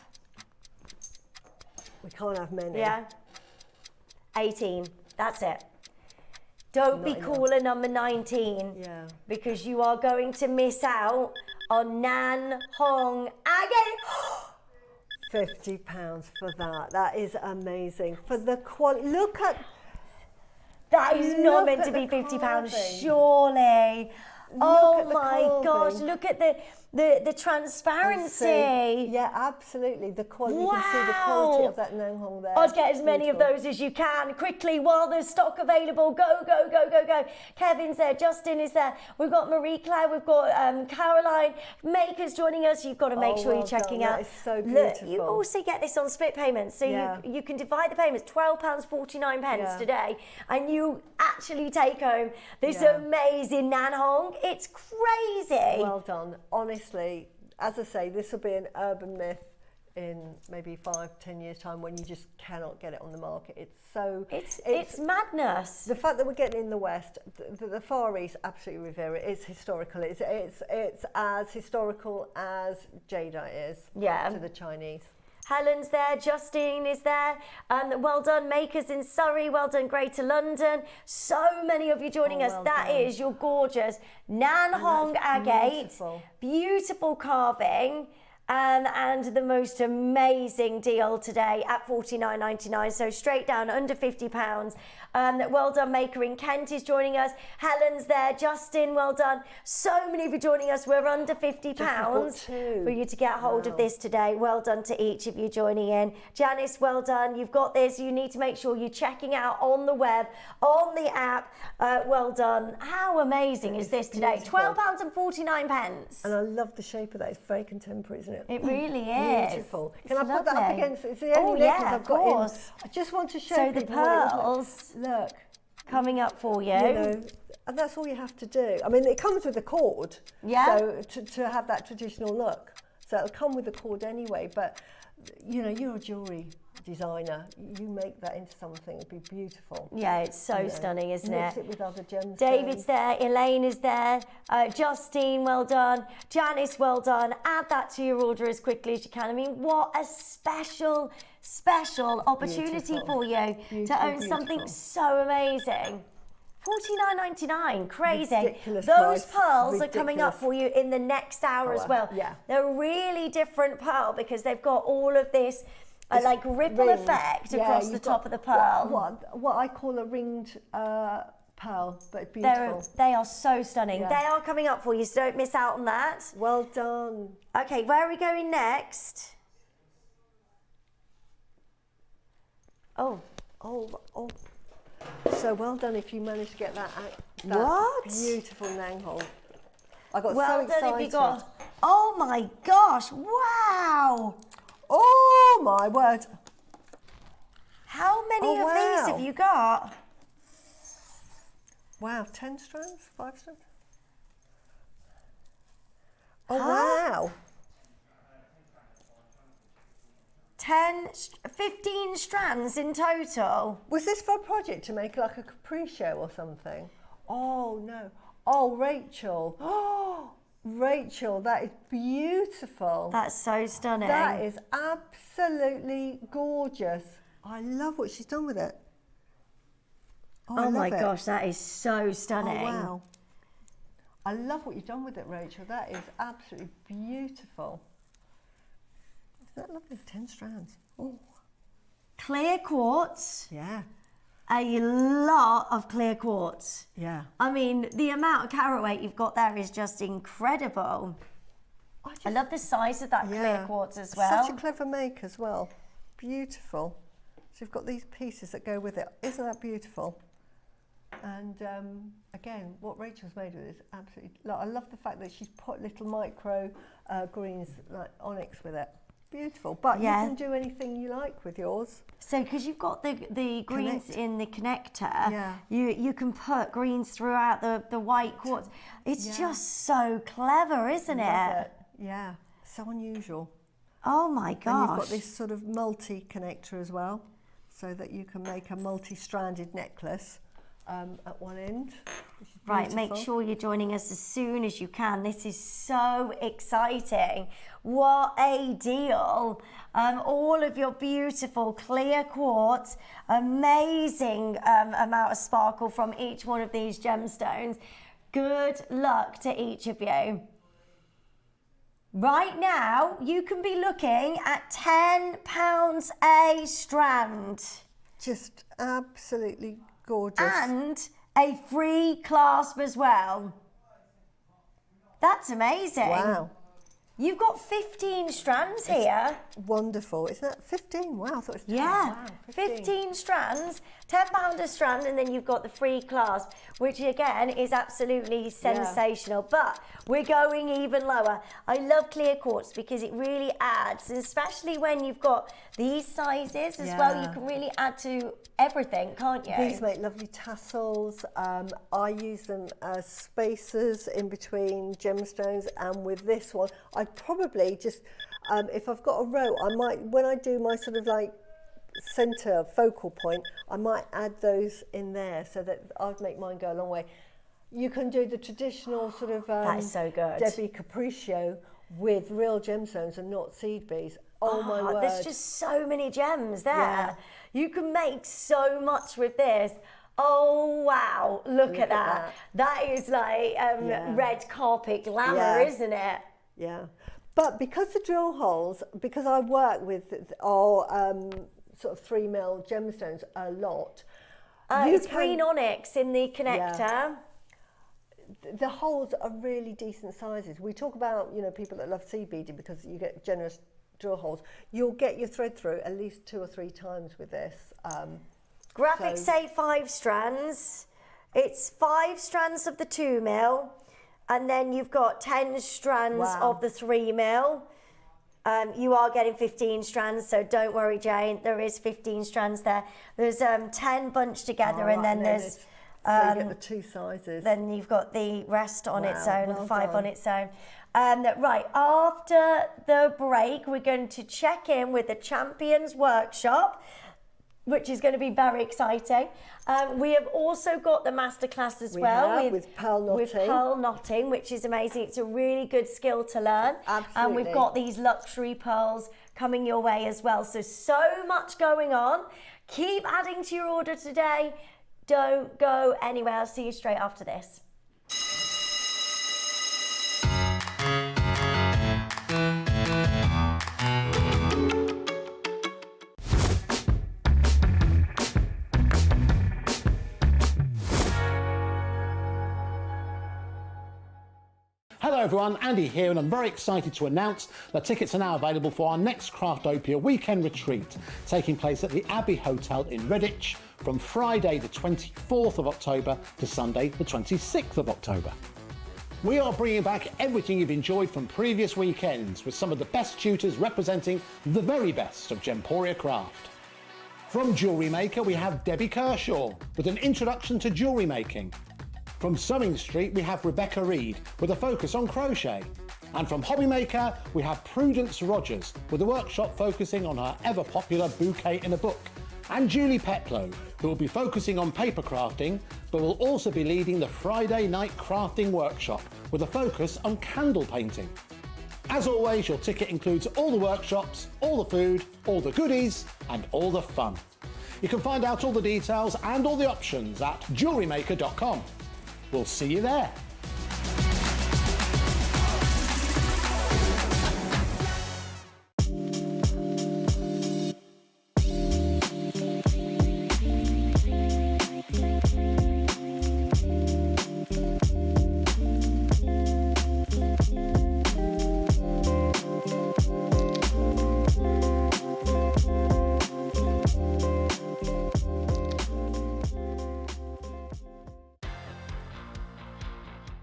We can't have many. Yeah. 18. That's it. Don't be caller number 19. Yeah. Because you are going to miss out on Nan Hong Agate. £50 for that. That is amazing. For the quality. Look at. That is not meant to be £50, surely. Oh my gosh, look at the transparency. Yeah, absolutely. The quality, you can see the quality of that Nan Hong there. I'd get as many of those as you can quickly while there's stock available. Go, go, go, go, go. Kevin's there, Justin is there. We've got Marie Claire, we've got Caroline. Maker's joining us. You've got to make sure you're checking out. That is so beautiful. Look, you also get this on split payments. So you can divide the payments, £12.49 today, and you actually take home this amazing Nan Hong. It's crazy. Well done. Honestly, as I say, this will be an urban myth in maybe 5-10 years time when you just cannot get it on the market. It's madness. The fact that we're getting in the West, the Far East absolutely revere it. It's historical. It's as historical as jadeite is to the Chinese. Helen's there, Justine is there. Well done, Makers in Surrey. Well done, Greater London. So many of you joining us. That is your gorgeous Nan Hong Agate. Beautiful carving. And the most amazing deal today at $49.99. So straight down under £50. Well done, Maker in Kent is joining us. Helen's there. Justin, well done. So many of you joining us. We're under £50 for you to get hold of this today. Well done to each of you joining in. Janice, well done. You've got this. You need to make sure you're checking out on the web, on the app. Well done. How amazing is this today? £12.49. And I love the shape of that. It's very contemporary, isn't it? It really is. Beautiful. Can I put that up against? It's the only necklace I've got in. I just want to show so people the pearls. Look, coming up for you. You know, and that's all you have to do. I mean, it comes with a cord. Yeah. So to have that traditional look, so it'll come with a cord anyway. But you know, you're a jewellery designer. You make that into something. It'd be beautiful. Yeah, it's so stunning, isn't Mix it? it with other gemstones. David's there. Elaine is there. Justine, well done. Janice, well done. Add that to your order as quickly as you can. I mean, what a special opportunity for you to own something so amazing. $49.99, crazy. Ridiculous Those price. pearls are coming up for you in the next hour as well. Yeah. They're a really different pearl because they've got all of this like ripple effect across the top of the pearl. What I call a ringed pearl, but beautiful. They are so stunning. They are coming up for you, so don't miss out on that. Well done. Okay, where are we going next? Oh. So well done if you managed to get that beautiful Nan Hong. I got so excited. Well done if you got. Oh my gosh! Wow! Oh my word! How many of these have you got? Wow, 10 strands, 5 strands. Oh wow! 15 strands in total. Was this for a project to make like a capri show or something? Oh no! Oh Rachel! Oh. Rachel, that is beautiful. That's so stunning. That is absolutely gorgeous. I love what she's done with it. Oh my gosh, that is so stunning. Oh, wow. I love what you've done with it, Rachel. That is absolutely beautiful. Isn't that lovely? 10 strands. Oh. Clear quartz. Yeah. A lot of clear quartz. Yeah. I mean, the amount of carat weight you've got there is just incredible. I love the size of that clear quartz as well. Such a clever make as well. Beautiful. So you've got these pieces that go with it. Isn't that beautiful? And again, what Rachel's made with it is absolutely. I love the fact that she's put little micro greens like onyx with it. beautiful. But Yeah. you can do anything you like with yours. So, because you've got the greens Connect. in the connector, Yeah. you can put greens throughout the white quartz. It's just so clever, isn't Love it? it. Yeah, so unusual. Oh my And gosh. you've got this sort of multi-connector as well, so that you can make a multi-stranded necklace at one end. Which is Right, make beautiful. sure you're joining us as soon as you can. This is so exciting. What a deal. All of your beautiful clear quartz, amazing amount of sparkle from each one of these gemstones. Good luck to each of you. Right now, you can be looking at £10 a strand. Just absolutely gorgeous. And a free clasp as well. That's amazing. Wow. You've got 15 strands here. Wonderful. Isn't that 15? Wow, I thought it was 10. Yeah, Wow, 15 strands, £10 a strand, and then you've got the free clasp, which again is absolutely sensational. But we're going even lower. I love clear quartz because it really adds, and especially when you've got these sizes as well, you can really add to everything, can't you? These make lovely tassels. I use them as spacers in between gemstones, and with this one, I'd probably just, if I've got a row, I might, when I do my sort of like centre focal point, I might add those in there so that I'd make mine go a long way. You can do the traditional sort of that is so good. Debbie Capriccio with real gemstones and not seed beads. Oh my word. There's just so many gems there. Yeah. You can make so much with this. Oh wow, look at that. That is like red carpet glamour, isn't it? Yeah. But because the drill holes, because I work with all sort of 3mm gemstones a lot. It's green onyx in the connector. Yeah. The holes are really decent sizes. We talk about, you know, people that love seed beading because you get generous drill holes. You'll get your thread through at least 2 or 3 times with this. Graphics say 5 strands. It's 5 strands of the 2mm, and then you've got 10 strands of the 3mm. You are getting 15 strands, so don't worry, Jane. There is 15 strands there. There's 10 bunched together, and then there's so you get the 2 sizes. Then you've got the rest on its own, well and 5 done. on its own. Right, after the break, we're going to check in with the Champions Workshop, which is going to be very exciting. We have also got the masterclass as with pearl knotting. With pearl knotting, which is amazing. It's a really good skill to learn. Absolutely. And we've got these luxury pearls coming your way as well. So much going on. Keep adding to your order today. Don't go anywhere. I'll see you straight after this. Hello everyone, Andy here, and I'm very excited to announce that tickets are now available for our next Craftopia weekend retreat, taking place at the Abbey Hotel in Redditch from Friday the 24th of October to Sunday the 26th of October. We are bringing back everything you've enjoyed from previous weekends with some of the best tutors representing the very best of Gemporia craft. From Jewellery Maker, we have Debbie Kershaw with an introduction to jewellery making. From Sewing Street, we have Rebecca Reed with a focus on crochet. And from Hobby Maker, we have Prudence Rogers with a workshop focusing on her ever-popular bouquet in a book. And Julie Peplow, who will be focusing on paper crafting, but will also be leading the Friday night crafting workshop with a focus on candle painting. As always, your ticket includes all the workshops, all the food, all the goodies, and all the fun. You can find out all the details and all the options at jewellerymaker.com. We'll see you there.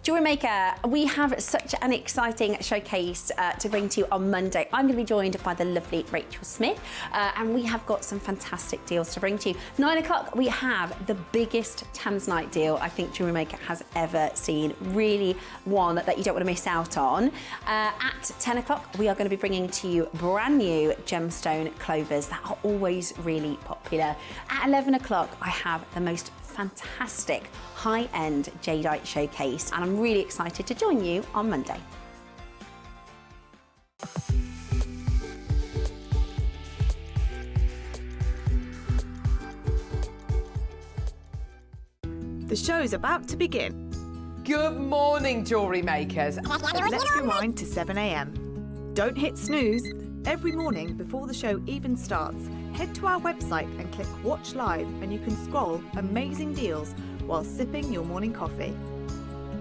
Jewellery Maker, we have such an exciting showcase to bring to you on Monday. I'm going to be joined by the lovely Rachel Smith, and we have got some fantastic deals to bring to you. 9 o'clock, we have the biggest Tanzanite deal I think Jewellery Maker has ever seen. Really one that you don't want to miss out on. At 10 o'clock, we are going to be bringing to you brand new gemstone clovers that are always really popular. At 11 o'clock, I have the most fantastic high-end jadeite showcase, and I'm really excited to join you on Monday. The show's about to begin. Good morning, jewellery makers. Let's rewind to 7 a.m. Don't hit snooze. Every morning before the show even starts, head to our website and click Watch Live, and you can scroll amazing deals while sipping your morning coffee.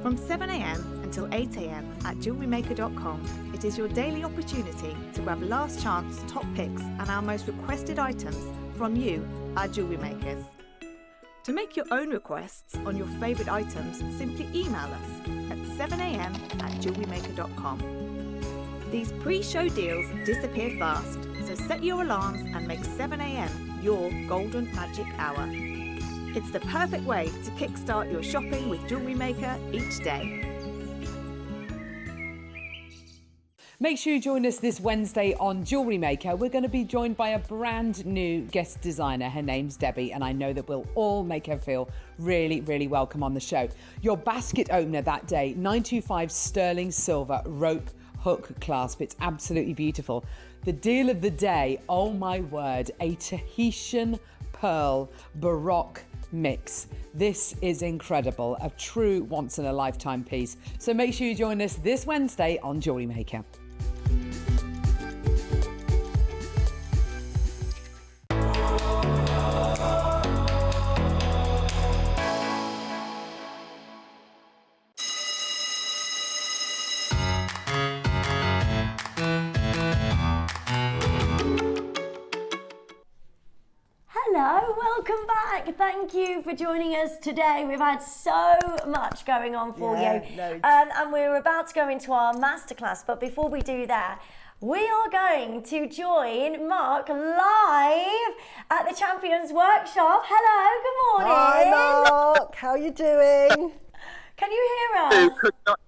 From 7 a.m. until 8 a.m. at jewellerymaker.com, it is your daily opportunity to grab last chance top picks and our most requested items from you, our jewellery makers. To make your own requests on your favourite items, simply email us at 7 a.m. at jewellerymaker.com. These pre-show deals disappear fast, so set your alarms and make 7 a.m. your golden magic hour. It's the perfect way to kickstart your shopping with Jewellery Maker each day. Make sure you join us this Wednesday on Jewellery Maker. We're going to be joined by a brand new guest designer. Her name's Debbie, and I know that we'll all make her feel really, really welcome on the show. Your basket opener that day, 925 sterling silver rope hook clasp. It's absolutely beautiful. The deal of the day, oh my word, a Tahitian pearl Baroque mix. This is incredible, a true once-in-a-lifetime piece. So make sure you join us this Wednesday on Jewellery Maker. Hello, welcome back. Thank you for joining us today. We've had so much going on for you. And we're about to go into our masterclass, but before we do that, we are going to join Mark live at the Champions Workshop. Hello, good morning. Hi Mark, how are you doing? Can you hear us?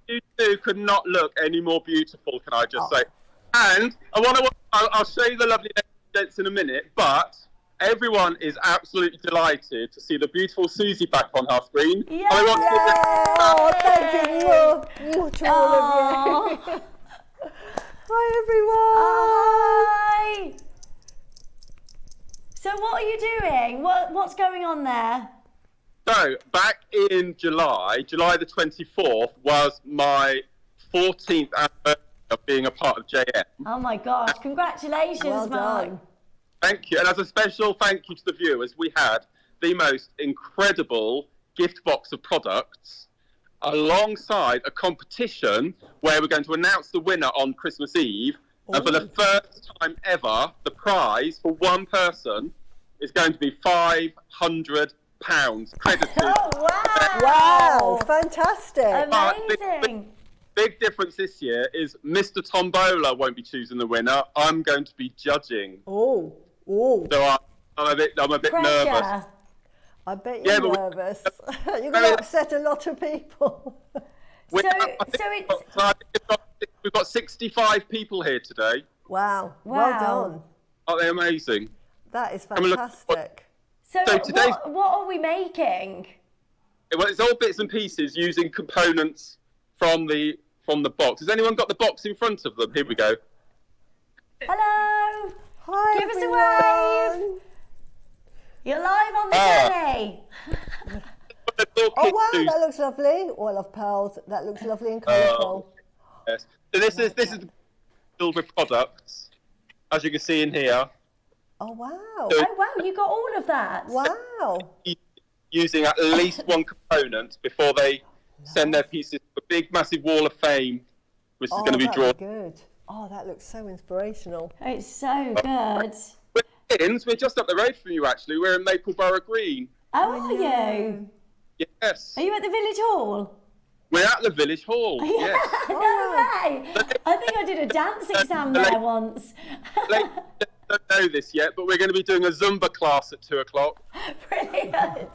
You two could not look any more beautiful, can I just say? And I'll show you the lovely gents in a minute, but everyone is absolutely delighted to see the beautiful Suzie back on our screen. Yay! Thank you to all of you. Hi everyone. Hi. So what are you doing? What's going on there? So back in July the 24th was my 14th anniversary of being a part of JM. Oh my gosh, congratulations, Well Mark. done. Thank you. And as a special thank you to the viewers, we had the most incredible gift box of products alongside a competition where we're going to announce the winner on Christmas Eve. Ooh. And for the first time ever, the prize for one person is going to be £500 credited. Oh, wow. Wow, fantastic. Amazing. Big difference this year is Mr. Tombola won't be choosing the winner. I'm going to be judging. Oh. So I'm a bit nervous. I bet you're nervous. You're going to upset a lot of people. We've got 65 people here today. Wow. Well done. Aren't they amazing? That is fantastic. So what are we making? Well, it's all bits and pieces using components from the box. Has anyone got the box in front of them? Here we go. Hello. Hi, Give everyone. us a wave. You're live on the telly. Oh wow, that looks lovely. Oh, I love pearls. That looks lovely and colourful. Yes. So this is filled with products, as you can see in here. Oh wow. So, oh wow, you got all of that. Wow. Using at least one component before they send their pieces to a big, massive wall of fame, which is going to be drawn. Good. Oh, that looks so inspirational. It's so good. We're just up the road from you, actually. We're in Mapleborough Green. Oh, are you? Yes. Are you at the Village Hall? We're at the Village Hall. Yes. No way! I think I did a dance exam there once. Ladies don't know this yet, but we're going to be doing a Zumba class at 2 o'clock. Brilliant.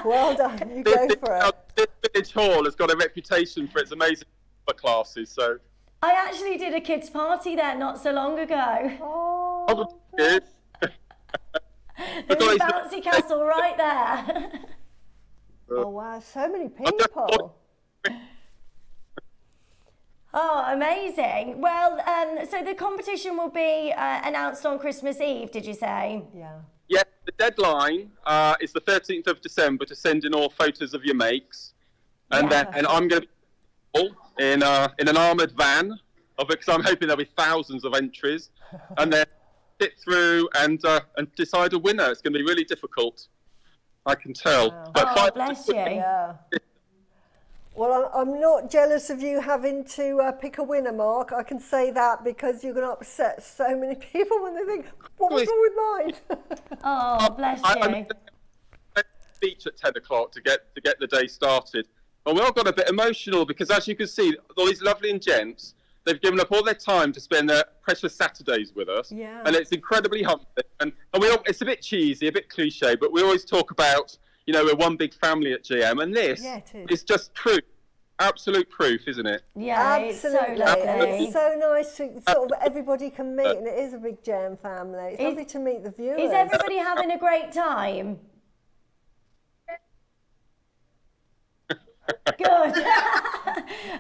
Well done. You go for it. This Village Hall has got a reputation for its amazing Zumba classes, so. I actually did a kids' party there not so long ago. Oh, Good. There's a bouncy castle right there. oh wow, so many people. Oh, amazing. Well, so the competition will be announced on Christmas Eve, did you say? Yeah. Yeah, the deadline is the 13th of December to send in all photos of your makes. And then I'm going to be in an armoured van, because I'm hoping there'll be thousands of entries. And then sit through and decide a winner. It's going to be really difficult, I can tell. Wow. But bless you. Yeah. Well, I'm not jealous of you having to pick a winner, Mark. I can say that because you're going to upset so many people when they think, what was wrong with mine? Oh, bless you. I'm speech at 10 o'clock to get the day started. And we all got a bit emotional because, as you can see, all these lovely gents, they've given up all their time to spend their precious Saturdays with us. Yeah. And it's incredibly humbling. And it's a bit cheesy, a bit cliche, but we always talk about, you know, we're one big family at GM. And this is just proof, absolute proof, isn't it? Yeah, absolutely. It's so lovely. It's so nice to sort of everybody can meet, and it is a big GM family. It's lovely to meet the viewers. Is everybody having a great time? Good.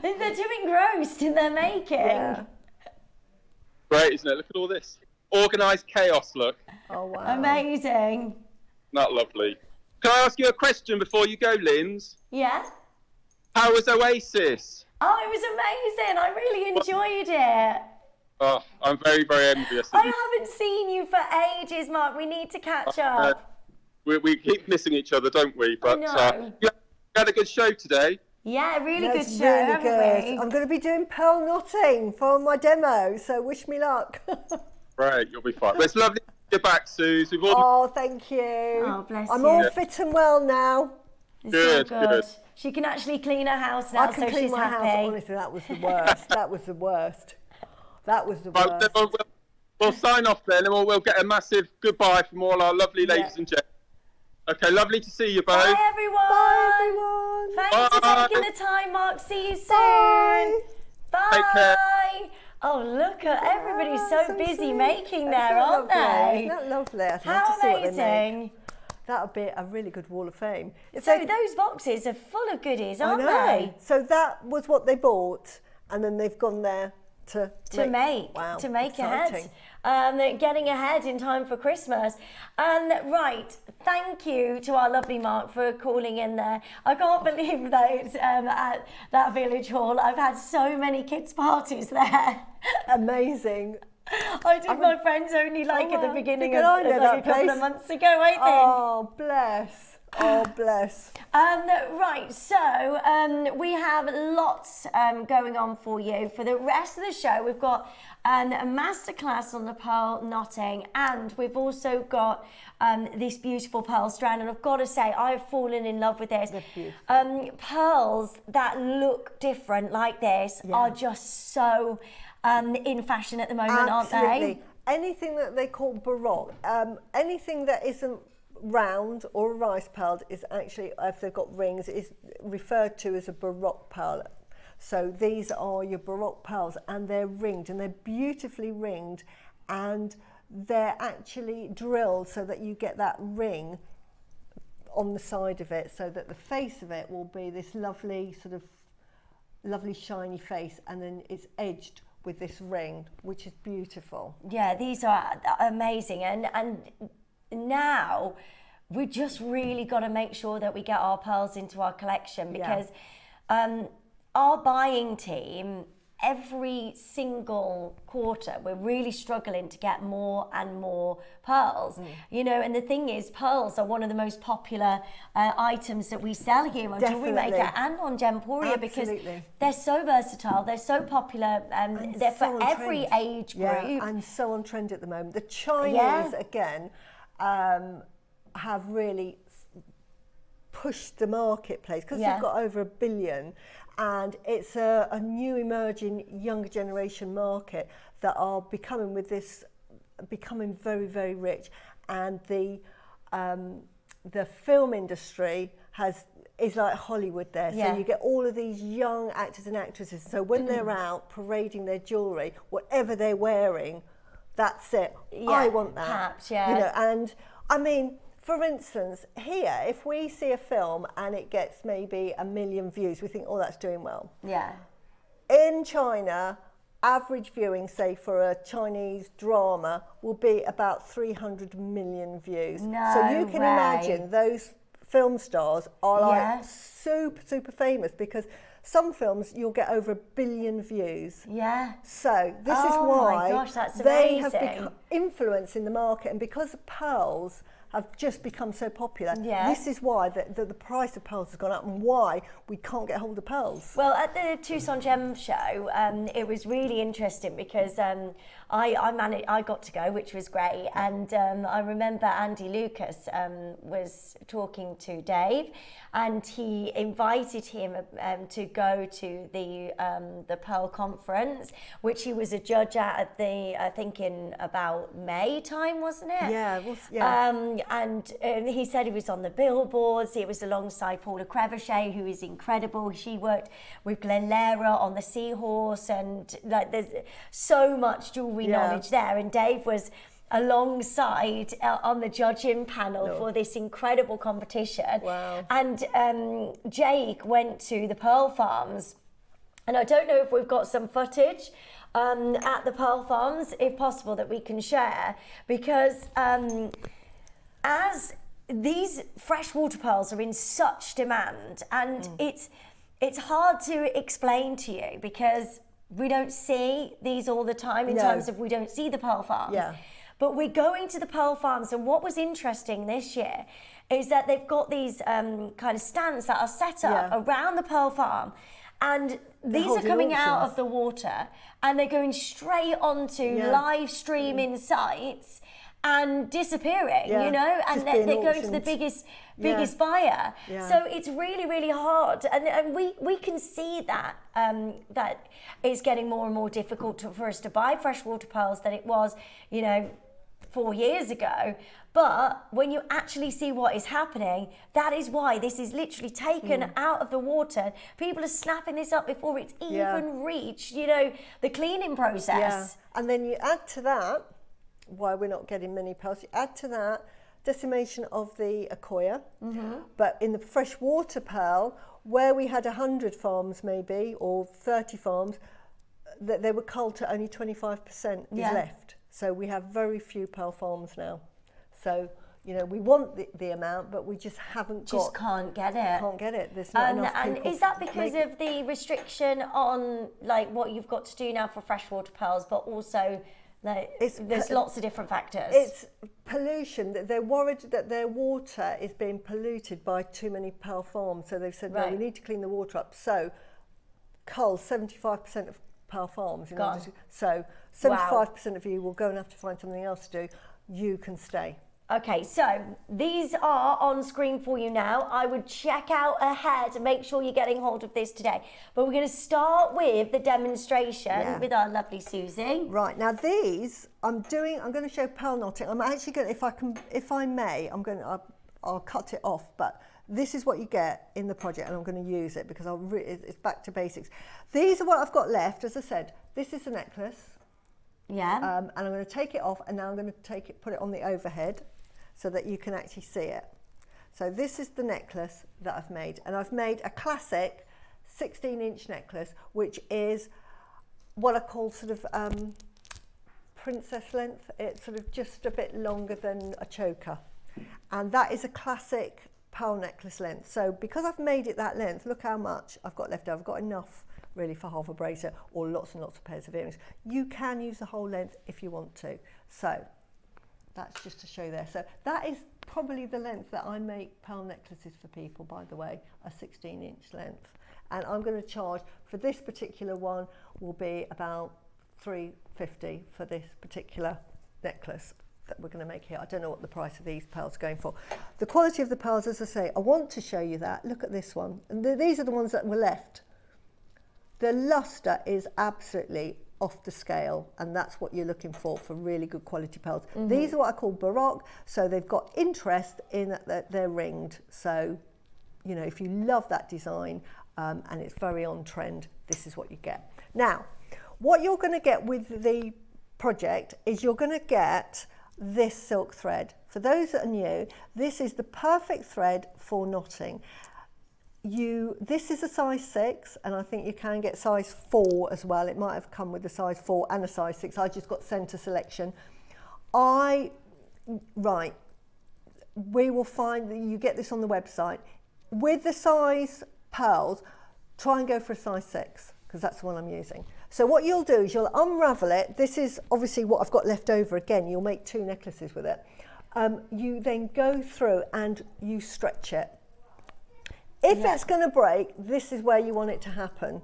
They're too engrossed in their making. Yeah. Great, isn't it? Look at all this. Organised chaos, look. Oh, wow. Amazing. Not lovely. Can I ask you a question before you go, Linz? Yeah? How was Oasis? Oh, it was amazing. I really enjoyed it. Oh, I'm very, very envious. I haven't seen you for ages, Mark. We need to catch up. We keep missing each other, don't we? But you had a good show today. Yeah, really good show, really haven't good. we? I'm going to be doing pearl knotting for my demo, so wish me luck. Right, you'll be fine. Well, it's lovely to see you back, Suze. Oh, thank you. Oh, bless I'm you. all fit and well now. Good, good. She can actually clean her house now, I can so clean she's my happy. house. Honestly, that was the worst. That was the worst. That was the worst. Right, we'll sign off then, and we'll get a massive goodbye from all our lovely ladies and gents. Okay, lovely to see you both. Bye, everyone. Bye, everyone. Thanks for taking the time, Mark. See you soon. Bye. Take care. Oh, look at everybody's so busy sweet. making That's there, so aren't lovely. they? Isn't that lovely? I'd love How to see what they make. amazing. That would be a really good wall of fame. So those boxes are full of goodies, aren't they? So that was what they bought, and then they've gone there to make. Wow, to make exciting. ahead. Getting ahead in time for Christmas. Right, thank you to our lovely Mark for calling in there. I can't believe that at that village hall. I've had so many kids' parties there. Amazing. My friends only like at the beginning of I know like that a couple place. of months ago, I think. Oh, bless. Oh, bless. Right, so we have lots going on for you. For the rest of the show, we've got a masterclass on the pearl knotting, and we've also got this beautiful pearl strand. And I've got to say, I've fallen in love with this. Pearls that look different like this are just so in fashion at the moment, aren't they? Anything that they call baroque, anything that isn't round or rice pearl is actually, if they've got rings, is referred to as a baroque pearl. So these are your baroque pearls, and they're ringed, and they're beautifully ringed, and they're actually drilled so that you get that ring on the side of it, so that the face of it will be this lovely sort of lovely shiny face, and then it's edged with this ring, which is beautiful. Yeah, these are amazing, and now we just really got to make sure that we get our pearls into our collection, because our buying team, every single quarter, we're really struggling to get more and more pearls. You know, and the thing is, pearls are one of the most popular items that we sell here on Jewellery Maker and on Gemporia, because they're so versatile, they're so popular, and they're so for every age group. Yeah, and so on trend at the moment. The Chinese, again, have really push the marketplace because we've got over 1 billion, and it's a new emerging younger generation market that are becoming very, very rich, and the film industry is like Hollywood there. So you get all of these young actors and actresses. So when they're out parading their jewellery, whatever they're wearing, that's it. I want that. Perhaps, You know, and I mean, for instance, here, if we see a film and it gets maybe 1 million views, we think, oh, that's doing well. Yeah. In China, average viewing, say, for a Chinese drama will be about 300 million views. No so you can way. imagine those film stars are like super, super famous, because some films you'll get over 1 billion views. Yeah. So this is Oh why my gosh, that's they have amazing. become influence in the market, and because pearls have just become so popular, this is why the price of pearls has gone up, and why we can't get hold of pearls. Well, at the Tucson Gem Show, it was really interesting because I got to go, which was great, and I remember Andy Lucas was talking to Dave, and he invited him to go to the Pearl Conference, which he was a judge at I think in about May time, wasn't it? Yeah, it was. Yeah. And he said he was on the billboards. He was alongside Paula Crevichet, who is incredible. She worked with Glenn Lara on the Seahorse, and like there's so much jewellery knowledge there. And Dave was alongside on the judging panel for this incredible competition. Wow. And Jake went to the Pearl Farms, and I don't know if we've got some footage at the Pearl Farms, if possible, that we can share, because as these freshwater pearls are in such demand, and it's hard to explain to you because we don't see these all the time in terms of we don't see the Pearl Farms. Yeah. But we're going to the Pearl Farms, and what was interesting this year is that they've got these kind of stands that are set up around the Pearl Farm, and these are coming out of the water, and they're going straight onto live streaming sites and disappearing, you know, and they're going to the biggest buyer. Yeah. So it's really, really hard, and we can see that that it's getting more and more difficult for us to buy freshwater pearls than it was, you know, 4 years ago. But when you actually see what is happening, that is why this is literally taken out of the water. People are snapping this up before it's even reached, you know, the cleaning process. Yeah. And then you add to that, why we're not getting many pearls, you add to that decimation of the Akoya. But in the freshwater pearl, where we had 100 farms maybe, or 30 farms, that they were culled to only 25% is left. So we have very few pearl farms now. So, you know, we want the amount, but we just can't get it. Can't get it. There's not enough and people is that because of the restriction on like what you've got to do now for freshwater pearls, but also like there's lots of different factors? It's pollution. They're worried that their water is being polluted by too many pearl farms. So they've said, no, we need to clean the water up. So cull 75% of pearl farms. So 75% of you will go and have to find something else to do. You can stay. Okay, so these are on screen for you now. I would check out ahead and make sure you're getting hold of this today. But we're going to start with the demonstration with our lovely Suzie. Right, now these I'm going to show pearl knotting. I'm actually going to, if I may, I'll cut it off, but this is what you get in the project, and I'm going to use it because it's back to basics. These are what I've got left. As I said, this is the necklace. Yeah. And I'm going to take it off, and now I'm going to put it on the overhead so that you can actually see it. So this is the necklace that I've made, and I've made a classic 16-inch necklace, which is what I call sort of princess length. It's sort of just a bit longer than a choker, and that is a classic pearl necklace length. So because I've made it that length, look how much I've got left over. I've got enough really for half a bracelet or lots and lots of pairs of earrings. You can use the whole length if you want to. So that's just to show there. So that is probably the length that I make pearl necklaces for people, by the way, a 16-inch length. And I'm going to charge for this particular one will be about $350 for this particular necklace. that we're going to make here. I don't know what the price of these pearls are going for. The quality of the pearls, as I say, I want to show you that. Look at this one. And these are the ones that were left. The luster is absolutely off the scale, and that's what you're looking for really good quality pearls. These are what I call baroque, so they've got interest in that they're ringed. So, you know, if you love that design and it's very on trend, this is what you get. Now, what you're going to get with the project is you're going to get this silk thread. For those that are new, this is the perfect thread for knotting. This is a size 6, and I think you can get size 4 as well. It might have come with a size 4 and a size 6. I just got centre selection. We will find that you get this on the website. With the size pearls, try and go for a size 6, because that's the one I'm using. So what you'll do is you'll unravel it. This is obviously what I've got left over again. You'll make 2 necklaces with it. You then go through and you stretch it. If it's going to break, this is where you want it to happen.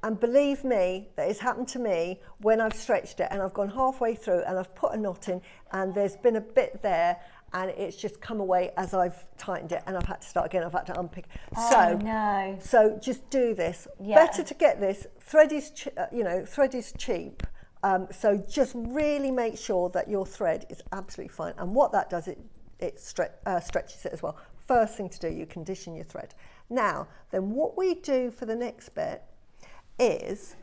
And believe me, that has happened to me when I've stretched it and I've gone halfway through and I've put a knot in and there's been a bit there and it's just come away as I've tightened it and I've had to start again, I've had to unpick. So just do this. Better to get this. Thread is, thread is cheap. So just really make sure that your thread is absolutely fine. And what that does, it stretches it as well. First thing to do, you condition your thread. Now, then what we do for the next bit is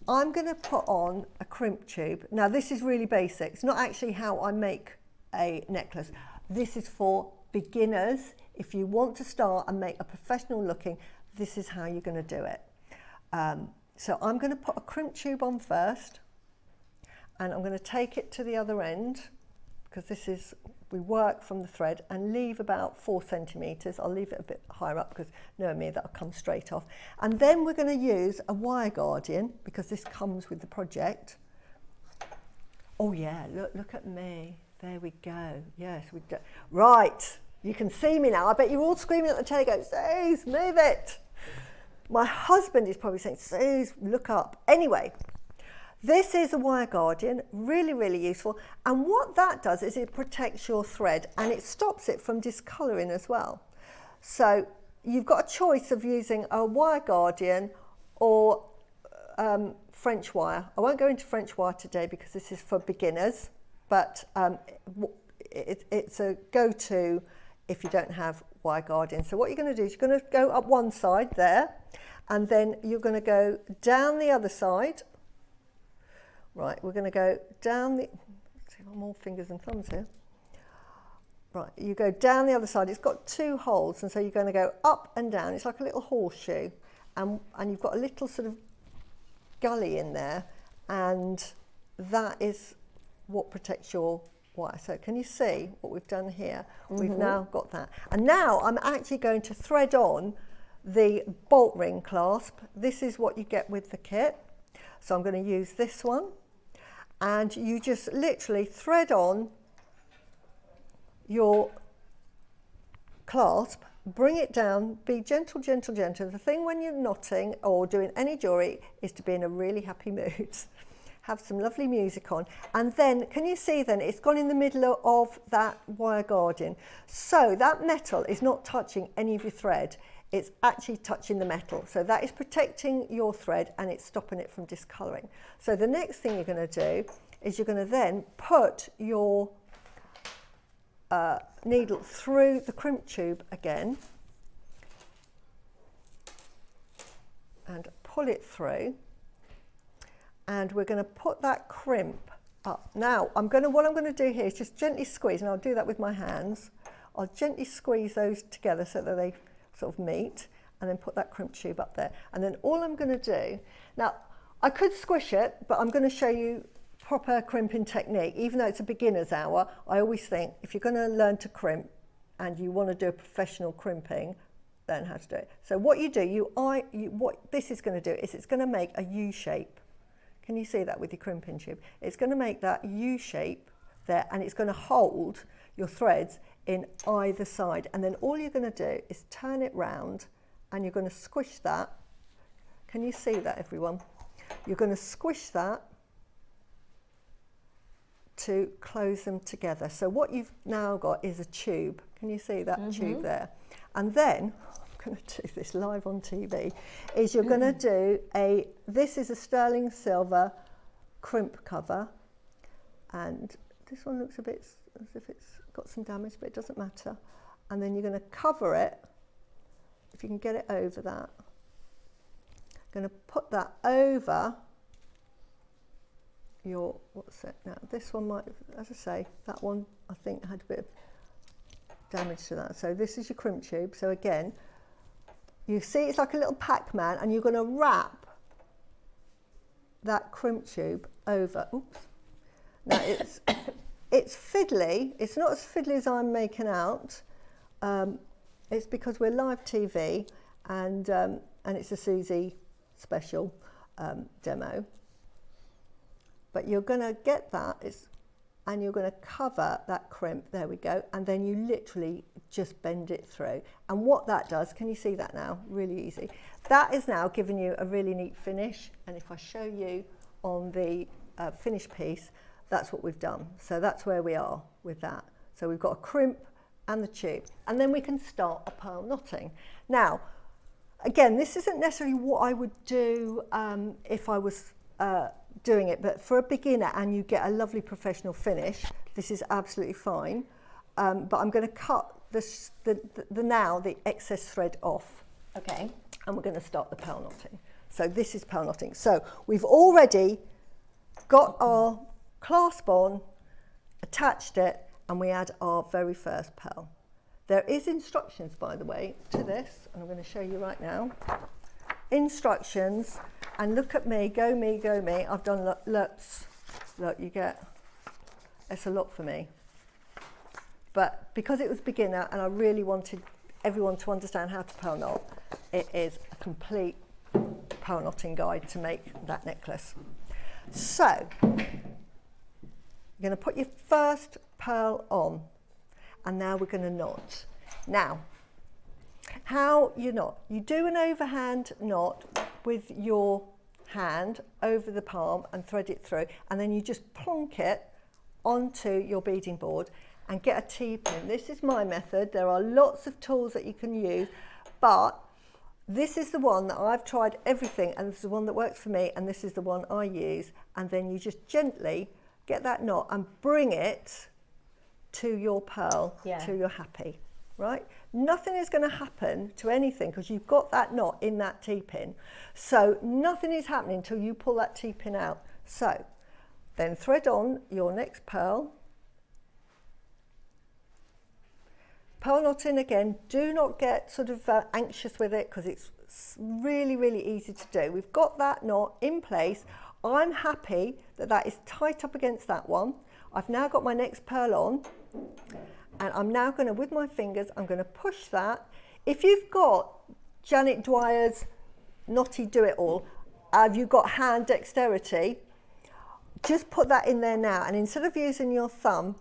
I'm going to put on a crimp tube. Now, this is really basic. It's not actually how I make a necklace. This is for beginners. If you want to start and make a professional looking, this is how you're going to do it. So I'm going to put a crimp tube on first, and I'm going to take it to the other end, because this is, we work from the thread and leave about 4 centimetres. I'll leave it a bit higher up because knowing me, that'll come straight off. And then we're going to use a wire guardian because this comes with the project. Oh yeah, look at me. There we go. Yes, we do. Right, you can see me now. I bet you're all screaming at the telly, go, Suze, move it. My husband is probably saying, Suze, look up. Anyway. This is a wire guardian, really, really useful. And what that does is it protects your thread and it stops it from discolouring as well. So you've got a choice of using a wire guardian or French wire. I won't go into French wire today because this is for beginners, but it's a go-to if you don't have wire guardian. So what you're going to do is you're going to go up one side there, and then you're going to go down the other side. Right, we're going to go down the, see, I'm all fingers and thumbs here. Right, you go down the other side. It's got 2 holes, and so you're going to go up and down. It's like a little horseshoe, and you've got a little sort of gully in there, and that is what protects your wire. So can you see what we've done here? We've now got that. And now I'm actually going to thread on the bolt ring clasp. This is what you get with the kit. So I'm going to use this one. And you just literally thread on your clasp, bring it down, be gentle, gentle, gentle. The thing when you're knotting or doing any jewellery is to be in a really happy mood. Have some lovely music on. And then, can you see then, it's gone in the middle of that wire guardian. So that metal is not touching any of your thread. It's actually touching the metal. So that is protecting your thread and it's stopping it from discolouring. So the next thing you're going to do is you're going to then put your needle through the crimp tube again and pull it through. And we're going to put that crimp up. Now, what I'm going to do here is just gently squeeze, and I'll do that with my hands. I'll gently squeeze those together so that they sort of meet, and then put that crimp tube up there. And then all I'm going to do, now I could squish it, but I'm going to show you proper crimping technique. Even though it's a beginner's hour, I always think if you're going to learn to crimp and you want to do a professional crimping, learn how to do it. So what you do, what this is going to do is it's going to make a U shape. Can you see that with your crimping tube? It's going to make that U shape there, and it's going to hold your threads in either side. And then all you're going to do is turn it round and you're going to squish that. Can you see that, everyone? You're going to squish that to close them together. So what you've now got is a tube. Can you see that tube there? And then, I'm going to do this live on TV, is you're going to do this is a sterling silver crimp cover, and this one looks a bit as if it's got some damage, but it doesn't matter. And then you're going to cover it, if you can get it over that. Going to put that over your, what's it now? This one might, as I say, that one I think had a bit of damage to that. So this is your crimp tube. So again, you see it's like a little Pac-Man, and you're going to wrap that crimp tube over. Oops. Now it's fiddly. It's not as fiddly as I'm making out. It's because we're live TV, and it's a Suzie special demo. But you're going to get that, and you're going to cover that crimp. There we go. And then you literally just bend it through. And what that does, can you see that now? Really easy. That is now giving you a really neat finish. And if I show you on the finished piece, that's what we've done. So that's where we are with that. So we've got a crimp and the tube. And then we can start a pearl knotting. Now, again, this isn't necessarily what I would do if I was doing it, but for a beginner and you get a lovely professional finish, this is absolutely fine. But I'm going to cut the excess thread off. Okay. And we're going to start the pearl knotting. So this is pearl knotting. So we've already got our clasp on, attached it, and we add our very first pearl. There is instructions, by the way, to this, and I'm going to show you right now. Instructions, and look at me, go me, go me. I've done lots. Look, you get, it's a lot for me. But because it was beginner and I really wanted everyone to understand how to pearl knot, it is a complete pearl knotting guide to make that necklace. So, you're going to put your first pearl on, and now we're going to knot. Now, how you knot? You do an overhand knot with your hand over the palm and thread it through, and then you just plonk it onto your beading board and get a T-pin. This is my method. There are lots of tools that you can use, but this is the one that I've tried everything, and this is the one that works for me, and this is the one I use. And then you just gently get that knot and bring it to your pearl till you're happy, right? Nothing is going to happen to anything because you've got that knot in that T-pin. So nothing is happening until you pull that T-pin out. So then thread on your next pearl. Pearl knotting again, do not get sort of anxious with it because it's really, really easy to do. We've got that knot in place. I'm happy that that is tight up against that one. I've now got my next pearl on, and I'm now going to, with my fingers, I'm going to push that. If you've got Janet Dwyer's Knotty Do-It-All, you've got hand dexterity, just put that in there now, and instead of using your thumb,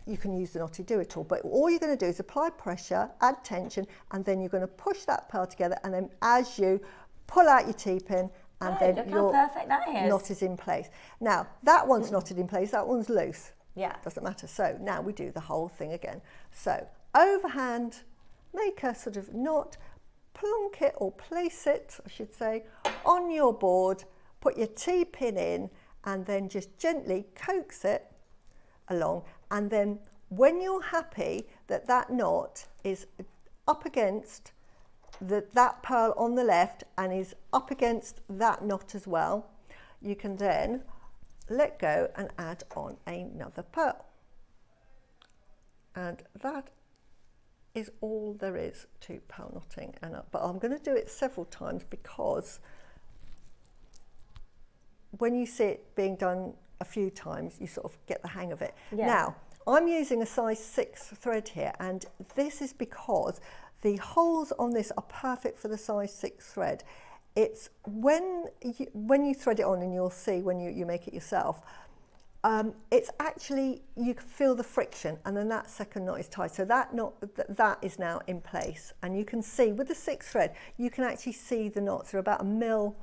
you can use the Knotty Do-It-All, but all you're going to do is apply pressure, add tension, and then you're going to push that pearl together, and then as you pull out your T-pin, and then your knot is in place. Now, that one's knotted in place, that one's loose. Yeah. Doesn't matter. So now we do the whole thing again. So overhand, make a sort of knot, plonk it or place it, I should say, on your board, put your T-pin in, and then just gently coax it along. And then when you're happy that that knot is up against that pearl on the left and is up against that knot as well, you can then let go and add on another pearl. And that is all there is to pearl knotting. But I'm going to do it several times because when you see it being done a few times, you sort of get the hang of it. Yeah. Now, I'm using a size 6 thread here, and this is because the holes on this are perfect for the size 6 thread. It's when you thread it on, and you'll see when you make it yourself, it's actually, you can feel the friction, and then that second knot is tied. So that knot, that is now in place. And you can see, with the 6 thread, you can actually see the knots. They're about 1 mil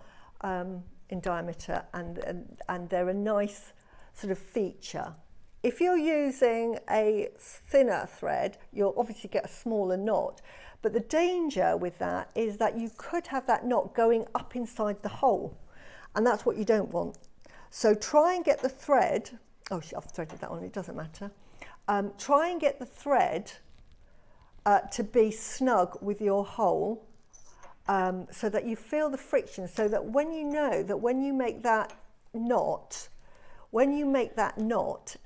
in diameter, and they're a nice sort of feature. If you're using a thinner thread, you'll obviously get a smaller knot, but the danger with that is that you could have that knot going up inside the hole, and that's what you don't want. So try and get the thread, oh, I've threaded that on, it doesn't matter. Try and get the thread to be snug with your hole, so that you feel the friction, so that when you know that when you make that knot,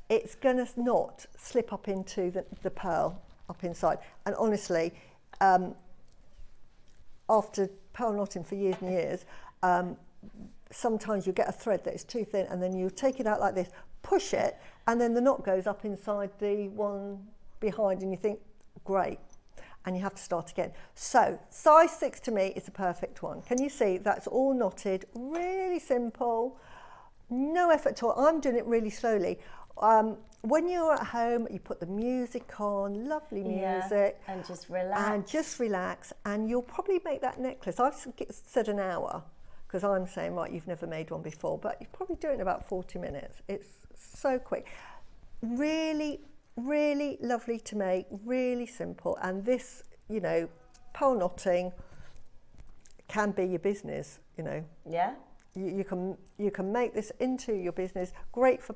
it's going to not slip up into the pearl up inside. And honestly, after pearl knotting for years and years, sometimes you get a thread that is too thin, and then you take it out like this, push it, and then the knot goes up inside the one behind, and you think, great, and you have to start again. So size 6 to me is a perfect one. Can you see that's all knotted, really simple, no effort at all. I'm doing it really slowly. When you're at home, you put the music on, lovely music, and just relax. And you'll probably make that necklace. I've said an hour, because I'm saying, right, you've never made one before, but you probably do it in about 40 minutes. It's so quick. Really, really lovely to make, really simple. And this, you know, pearl knotting can be your business, you know. Yeah. You can make this into your business. Great for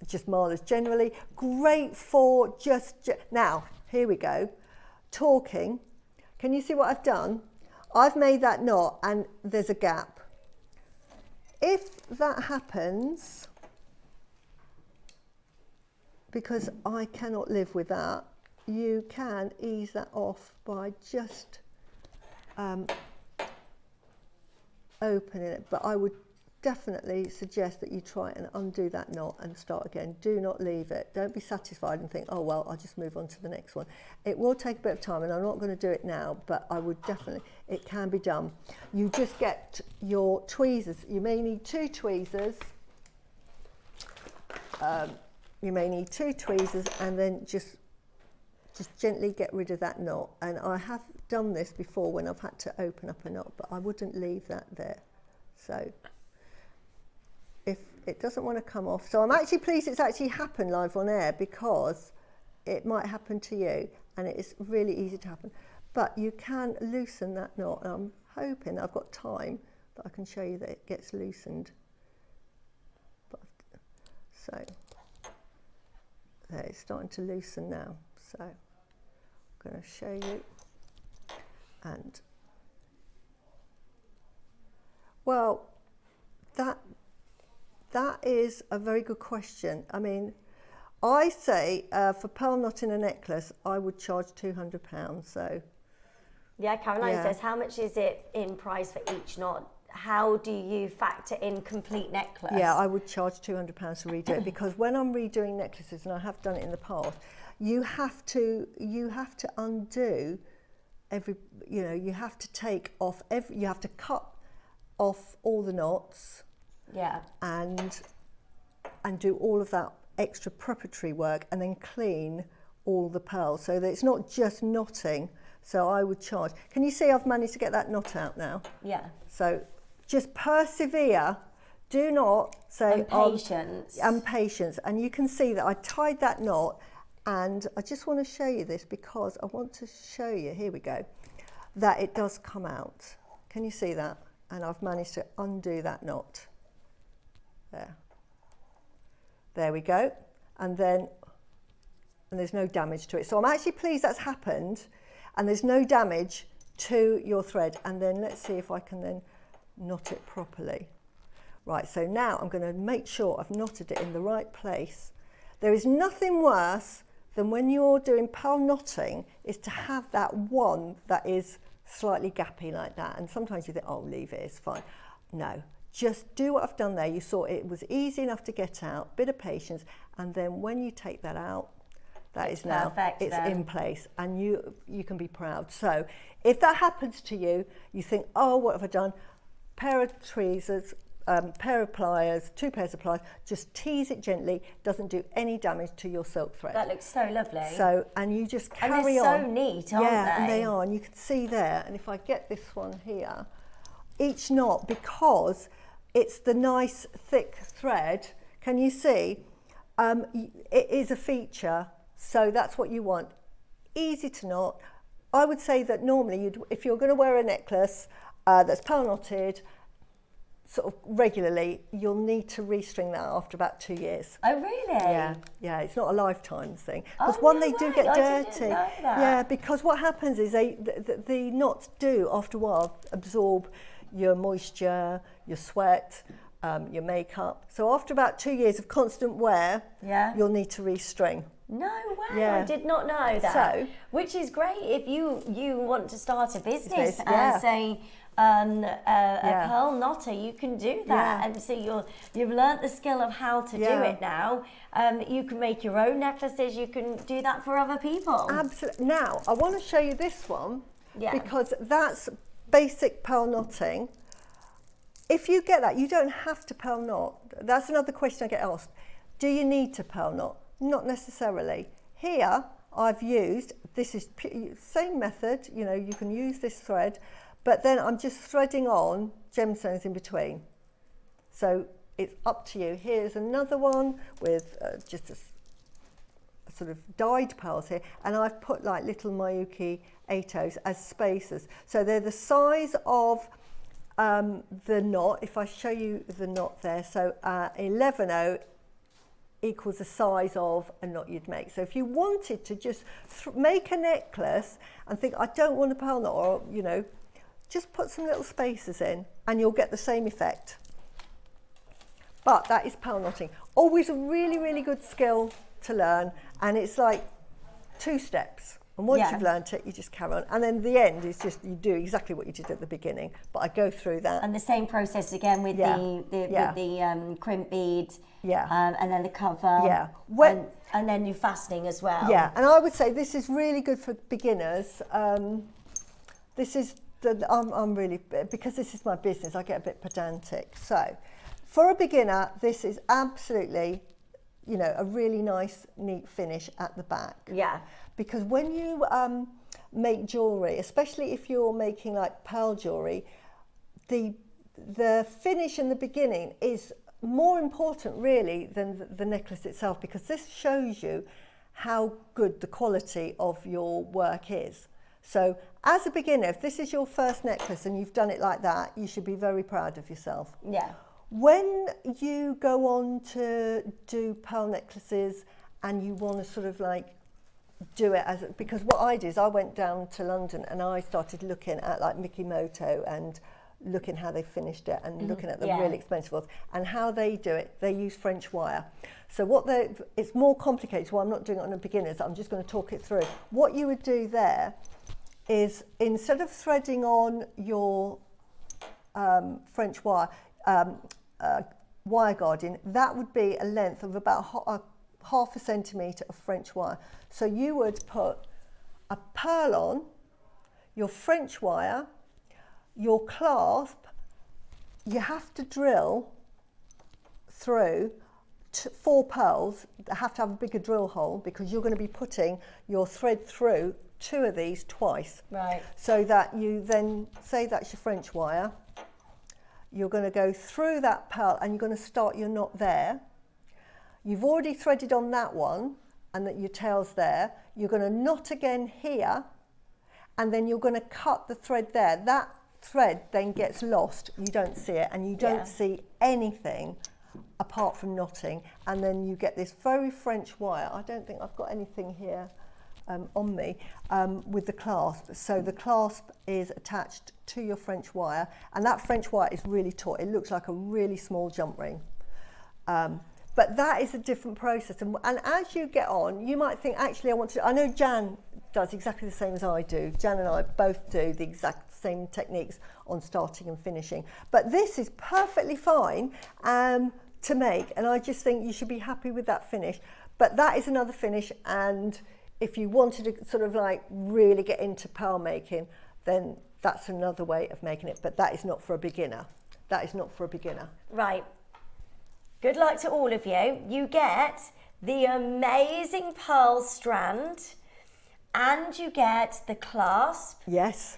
just marlers generally. Great for now. Here we go. Talking. Can you see what I've done? I've made that knot, and there's a gap. If that happens, because I cannot live with that, you can ease that off by just opening it, but I would definitely suggest that you try and undo that knot and start again. Do not leave it. Don't be satisfied and think, oh well, I'll just move on to the next one. It will take a bit of time, and I'm not going to do it now, but I would definitely, it can be done. You just get your tweezers. You may need 2 tweezers. You may need 2 tweezers, and then just gently get rid of that knot. And I have done this before when I've had to open up a knot, but I wouldn't leave that there. So if it doesn't want to come off, so I'm actually pleased it's actually happened live on air, because it might happen to you, and it is really easy to happen. But you can loosen that knot, and I'm hoping I've got time that I can show you that it gets loosened. So there, it's starting to loosen now. So I'm going to show you. And well, that is a very good question. I mean, I say for pearl knotting a necklace, I would charge £200. So yeah, Caroline says, how much is it in price for each knot? How do you factor in complete necklace? Yeah, I would charge £200 to redo it, because when I'm redoing necklaces, and I have done it in the past, you have to undo every, you know, you have to take off every, you have to cut off all the knots. Yeah. And do all of that extra preparatory work, and then clean all the pearls, so that it's not just knotting. So I would charge. Can you see I've managed to get that knot out now? Yeah. So just persevere. Do not say patience. And patience. And you can see that I tied that knot, and I just want to show you this, because I want to show you, here we go, that it does come out. Can you see that? And I've managed to undo that knot. There we go. And there's no damage to it. So I'm actually pleased that's happened, and there's no damage to your thread. And then let's see if I can then knot it properly. Right, so now I'm going to make sure I've knotted it in the right place. There is nothing worse than when you're doing pearl knotting, is to have that one that is slightly gappy like that. And sometimes you think, oh, leave it, it's fine. No, just do what I've done there. You saw it was easy enough to get out, bit of patience, and then when you take that out, it's in place, and you can be proud. So if that happens to you, you think, oh, what have I done? Pair of tweezers, pair of pliers, 2 pairs of pliers, just tease it gently, doesn't do any damage to your silk thread. That looks so lovely. So, and you just carry on. And they're so neat, aren't they? Yeah, and they are, and you can see there, and if I get this one here, each knot, because it's the nice thick thread. Can you see? It is a feature, so that's what you want. Easy to knot. I would say that normally, if you're going to wear a necklace that's pearl knotted, sort of regularly, you'll need to restring that after about 2 years. Oh, really? Yeah, it's not a lifetime thing. Because they do get dirty. I didn't know that. Yeah, because what happens is the knots do, after a while, absorb your moisture, your sweat, your makeup. So after about 2 years of constant wear, you'll need to restring. No way, I did not know that. So, which is great if you want to start a business yeah. and say a pearl knotter, you can do that. And so you've learnt the skill of how to do it now. You can make your own necklaces, you can do that for other people. Absolutely. Now, I want to show you this one because that's basic pearl knotting. If you get that, you don't have to pearl knot. That's another question I get asked. Do you need to pearl knot? Not necessarily. Here, I've used, this is same method, you know, you can use this thread, but then I'm just threading on gemstones in between. So it's up to you. Here's another one with just a sort of dyed pearls here, and I've put like little Miyuki 8/0s as spacers. So they're the size of the knot. If I show you the knot there, so 11/0 equals the size of a knot you'd make. So if you wanted to just make a necklace and think, I don't want a pearl knot, or, you know, just put some little spacers in and you'll get the same effect. But that is pearl knotting. Always a really, really good skill to learn, and it's like 2 steps. And once you've learnt it, you just carry on. And then the end is just, you do exactly what you did at the beginning, but I go through that. And the same process again with the crimp bead. And then the cover. And then your fastening as well. Yeah, and I would say this is really good for beginners. This is I'm really, because this is my business, I get a bit pedantic. So for a beginner, this is absolutely, you know, a really nice, neat finish at the back. Yeah. Because when you make jewellery, especially if you're making like pearl jewellery, the finish in the beginning is more important really than the necklace itself, because this shows you how good the quality of your work is. So as a beginner, if this is your first necklace and you've done it like that, you should be very proud of yourself. Yeah. When you go on to do pearl necklaces and you want to sort of like do it as, because what I did is I went down to London and I started looking at like Mikimoto and looking how they finished it and looking at the really expensive ones and how they do it. They use French wire. So it's more complicated, so I'm not doing it on a beginner's, I'm just going to talk it through. What you would do there is, instead of threading on your French wire, wire guarding, that would be a length of about half a centimetre of French wire. So you would put a pearl on, your French wire, your clasp, you have to drill through 4 pearls that have to have a bigger drill hole, because you're going to be putting your thread through 2 of these twice. Right. So that you then, say that's your French wire, you're going to go through that pearl and you're going to start your knot there. You've already threaded on that one and that your tail's there. You're going to knot again here, and then you're going to cut the thread there. That thread then gets lost, you don't see it, and you don't see anything apart from knotting, and then you get this very French wire. I don't think I've got anything here on me with the clasp. So the clasp is attached to your French wire, and that French wire is really taut. It looks like a really small jump ring. But that is a different process, and as you get on, you might think, actually, I know Jan does exactly the same as I do. Jan and I both do the exact same techniques on starting and finishing. But this is perfectly fine to make, and I just think you should be happy with that finish. But that is another finish, and if you wanted to sort of like really get into pearl making, then that's another way of making it. But that is not for a beginner. That is not for a beginner. Right. Good luck to all of you. You get the amazing pearl strand, and you get the clasp. Yes.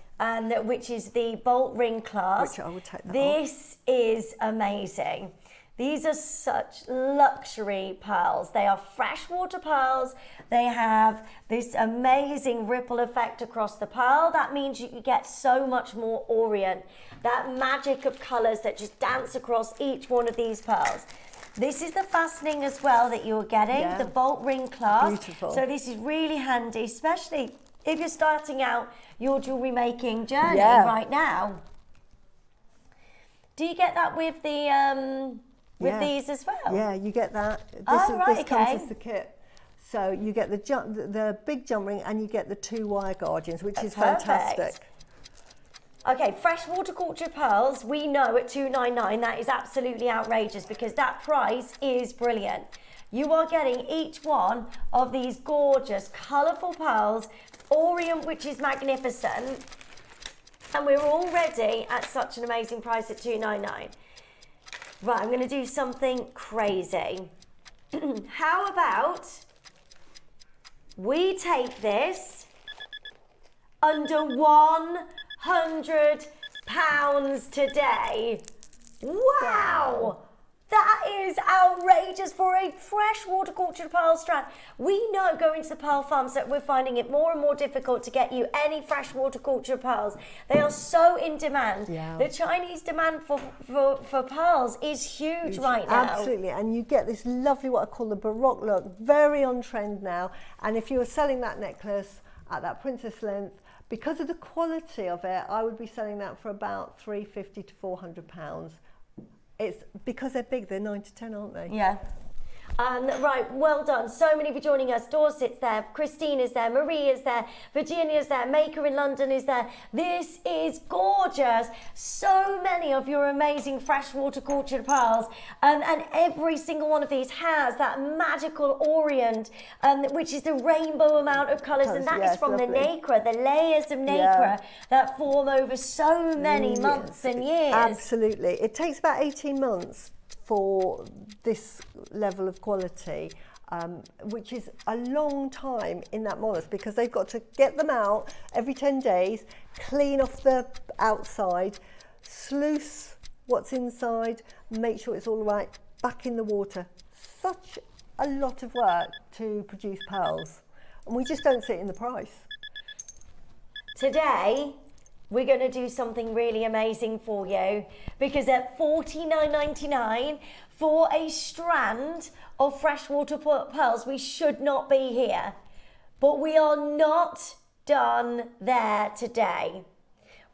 which is the bolt ring clasp. Which I would take that This is amazing. These are such luxury pearls. They are freshwater pearls. They have this amazing ripple effect across the pearl. That means you get so much more orient. That magic of colours that just dance across each one of these pearls. This is the fastening as well that you're getting, the bolt ring clasp. Beautiful. So this is really handy, especially if you're starting out your jewellery making journey right now. Do you get that with the with these as well? Yeah, you get that. This, this comes as the kit. So you get the big jump ring and you get the 2 wire guardians, which is fantastic. Okay, freshwater cultured pearls, we know at $299, that is absolutely outrageous because that price is brilliant. You are getting each one of these gorgeous, colourful pearls, orient, which is magnificent, and we're already at such an amazing price at $299. Right, I'm going to do something crazy. How about we take this under £100 today? Wow! That is outrageous for a freshwater cultured pearl strand. We know going to the pearl farms that we're finding it more and more difficult to get you any freshwater cultured pearls. They are so in demand. Yeah. The Chinese demand for pearls is huge right now. Absolutely, and you get this lovely, what I call the Baroque look, very on trend now. And if you were selling that necklace at that princess length, because of the quality of it, I would be selling that for about £350 to £400. It's because they're big, they're 9 to 10, aren't they? Yeah. Right, well done. So many for joining us. Dorset's there, Christine is there, Marie is there, Virginia's there, Maker in London is there. This is gorgeous. So many of your amazing freshwater cultured pearls, and every single one of these has that magical orient, which is the rainbow amount of colours, and that is from the nacre, the layers of nacre that form over so many months and years. Absolutely. It takes about 18 months for this level of quality, which is a long time in that mollusk because they've got to get them out every 10 days, clean off the outside, sluice what's inside, make sure it's all right, back in the water. Such a lot of work to produce pearls, and we just don't see it in the price. Today, we're going to do something really amazing for you because at $49.99 for a strand of freshwater pearls, we should not be here. But we are not done there today.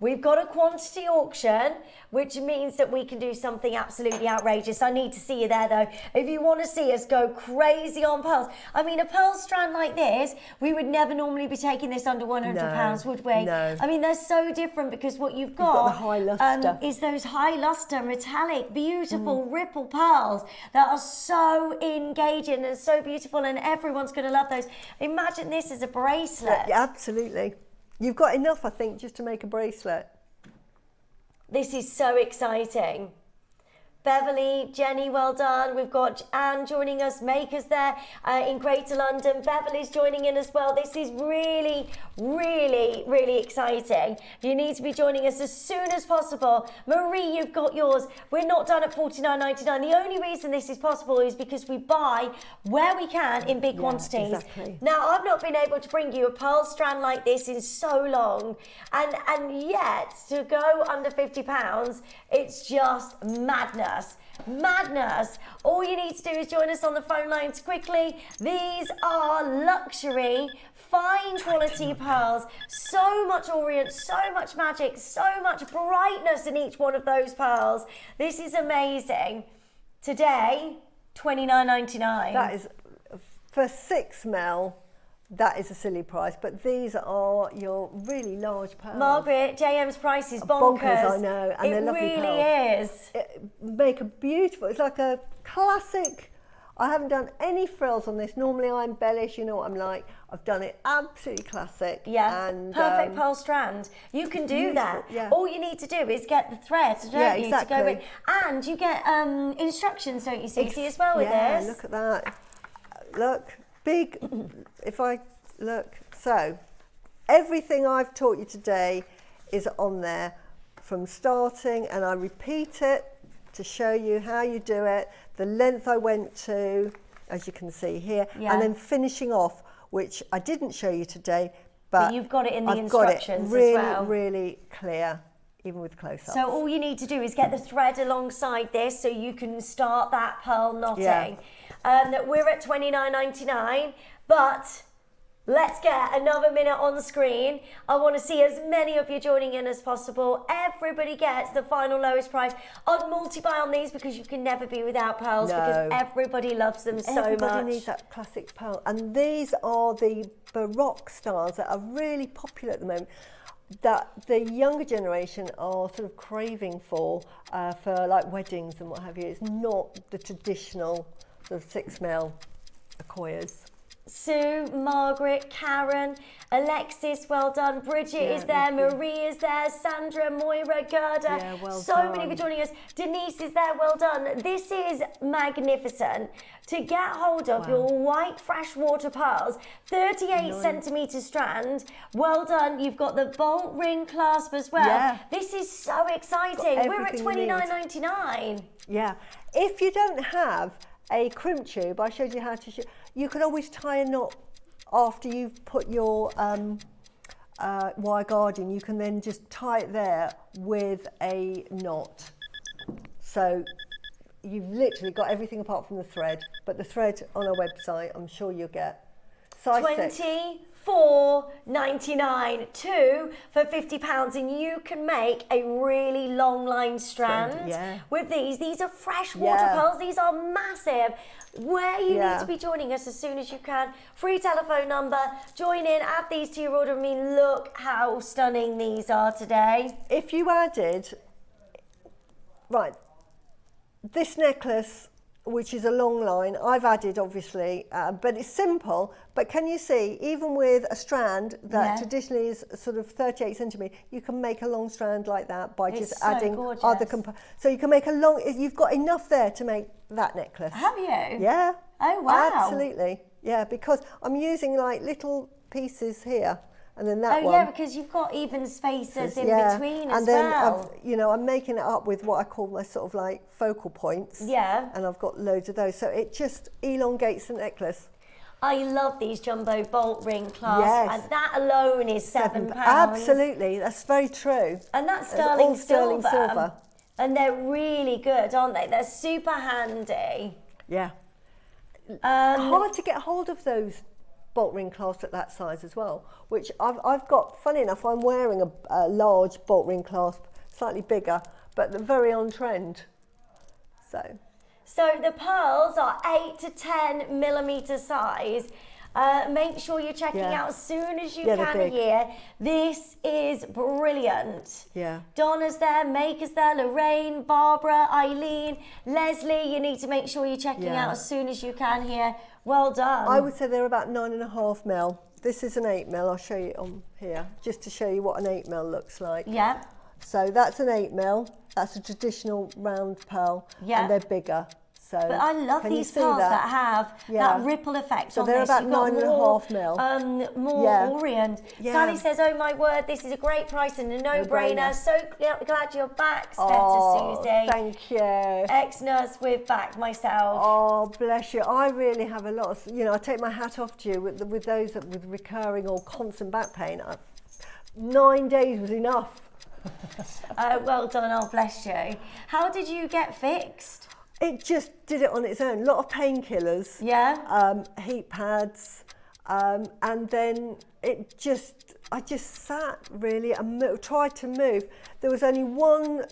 We've got a quantity auction, which means that we can do something absolutely outrageous. I need to see you there, though. If you want to see us go crazy on pearls. I mean, a pearl strand like this, we would never normally be taking this under £100, would we? No. I mean, they're so different because what you've got the high lustre. is those high lustre, metallic, beautiful ripple pearls that are so engaging and so beautiful, and everyone's going to love those. Imagine this as a bracelet. Yeah, absolutely. You've got enough, I think, just to make a bracelet. This is so exciting. Beverly, Jenny, well done. We've got Anne joining us, Maker's there in Greater London. Beverly's joining in as well. This is really, really, really exciting. You need to be joining us as soon as possible. Marie, you've got yours. We're not done at $49.99. The only reason this is possible is because we buy where we can in big quantities. Exactly. Now, I've not been able to bring you a pearl strand like this in so long, and yet to go under £50, it's just madness. Madness. All you need to do is join us on the phone lines quickly. These are luxury, fine quality pearls. So much orient, so much magic, so much brightness in each one of those pearls. This is amazing. Today, $29.99. That is, for 6 mil, that is a silly price, but these are your really large pearls. Margaret, JM's price is bonkers. I know, and they're lovely pearls. It really is. Make a beautiful, it's like a classic. I haven't done any frills on this. Normally I embellish, you know what I'm like. I've done it absolutely classic. Yeah, and, perfect pearl strand. You can do that. Yeah. All you need to do is get the thread, don't you, exactly. to go in. And you get instructions, don't you, Suzie, as well with this? Yeah, look at that. Look, big, if I look. So, everything I've taught you today is on there from starting, and I repeat it to show you how you do it, the length I went to, as you can see here, and then finishing off, which I didn't show you today, but you've got it in the I've got instructions it really, as well. really clear, even with close-ups. So all you need to do is get the thread alongside this so you can start that pearl knotting. We're at $29.99, but let's get another minute on the screen. I want to see as many of you joining in as possible. Everybody gets the final lowest price. I'd multi-buy on these because you can never be without pearls because everybody loves them so much. Everybody needs that classic pearl. And these are the Baroque styles that are really popular at the moment, that the younger generation are sort of craving for like weddings and what have you. It's not the traditional sort of 6mm Accoyas. Sue, Margaret, Karen, Alexis, well done. Bridget is there, Marie is there, Sandra, Moira, Gerda. So many for joining us. Denise is there, well done. This is magnificent. To get hold of your white freshwater pearls, 38 centimetre strand. Well done. You've got the bolt ring clasp as well. This is so exciting. We're at $29.99. Yeah. If you don't have a crimp tube, I showed you how to you can always tie a knot after you've put your wire guard in. You can then just tie it there with a knot. So you've literally got everything apart from the thread, but the thread on our website, I'm sure you'll get. Size 24.99, 2 for £50, and you can make a really long line strand with these. These are freshwater pearls. These are massive. Where you need to be joining us as soon as you can. Free telephone number. Join in. Add these to your order. I mean, look how stunning these are today. If you added, this necklace, which is a long line, I've added obviously, but it's simple. But can you see, even with a strand that traditionally is sort of 38 centimetres, you can make a long strand like that by just adding other components. So you can make a long, you've got enough there to make that necklace. Have you? Yeah. Oh, wow. Absolutely. Yeah, because I'm using like little pieces here. And then that one. Oh yeah, because you've got even spaces in between as well. And then I'm making it up with what I call my sort of like focal points. Yeah. And I've got loads of those. So it just elongates the necklace. I love these jumbo bolt ring clasps, and that alone is £7. Absolutely, that's very true. And that's sterling silver. And they're really good, aren't they? They're super handy. Yeah. Hard to get hold of those bolt ring clasp at that size as well, which I've got. Funny enough, I'm wearing a large bolt ring clasp, slightly bigger, but they're very on trend. So the pearls are 8 to 10 millimetre size. Make sure you're checking out as soon as you can here. This is brilliant. Yeah. Donna's there, Maker's there, Lorraine, Barbara, Eileen, Leslie. You need to make sure you're checking out as soon as you can here. Well done. I would say they're about 9.5mm. This is an 8mm. I'll show you on here, just to show you what an 8mm looks like. Yeah. So that's an 8mm. That's a traditional round pearl. Yeah. And they're bigger. So but I love these pearls that have that ripple effect on this. So they're about 9.5mm. More orient. Sally says, oh my word, this is a great price and a no-brainer. So glad you're back, Susie. Thank you. Ex-nurse with back myself. Oh, bless you. I really have a lot of, I take my hat off to you with those with recurring or constant back pain. 9 days was enough. Well done, oh bless you. How did you get fixed? It just did it on its own. A lot of painkillers. Yeah. Heat pads. And then I just sat really and tried to move. There was only one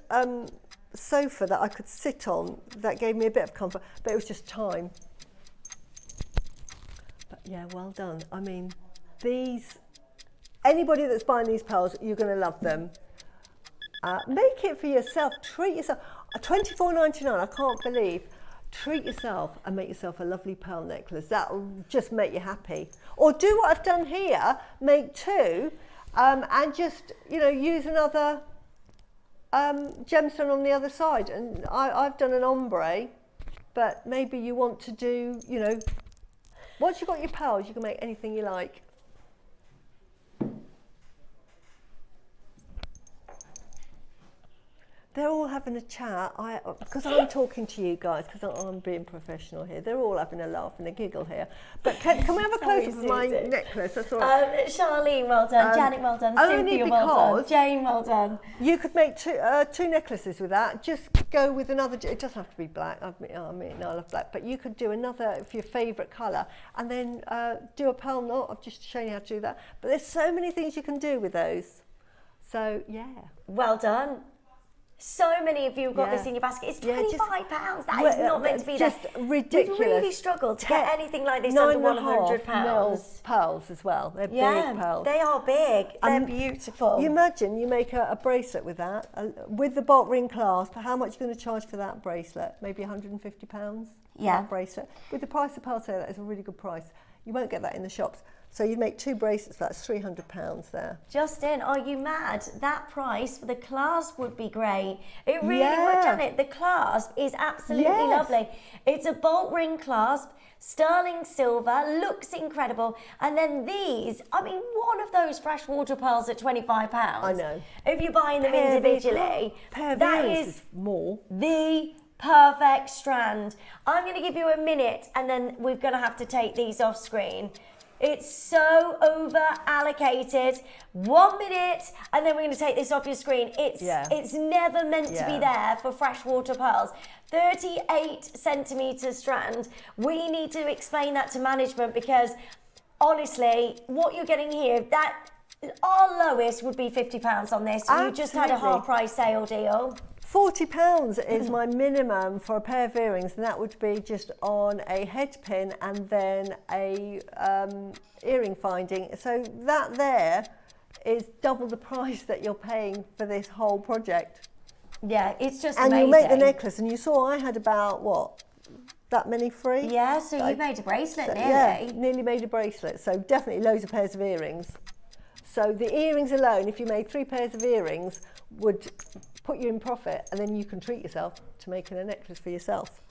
sofa that I could sit on that gave me a bit of comfort, but it was just time. But yeah, well done. I mean, anybody that's buying these pearls, you're going to love them. Make it for yourself. Treat yourself. $24.99, I can't believe. Treat yourself and make yourself a lovely pearl necklace. That'll just make you happy. Or do what I've done here, make two, and just, use another gemstone on the other side. And I've done an ombre, but maybe you want to do, once you've got your pearls, you can make anything you like. They're all having a chat. Because I'm talking to you guys, because I'm being professional here. They're all having a laugh and a giggle here. But can we have a close-up of my necklace? That's all right. Charlene, well done. Janet, well done. Cynthia, well done. Jane, well done. You could make two necklaces with that. Just go with another. It doesn't have to be black. I love black. But you could do another of your favourite colour, and then do a pearl knot. I've just shown you how to do that. But there's so many things you can do with those. So yeah. Well done. So many of you have got this in your basket. It's £25. That is not meant to be just there. ridiculous. We really struggled to get anything like this under £100. Pearls as well. They're big pearls. They are big. They're beautiful. You imagine you make a bracelet with that, with the bolt ring clasp. How much are you going to charge for that bracelet? Maybe £150. Yeah. That bracelet. With the price of pearls, that is a really good price. You won't get that in the shops. So you make 2 bracelets, that's £300 there. Justin, are you mad? That price for the clasp would be great. It really would, Janet. The clasp is absolutely lovely. It's a bolt ring clasp, sterling silver, looks incredible. And then these, I mean, one of those freshwater pearls at £25. I know. If you're buying them individually, that is more. The perfect strand. I'm going to give you a minute and then we're going to have to take these off screen. It's so over allocated. 1 minute, and then we're going to take this off your screen. It's never meant to be there for freshwater pearls. 38 centimetre strand. We need to explain that to management because honestly, what you're getting here, that our lowest would be £50 on this. You just had a half price sale deal. £40 is my minimum for a pair of earrings, and that would be just on a head pin and then a earring finding. So that there is double the price that you're paying for this whole project. Yeah, it's just amazing. And you make the necklace, and you saw I had about, what, that many free? Yeah, so you made a bracelet nearly. Yeah, nearly made a bracelet. So definitely loads of pairs of earrings. So the earrings alone, if you made 3 pairs of earrings, would put you in profit, and then you can treat yourself to making a necklace for yourself.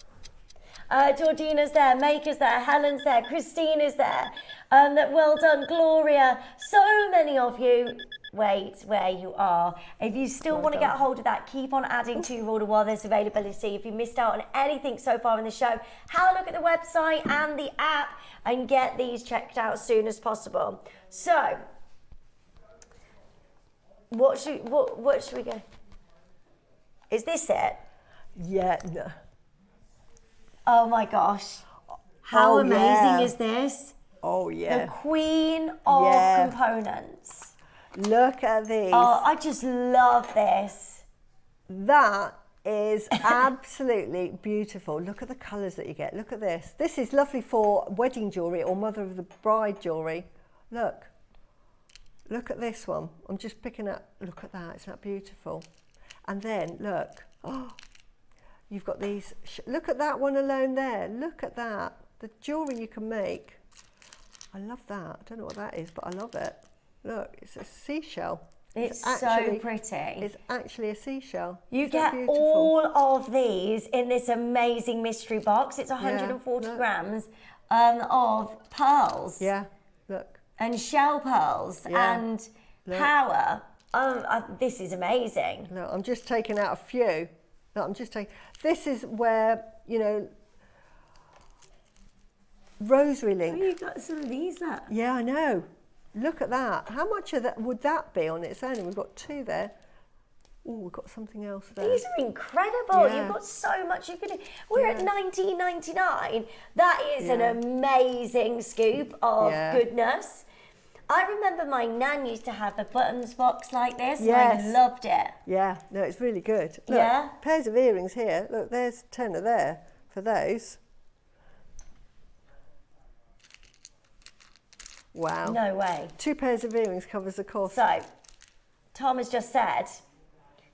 Georgina's there, Maker's there, Helen's there, Christina's there. Well done, Gloria. So many of you. Wait where you are. If you still want to get a hold of that, keep on adding to your order while there's availability. If you missed out on anything so far in the show, have a look at the website and the app and get these checked out as soon as possible. So, what should we go? Is this it? Yeah. No. Oh my gosh. How amazing is this? Oh yeah. The queen of components. Look at these. Oh, I just love this. That is absolutely beautiful. Look at the colours that you get. Look at this. This is lovely for wedding jewellery or mother of the bride jewellery. Look. Look at this one. I'm just picking up. Look at that. Isn't that beautiful? And then, look. Oh, you've got these. Look at that one alone there. Look at that. The jewellery you can make. I love that. I don't know what that is, but I love it. Look, it's a seashell. It's actually, so pretty. It's actually a seashell. You get all of these in this amazing mystery box. It's 140 grams of pearls. Yeah, look. And shell pearls and power. This is amazing. No, I'm just taking out a few. No, I'm just taking. This is where, you know, rosary link. Oh, you got some of these, look. Yeah, I know. Look at that. How much of that would that be on its own? We've got 2 there. Oh, we've got something else there. These are incredible. Yeah. You've got so much you can do. We're at $19.99. That is an amazing scoop of goodness. I remember my nan used to have a buttons box like this, and I loved it. Yeah, no, it's really good. Look, pairs of earrings here. Look, there's 10 there for those. Wow. No way. 2 pairs of earrings covers the cost. So, Tom has just said,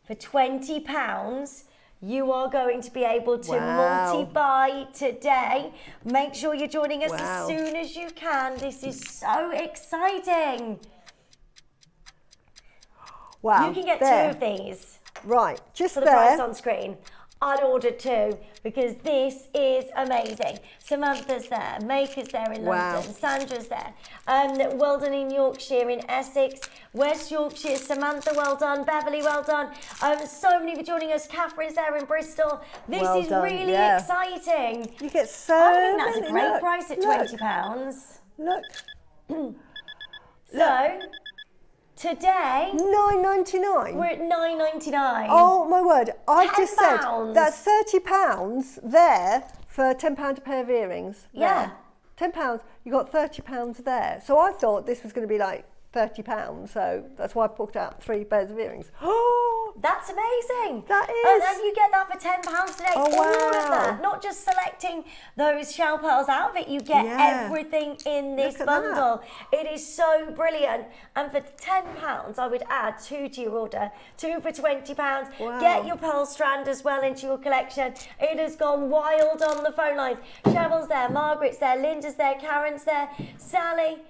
for £20, you are going to be able to multi-buy today. Make sure you're joining us as soon as you can. This is so exciting. Wow. You can get 2 of these. Right, just for the there. price on screen. I'd order 2 because this is amazing. Samantha's there, Maker's there in London, Sandra's there. Well done in Yorkshire, in Essex, West Yorkshire, Samantha, well done, Beverly, well done. So many for joining us. Catherine's there in Bristol. This is really exciting. You get so I think that's a great look, price at £20. Look. So, today, £9.99. we're at £9.99. Oh my word! I've just said £10. that's £30 there for £10 a pair of earrings. Yeah. There. £10. You got £30 there. So I thought this was going to be like £30. So that's why I put out 3 pairs of earrings. Oh, that's amazing. That is. And you get that for £10 today. Oh, All of wow. that. Not just selecting those shell pearls out of it. You get everything in this Look at bundle. It is so brilliant. And for £10, I would add 2 to your order. 2 for £20. Wow. Get your pearl strand as well into your collection. It has gone wild on the phone lines. Cheryl's there, Margaret's there, Linda's there, Karen's there, Sally.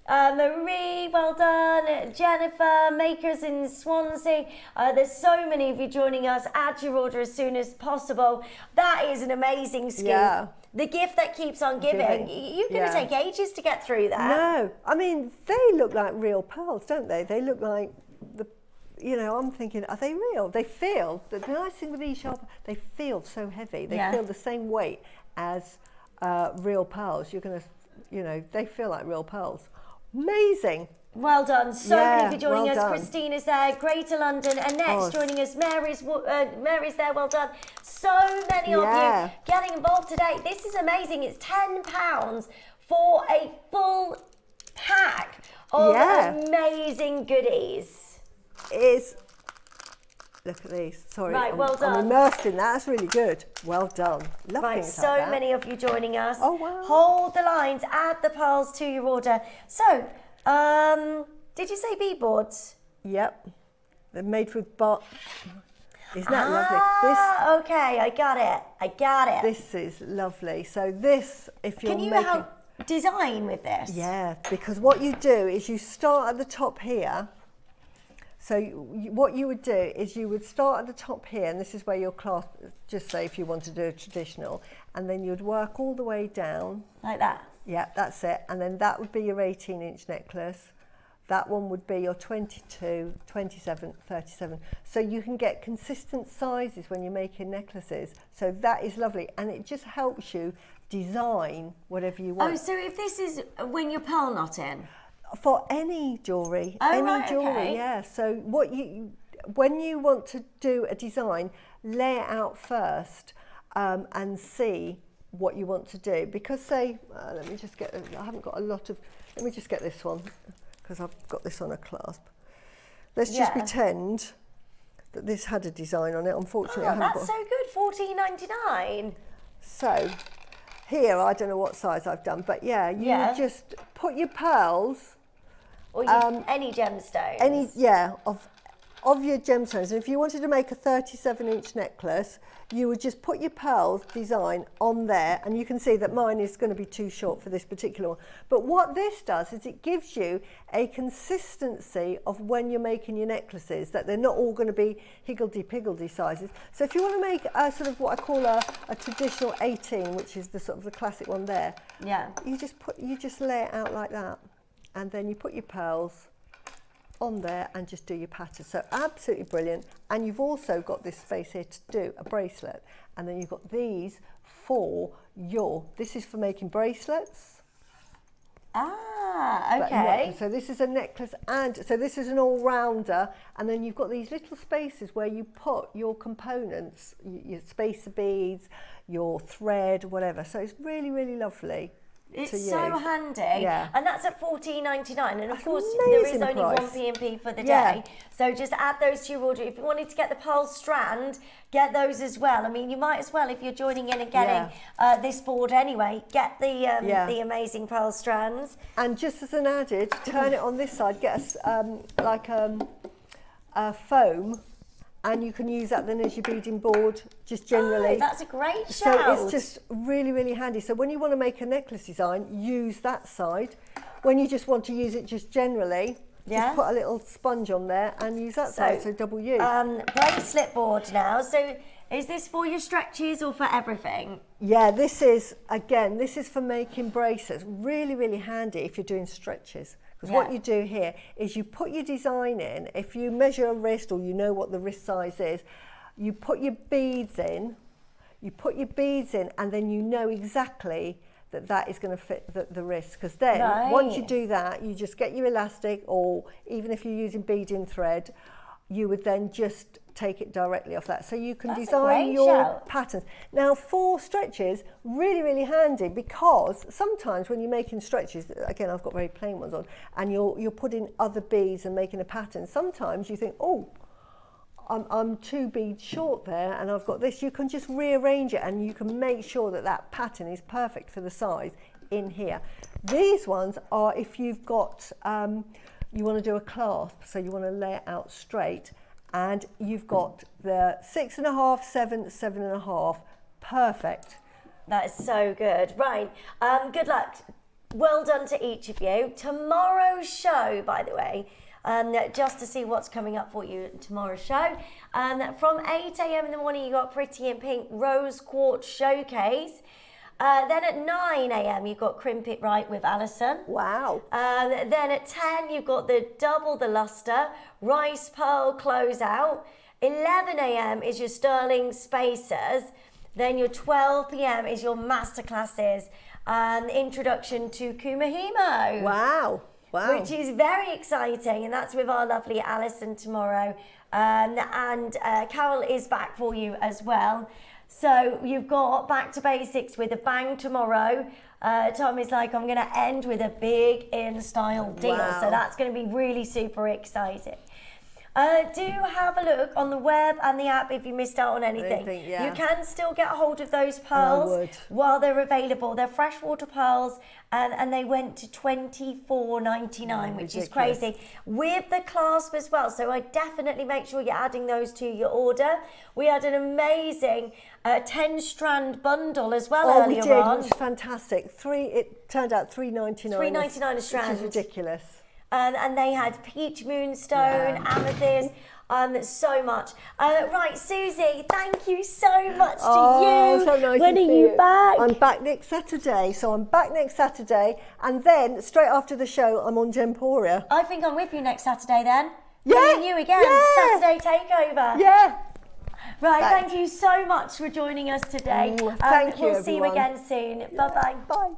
Marie, well done. Jennifer, Makers in Swansea. There's so many of you joining us. Add your order as soon as possible. That is an amazing scoop. Yeah. The gift that keeps on giving. You're going to take ages to get through that. No, I mean, they look like real pearls, don't they? They look like I'm thinking, are they real? They feel, the nice thing with these sharp, they feel so heavy. They feel the same weight as real pearls. You're going to, they feel like real pearls. Amazing. Well done. So many for joining us. Done. Christina's there. Greater London. Annette's joining us. Mary's there. Well done. So many of you getting involved today. This is amazing. It's £10 for a full pack of amazing goodies. Look at these. Sorry. Right, well done. I'm immersed in that. That's really good. Well done. Love right, things so like that. many of you joining us. Oh, wow. Hold the lines. Add the pearls to your order. So, did you say beadboards? Yep. They're made with Isn't that lovely? Okay, I got it. This is lovely. So this, if you're making... Can you help design with this? Yeah, because what you do is you start at the top here. So what you would do is you would start at the top here, and this is where your clasp, just say if you want to do a traditional, and then you'd work all the way down. Like that? Yeah, that's it. And then that would be your 18-inch necklace. That one would be your 22, 27, 37. So you can get consistent sizes when you're making necklaces. So that is lovely. And it just helps you design whatever you want. Oh, so if this is when you're pearl knotting? For any jewellery, yeah. So when you want to do a design, lay it out first and see what you want to do. Because say, let me just get, I haven't got a lot of, let me just get this one, because I've got this on a clasp. Let's just pretend that this had a design on it. Unfortunately, I haven't that's so good, $14.99. So here, I don't know what size I've done, but yeah, you just put your pearls. Or any gemstones. Of your gemstones. And if you wanted to make a 37-inch necklace, you would just put your pearls design on there, and you can see that mine is going to be too short for this particular one. But what this does is it gives you a consistency of when you're making your necklaces, that they're not all going to be higgledy-piggledy sizes. So if you want to make a sort of what I call a traditional 18, which is the sort of the classic one there, you just lay it out like that. And then you put your pearls on there and just do your pattern. So absolutely brilliant. And you've also got this space here to do a bracelet. And then you've got these for this is for making bracelets. Okay. So this is a necklace, and so this is an all-rounder. And then you've got these little spaces where you put your components, your spacer beads, your thread, whatever. So it's really, really lovely. It's so handy, and that's at $14.99. And of course, there is only one P&P for the day, so just add those to your order. If you wanted to get the pearl strand, get those as well. I mean, you might as well, if you're joining in and getting this board anyway, get the amazing pearl strands. And just as an added, turn it on this side, get a foam. And you can use that then as your beading board, just generally. Oh, that's a great shout. So it's just really, really handy. So when you want to make a necklace design, use that side. When you just want to use it just generally, just put a little sponge on there and use that side, so double use. Bracelet board now. So Is this for your stretches or for everything? Yeah, this is for making bracelets. Really, really handy if you're doing stretches. Because what you do here is you put your design in. If you measure a wrist or you know what the wrist size is, you put your beads in. And then you know exactly that is going to fit the wrist. Because then, once you do that, you just get your elastic, or even if you're using beading thread, you would then just take it directly off that. So you can design your patterns. Now, for stretches, really, really handy, because sometimes when you're making stretches, again, I've got very plain ones on, and you're putting other beads and making a pattern. Sometimes you think, oh, I'm 2 beads short there, and I've got this. You can just rearrange it, and you can make sure that pattern is perfect for the size in here. These ones are if you've got, you want to do a clasp, so you want to lay it out straight, and you've got the 6.5, 7, 7.5, perfect. That is so good. Right, good luck. Well done to each of you. Tomorrow's show, by the way, just to see what's coming up for you tomorrow's show. From 8 a.m. in the morning, you got Pretty in Pink Rose Quartz Showcase. Then at 9 a.m. you've got Crimp It Right with Alison. Wow. Then at 10 you've got the Double the Luster Rice Pearl Closeout. 11 a.m. is your Sterling Spacers. Then your 12 p.m. is your Masterclasses Introduction to Kumahimo. Wow. Wow. Which is very exciting, and that's with our lovely Alison tomorrow. And Carol is back for you as well. So you've got Back to Basics with a bang tomorrow. Tom is like, I'm going to end with a big in-style deal. Wow. So that's going to be really super exciting. Do have a look on the web and the app if you missed out on anything. You can still get a hold of those pearls while they're available. They're freshwater pearls, and they went to $24.99, which is crazy, with the clasp as well. So I definitely make sure you're adding those to your order. We had an amazing 10-strand bundle as well earlier on. Oh, we did, which is fantastic. It turned out $3.99. $3.99 a strand. Which is ridiculous. And they had peach moonstone, amethyst, so much. Right, Suzie, thank you so much to you. So nice. When are you back? I'm back next Saturday. So I'm back next Saturday, and then straight after the show, I'm on Gemporia. I think I'm with you next Saturday then. Yeah. Me and you again. Yeah. Saturday takeover. Yeah. Right, thank you so much for joining us today. Thank you, We'll see you again soon. Bye-bye. Bye.